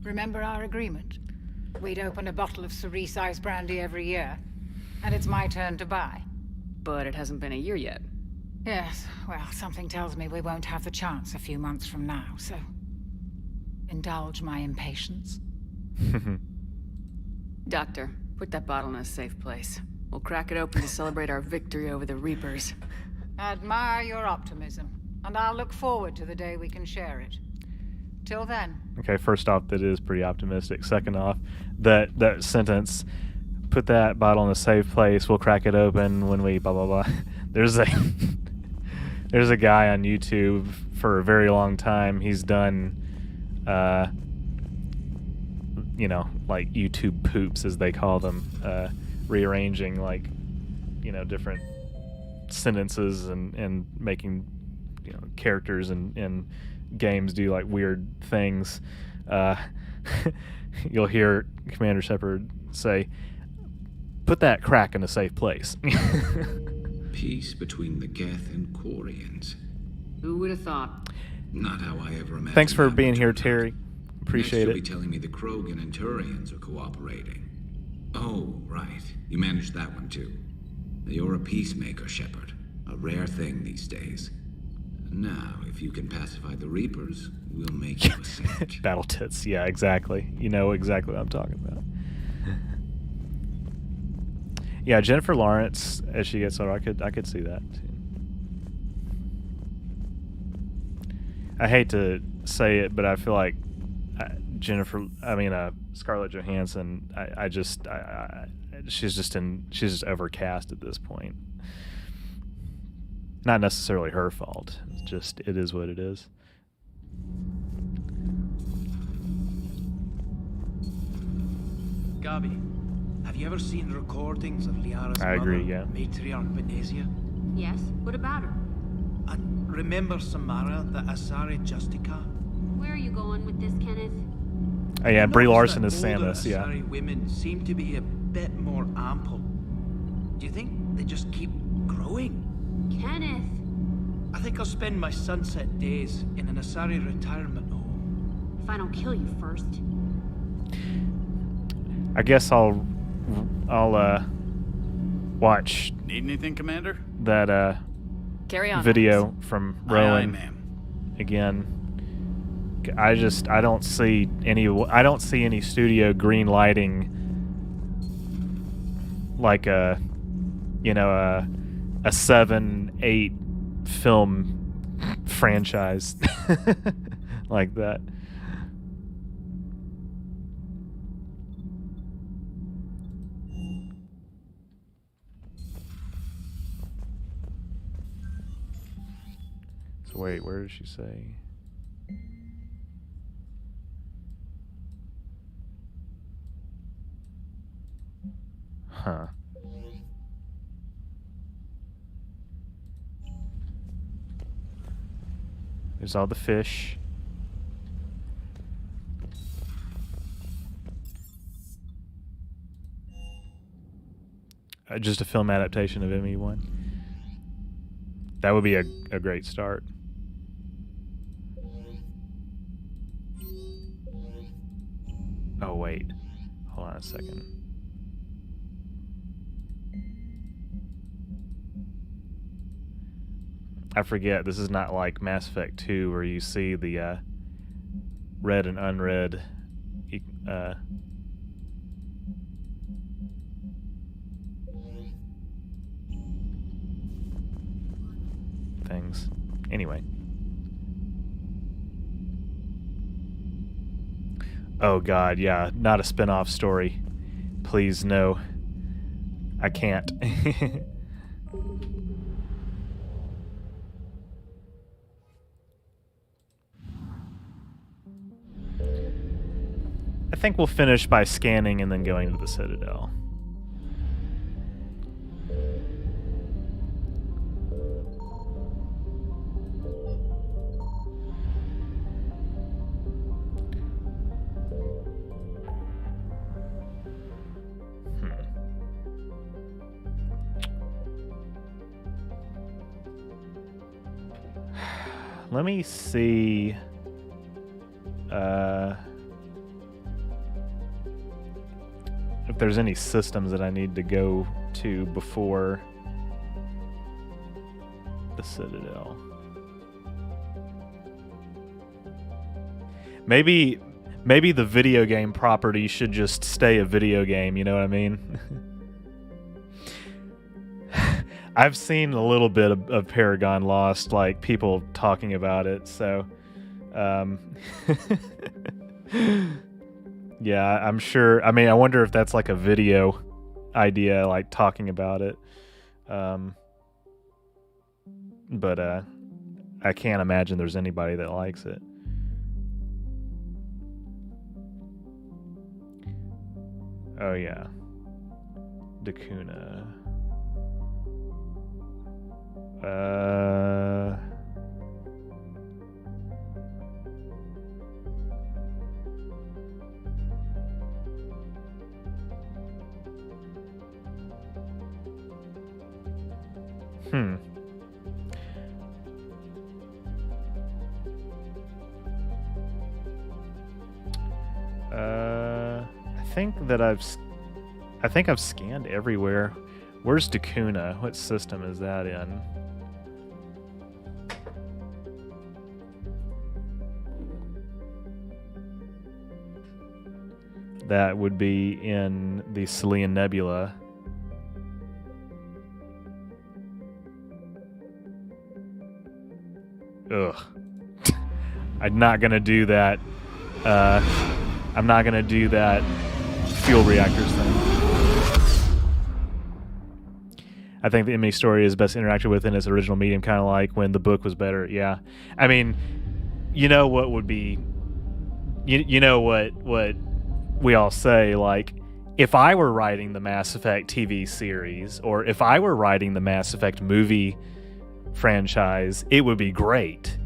remember our agreement? We'd open a bottle of cerise-sized brandy every year, and it's my turn to buy. But it hasn't been a year yet. Yes, well, something tells me we won't have the chance a few months from now, so indulge my impatience. Doctor, put that bottle in a safe place. We'll crack it open to celebrate our victory over the Reapers. Admire your optimism, and I'll look forward to the day we can share it. Till then. Okay, first off, that is pretty optimistic. Second off, that sentence, put that bottle in a safe place, we'll crack it open when we blah blah blah. There's a guy on YouTube for a very long time. He's done you know, like YouTube poops, as they call them, rearranging, like, you know, different sentences and making, you know, characters and games do like weird things. You'll hear Commander Shepard say, "Put that crack in a safe place." Peace between the Geth and Quarians. Who would have thought? Not how I ever imagined. Thanks for being here, Terry. Appreciate Next, it. you'll be telling me the Krogan and Turians are cooperating. Oh, right. You managed that one too. You're a peacemaker, Shepard. A rare thing these days. Now, if you can pacify the Reapers, we'll make you a saint. Battle tits. Yeah, exactly. You know exactly what I'm talking about. Yeah, Jennifer Lawrence, as she gets older, I could see that too. I hate to say it, but I feel like Scarlett Johansson, she's just overcast at this point. Not necessarily her fault. It's just, it is what it is. Gabby, have you ever seen recordings of Liara's I agree, mother, yeah. Matriarch Benesia? Yes? What about her? And remember Samara, the Asari Justica? Where are you going with this, Kenneth? Oh yeah, Brie Larson is Older Samus, yeah. Asari women seem to be a bit more ample. Do you think they just keep growing? Kenneth! I think I'll spend my sunset days in an Asari retirement home. If I don't kill you first. I guess I'll watch. Need anything, Commander? That Carry on, video from Aye, Rowan ma'am. again. I don't see any studio green lighting like a 7-8 film franchise like that. So wait, where did she say? Huh. There's all the fish. Just a film adaptation of ME1. That would be a great start. Oh, wait. Hold on a second. I forget, this is not like Mass Effect 2 where you see the read and unread things. Anyway. Oh god, yeah, not a spin-off story. Please, no. I can't. I think we'll finish by scanning and then going to the Citadel. Let me see. If there's any systems that I need to go to before the Citadel. Maybe the video game property should just stay a video game, you know what I mean? I've seen a little bit of Paragon Lost, like people talking about it, so yeah, I'm sure. I mean, I wonder if that's like a video idea, like talking about it. But I can't imagine there's anybody that likes it. Oh yeah, Dakuna. I think I've scanned everywhere. Where's Dakuna? What system is that in? That would be in the Celian Nebula. Ugh. I'm not gonna do that. I'm not gonna do that fuel reactors thing. I think the ME story is best interacted with in its original medium, kind of like when the book was better. Yeah. I mean, you know what would be... You know what we all say, like, if I were writing the Mass Effect TV series, or if I were writing the Mass Effect movie franchise, it would be great.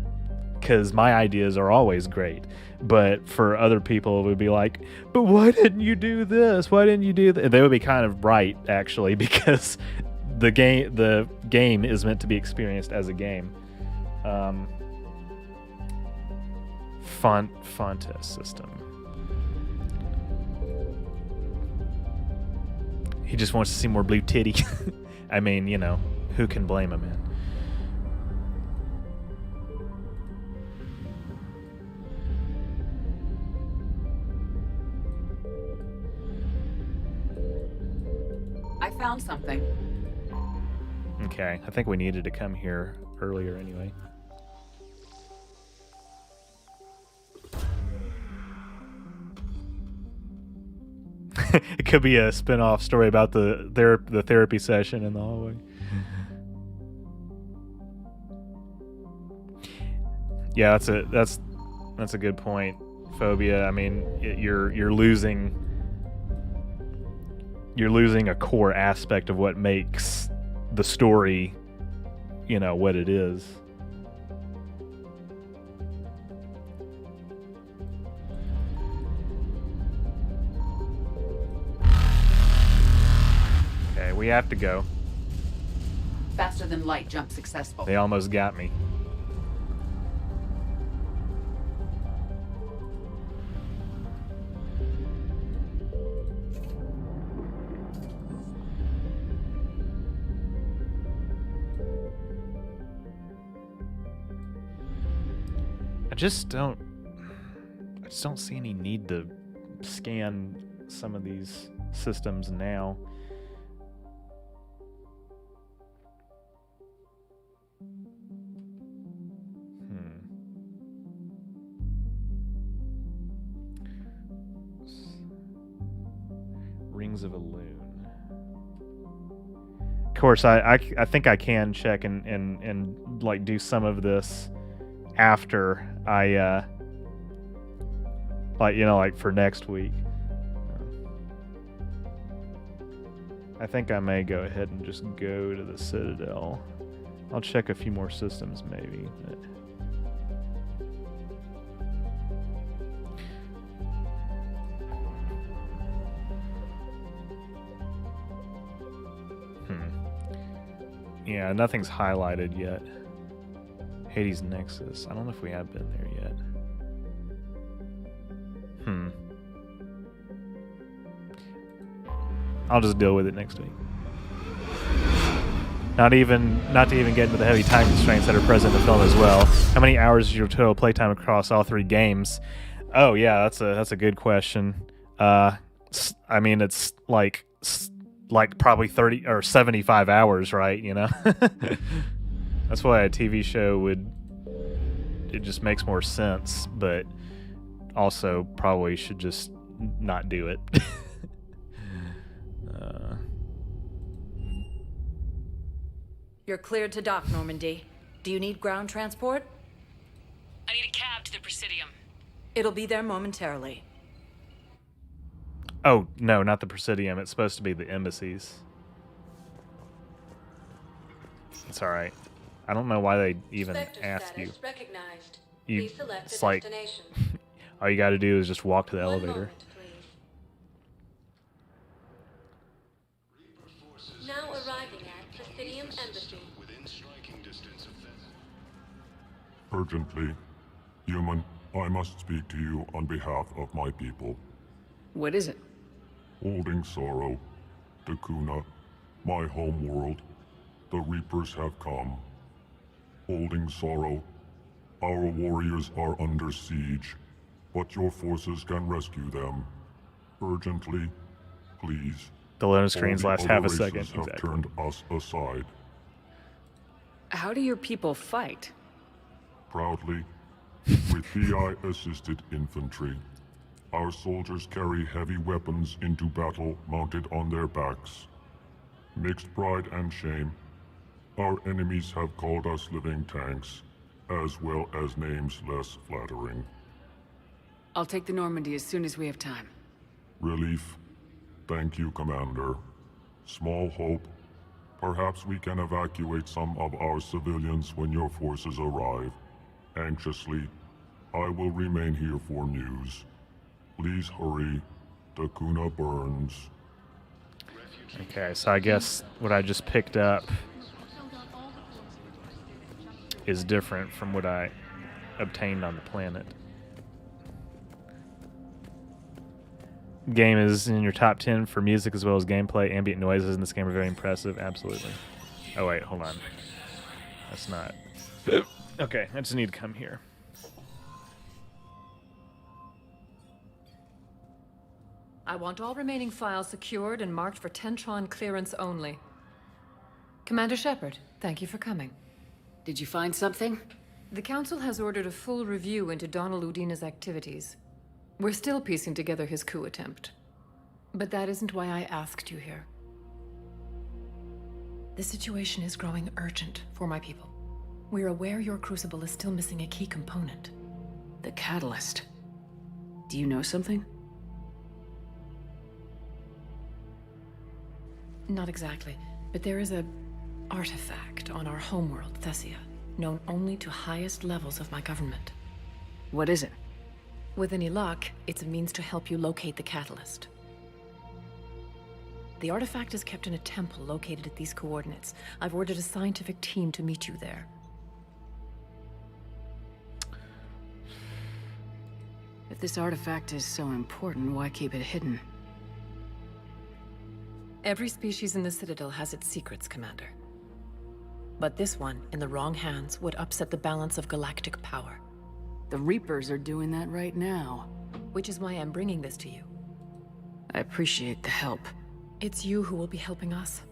Because my ideas are always great. But for other people, it would be like, but why didn't you do this? Why didn't you do that? They would be kind of right, actually, because the game is meant to be experienced as a game. Fontes system. He just wants to see more blue titty. I mean, you know, who can blame him, man? I found something. Okay, I think we needed to come here earlier anyway. It could be a spin-off story about the therapy session in the hallway. Yeah, that's a good point. Phobia. I mean, you're losing a core aspect of what makes the story, what it is. Okay, we have to go. Faster than light jump successful. They almost got me. I just don't see any need to scan some of these systems now. Rings of a Loon. Of course, I think I can check and like do some of this after I like for next week. I think I may go ahead and just go to the Citadel. I'll check a few more systems maybe. But yeah, nothing's highlighted yet. Hades Nexus. I don't know if we have been there yet. I'll just deal with it next week. Not to even get into the heavy time constraints that are present in the film as well. How many hours is your total playtime across all 3 games? Oh yeah, that's a good question. I mean, it's like probably 30 or 75 hours, right? That's why a TV show it just makes more sense, but also probably should just not do it. You're cleared to dock, Normandy. Do you need ground transport? I need a cab to the Presidium. It'll be there momentarily. Oh, no, not the Presidium. It's supposed to be the embassies. It's alright. I don't know why they even ask you. Recognized. You Please select it's a like destination. all you got to do is just walk to the One elevator. moment, please. Now arriving at Presidium Embassy. Urgently, human, I must speak to you on behalf of my people. What is it? Holding sorrow, Dakuna, my home world, the Reapers have come. Holding sorrow, our warriors are under siege, but your forces can rescue them. Urgently, please. The loading screens All the last other half a races second. have Exactly. turned us aside. How do your people fight? Proudly, with PI-assisted infantry. Our soldiers carry heavy weapons into battle mounted on their backs. Mixed pride and shame, our enemies have called us living tanks, as well as names less flattering. I'll take the Normandy as soon as we have time. Relief. Thank you, Commander. Small hope. Perhaps we can evacuate some of our civilians when your forces arrive. Anxiously, I will remain here for news. Please hurry. Dakuna burns. Okay, so I guess what I just picked up is different from what I obtained on the planet. Game is in your top 10 for music as well as gameplay. Ambient noises in this game are very impressive. Absolutely. Oh wait, hold on. That's not... Okay, I just need to come here. I want all remaining files secured and marked for Tentron clearance only. Commander Shepard, thank you for coming. Did you find something? The Council has ordered a full review into Donald Udina's activities. We're still piecing together his coup attempt. But that isn't why I asked you here. The situation is growing urgent for my people. We're aware your crucible is still missing a key component. The catalyst. Do you know something? Not exactly, but there is a artifact on our homeworld, Thessia, known only to highest levels of my government. What is it? With any luck, it's a means to help you locate the catalyst. The artifact is kept in a temple located at these coordinates. I've ordered a scientific team to meet you there. If this artifact is so important, why keep it hidden? Every species in the Citadel has its secrets, Commander. But this one, in the wrong hands, would upset the balance of galactic power. The Reapers are doing that right now. Which is why I'm bringing this to you. I appreciate the help. It's you who will be helping us.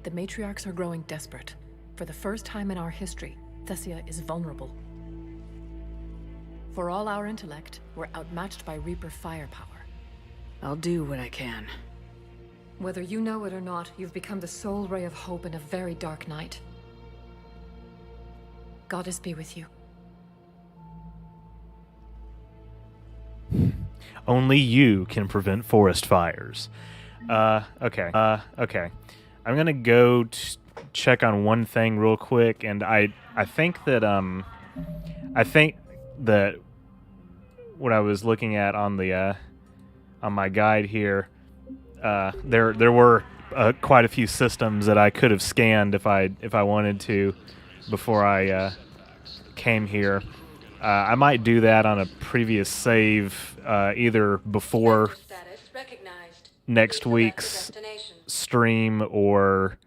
The matriarchs are growing desperate. For the first time in our history, Thessia is vulnerable. For all our intellect, we're outmatched by Reaper firepower. I'll do what I can. Whether you know it or not, you've become the sole ray of hope in a very dark night. Goddess be with you. Only you can prevent forest fires. Okay. I'm gonna go check on one thing real quick, and I think that what I was looking at on the on my guide here, there were quite a few systems that I could have scanned if I wanted to before I came here. I might do that on a previous save, either before next week's stream or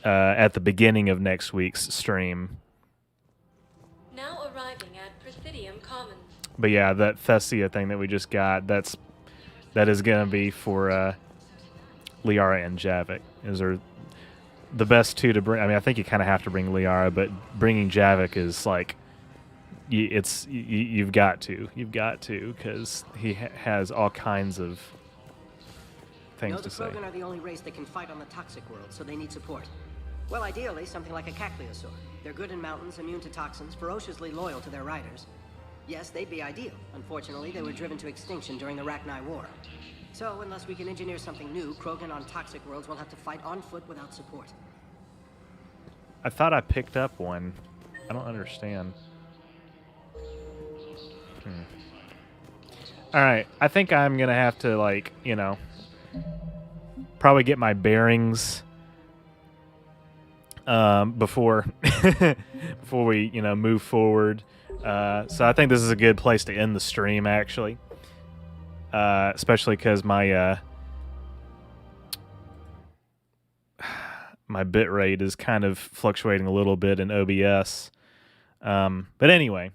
at the beginning of next week's stream. Now arriving at Presidium Commons. But yeah, that Thessia thing that we just got, that is going to be for Liara and Javik. Those are the best two to bring. I mean, I think you kind of have to bring Liara, but bringing Javik is like, you've got to, because he has all kinds of things to say. The Krogan are the only race that can fight on the toxic world, so they need support. Well, ideally, something like a Cacliosaur. They're good in mountains, immune to toxins, ferociously loyal to their riders. Yes, they'd be ideal. Unfortunately, they were driven to extinction during the Rachni War. So, unless we can engineer something new, Krogan on toxic worlds will have to fight on foot without support. I thought I picked up one. I don't understand. Alright, I think I'm gonna have to, like, probably get my bearings before before we, move forward. So I think this is a good place to end the stream, actually. Especially because my my bit rate is kind of fluctuating a little bit in OBS. But anyway,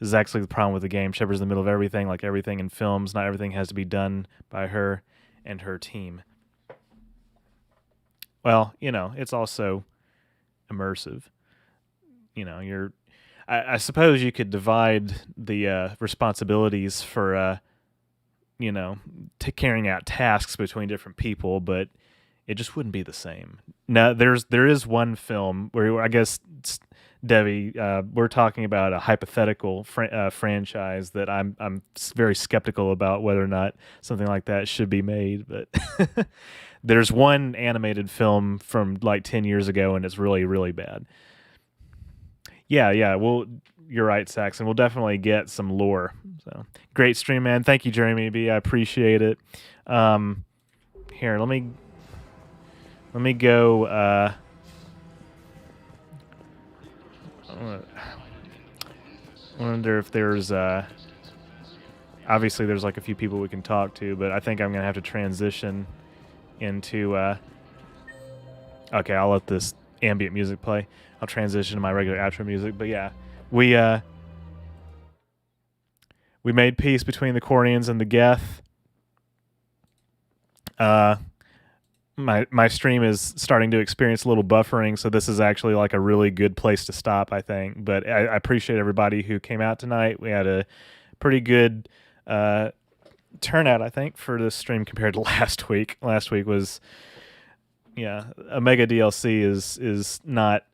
this is actually the problem with the game. Shepard's in the middle of everything, like everything in films. Not everything has to be done by her and her team. Well, it's also immersive. I suppose you could divide the responsibilities for, carrying out tasks between different people, but it just wouldn't be the same. Now, there is one film where, I guess, Debbie, we're talking about a hypothetical franchise that I'm very skeptical about whether or not something like that should be made. But there's one animated film from like 10 years ago, and it's really, really bad. Yeah. You're right, Saxon. We'll definitely get some lore. So great stream, man. Thank you, Jeremy B. I appreciate it. Here, let me go. I wonder if there's obviously there's like a few people we can talk to, but I think I'm gonna have to transition into okay, I'll let this ambient music play. I'll transition to my regular outro music. But yeah, we made peace between the Quarians and the Geth. My stream is starting to experience a little buffering, so this is actually like a really good place to stop, I think. But I appreciate everybody who came out tonight. We had a pretty good turnout, I think, for this stream compared to last week. Last week was, yeah, Omega DLC is not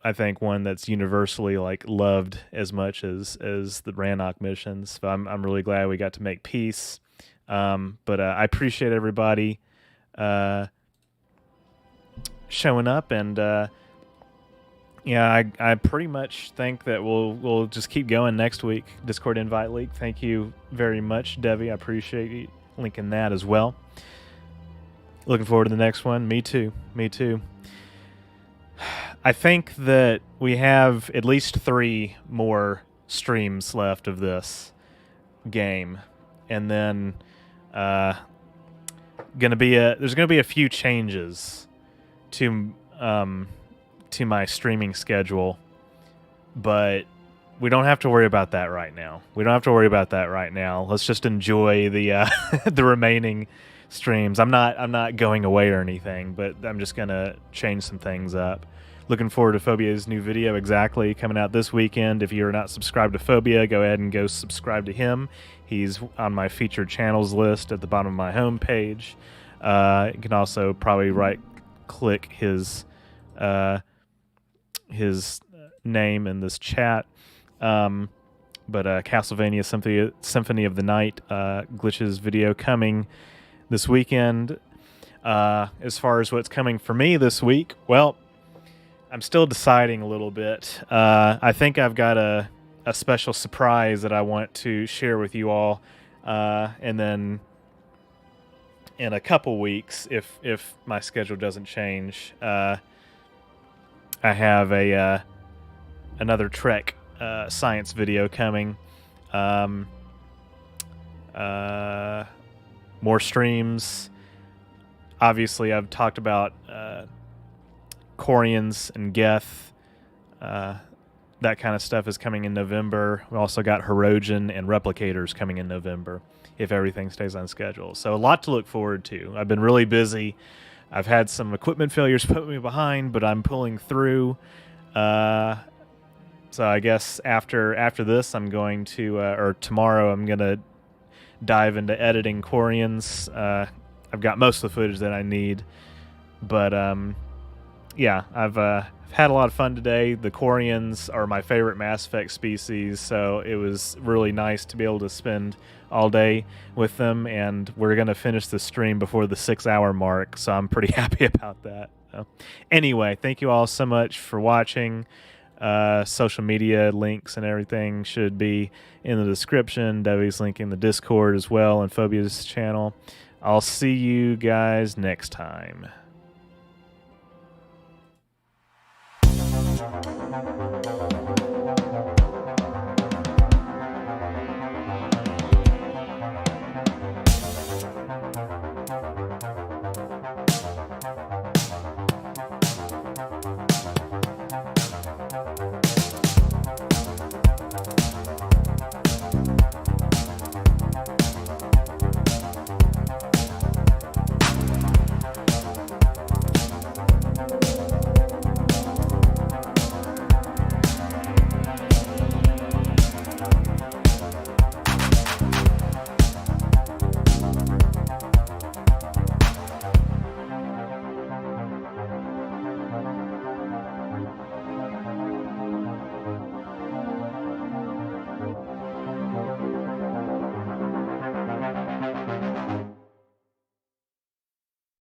I think one that's universally like loved as much as the Rannoch missions. So I'm really glad we got to make peace. But I appreciate everybody showing up, and yeah, I pretty much think that we'll just keep going next week. Discord invite leak. Thank you very much, Devi. I appreciate you linking that as well. Looking forward to the next one. Me too. I think that we have at least 3 more streams left of this game, and then there's gonna be a few changes to my streaming schedule, but we don't have to worry about that right now. Let's just enjoy the the remaining streams. I'm not going away or anything, but I'm just gonna change some things up. Looking forward to Phobia's new video, exactly, coming out this weekend. If you're not subscribed to Phobia, go ahead and go subscribe to him. He's on my featured channels list at the bottom of my homepage. You can also probably right-click his name in this chat. But Castlevania Symphony of the Night Glitches video coming this weekend. As far as what's coming for me this week, well, I'm still deciding a little bit. I think I've got a special surprise that I want to share with you all, and then in a couple weeks, if my schedule doesn't change, I have another Trek science video coming. More streams. Obviously, I've talked about Quarians and Geth. That kind of stuff is coming in November. We also got Hirogen and Replicators coming in November, if everything stays on schedule. So a lot to look forward to. I've been really busy. I've had some equipment failures put me behind, but I'm pulling through. So I guess after this, I'm going to, or tomorrow, I'm going to dive into editing Quarians. I've got most of the footage that I need, but yeah, I've had a lot of fun today. The Quarians are my favorite Mass Effect species, so it was really nice to be able to spend all day with them, and we're going to finish the stream before the 6-hour mark, so I'm pretty happy about that. So, anyway, thank you all so much for watching. Social media links and everything should be in the description. Debbie's linking the Discord as well and Phobia's channel. I'll see you guys next time.